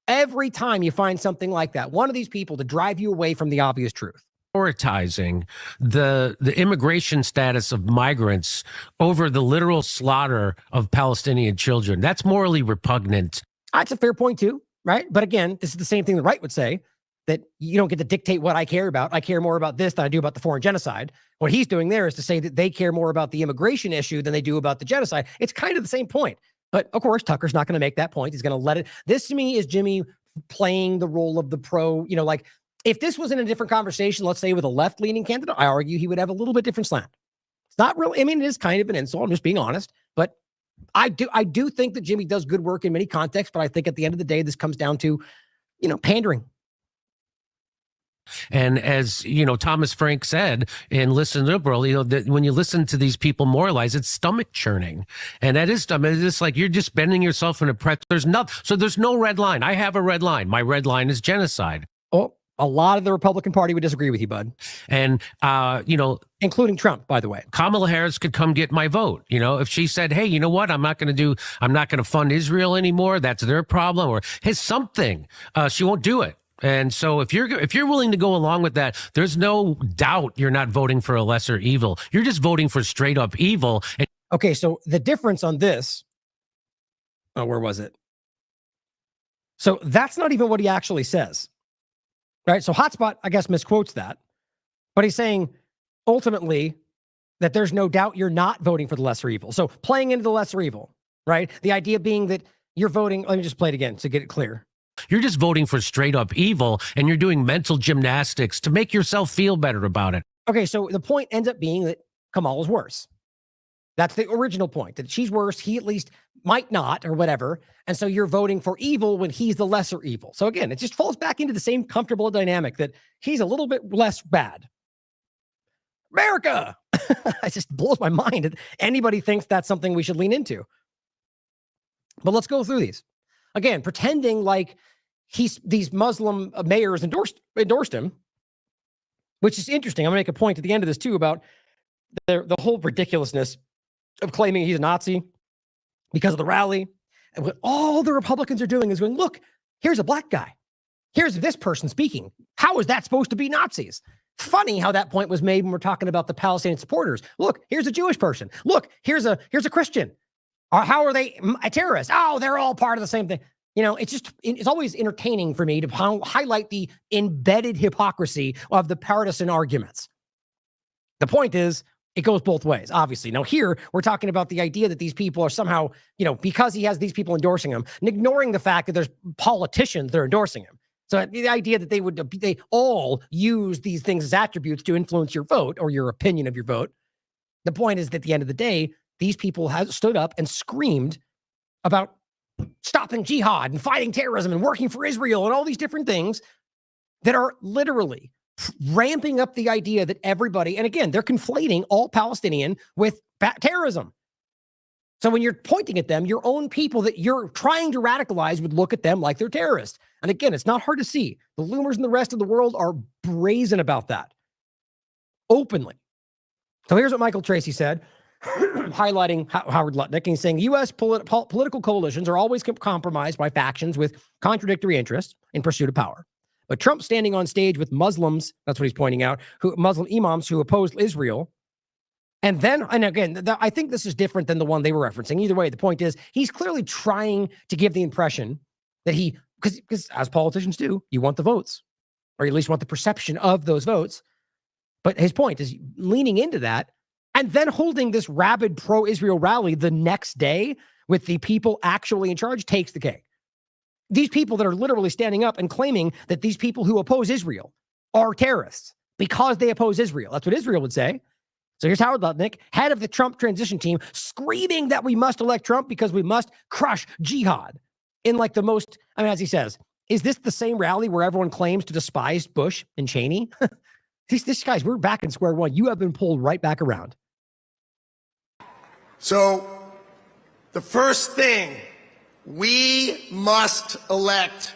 S1: Every time you find something like that, one of these people to drive you away from the obvious truth.
S15: Prioritizing the immigration status of migrants over the literal slaughter of Palestinian children. That's morally repugnant.
S1: That's a fair point too, right? But again, this is the same thing the right would say, that you don't get to dictate what I care about. I care more about this than I do about the foreign genocide. What he's doing there is to say that they care more about the immigration issue than they do about the genocide. It's kind of the same point. But of course, Tucker's not going to make that point. He's going to let it. This to me is Jimmy playing the role of the pro, like if this was in a different conversation, let's say with a left-leaning candidate, I argue he would have a little bit different slant. It's not really, it is kind of an insult. I'm just being honest. But I do think that Jimmy does good work in many contexts, but I think at the end of the day, this comes down to, pandering.
S15: And as Thomas Frank said in Listen Liberal, that when you listen to these people moralize, it's stomach churning, and that is stomach. It's like you're just bending yourself in a press. There's no red line. I have a red line. My red line is genocide.
S1: Oh, a lot of the Republican Party would disagree with you, bud.
S15: And
S1: including Trump, by the way.
S15: Kamala Harris could come get my vote. If she said, "Hey, you know what? I'm not going to fund Israel anymore. That's their problem," or "Hey, something," she won't do it. And so if you're willing to go along with that, there's no doubt you're not voting for a lesser evil. You're just voting for straight up evil.
S1: Okay, so the difference on this, where was it? So that's not even what he actually says, right? So Hotspot, I guess, misquotes that, but he's saying ultimately that there's no doubt you're not voting for the lesser evil. So playing into the lesser evil, right? The idea being that you're voting, let me just play it again to get it clear.
S15: You're just voting for straight up evil, and you're doing mental gymnastics to make yourself feel better about it.
S1: Okay, so the point ends up being that Kamala's worse. That's the original point, that she's worse. He at least might not, or whatever. And so you're voting for evil when he's the lesser evil. So again, it just falls back into the same comfortable dynamic that he's a little bit less bad. America! It just blows my mind that anybody thinks that's something we should lean into. But let's go through these. Again, pretending like these Muslim mayors endorsed him, which is interesting. I'm going to make a point at the end of this too about the whole ridiculousness of claiming he's a Nazi because of the rally. And what all the Republicans are doing is going, look, here's a black guy. Here's this person speaking. How is that supposed to be Nazis? Funny how that point was made when we're talking about the Palestinian supporters. Look, here's a Jewish person. Look, here's a Christian. How are they terrorists? Oh, they're all part of the same thing. It's always entertaining for me to highlight the embedded hypocrisy of the partisan arguments. The point is, it goes both ways, obviously. Now here, we're talking about the idea that these people are somehow, because he has these people endorsing him, ignoring the fact that there's politicians that are endorsing him. So the idea that they all use these things as attributes to influence your vote or your opinion of your vote. The point is that at the end of the day, these people have stood up and screamed about stopping jihad and fighting terrorism and working for Israel and all these different things that are literally ramping up the idea that everybody, and again, they're conflating all Palestinian with terrorism. So when you're pointing at them, your own people that you're trying to radicalize would look at them like they're terrorists. And again, it's not hard to see. The Loomers and the rest of the world are brazen about that openly. So here's what Michael Tracy said, highlighting Howard Lutnick, and he's saying U.S. political coalitions are always compromised by factions with contradictory interests in pursuit of power. But Trump standing on stage with Muslims, that's what he's pointing out, Muslim imams who opposed Israel. And again, I think this is different than the one they were referencing. Either way, the point is he's clearly trying to give the impression that because as politicians do, you want the votes, or you at least want the perception of those votes. But his point is leaning into that and then holding this rabid pro-Israel rally the next day with the people actually in charge takes the cake. These people that are literally standing up and claiming that these people who oppose Israel are terrorists because they oppose Israel. That's what Israel would say. So here's Howard Lutnick, head of the Trump transition team, screaming that we must elect Trump because we must crush jihad in like the most, as he says, is this the same rally where everyone claims to despise Bush and Cheney? This guys, we're back in square one. You have been pulled right back around.
S16: So the first thing, we must elect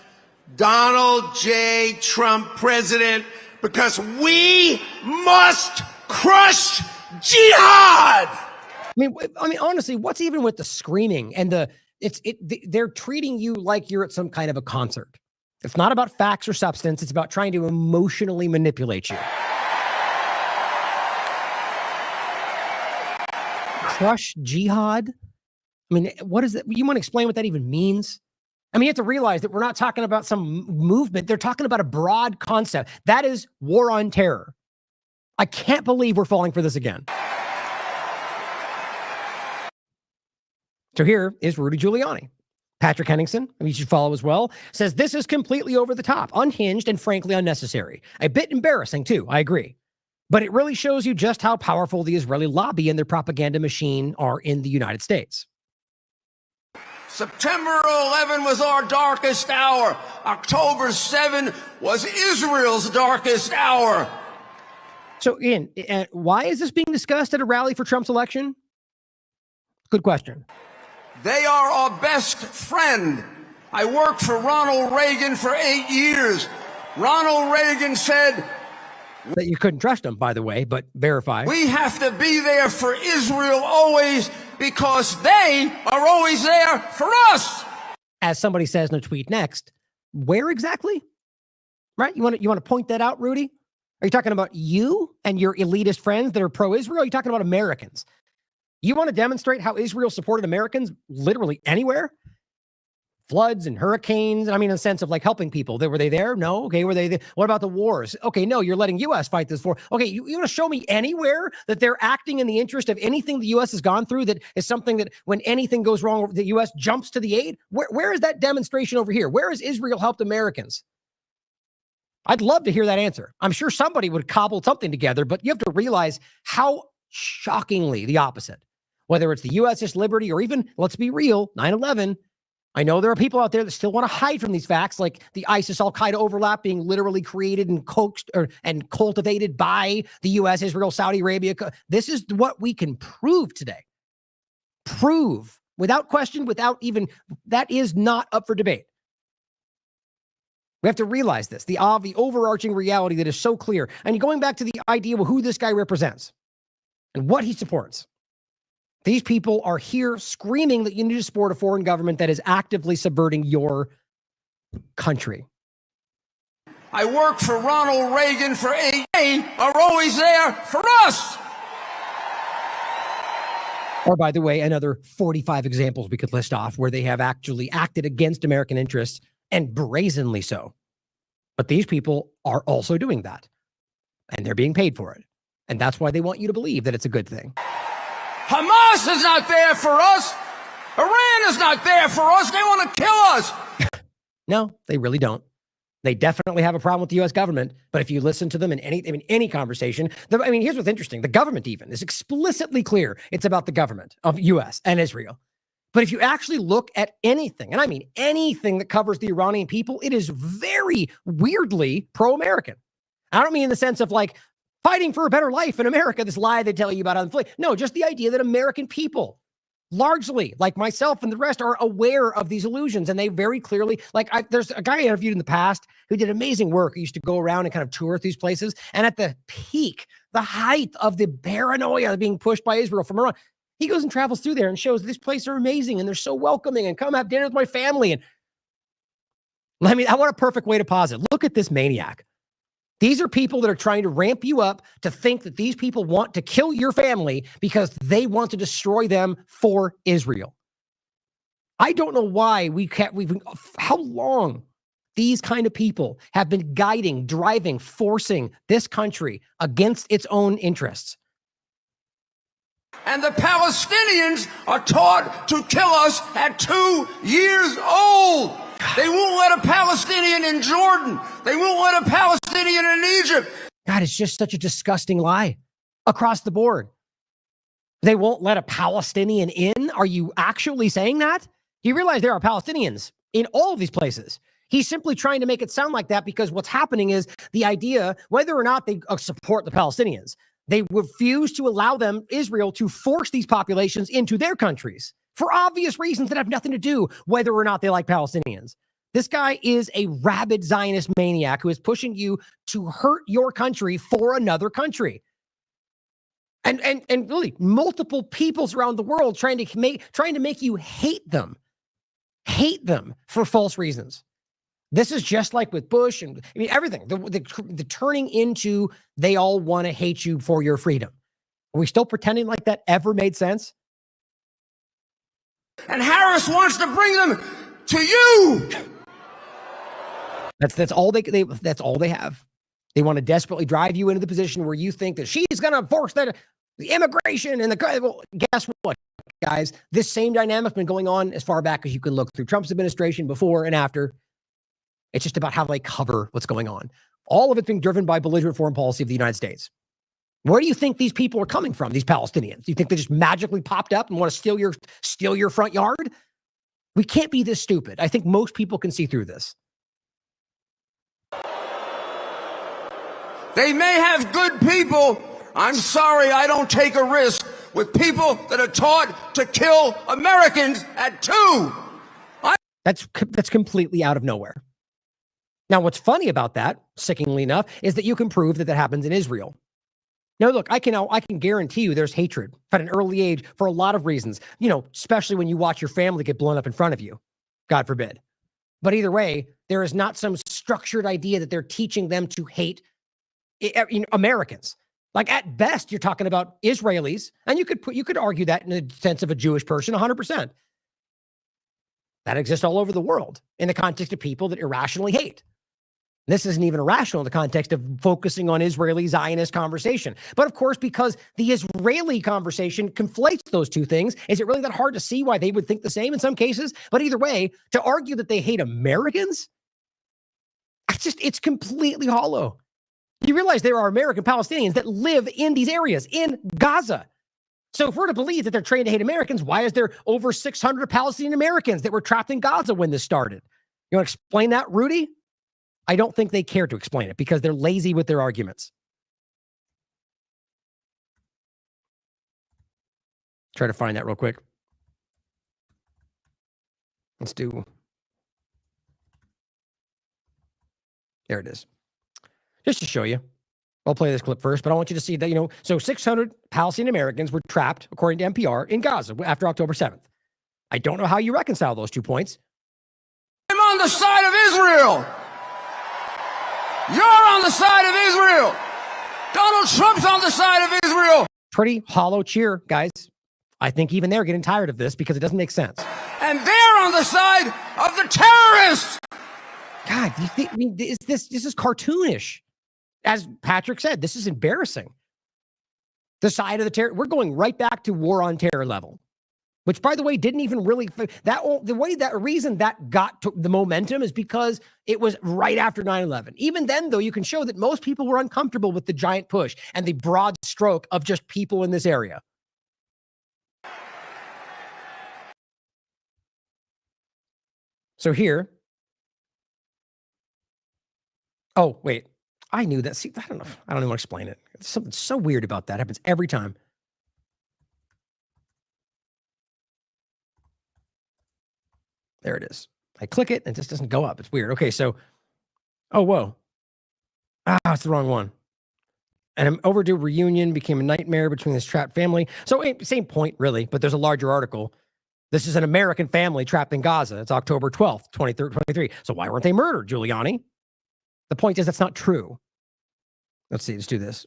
S16: Donald J. Trump president because we must crush jihad.
S1: I mean, honestly, what's even with the screaming and they're treating you like you're at some kind of a concert. It's not about facts or substance. It's about trying to emotionally manipulate you. Crush jihad? I mean, what is that? You want to explain what that even means? I mean, you have to realize that we're not talking about some movement. They're talking about a broad concept. That is war on terror. I can't believe we're falling for this again. So here is Rudy Giuliani. Patrick Henningsen, who you should follow as well, says this is completely over the top, unhinged, and frankly unnecessary. A bit embarrassing too, I agree. But it really shows you just how powerful the Israeli lobby and their propaganda machine are in the United States.
S16: September 11 was our darkest hour. October 7 was Israel's darkest hour.
S1: So Ian, why is this being discussed at a rally for Trump's election? Good question.
S16: They are our best friend. I worked for Ronald Reagan for 8 years. Ronald Reagan said,
S1: that you couldn't trust them, by the way, but verify.
S16: We have to be there for Israel always because they are always there for us.
S1: As somebody says in a tweet next, where exactly? Right? You want to point that out, Rudy? Are you talking about you and your elitist friends that are pro-Israel? Are you talking about Americans? You want to demonstrate how Israel supported Americans literally anywhere? Floods and hurricanes. I mean, in the sense of like helping people. Were they there? No. Okay. Were they there? What about the wars? Okay. No, you're letting U.S. fight this war. Okay. You want to show me anywhere that they're acting in the interest of anything the U.S. has gone through that is something that when anything goes wrong, the U.S. jumps to the aid? Where is that demonstration over here? Where has Israel helped Americans? I'd love to hear that answer. I'm sure somebody would cobble something together, but you have to realize how shockingly the opposite. Whether it's the USS Liberty or even, let's be real, 9/11. I know there are people out there that still want to hide from these facts, like the ISIS Al-Qaeda overlap being literally created and coaxed and cultivated by the U.S., Israel, Saudi Arabia. This is what we can prove today. Prove without question, without even, that is not up for debate. We have to realize this, the overarching reality that is so clear. And going back to the idea of who this guy represents and what he supports. These people are here screaming that you need to support a foreign government that is actively subverting your country.
S16: I worked for Ronald Reagan for 8 years, are always there for us.
S1: Or, by the way, another 45 examples we could list off where they have actually acted against American interests and brazenly so. But these people are also doing that. And they're being paid for it. And that's why they want you to believe that it's a good thing.
S16: Hamas is not there for us. Iran is not there for us. They want to kill us.
S1: No, they really don't. They definitely have a problem with the U.S. government. But if you listen to them in any conversation, here's what's interesting. The government even is explicitly clear. It's about the government of U.S. and Israel. But if you actually look at anything, and I mean anything that covers the Iranian people, it is very weirdly pro-American. I don't mean in the sense of like, fighting for a better life in America, this lie they tell you about on. No, just the idea that American people, largely, like myself and the rest, are aware of these illusions. And they very clearly, there's a guy I interviewed in the past who did amazing work. He used to go around and kind of tour these places. And at the peak, the height of the paranoia being pushed by Israel from Iran, he goes and travels through there and shows these places are amazing and they're so welcoming and come have dinner with my family. And I want a perfect way to pause it. Look at this maniac. These are people that are trying to ramp you up to think that these people want to kill your family because they want to destroy them for Israel. I don't know why how long these kind of people have been guiding, driving, forcing this country against its own interests.
S16: And the Palestinians are taught to kill us at 2 years old. They won't let a Palestinian in Jordan. They won't let a Palestinian in Egypt.
S1: God, it's just such a disgusting lie across the board. They won't let a Palestinian in? Are you actually saying that? You realize there are Palestinians in all of these places. He's simply trying to make it sound like that because what's happening is the idea, whether or not they support the Palestinians, they refuse to allow them, Israel, to force these populations into their countries for obvious reasons that have nothing to do whether or not they like Palestinians. This guy is a rabid Zionist maniac who is pushing you to hurt your country for another country. And really multiple peoples around the world trying to make you hate them for false reasons. This is just like with Bush and I mean everything. The turning into they all want to hate you for your freedom. Are we still pretending like that ever made sense?
S16: And Harris wants to bring them to you.
S1: That's all that's all they have. They want to desperately drive you into the position where you think that she's going to force the immigration and well, guess what, guys? This same dynamic's been going on as far back as you can look through Trump's administration before and after. It's just about how they cover what's going on. All of it being driven by belligerent foreign policy of the United States. Where do you think these people are coming from, these Palestinians? Do you think they just magically popped up and want to steal your front yard? We can't be this stupid. I think most people can see through this.
S16: They may have good people. I'm sorry I don't take a risk with people that are taught to kill Americans at 2.
S1: That's completely out of nowhere. Now, what's funny about that, sickeningly enough, is that you can prove that happens in Israel. Now, look, I can guarantee you there's hatred at an early age for a lot of reasons, especially when you watch your family get blown up in front of you, God forbid. But either way, there is not some structured idea that they're teaching them to hate Americans. Like at best, you're talking about Israelis, and you could argue that in the sense of a Jewish person, 100%. That exists all over the world in the context of people that irrationally hate. This isn't even irrational in the context of focusing on Israeli Zionist conversation. But of course, because the Israeli conversation conflates those two things, is it really that hard to see why they would think the same in some cases? But either way, to argue that they hate Americans, it's completely hollow. You realize there are American Palestinians that live in these areas, in Gaza. So if we're to believe that they're trained to hate Americans, why is there over 600 Palestinian Americans that were trapped in Gaza when this started? You want to explain that, Rudy? I don't think they care to explain it because they're lazy with their arguments. Try to find that real quick. Let's do. There it is. Just to show you. I'll play this clip first, but I want you to see that, so 600 Palestinian Americans were trapped, according to NPR, in Gaza after October 7th. I don't know how you reconcile those 2 points.
S16: I'm on the side of Israel. You're on the side of Israel. Donald Trump's on the side of Israel.
S1: Pretty hollow cheer, guys. I think even they're getting tired of this because it doesn't make sense.
S16: And they're on the side of the terrorists.
S1: God, this is cartoonish. As Patrick said, this is embarrassing. The side of the terror. We're going right back to war on terror level. Which, by the way, didn't even really the reason that got to the momentum is because it was right after 9/11. Even then, though, you can show that most people were uncomfortable with the giant push and the broad stroke of just people in this area. So here. Oh, wait. I knew that. See, I don't know. I don't even want to explain it. It's something so weird about that. It happens every time. There it is. I click it and it just doesn't go up. It's weird. Okay, so, oh, whoa. It's the wrong one. And an overdue reunion became a nightmare between this trapped family. So same point, really, but there's a larger article. This is an American family trapped in Gaza. It's October 12th, 2023. So why weren't they murdered, Giuliani? The point is that's not true. Let's see. Let's do this.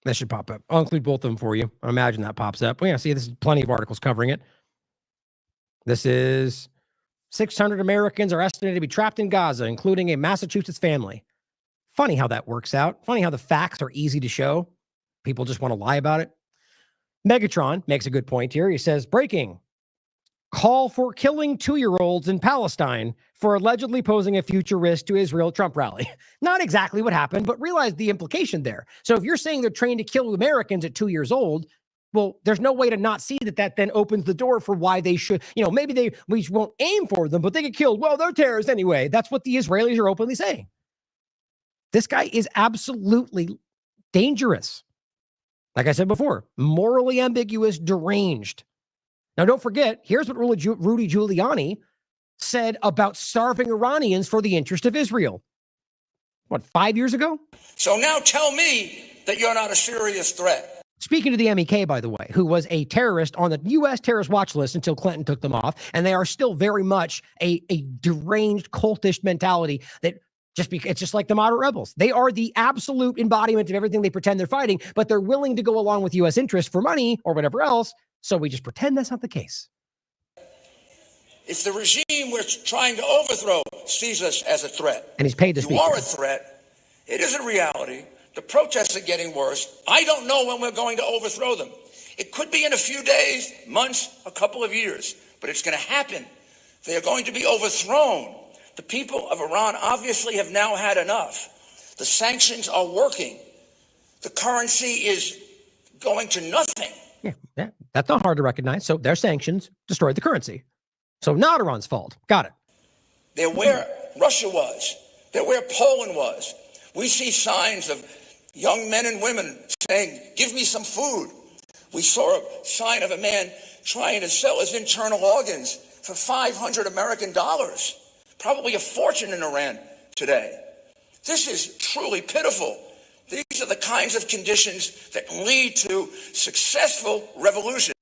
S1: That should pop up. I'll include both of them for you. I imagine that pops up. Well, yeah, see, this is plenty of articles covering it. This is 600 Americans are estimated to be trapped in Gaza, including a Massachusetts family. Funny how that works out. Funny how the facts are easy to show. People just want to lie about it. Megatron makes a good point here. He says, breaking. Call for killing 2-year-olds in Palestine for allegedly posing a future risk to Israel Trump rally. Not exactly what happened, but realize the implication there. So if you're saying they're trained to kill Americans at 2 years old, Well, there's no way to not see that then opens the door for why they should, maybe we won't aim for them, but they get killed. Well, they're terrorists anyway. That's what the Israelis are openly saying. This guy is absolutely dangerous. Like I said before, morally ambiguous, deranged. Now, don't forget, here's what Rudy Giuliani said about starving Iranians for the interest of Israel. What, 5 years ago?
S16: So now tell me that you're not a serious threat.
S1: Speaking to the MEK, by the way, who was a terrorist on the U.S. terrorist watch list until Clinton took them off, and they are still very much a deranged, cultish mentality that it's just like the moderate rebels. They are the absolute embodiment of everything they pretend they're fighting, but they're willing to go along with U.S. interests for money or whatever else, so we just pretend that's not the case.
S16: If the regime we're trying to overthrow sees us as a threat,
S1: and he's paid to speak,
S16: you are a threat. It is a reality. The protests are getting worse. I don't know when we're going to overthrow them. It could be in a few days, months, a couple of years, but it's going to happen. They are going to be overthrown. The people of Iran obviously have now had enough. The sanctions are working. The currency is going to nothing.
S1: Yeah, that's not hard to recognize. So their sanctions destroyed the currency. So not Iran's fault. Got it.
S16: They're where Russia was. They're where Poland was. We see signs of young men and women saying, give me some food. We saw a sign of a man trying to sell his internal organs for $500 American. Probably a fortune in Iran today. This is truly pitiful. These are the kinds of conditions that lead to successful revolution.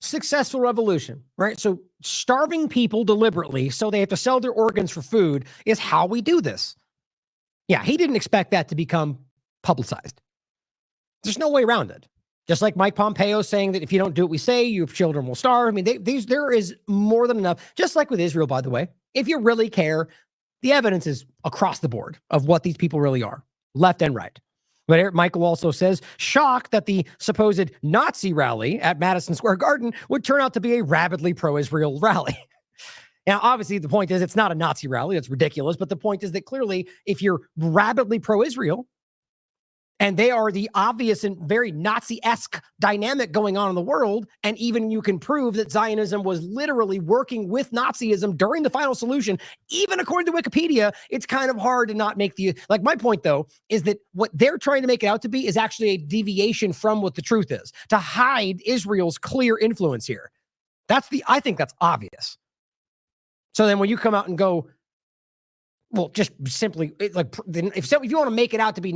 S1: Successful revolution, right? So starving people deliberately so they have to sell their organs for food is how we do this. Yeah, he didn't expect that to become publicized. There's no way around it. Just like Mike Pompeo saying that if you don't do what we say, your children will starve. I mean, there is more than enough. Just like with Israel, by the way, if you really care, the evidence is across the board of what these people really are, left and right. But Michael also says, shocked that the supposed Nazi rally at Madison Square Garden would turn out to be a rabidly pro-Israel rally. Now, obviously, the point is it's not a Nazi rally. That's ridiculous. But the point is that clearly, if you're rabidly pro-Israel, and they are the obvious and very Nazi-esque dynamic going on in the world, and even you can prove that Zionism was literally working with Nazism during the final solution, even according to Wikipedia, it's kind of hard to not make like my point, though, is that what they're trying to make it out to be is actually a deviation from what the truth is, to hide Israel's clear influence here. I think that's obvious. So then when you come out and go, well, just simply, if you want to make it out to be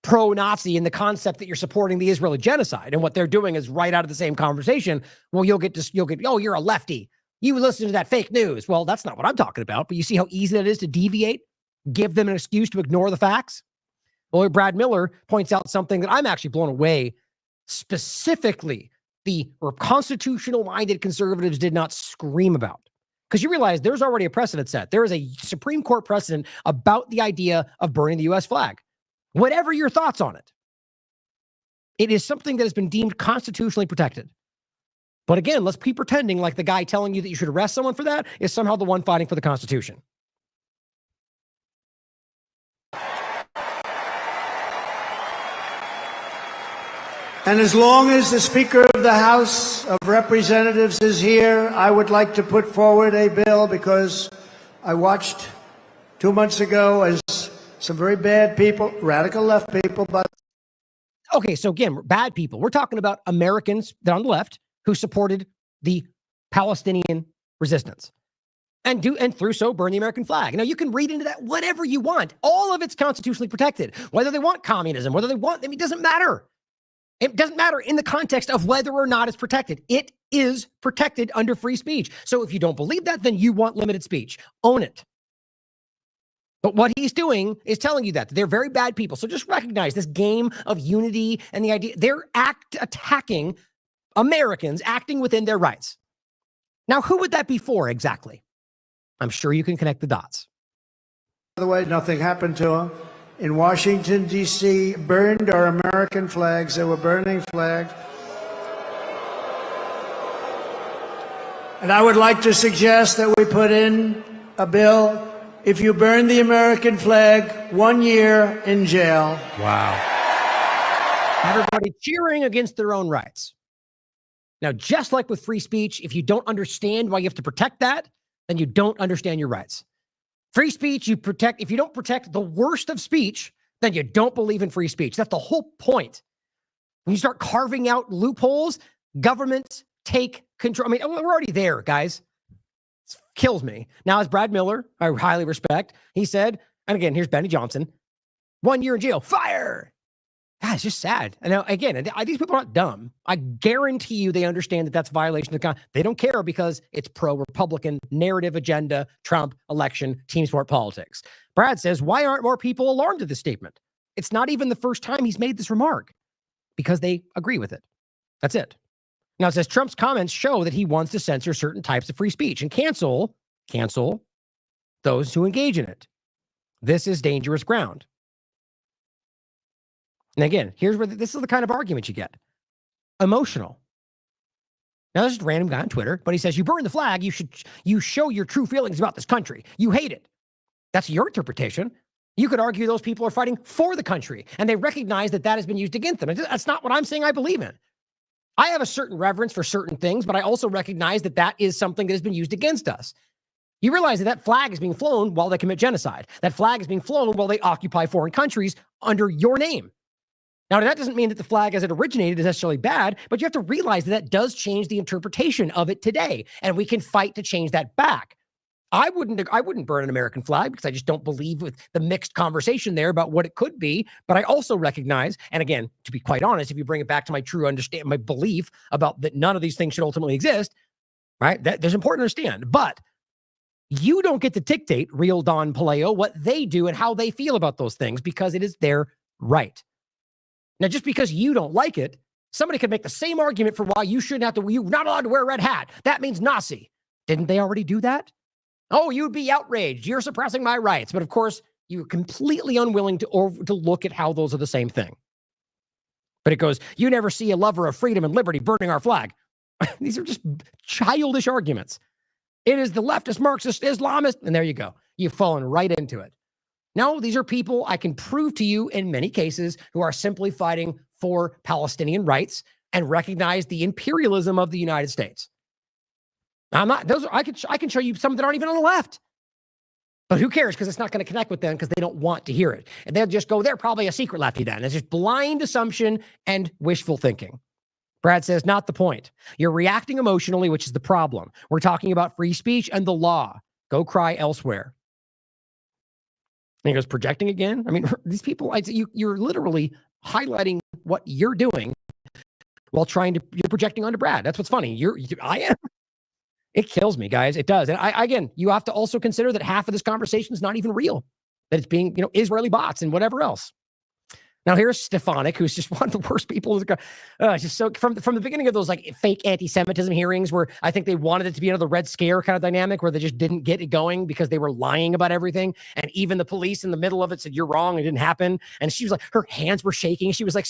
S1: pro-Nazi in the concept that you're supporting the Israeli genocide and what they're doing is right out of the same conversation, well, you'll get, oh, you're a lefty. You listen to that fake news. Well, that's not what I'm talking about, but you see how easy that is to deviate, give them an excuse to ignore the facts. Well, Brad Miller points out something that I'm actually blown away. Specifically, the constitutional-minded conservatives did not scream about. Because you realize there's already a precedent set. There is a Supreme Court precedent about the idea of burning the U.S. flag. Whatever your thoughts on it, it is something that has been deemed constitutionally protected. But again, let's keep pretending like the guy telling you that you should arrest someone for that is somehow the one fighting for the Constitution.
S8: And as long as the Speaker of the House of Representatives is here, I would like to put forward a bill because I watched 2 months ago as some very bad people, radical left people, but...
S1: Okay, so again, bad people. We're talking about Americans that on the left who supported the Palestinian resistance and through so burn the American flag. Now, you can read into that whatever you want. All of it's constitutionally protected. Whether they want communism, whether they want... it doesn't matter. It doesn't matter in the context of whether or not it's protected. It is protected under free speech. So if you don't believe that, then you want limited speech. Own it. But what he's doing is telling you that they're very bad people. So just recognize this game of unity and the idea they're attacking Americans acting within their rights. Now, who would that be for exactly? I'm sure you can connect the dots.
S8: By the way, nothing happened to them. In Washington, D.C., burned our American flags. They were burning flags. And I would like to suggest that we put in a bill. If you burn the American flag, 1 year in jail.
S1: Wow. Everybody cheering against their own rights. Now, just like with free speech, if you don't understand why you have to protect that, then you don't understand your rights. Free speech, you protect. If you don't protect the worst of speech, then you don't believe in free speech. That's the whole point. When you start carving out loopholes, governments take control. I mean, we're already there, guys. It kills me. Now, as Brad Miller, I highly respect, he said, and again, here's Benny Johnson, 1 year in jail, fire. God, it's just sad. And now, again, these people are not dumb. I guarantee you they understand that that's a violation of the Constitution. They don't care because it's pro-Republican narrative agenda, Trump, election, team sport politics. Brad says, why aren't more people alarmed at this statement? It's not even the first time he's made this remark because they agree with it. That's it. Now, it says Trump's comments show that he wants to censor certain types of free speech and cancel those who engage in it. This is dangerous ground. And again, here's where this is the kind of argument you get. Emotional. Now, this is a random guy on Twitter, but he says, you burn the flag, you show your true feelings about this country. You hate it. That's your interpretation. You could argue those people are fighting for the country, and they recognize that that has been used against them. That's not what I'm saying I believe in. I have a certain reverence for certain things, but I also recognize that that is something that has been used against us. You realize that that flag is being flown while they commit genocide. That flag is being flown while they occupy foreign countries under your name. Now, that doesn't mean that the flag as it originated is necessarily bad, but you have to realize that that does change the interpretation of it today, and we can fight to change that back. I wouldn't burn an American flag because I just don't believe with the mixed conversation there about what it could be. But I also recognize, and again, to be quite honest, if you bring it back to my true my belief about that none of these things should ultimately exist, right? That's important to understand. But you don't get to dictate, real Don Paleo, what they do and how they feel about those things because it is their right. Now, just because you don't like it, somebody could make the same argument for why you shouldn't have to, you're not allowed to wear a red hat. That means Nazi. Didn't they already do that? Oh, you'd be outraged. You're suppressing my rights. But of course, you're completely unwilling to look at how those are the same thing. But it goes, you never see a lover of freedom and liberty burning our flag. These are just childish arguments. It is the leftist, Marxist, Islamist. And there you go. You've fallen right into it. No, these are people I can prove to you in many cases who are simply fighting for Palestinian rights and recognize the imperialism of the United States. I'm not, those are, I can show you some that aren't even on the left. But who cares? Because it's not going to connect with them because they don't want to hear it. And they'll just go, they're probably a secret lefty then. It's just blind assumption and wishful thinking. Brad says, not the point. You're reacting emotionally, which is the problem. We're talking about free speech and the law. Go cry elsewhere. And he goes, projecting again? I mean, these people, you're literally highlighting what you're doing while you're projecting onto Brad. That's what's funny. I am. It kills me, guys. It does. And again, you have to also consider that half of this conversation is not even real. That it's being, Israeli bots and whatever else. Now here's Stefanik, who's just one of the worst people. Just so from the beginning of those like fake anti-Semitism hearings, where I think they wanted it to be another Red Scare kind of dynamic, where they just didn't get it going because they were lying about everything, and even the police in the middle of it said, "You're wrong, it didn't happen." And she was like, her hands were shaking. She was like,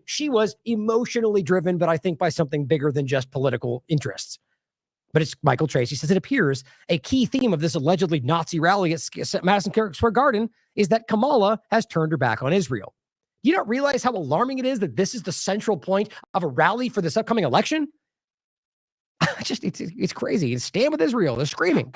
S1: she was emotionally driven, but I think by something bigger than just political interests. But it's Michael Tracy says, it appears a key theme of this allegedly Nazi rally at Madison Square Garden is that Kamala has turned her back on Israel. You don't realize how alarming it is that this is the central point of a rally for this upcoming election? It's crazy. Stand with Israel. They're screaming.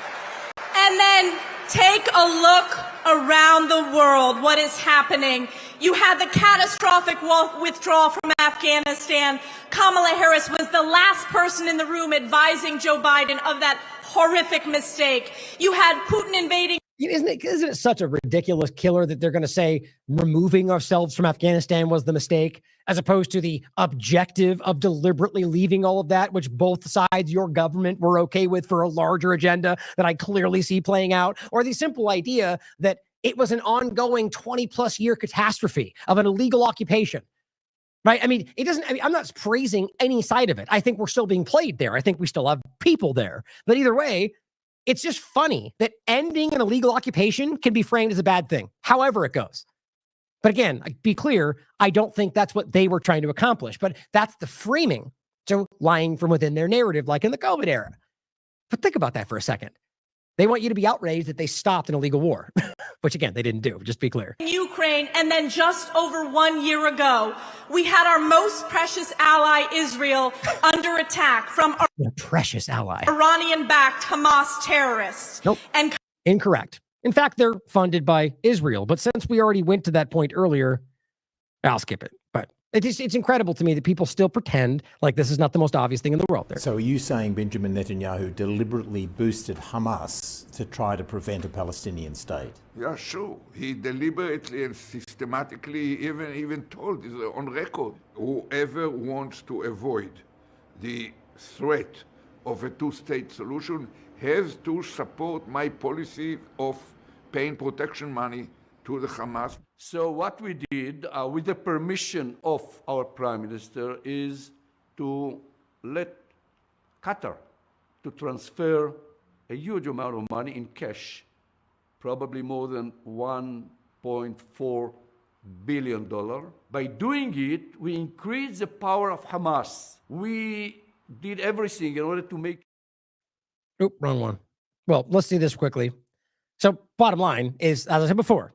S17: And then take a look around the world. What is happening? You had the catastrophic withdrawal from Afghanistan. Kamala Harris was the last person in the room advising Joe Biden of that horrific mistake. You had Putin invading.
S1: Isn't it such a ridiculous killer that they're going to say removing ourselves from Afghanistan was the mistake, as opposed to the objective of deliberately leaving all of that, which both sides, your government, were okay with for a larger agenda that I clearly see playing out, or the simple idea that it was an ongoing 20-plus year catastrophe of an illegal occupation. Right? I mean, I'm not praising any side of it. I think we're still being played there. I think we still have people there. But either way, it's just funny that ending an illegal occupation can be framed as a bad thing, however it goes. But again, be clear, I don't think that's what they were trying to accomplish, but that's the framing. So lying from within their narrative, like in the COVID era. But think about that for a second. They want you to be outraged that they stopped an illegal war, which again, they didn't do, just be clear.
S17: Ukraine, and then just over 1 year ago, we had our most precious ally, Israel, under attack from
S1: a precious ally,
S17: Iranian-backed Hamas terrorists.
S1: Nope. And incorrect. In fact, they're funded by Israel. But since we already went to that point earlier, I'll skip it. But it's incredible to me that people still pretend like this is not the most obvious thing in the world. There.
S4: So are you saying Benjamin Netanyahu deliberately boosted Hamas to try to prevent a Palestinian state?
S18: Yeah, sure. He deliberately and systematically even told, is on record, whoever wants to avoid the threat of a two-state solution has to support my policy of paying protection money to the Hamas.
S24: So what we did, with the permission of our Prime Minister, is to let Qatar to transfer a huge amount of money in cash, probably more than $1.4 billion. By doing it, we increased the power of Hamas. We did everything in order to make...
S1: Oop, wrong one. Well, let's see this quickly. So bottom line is, as I said before,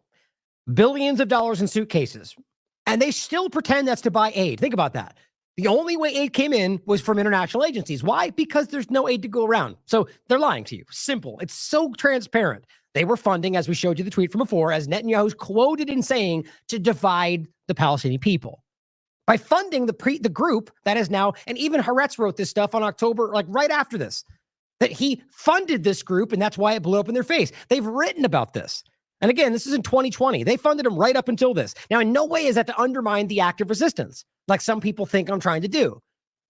S1: billions of dollars in suitcases, and they still pretend that's to buy aid. Think about that. The only way aid came in was from international agencies. Why? Because there's no aid to go around. So they're lying to you. Simple. It's so transparent. They were funding, as we showed you the tweet from before, as Netanyahu's quoted in saying, to divide the Palestinian people. By funding the group that is now, and even Haaretz wrote this stuff on October, like right after this, that he funded this group, and that's why it blew up in their face. They've written about this. And again, this is in 2020. They funded him right up until this. Now, in no way is that to undermine the act of resistance, like some people think I'm trying to do.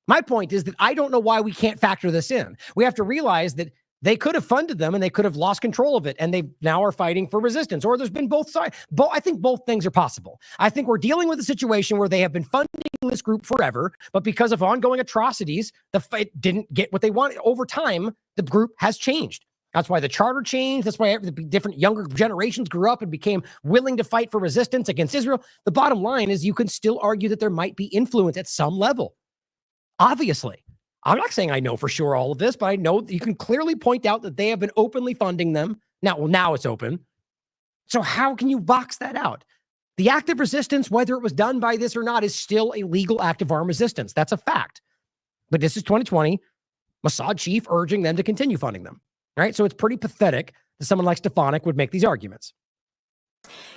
S1: My point is that I don't know why we can't factor this in. We have to realize that they could have funded them and they could have lost control of it, and they now are fighting for resistance, or there's been both sides. I think both things are possible. I think we're dealing with a situation where they have been funding this group forever, but because of ongoing atrocities, the fight didn't get what they wanted. Over time, the group has changed. That's why the charter changed. That's why the different younger generations grew up and became willing to fight for resistance against Israel. The bottom line is you can still argue that there might be influence at some level. Obviously. I'm not saying I know for sure all of this, but I know you can clearly point out that they have been openly funding them. Now it's open. So how can you box that out? The act of resistance, whether it was done by this or not, is still a legal act of armed resistance. That's a fact. But this is 2020, Mossad chief urging them to continue funding them. Right? So it's pretty pathetic that someone like Stefanik would make these arguments.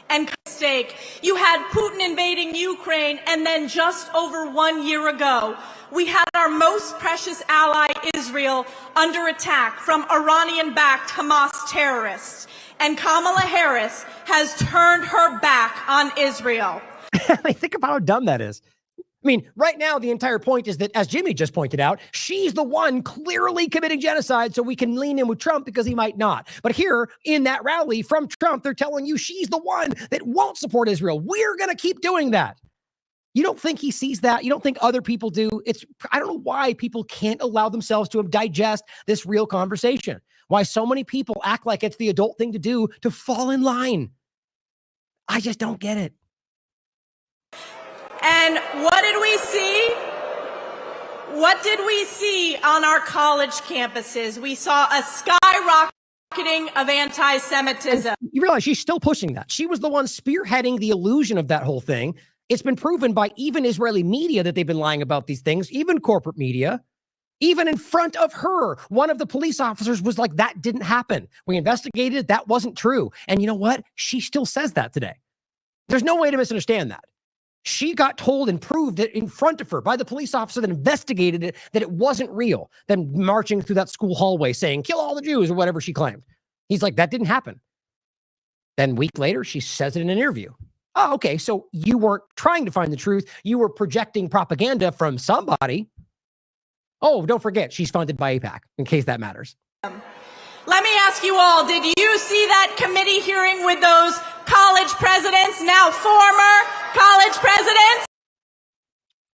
S17: And mistake. You had Putin invading Ukraine, and then just over 1 year ago, we had our most precious ally, Israel, under attack from Iranian-backed Hamas terrorists. And Kamala Harris has turned her back on Israel.
S1: Think about how dumb that is. I mean, right now, the entire point is that, as Jimmy just pointed out, she's the one clearly committing genocide, so we can lean in with Trump because he might not. But here, in that rally from Trump, they're telling you she's the one that won't support Israel. We're going to keep doing that. You don't think he sees that? You don't think other people do? I don't know why people can't allow themselves to digest this real conversation. Why so many people act like it's the adult thing to do to fall in line. I just don't get it.
S17: And what did we see? What did we see on our college campuses? We saw a skyrocketing of anti-Semitism.
S1: You realize she's still pushing that. She was the one spearheading the illusion of that whole thing. It's been proven by even Israeli media that they've been lying about these things, even corporate media. Even in front of her, one of the police officers was like, that didn't happen. We investigated it. That wasn't true. And you know what? She still says that today. There's no way to misunderstand that. She got told and proved it in front of her by the police officer that investigated it, that it wasn't real. Then marching through that school hallway saying, kill all the Jews or whatever she claimed. He's like, that didn't happen. Then a week later, she says it in an interview. Oh, okay. So you weren't trying to find the truth. You were projecting propaganda from somebody. Oh, don't forget, she's funded by AIPAC, in case that matters.
S17: Let me ask you all, did you see that committee hearing with those college presidents, now former college presidents?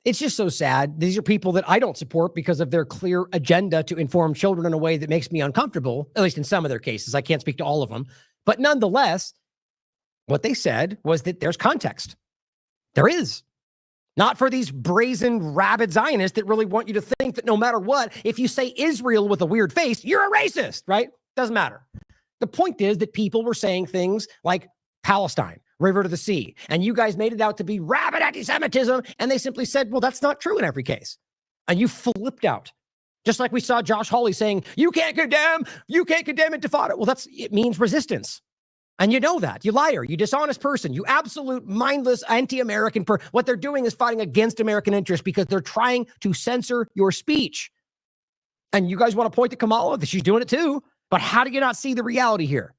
S1: It's just so sad. These are people that I don't support because of their clear agenda to inform children in a way that makes me uncomfortable, at least in some of their cases. I can't speak to all of them. But nonetheless, what they said was that there's context. There is. Not for these brazen, rabid Zionists that really want you to think that no matter what, if you say Israel with a weird face, you're a racist, right? Doesn't matter. The point is that people were saying things like Palestine, river to the sea, and you guys made it out to be rabid anti-Semitism, and they simply said, well, that's not true in every case. And you flipped out. Just like we saw Josh Hawley saying, you can't condemn intifada. Well, it means resistance. And you know that. You liar, you dishonest person, you absolute mindless anti-American person. What they're doing is fighting against American interests because they're trying to censor your speech. And you guys want to point to Kamala that she's doing it too. But how do you not see the reality here?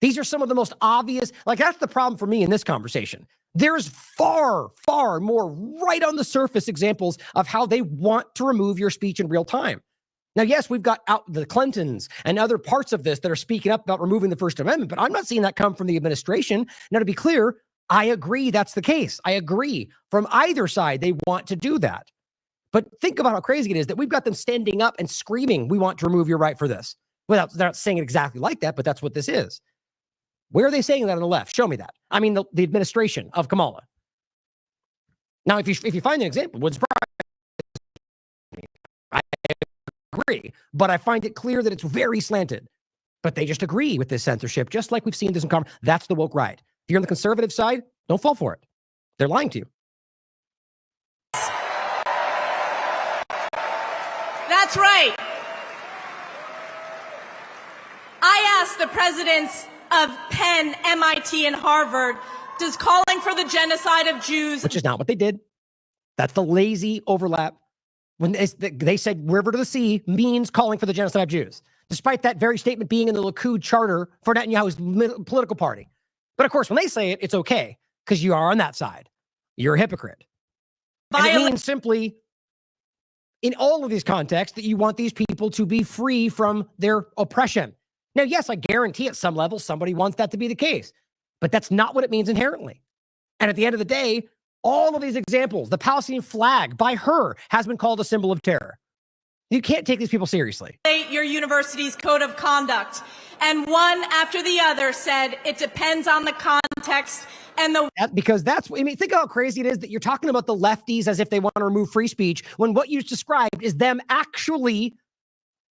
S1: These are some of the most obvious, like that's the problem for me in this conversation. There's far, far more right on the surface examples of how they want to remove your speech in real time. Now, yes, we've got out the Clintons and other parts of this that are speaking up about removing the First Amendment, but I'm not seeing that come from the administration. Now, to be clear, I agree that's the case. I agree from either side, they want to do that. But think about how crazy it is that we've got them standing up and screaming, we want to remove your right for this. Well, they're not saying it exactly like that, but that's what this is. Where are they saying that on the left? Show me that. I mean, the administration of Kamala. Now, if you find an example, it would surprise me. I agree, but I find it clear that it's very slanted. But they just agree with this censorship, just like we've seen this in Congress. That's the woke right. If you're on the conservative side, don't fall for it. They're lying to you.
S17: That's right. I asked the presidents of Penn, MIT, and Harvard, does calling for the genocide of Jews...
S1: Which is not what they did. That's the lazy overlap. When they said river to the sea means calling for the genocide of Jews, despite that very statement being in the Likud charter for Netanyahu's political party. But of course, when they say it, it's okay, because you are on that side. You're a hypocrite. And it means simply, in all of these contexts, that you want these people to be free from their oppression. Now, yes, I guarantee at some level somebody wants that to be the case, but that's not what it means inherently. And at the end of the day, all of these examples, the Palestinian flag by her has been called a symbol of terror. You can't take these people seriously.
S17: Your university's code of conduct, and one after the other said it depends on the context and the...
S1: Because that's, I mean, think how crazy it is that you're talking about the lefties as if they want to remove free speech, when what you described is them actually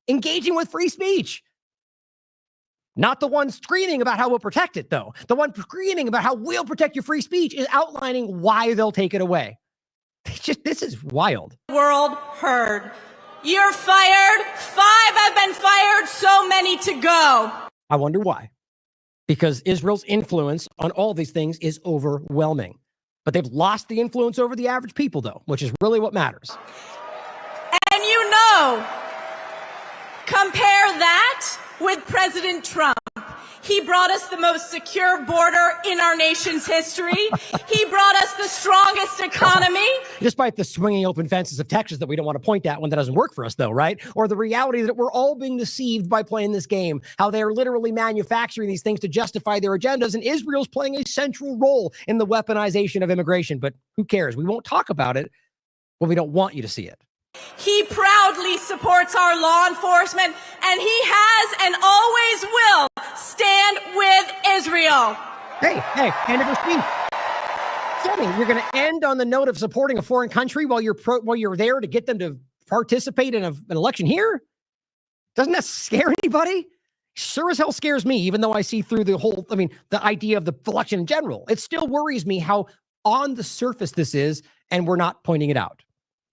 S1: engaging with free speech. Not the one screaming about how we'll protect it, though. The one screaming about how we'll protect your free speech is outlining why they'll take it away. This is wild.
S17: World heard. You're fired. 5 have been fired. So many to go.
S1: I wonder why. Because Israel's influence on all these things is overwhelming. But they've lost the influence over the average people, though, which is really what matters.
S17: And you know, compare that with President Trump. He brought us the most secure border in our nation's history. He brought us the strongest economy.
S1: Despite the swinging open fences of Texas that we don't want to point at when that doesn't work for us, though, right? Or the reality that we're all being deceived by playing this game, how they're literally manufacturing these things to justify their agendas, and Israel's playing a central role in the weaponization of immigration. But who cares? We won't talk about it when we don't want you to see it.
S17: He proudly supports our law enforcement, and he has and always will stand with Israel.
S1: Hey, end of your speech. Sammy, you're going to end on the note of supporting a foreign country while you're there to get them to participate in an election here? Doesn't that scare anybody? Sure as hell scares me, even though I see through the idea of the election in general. It still worries me how on the surface this is, and we're not pointing it out.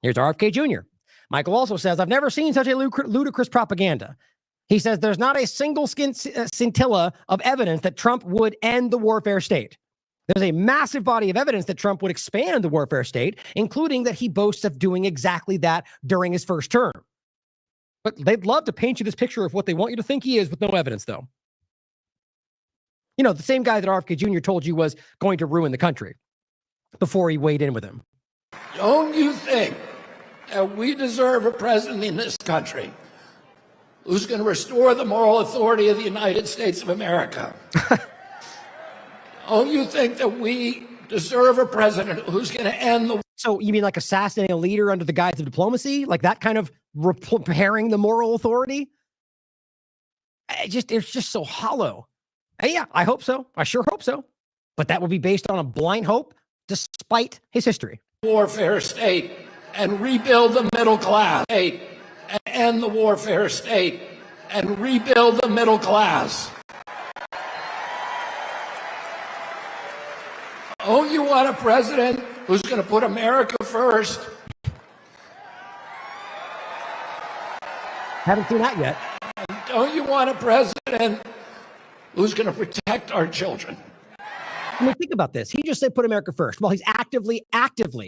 S1: Here's RFK Jr. Michael also says, I've never seen such a ludicrous propaganda. He says there's not a single scintilla of evidence that Trump would end the warfare state. There's a massive body of evidence that Trump would expand the warfare state, including that he boasts of doing exactly that during his first term. But they'd love to paint you this picture of what they want you to think he is with no evidence, though. You know, the same guy that RFK Jr. told you was going to ruin the country before he weighed in with him.
S16: Don't you think that we deserve a president in this country who's going to restore the moral authority of the United States of America? Don't you think that we deserve a president who's going to end the...
S1: So you mean like assassinating a leader under the guise of diplomacy? Like that kind of repairing the moral authority? It's just so hollow. And yeah, I hope so. I sure hope so. But that will be based on a blind hope despite his history.
S16: Warfare state and rebuild the middle class and end the warfare state and rebuild the middle class. Oh, you want a president who's going to put America first?
S1: Haven't seen that yet.
S16: Don't you want a president who's going to protect our children?
S1: I mean, think about this. He just said put America first. Well, he's actively,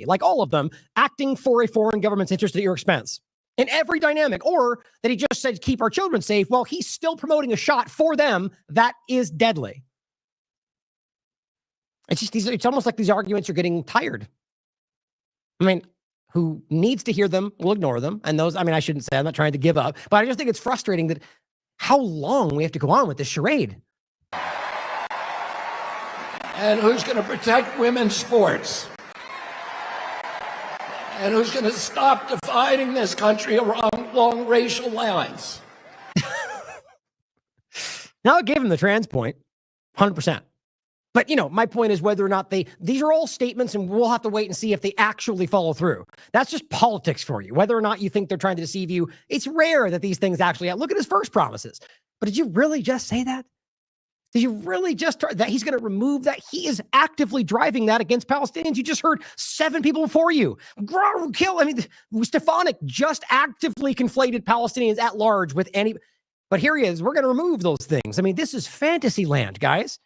S1: like all of them, acting for a foreign government's interest at your expense in every dynamic. Or that he just said keep our children safe. Well, he's still promoting a shot for them that is deadly. It's almost like these arguments are getting tired. I mean, who needs to hear them will ignore them. And those, I mean, I shouldn't say, I'm not trying to give up, but I just think it's frustrating that how long we have to go on with this charade.
S16: And who's going to protect women's sports? And who's going to stop dividing this country along racial lines?
S1: Now I gave him the trans point, 100%. But, you know, my point is whether or not these are all statements and we'll have to wait and see if they actually follow through. That's just politics for you. Whether or not you think they're trying to deceive you, it's rare that these things actually, look at his first promises. But did you really just say that? Did you really just, that he's going to remove that? He is actively driving that against Palestinians. You just heard 7 people before you. Kill, I mean, Stefanik just actively conflated Palestinians at large with any, but here he is. We're going to remove those things. I mean, this is fantasy land, guys.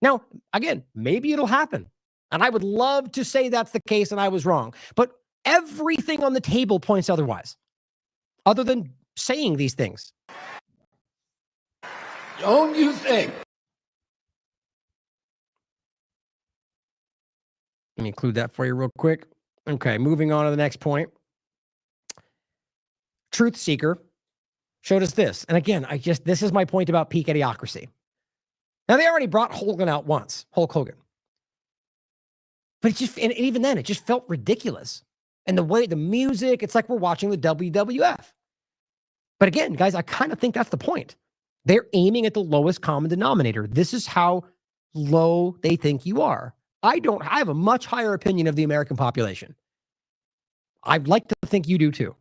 S1: Now, again, maybe it'll happen. And I would love to say that's the case and I was wrong. But everything on the table points otherwise, other than saying these things.
S16: Don't you think?
S1: Let me include that for you real quick. Okay, moving on to the next point. Truth Seeker showed us this. And again, this is my point about peak idiocracy. Now, they already brought Hogan out once, Hulk Hogan. But it just, and even then, it just felt ridiculous. And the way, the music, it's like we're watching the WWF. But again, guys, I kind of think that's the point. They're aiming at the lowest common denominator. This is how low they think you are. I have a much higher opinion of the American population. I'd like to think you do too.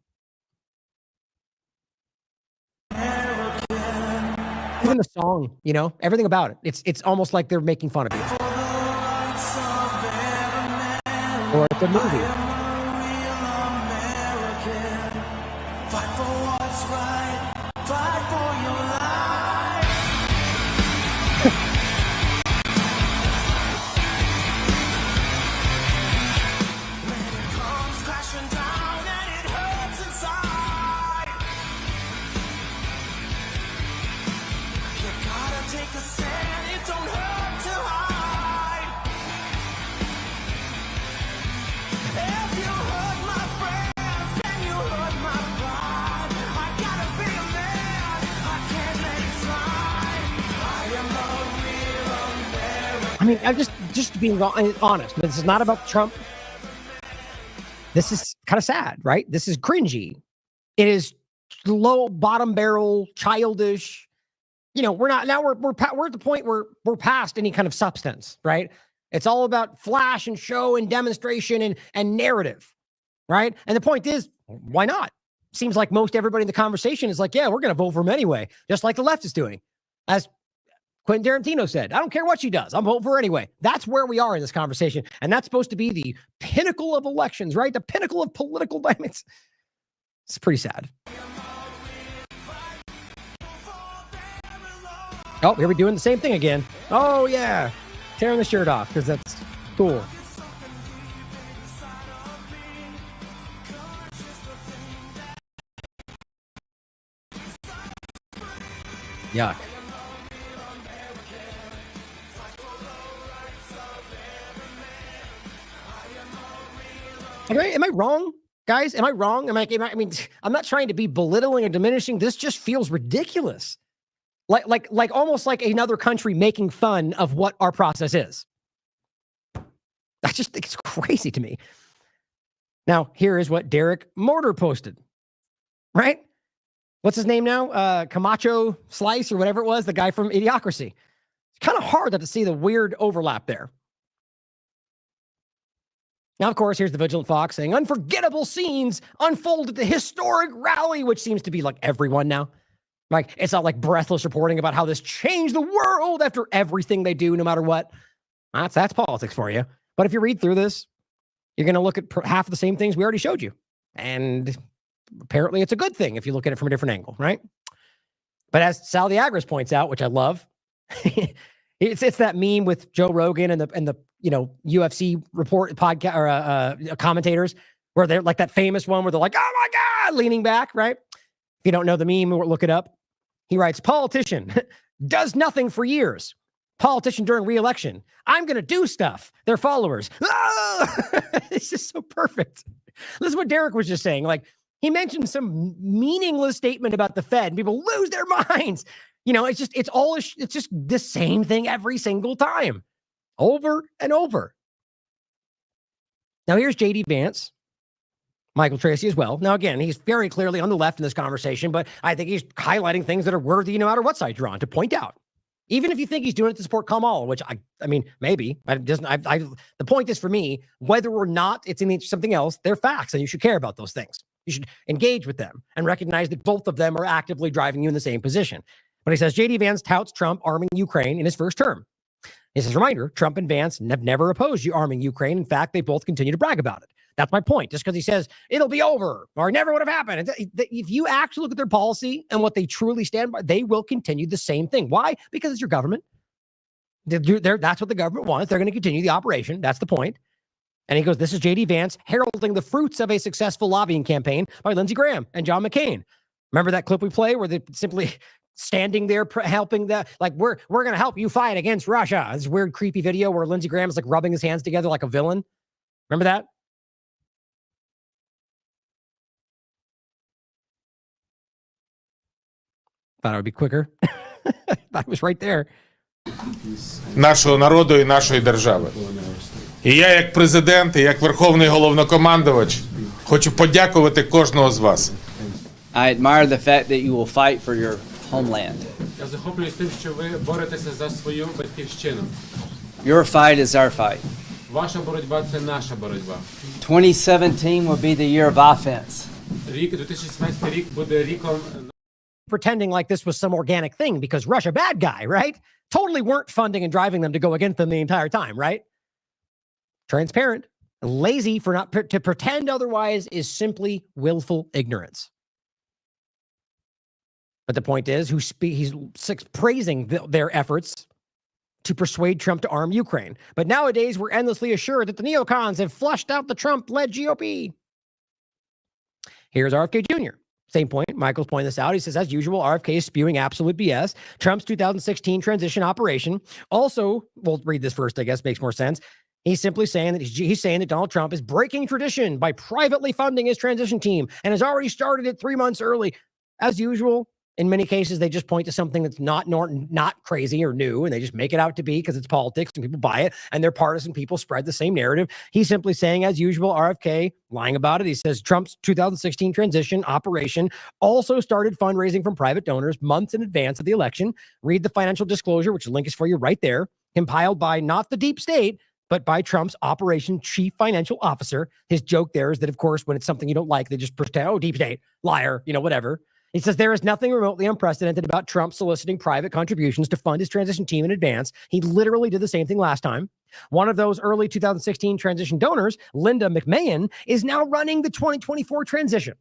S1: Even the song, you know, everything about it. It's almost like they're making fun of you. Or it's a movie. I mean, I'm just being honest. This is not about Trump. This is kind of sad, right? This is cringy. It is low, bottom barrel, childish. You know, we're at the point where we're past any kind of substance, right? It's all about flash and show and demonstration and narrative, right? And the point is, why not? Seems like most everybody in the conversation is like, yeah, we're going to vote for him anyway, just like the left is doing. As Quentin Tarantino said, I don't care what she does. I'm voting for her anyway. That's where we are in this conversation. And that's supposed to be the pinnacle of elections, right? The pinnacle of political dynamics. It's pretty sad. Oh, here we're doing the same thing again. Oh, yeah. Tearing the shirt off because that's cool. Yuck. Am I wrong, guys? Am I wrong? I mean, I'm not trying to be belittling or diminishing. This just feels ridiculous. Like almost like another country making fun of what our process is. I just think it's crazy to me. Now, here is what Derek Mortar posted, right? What's his name now? Camacho Slice or whatever it was, the guy from Idiocracy. It's kind of hard to see the weird overlap there. Now, of course, here's the Vigilant Fox saying, unforgettable scenes unfold at the historic rally, which seems to be like everyone now. Like, it's not like breathless reporting about how this changed the world after everything they do, no matter what. That's politics for you. But if you read through this, you're going to look at half of the same things we already showed you. And apparently it's a good thing if you look at it from a different angle, right? But as Sal the Agris points out, which I love, it's that meme with Joe Rogan and the UFC report podcast or commentators where they're like that famous one where they're like, oh my God, leaning back, right? If you don't know the meme, look it up. He writes, politician does nothing for years. Politician during re-election. I'm going to do stuff. Their followers. It's just so perfect. Listen to what Derek was just saying. Like, he mentioned some meaningless statement about the Fed and people lose their minds. It's just the same thing every single time. Over and over. Now here's J.D. Vance. Michael Tracy as well. Now, again, he's very clearly on the left in this conversation, but I think he's highlighting things that are worthy no matter what side you're on to point out. Even if you think he's doing it to support Kamala, which I mean, maybe. The point is for me, whether or not it's in something else, they're facts, and you should care about those things. You should engage with them and recognize that both of them are actively driving you in the same position. But he says, J.D. Vance touts Trump arming Ukraine in his first term. He says, reminder, Trump and Vance have never opposed you arming Ukraine. In fact, they both continue to brag about it. That's my point. Just because he says it'll be over or never would have happened. If you actually look at their policy and what they truly stand by, they will continue the same thing. Why? Because it's your government. That's what the government wants. They're going to continue the operation. That's the point. And he goes, this is J.D. Vance heralding the fruits of a successful lobbying campaign by Lindsey Graham and John McCain. Remember that clip we play where they simply standing there helping we're going to help you fight against Russia. This weird, creepy video where Lindsey Graham is like rubbing his hands together like a villain. Remember that? Thought it would be quicker. Thought it was right there.
S19: Нашого народу і нашої держави. І я, як президент, і як верховний головнокомандувач, хочу подякувати кожного з вас.
S11: I admire the fact that you will fight for your homeland.
S20: Я захоплююсь тим, що ви боретеся за свою батьківщину.
S11: Your fight is our fight.
S20: Ваша боротьба – це наша боротьба.
S11: 2017 will be the year of offense.
S20: Рік 2017 рік буде ріком
S1: pretending like this was some organic thing because Russia bad guy, right? Totally weren't funding and driving them to go against them the entire time, right? Transparent, lazy for not to pretend otherwise is simply willful ignorance. But the point is, he's praising their efforts to persuade Trump to arm Ukraine. But nowadays, we're endlessly assured that the neocons have flushed out the Trump-led GOP. Here's RFK Jr. Same point. Michael's pointing this out. He says, as usual, RFK is spewing absolute BS. Trump's 2016 transition operation. Also, we'll read this first, I guess, makes more sense. He's simply saying that he's saying that Donald Trump is breaking tradition by privately funding his transition team and has already started it 3 months early. As usual, in many cases, they just point to something that's not crazy or new, and they just make it out to be because it's politics and people buy it, and their partisan people spread the same narrative. He's simply saying, as usual, RFK lying about it. He says Trump's 2016 transition operation also started fundraising from private donors months in advance of the election. Read the financial disclosure, which the link is for you right there, compiled by not the deep state, but by Trump's operation chief financial officer. His joke there is that, of course, when it's something you don't like, they just pretend, oh, deep state, liar, whatever. He says there is nothing remotely unprecedented about Trump soliciting private contributions to fund his transition team in advance. He literally did the same thing last time. One of those early 2016 transition donors, Linda McMahon, is now running the 2024 transition.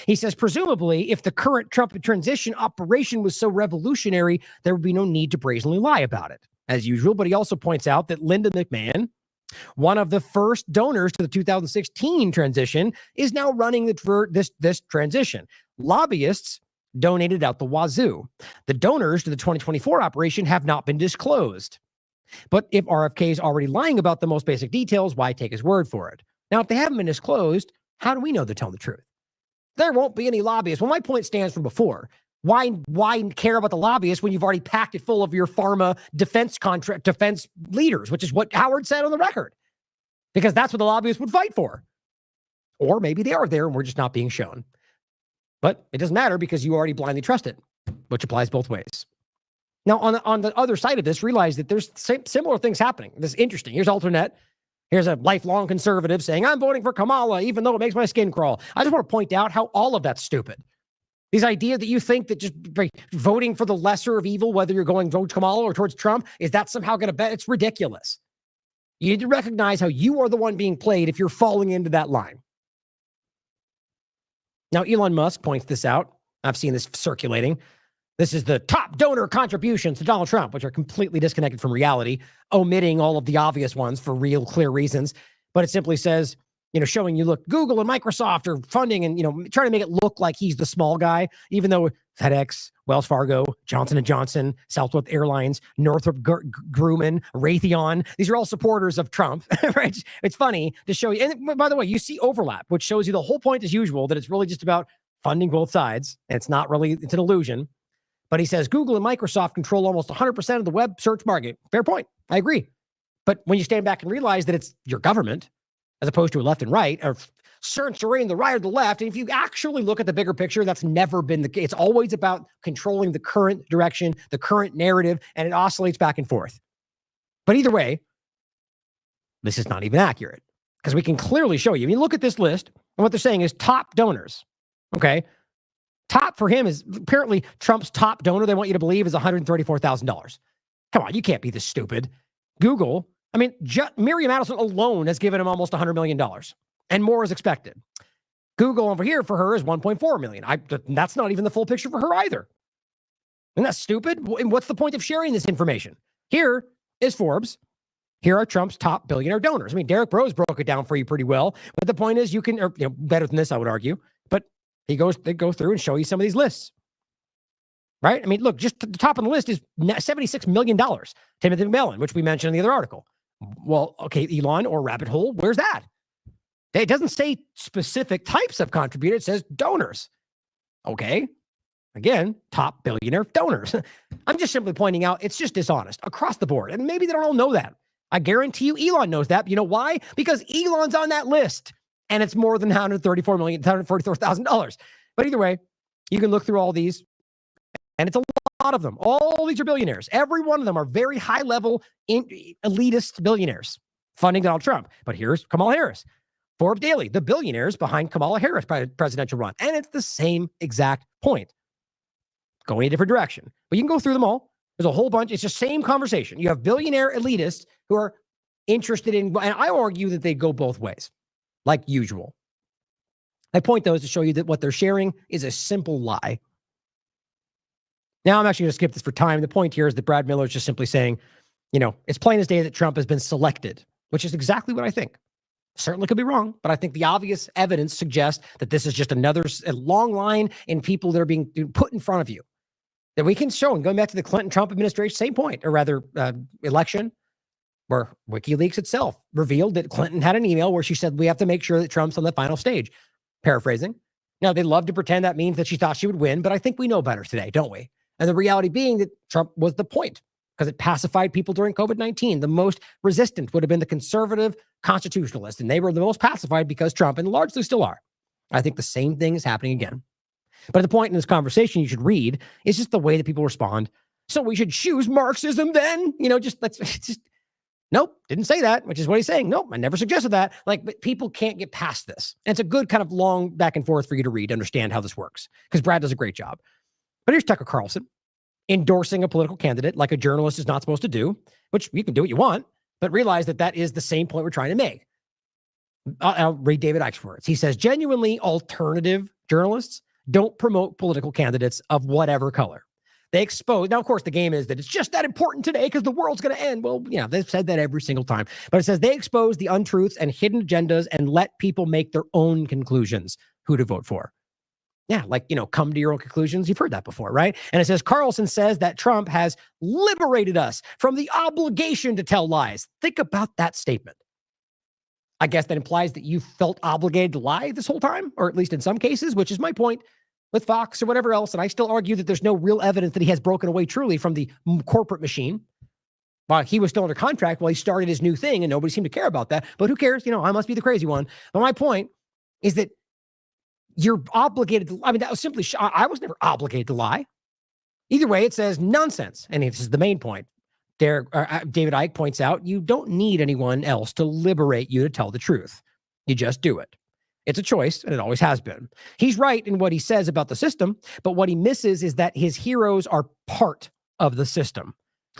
S1: He says, presumably, if the current Trump transition operation was so revolutionary, there would be no need to brazenly lie about it, as usual. But he also points out that Linda McMahon, one of the first donors to the 2016 transition, is now running this transition. Lobbyists donated out the wazoo. The donors to the 2024 operation have not been disclosed. But if RFK is already lying about the most basic details, why take his word for it? Now, if they haven't been disclosed, how do we know they're telling the truth? There won't be any lobbyists. Well, my point stands from before. Why care about the lobbyists when you've already packed it full of your pharma defense leaders, which is what Howard said on the record? Because that's what the lobbyists would fight for. Or maybe they are there and we're just not being shown. But it doesn't matter because you already blindly trust it, which applies both ways. Now, on the other side of this, realize that there's similar things happening. This is interesting. Here's Alternate. Here's a lifelong conservative saying, I'm voting for Kamala, even though it makes my skin crawl. I just want to point out how all of that's stupid. These idea that you think that just voting for the lesser of evil, whether you're going towards Kamala or towards Trump, is that somehow going to bet? It's ridiculous. You need to recognize how you are the one being played if you're falling into that line. Now, Elon Musk points this out. I've seen this circulating. This is the top donor contributions to Donald Trump, which are completely disconnected from reality, omitting all of the obvious ones for real, clear reasons. But it simply says, showing you, look, Google and Microsoft are funding and, trying to make it look like he's the small guy, even though FedEx, Wells Fargo, Johnson & Johnson, Southwest Airlines, Northrop Grumman, Raytheon, these are all supporters of Trump, right? It's funny to show you. And by the way, you see overlap, which shows you the whole point as usual, that it's really just about funding both sides. And it's not really, it's an illusion. But he says Google and Microsoft control almost 100% of the web search market. Fair point. I agree. But when you stand back and realize that it's your government, as opposed to a left and right, or censoring the right or the left. And if you actually look at the bigger picture, that's never been the case. It's always about controlling the current direction, the current narrative, and it oscillates back and forth. But either way, this is not even accurate because we can clearly show you. I mean, look at this list, and what they're saying is top donors. Okay. Top for him is apparently Trump's top donor. They want you to believe is $134,000. Come on, you can't be this stupid. Google. I mean, Miriam Adelson alone has given him almost $100 million, and more is expected. Google over here for her is $1.4 million. That's not even the full picture for her either. Isn't that stupid? And what's the point of sharing this information? Here is Forbes. Here are Trump's top billionaire donors. I mean, Derek Bros broke it down for you pretty well. But the point is, you can, or, better than this, I would argue. But they go through and show you some of these lists. Right? I mean, look, just the top of the list is $76 million. Timothy McMillan, which we mentioned in the other article. Well, okay, Elon or Rabbit Hole, where's that? It doesn't say specific types of contributor. It says donors. Okay. Again, top billionaire donors. I'm just simply pointing out it's just dishonest across the board. And maybe they don't all know that. I guarantee you Elon knows that. But you know why? Because Elon's on that list. And it's more than $144,000. But either way, you can look through all these. And it's a lot of them. All these are billionaires. Every one of them are very high-level, elitist billionaires funding Donald Trump. But here's Kamala Harris. Forbes Daily, the billionaires behind Kamala Harris' presidential run. And it's the same exact point. Going a different direction. But you can go through them all. There's a whole bunch. It's the same conversation. You have billionaire elitists who are interested in, and I argue that they go both ways, like usual. My point, though, is to show you that what they're sharing is a simple lie. Now, I'm actually going to skip this for time. The point here is that Brad Miller is just simply saying, it's plain as day that Trump has been selected, which is exactly what I think. Certainly could be wrong, but I think the obvious evidence suggests that this is just a long line in people that are being put in front of you that we can show. And going back to the Clinton-Trump administration, same point, or rather election, where WikiLeaks itself revealed that Clinton had an email where she said, we have to make sure that Trump's on the final stage. Paraphrasing. Now, they love to pretend that means that she thought she would win, but I think we know better today, don't we? And the reality being that Trump was the point because it pacified people during COVID-19. The most resistant would have been the conservative constitutionalists, and they were the most pacified because Trump, and largely still are. I think the same thing is happening again. But the point in this conversation you should read is just the way that people respond. So we should choose Marxism then? Nope, didn't say that, which is what he's saying. Nope, I never suggested that. But people can't get past this. And it's a good kind of long back and forth for you to read, to understand how this works, because Brad does a great job. But here's Tucker Carlson endorsing a political candidate like a journalist is not supposed to do, which you can do what you want, but realize that that is the same point we're trying to make. I'll read David Icke's words. He says, genuinely alternative journalists don't promote political candidates of whatever color. They expose. Now, of course, the game is that it's just that important today because the world's going to end. Well, they've said that every single time. But it says they expose the untruths and hidden agendas and let people make their own conclusions who to vote for. Yeah, come to your own conclusions. You've heard that before, right? And it says, Carlson says that Trump has liberated us from the obligation to tell lies. Think about that statement. I guess that implies that you felt obligated to lie this whole time, or at least in some cases, which is my point with Fox or whatever else. And I still argue that there's no real evidence that he has broken away truly from the corporate machine. While he was still under contract while he started his new thing, and nobody seemed to care about that. But who cares? I must be the crazy one. But my point is that you're obligated to, that was simply, I was never obligated to lie. Either way, it says nonsense. And this is the main point. David Icke points out, you don't need anyone else to liberate you to tell the truth. You just do it. It's a choice, and it always has been. He's right in what he says about the system, but what he misses is that his heroes are part of the system.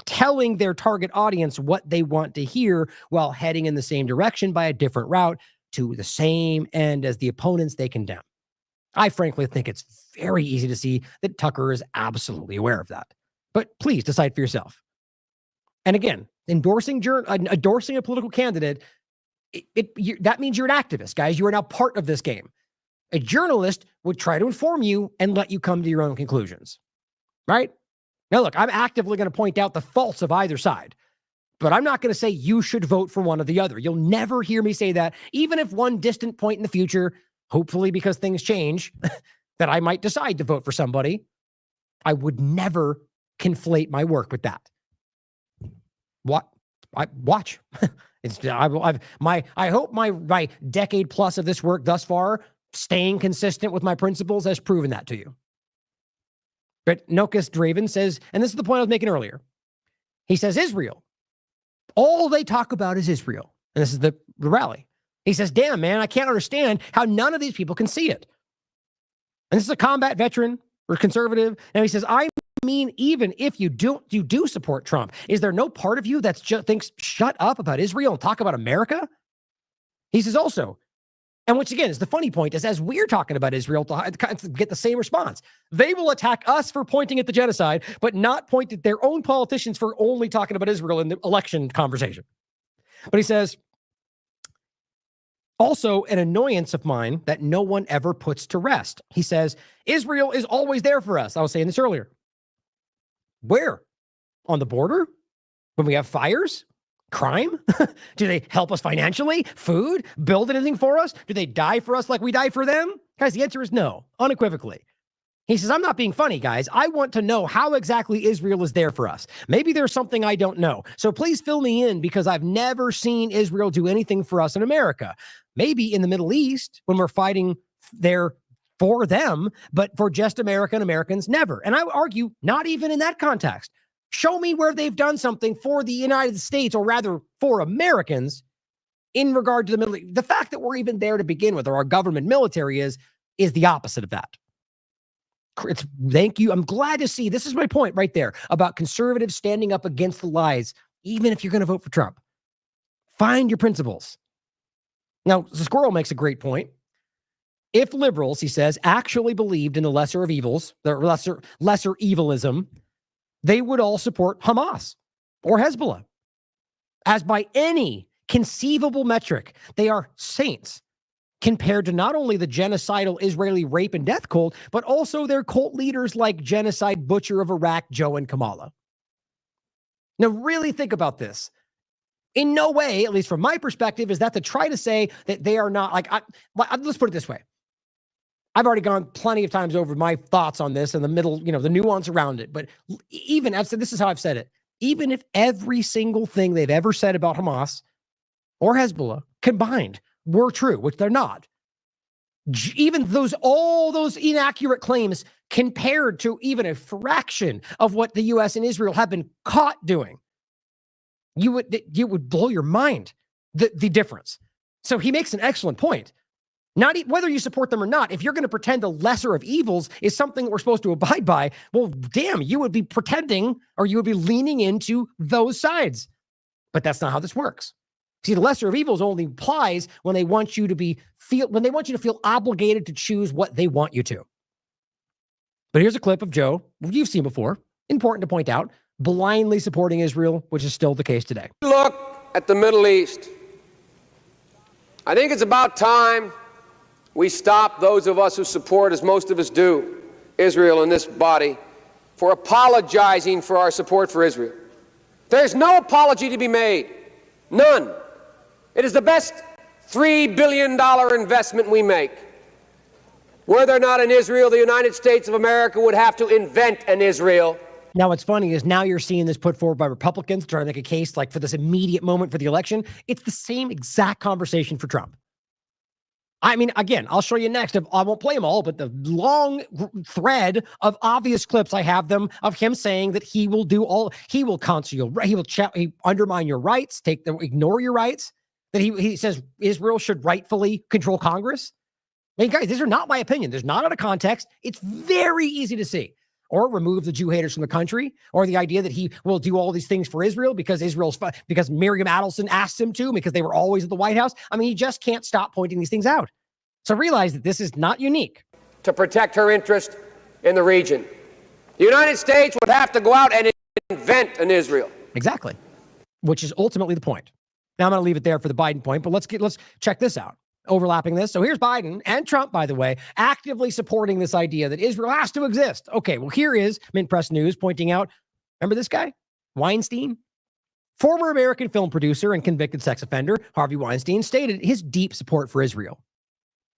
S1: telling their target audience what they want to hear while heading in the same direction by a different route to the same end as the opponents they condemn. I frankly think it's very easy to see that Tucker is absolutely aware of that. But please decide for yourself. And again, endorsing a political candidate, that means you're an activist, guys. You are now part of this game. A journalist would try to inform you and let you come to your own conclusions, right? Now, look, I'm actively going to point out the faults of either side, but I'm not going to say you should vote for one or the other. You'll never hear me say that, even if one distant point in the future, hopefully because things change, that I might decide to vote for somebody. I would never conflate my work with that. Watch. I hope my decade plus of this work thus far, staying consistent with my principles, has proven that to you. But Nokus Draven says, and this is the point I was making earlier. He says, Israel. All they talk about is Israel. And this is the rally. He says, damn, man, I can't understand how none of these people can see it. And this is a combat veteran or conservative. And he says, I mean, even if you do support Trump, is there no part of you that's just thinks, shut up about Israel and talk about America? He says also, and which again is the funny point, is as we're talking about Israel to get the same response, they will attack us for pointing at the genocide, but not point at their own politicians for only talking about Israel in the election conversation. But he says, also an annoyance of mine that no one ever puts to rest. He says, Israel is always there for us. I was saying this earlier. Where? On the border? When we have fires? Crime? Do they help us financially? Food? Build anything for us? Do they die for us like we die for them? Guys, the answer is no, unequivocally. He says, I'm not being funny, guys. I want to know how exactly Israel is there for us. Maybe there's something I don't know. So please fill me in, because I've never seen Israel do anything for us in America. Maybe in the Middle East when we're fighting there for them, but for just America and Americans, never. And I would argue not even in that context. Show me where they've done something for the United States, or rather for Americans, in regard to the Middle East. The fact that we're even there to begin with, or our government military is the opposite of that. Thank you. I'm glad to see. This is my point right there about conservatives standing up against the lies, even if you're going to vote for Trump. Find your principles. Now, the Squirrel makes a great point. If liberals, he says, actually believed in the lesser of evils, the lesser evilism, they would all support Hamas or Hezbollah. As by any conceivable metric, they are saints compared to not only the genocidal Israeli rape and death cult, but also their cult leaders like genocide butcher of Iraq, Joe and Kamala. Now, really think about this. In no way, at least from my perspective, is that to try to say that they are not let's put it this way. I've already gone plenty of times over my thoughts on this and the middle, the nuance around it. But even I've said, this is how I've said it. Even if every single thing they've ever said about Hamas or Hezbollah combined were true, which they're not, even all those inaccurate claims compared to even a fraction of what the U.S. and Israel have been caught doing, you would blow your mind, the difference. So he makes an excellent point. Not whether you support them or not, if you're going to pretend the lesser of evils is something that we're supposed to abide by, well, damn, you would be pretending, or you would be leaning into those sides. But that's not how this works. See, the lesser of evils only applies when they want you to feel obligated to choose what they want you to. But here's a clip of Joe, you've seen before, important to point out, blindly supporting Israel, which is still the case today.
S3: Look at the Middle East. I think it's about time we stop, those of us who support, as most of us do, Israel in this body, for apologizing for our support for Israel. There's no apology to be made. None. It is the best $3 billion investment we make. Were there not an Israel, the United States of America would have to invent an Israel.
S1: Now, what's funny is now you're seeing this put forward by Republicans trying to make a case like for this immediate moment for the election. It's the same exact conversation for Trump. I mean, again, I'll show you next. I won't play them all, but the long thread of obvious clips, I have them, of him saying that he will undermine your rights, ignore your rights, that he says Israel should rightfully control Congress. I mean, guys, these are not my opinion. There's not out of context. It's very easy to see. or remove the Jew haters from the country, or the idea that he will do all these things for Israel because because Miriam Adelson asked him to, because they were always at the White House. I mean, he just can't stop pointing these things out. So realize that this is not unique.
S3: To protect her interest in the region, the United States would have to go out and invent an Israel.
S1: Exactly, which is ultimately the point. Now I'm going to leave it there for the Biden point, but let's check this out. Overlapping this. So here's Biden and Trump, by the way, actively supporting this idea that Israel has to exist. Okay, well, here is Mint Press News pointing out, remember this guy? Weinstein? Former American film producer and convicted sex offender, Harvey Weinstein, stated his deep support for Israel.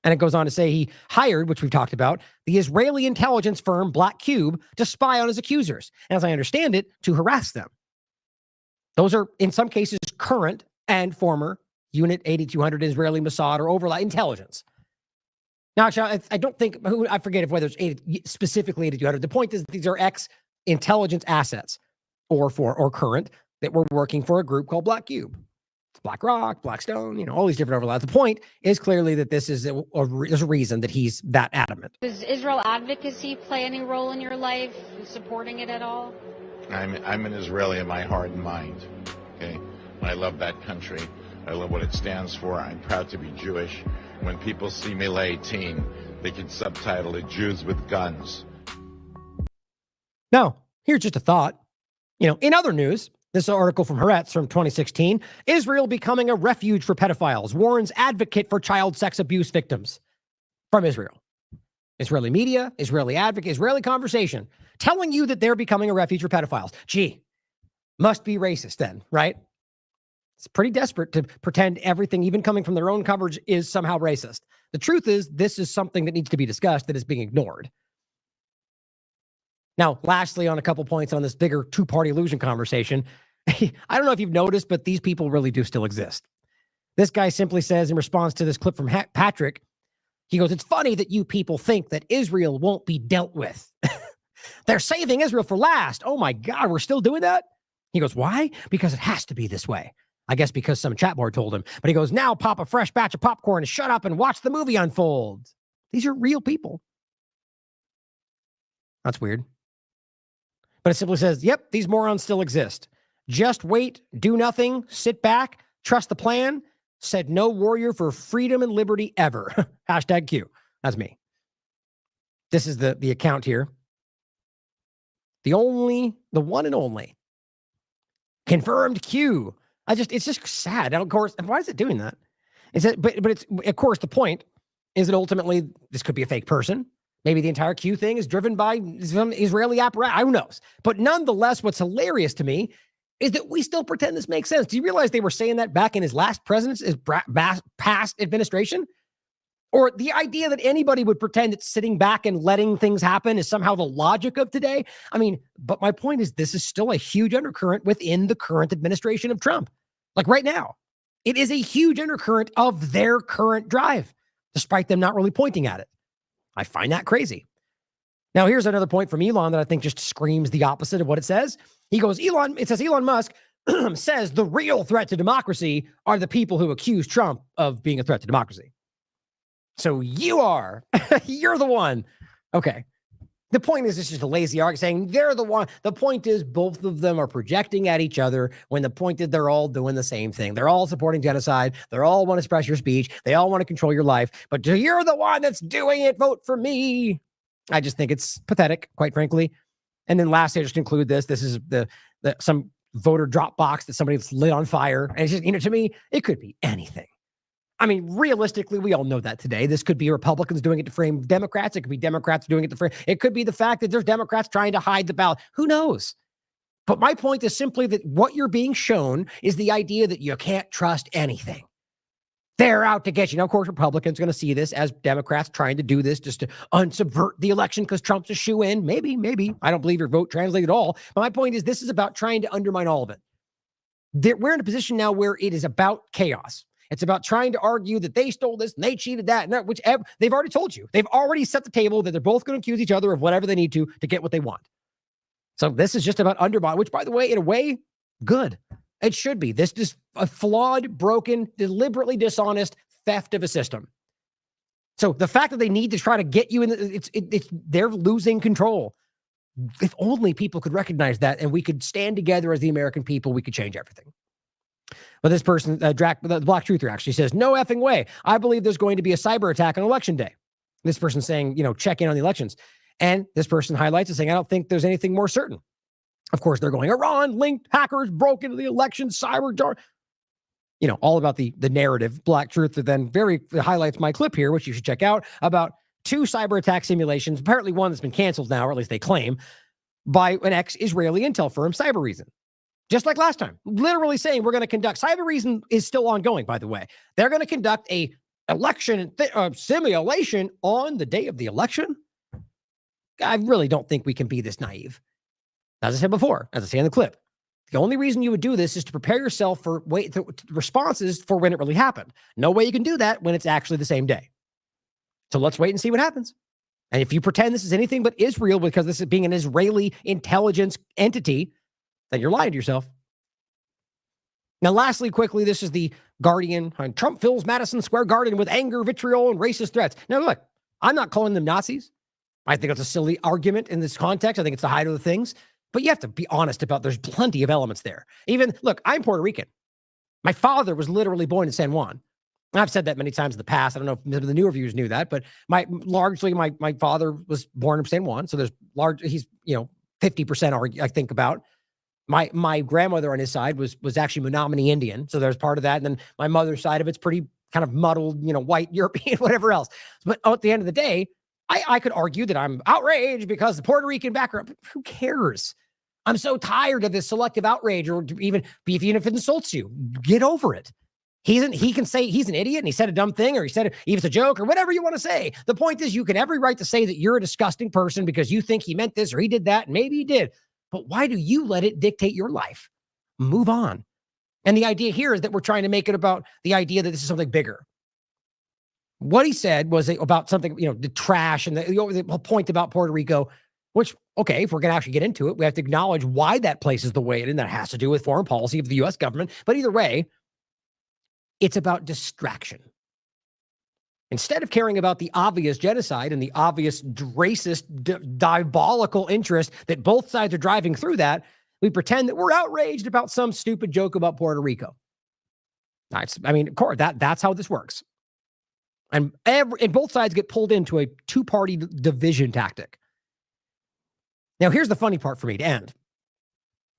S1: And it goes on to say he hired, which we've talked about, the Israeli intelligence firm Black Cube to spy on his accusers. And as I understand it, to harass them. Those are, in some cases, current and former Unit 8200 Israeli Mossad or overlap intelligence. Now, I don't think, I forget whether it's specifically 8200. The point is that these are ex-intelligence assets or current that were working for a group called Black Cube. It's BlackRock, Blackstone, all these different overlaps. The point is clearly that this is there's a reason that he's that adamant.
S7: Does Israel advocacy play any role in your life, supporting it at all?
S21: I'm an Israeli in my heart and mind. Okay, I love that country. I love what it stands for. I'm proud to be Jewish. When people see me 18, they can subtitle it Jews with Guns.
S1: Now, here's just a thought. In other news, this article from Haaretz from 2016, Israel becoming a refuge for pedophiles, warns advocate for child sex abuse victims from Israel. Israeli media, Israeli advocate, Israeli conversation, telling you that they're becoming a refuge for pedophiles. Gee, must be racist then, right? It's pretty desperate to pretend everything, even coming from their own coverage, is somehow racist. The truth is, this is something that needs to be discussed that is being ignored. Now, lastly, on a couple points on this bigger two-party illusion conversation, I don't know if you've noticed, but these people really do still exist. This guy simply says in response to this clip from Patrick, he goes, "It's funny that you people think that Israel won't be dealt with. They're saving Israel for last. Oh my God, we're still doing that?" He goes, "Why? Because it has to be this way." I guess because some chat board told him. But he goes, "Now pop a fresh batch of popcorn and shut up and watch the movie unfold." These are real people. That's weird. But it simply says, yep, these morons still exist. Just wait, do nothing, sit back, trust the plan, said no warrior for freedom and liberty ever. Hashtag Q. That's me. This is the account here. The one and only. Confirmed Q. It's just sad. And of course, why is it doing that? But it's, of course, the point is that ultimately this could be a fake person. Maybe the entire Q thing is driven by some Israeli apparatus. Who knows? But nonetheless, what's hilarious to me is that we still pretend this makes sense. Do you realize they were saying that back in his last presidency, his past administration? Or the idea that anybody would pretend that sitting back and letting things happen is somehow the logic of today? I mean, but my point is this is still a huge undercurrent within the current administration of Trump. Like right now, it is a huge undercurrent of their current drive, despite them not really pointing at it. I find that crazy. Now, here's another point from Elon that I think just screams the opposite of what it says. He goes, it says Elon Musk says the real threat to democracy are the people who accuse Trump of being a threat to democracy. So you're the one. Okay. The point is, it's just a lazy argument saying they're the one. The point is both of them are projecting at each other when the point is they're all doing the same thing. They're all supporting genocide. They all want to suppress your speech. They all want to control your life. But you're the one that's doing it. Vote for me. I just think it's pathetic, quite frankly. And then lastly, I just include this. This is some voter drop box that somebody's lit on fire. And it's just, to me, it could be anything. I mean, realistically, we all know that today. This could be Republicans doing it to frame Democrats. It could be Democrats doing it to frame. It could be the fact that there's Democrats trying to hide the ballot. Who knows? But my point is simply that what you're being shown is the idea that you can't trust anything. They're out to get you. Now, of course, Republicans are going to see this as Democrats trying to do this just to unsubvert the election because Trump's a shoo-in. Maybe. I don't believe your vote translated at all. But my point is this is about trying to undermine all of it. We're in a position now where it is about chaos. It's about trying to argue that they stole this and they cheated that and that, whichever. They've already told you. They've already set the table that they're both going to accuse each other of whatever they need to get what they want. So this is just about undermine, which, by the way, in a way, good. It should be. This is a flawed, broken, deliberately dishonest theft of a system. So the fact that they need to try to get you in, they're losing control. if only people could recognize that and we could stand together as the American people, we could change everything. But this person, the Black Truther, actually says, no effing way. I believe there's going to be a cyber attack on election day. This person saying, check in on the elections. And this person highlights it saying, I don't think there's anything more certain. Of course, they're going, Iran linked hackers broke into the election, cyber jar. All about the narrative. Black Truther then highlights my clip here, which you should check out, about 2 cyber attack simulations, apparently one that's been canceled now, or at least they claim, by an ex-Israeli intel firm, Cybereason. Just like last time, literally saying we're going to conduct. Cybereason is still ongoing, by the way. They're going to conduct a election simulation on the day of the election. I really don't think we can be this naive. As I said before, as I say in the clip, the only reason you would do this is to prepare yourself for responses for when it really happened. No way you can do that when it's actually the same day. So let's wait and see what happens. And if you pretend this is anything but Israel because this is being an Israeli intelligence entity, then you're lying to yourself. Now, lastly, quickly, this is the Guardian. Trump fills Madison Square Garden with anger, vitriol, and racist threats. Now, look, I'm not calling them Nazis. I think it's a silly argument in this context. I think it's the height of the things. But you have to be honest about there's plenty of elements there. Even, look, I'm Puerto Rican. My father was literally born in San Juan. And I've said that many times in the past. I don't know if the newer viewers knew that, but my father was born in San Juan. So he's 50% I think about. My grandmother on his side was actually Menominee Indian. So there's part of that. And then my mother's side of it's pretty kind of muddled, white European, whatever else. But at the end of the day, I could argue that I'm outraged because the Puerto Rican background. Who cares? I'm so tired of this selective outrage, or even if it insults you, get over it. He can say he's an idiot and he said a dumb thing, or he said it's a joke, or whatever you want to say. The point is, you can have every right to say that you're a disgusting person because you think he meant this or he did that, and maybe he did. But why do you let it dictate your life? Move on. And the idea here is that we're trying to make it about the idea that this is something bigger. What he said was about something, the trash and the point about Puerto Rico, which, okay, if we're going to actually get into it, we have to acknowledge why that place is the way it is, and that has to do with foreign policy of the U.S. government. But either way, it's about distraction. Instead of caring about the obvious genocide and the obvious racist, diabolical interest that both sides are driving through that, we pretend that we're outraged about some stupid joke about Puerto Rico. Of course, that's how this works. And both sides get pulled into a two-party division tactic. Now, here's the funny part for me to end.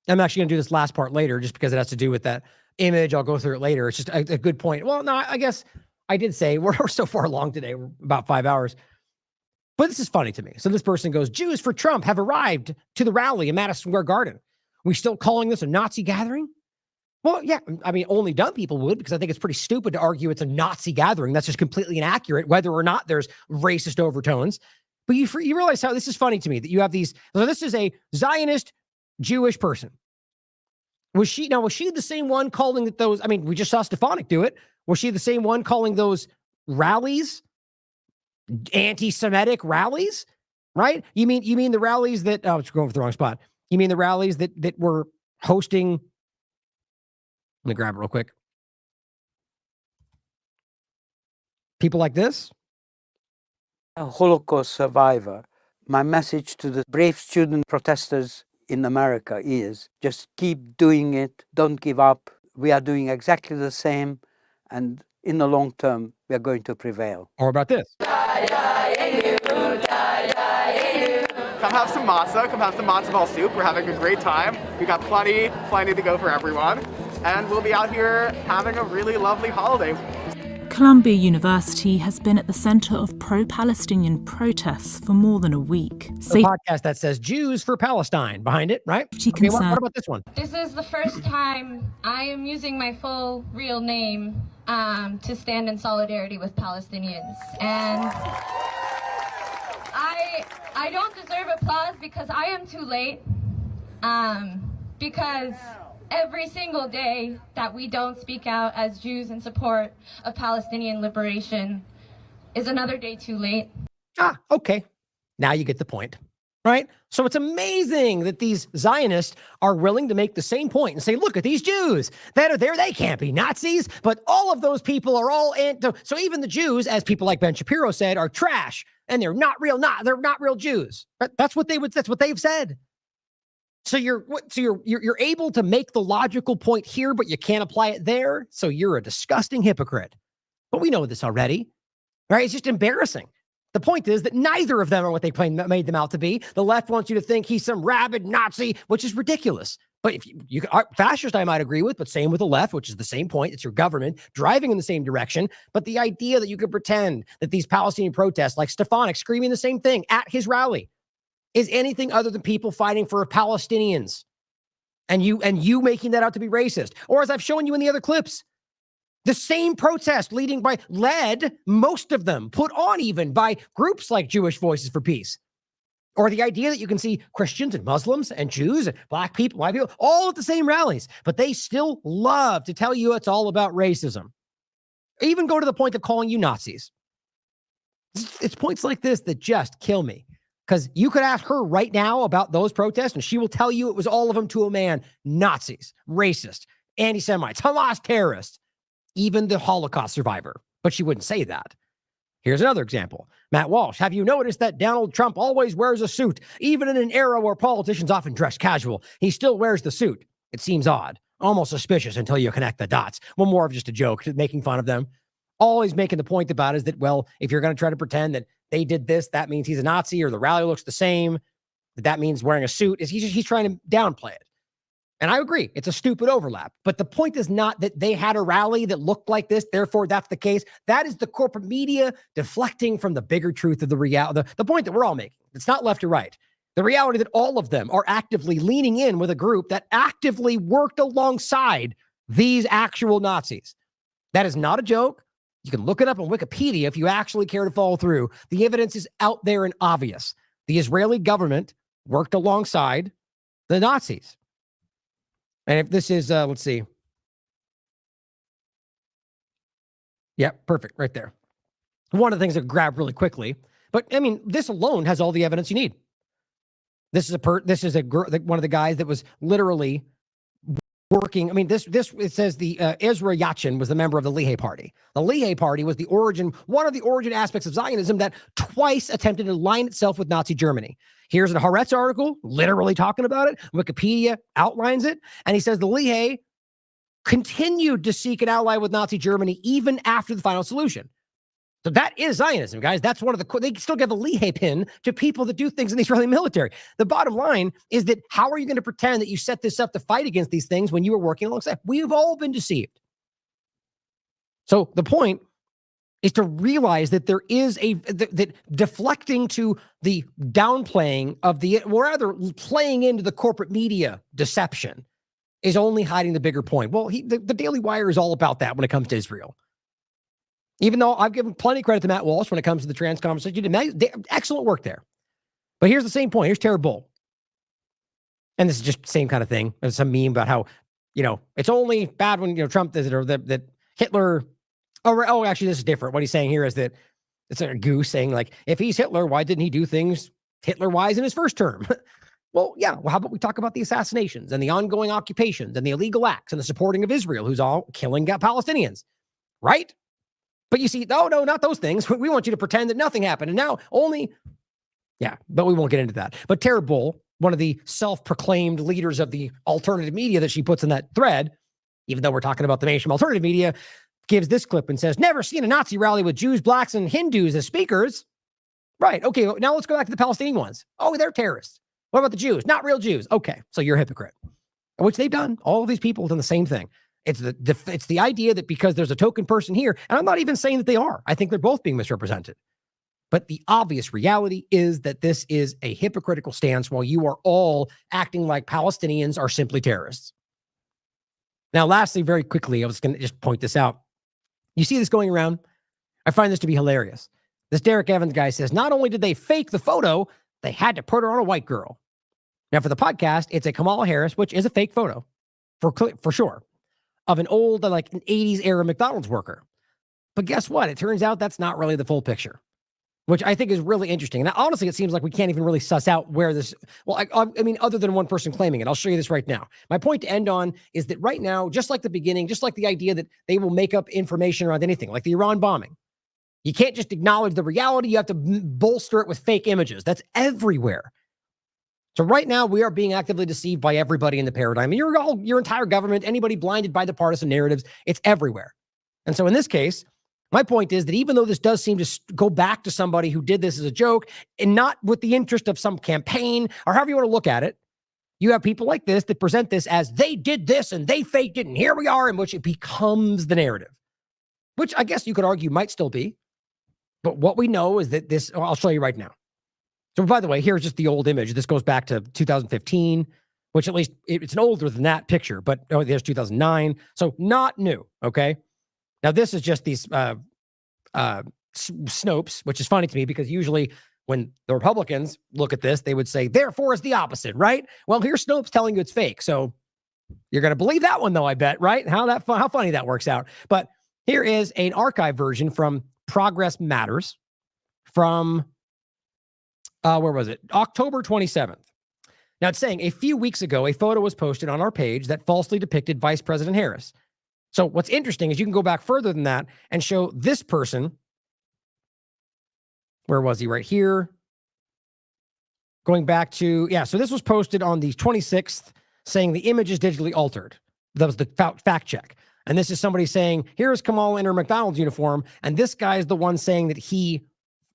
S1: I'm actually going to do this last part later just because it has to do with that image. I'll go through it later. It's just a good point. Well, no, I guess I did say we're so far along today. We're about 5 hours. But this is funny to me. So this person goes, Jews for Trump have arrived to the rally in Madison Square Garden. We still calling this a Nazi gathering? Well, yeah, only dumb people would, because I think it's pretty stupid to argue it's a Nazi gathering. That's just completely inaccurate, whether or not there's racist overtones. But you realize how this is funny to me, that you have these. So this is a Zionist Jewish person. Was she the same one calling it those? We just saw Stefanik do it. Was she the same one calling those rallies anti-Semitic rallies? Right? You mean the rallies that? Oh, it's going for the wrong spot. You mean the rallies that were hosting? Let me grab it real quick. People like this?
S9: A Holocaust survivor. My message to the brave student protesters in America is just keep doing it. Don't give up. We are doing exactly the same. And in the long term, we are going to prevail.
S1: Or about this?
S10: Come have some matzah. Come have some matzo ball soup. We're having a great time. We got plenty to go for everyone. And we'll be out here having a really lovely holiday.
S22: Columbia University has been at the center of pro-Palestinian protests for more than a week.
S1: A podcast that says Jews for Palestine behind it, right? Okay, what about this one?
S23: This is the first time I am using my full real name to stand in solidarity with Palestinians. And I don't deserve applause because I am too late. Because every single day that we don't speak out as Jews in support of Palestinian liberation is another day too late.
S1: Okay. Now you get the point. right? So it's amazing that these Zionists are willing to make the same point and say, look at these Jews that are there. They can't be Nazis, but all of those people are all so even the Jews, as people like Ben Shapiro said, are trash and they're not real. They're not real Jews. That's what they've said. So you're able to make the logical point here, but you can't apply it there. So you're a disgusting hypocrite. But we know this already, right? It's just embarrassing. The point is that neither of them are what they made them out to be. The left wants you to think he's some rabid Nazi, which is ridiculous. But if you fascist, I might agree with, but same with the left, which is the same point. It's your government driving in the same direction. But the idea that you could pretend that these Palestinian protests, like Stefanik screaming the same thing at his rally, is anything other than people fighting for Palestinians, and you making that out to be racist, or as I've shown you in the other clips, the same protest led, most of them put on even by groups like Jewish Voices for Peace. Or the idea that you can see Christians and Muslims and Jews and black people, white people, all at the same rallies, but they still love to tell you it's all about racism. Even go to the point of calling you Nazis. It's points like this that just kill me. Because you could ask her right now about those protests and she will tell you it was all of them to a man. Nazis, racist, anti-Semites, Hamas terrorists. Even the Holocaust survivor, but she wouldn't say that. Here's another example. Matt Walsh, have you noticed that Donald Trump always wears a suit, even in an era where politicians often dress casual? He still wears the suit. It seems odd, almost suspicious until you connect the dots. Well, more of just a joke, making fun of them. All he's making the point about is that, well, if you're going to try to pretend that they did this, that means he's a Nazi, or the rally looks the same, that means wearing a suit. He's trying to downplay it. And I agree, it's a stupid overlap. But the point is not that they had a rally that looked like this, therefore that's the case. That is the corporate media deflecting from the bigger truth of the reality, the point that we're all making. It's not left or right. The reality that all of them are actively leaning in with a group that actively worked alongside these actual Nazis. That is not a joke. You can look it up on Wikipedia if you actually care to follow through. The evidence is out there and obvious. The Israeli government worked alongside the Nazis. And if this is, let's see. Yeah, perfect, right there. One of the things that grab really quickly, but I mean, this alone has all the evidence you need. This is one of the guys that was literally working. I mean, it says the Ezra Yachin was the member of the Lehi Party. The Lehi Party was one of the origin aspects of Zionism that twice attempted to align itself with Nazi Germany. Here's a Haaretz article, literally talking about it. Wikipedia outlines it. And he says the Lehi continued to seek an ally with Nazi Germany even after the final solution. So that is Zionism, guys. That's one of they still give a Lehi pin to people that do things in the Israeli military. The bottom line is that how are you going to pretend that you set this up to fight against these things when you were working alongside? We've all been deceived. So the point is to realize that there is that deflecting to the downplaying of or rather playing into the corporate media deception is only hiding the bigger point. Well, the Daily Wire is all about that when it comes to Israel. Even though I've given plenty of credit to Matt Walsh when it comes to the trans conversation, excellent work there. But here's the same point. Here's Tara Bull. And this is just the same kind of thing. There's some meme about how, it's only bad when, Trump does it, or that Hitler. Oh, actually, this is different. What he's saying here is that it's a goose saying, like, if he's Hitler, why didn't he do things Hitler-wise in his first term? Well, yeah. Well, how about we talk about the assassinations and the ongoing occupations and the illegal acts and the supporting of Israel, who's all killing Palestinians, right? But you see, no, not those things. We want you to pretend that nothing happened. And now but we won't get into that. But Tara Bull, one of the self-proclaimed leaders of the alternative media that she puts in that thread, even though we're talking about the mainstream alternative media, gives this clip and says, never seen a Nazi rally with Jews, blacks, and Hindus as speakers. Right. Okay. Now let's go back to the Palestinian ones. Oh, they're terrorists. What about the Jews? Not real Jews. Okay. So you're a hypocrite, which they've done. All of these people have done the same thing. It's the idea that because there's a token person here, and I'm not even saying that they are. I think they're both being misrepresented. But the obvious reality is that this is a hypocritical stance while you are all acting like Palestinians are simply terrorists. Now, lastly, very quickly, I was going to just point this out. You see this going around? I find this to be hilarious. This Derek Evans guy says, not only did they fake the photo, they had to put her on a white girl. Now, for the podcast, it's a Kamala Harris, which is a fake photo, for sure, of an old, like an 80s era McDonald's worker. But guess what? It turns out that's not really the full picture. which I think is really interesting. Now, honestly, it seems like we can't even really suss out where this, well, I mean, other than one person claiming it. I'll show you this right now. My point to end on is that right now, just like the beginning, just like the idea that they will make up information around anything, like the Iran bombing, you can't just acknowledge the reality. You have to bolster it with fake images. That's everywhere. So right now, we are being actively deceived by everybody in the paradigm. And your entire government, anybody blinded by the partisan narratives, it's everywhere. And so in this case, my point is that even though this does seem to go back to somebody who did this as a joke and not with the interest of some campaign or however you want to look at it, you have people like this that present this as they did this and they faked it and here we are, in which it becomes the narrative, which I guess you could argue might still be. But what we know is that this, I'll show you right now. So by the way, here's just the old image. This goes back to 2015, which at least it's an older than that picture, but there's 2009. So not new, okay? Now, this is just these Snopes, which is funny to me because usually when the Republicans look at this, they would say, therefore, it's the opposite, right? Well, here's Snopes telling you it's fake. So you're going to believe that one, though, I bet, right? How funny that works out. But here is an archive version from Progress Matters from, where was it? October 27th. Now, it's saying a few weeks ago, a photo was posted on our page that falsely depicted Vice President Harris. So what's interesting is you can go back further than that and show this person. Where was he? Right here. Going back to, yeah, so this was posted on the 26th saying the image is digitally altered. That was the fact check. And this is somebody saying, here's Kamala in her McDonald's uniform. And this guy is the one saying that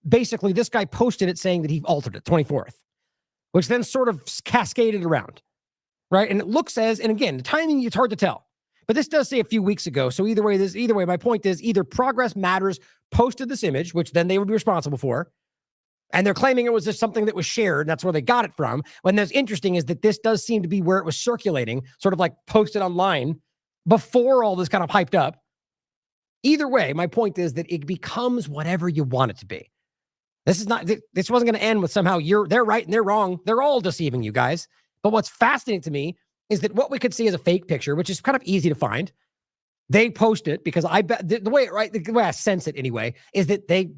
S1: basically this guy posted it saying that he altered it, 24th, which then sort of cascaded around, right? And it looks and again, the timing, it's hard to tell. But this does say a few weeks ago. So either way, my point is either Progress Matters posted this image, which then they would be responsible for, and they're claiming it was just something that was shared. And that's where they got it from. And what's interesting is that this does seem to be where it was circulating, sort of like posted online before all this kind of hyped up. Either way, my point is that it becomes whatever you want it to be. This wasn't going to end with somehow they're right and they're wrong. They're all deceiving you guys. But what's fascinating to me is that what we could see as a fake picture, which is kind of easy to find, they post it because I bet the way I sense it anyway, is that they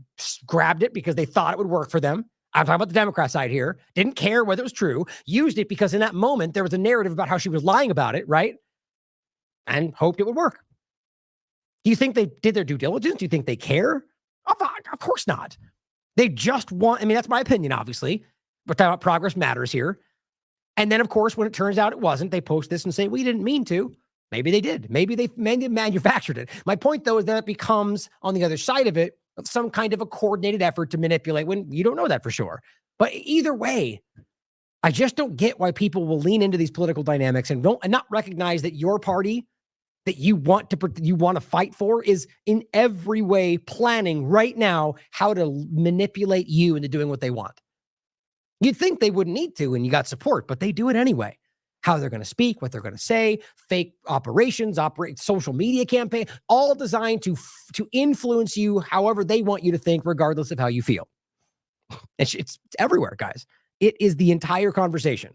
S1: grabbed it because they thought it would work for them. I'm talking about the Democrat side here. Didn't care whether it was true. Used it because in that moment, there was a narrative about how she was lying about it, right? And hoped it would work. Do you think they did their due diligence? Do you think they care? Of course not. They just want, that's my opinion, obviously. We're talking about Progress Matters here. And then, of course, when it turns out it wasn't, they post this and say, we didn't mean to. Maybe they did. Maybe they manufactured it. My point, though, is that it becomes, on the other side of it, some kind of a coordinated effort to manipulate when you don't know that for sure. But either way, I just don't get why people will lean into these political dynamics and not recognize that your party that you want to fight for is in every way planning right now how to manipulate you into doing what they want. You'd think they wouldn't need to, and you got support, but they do it anyway. How they're going to speak, what they're going to say, fake operations, social media campaign, all designed to influence you however they want you to think, regardless of how you feel. It's everywhere, guys. It is the entire conversation.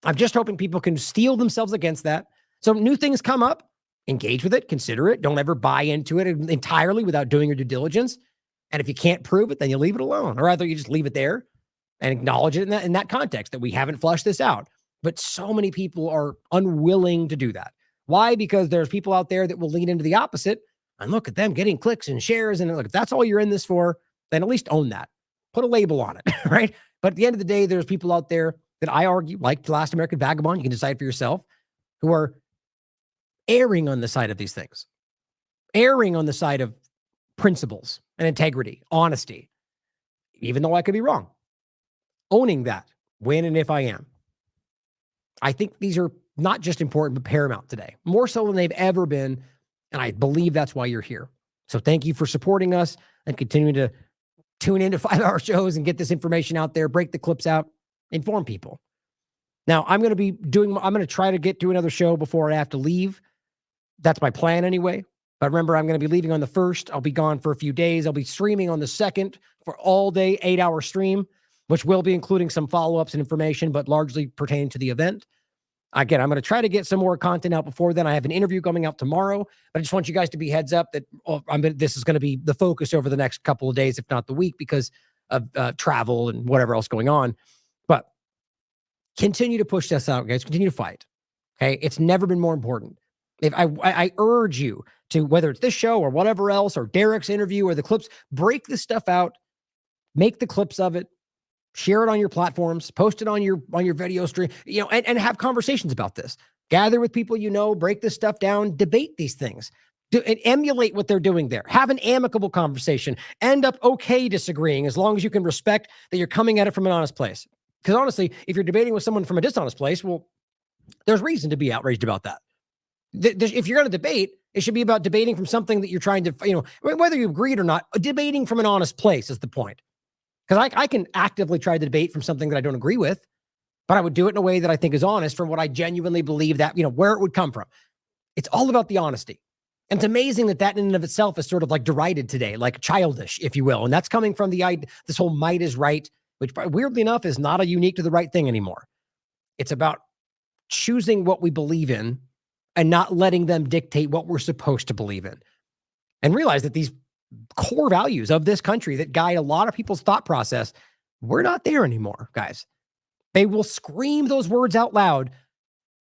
S1: I'm just hoping people can steel themselves against that. So new things come up, engage with it, consider it. Don't ever buy into it entirely without doing your due diligence. And if you can't prove it, then you leave it alone. Or rather, you just leave it there and acknowledge it in that context that we haven't flushed this out. But so many people are unwilling to do that. Why? Because there's people out there that will lean into the opposite and look at them getting clicks and shares. And look, if that's all you're in this for, then at least own that. Put a label on it, right? But at the end of the day, there's people out there that I argue, like the last American Vagabond, you can decide for yourself, who are erring on the side of these things, erring on the side of principles and integrity, honesty, even though I could be wrong. Owning that, when and if I am. I think these are not just important, but paramount today, more so than they've ever been. And I believe that's why you're here. So thank you for supporting us and continuing to tune into 5-hour shows and get this information out there, break the clips out, inform people. Now, I'm going to try to get to another show before I have to leave. That's my plan anyway. But remember, I'm going to be leaving on the 1st. I'll be gone for a few days. I'll be streaming on the 2nd for all day, 8-hour stream, which will be including some follow-ups and information, but largely pertaining to the event. Again, I'm going to try to get some more content out before then. I have an interview coming out tomorrow, but I just want you guys to be heads up that this is going to be the focus over the next couple of days, if not the week, because travel and whatever else going on. But continue to push this out, guys. Continue to fight. Okay. It's never been more important. If I urge you to, whether it's this show or whatever else, or Derek's interview or the clips, break this stuff out, make the clips of it, share it on your platforms, post it on your video stream, and have conversations about this. Gather with people break this stuff down, debate these things. And emulate what they're doing there. Have an amicable conversation. End up okay disagreeing, as long as you can respect that you're coming at it from an honest place. Because honestly, if you're debating with someone from a dishonest place, well, there's reason to be outraged about that. If you're going to debate, it should be about debating from something that you're trying to, whether you agreed or not, debating from an honest place is the point. Because I can actively try to debate from something that I don't agree with, but I would do it in a way that I think is honest from what I genuinely believe that, where it would come from. It's all about the honesty. And it's amazing that in and of itself is sort of like derided today, like childish, if you will. And that's coming from this whole might is right, which weirdly enough is not a unique to the right thing anymore. It's about choosing what we believe in and not letting them dictate what we're supposed to believe in. And realize that these core values of this country that guide a lot of people's thought process, we're not there anymore, guys. They will scream those words out loud,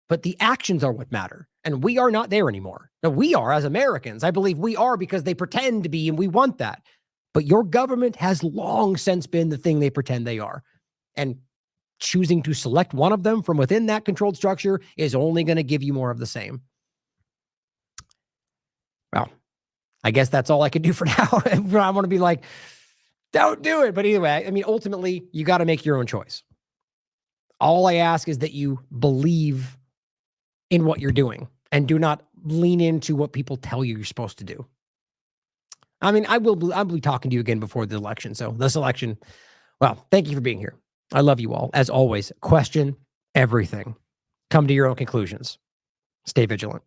S1: but the actions are what matter. And we are not there anymore. Now, we are as Americans. I believe we are because they pretend to be, and we want that. But your government has long since been the thing they pretend they are. And choosing to select one of them from within that controlled structure is only going to give you more of the same. Well, I guess that's all I can do for now. I want to be like, don't do it. But either way, ultimately, you got to make your own choice. All I ask is that you believe in what you're doing and do not lean into what people tell you you're supposed to do. I'll be talking to you again before the election. So this election, well, thank you for being here. I love you all. As always, question everything. Come to your own conclusions. Stay vigilant.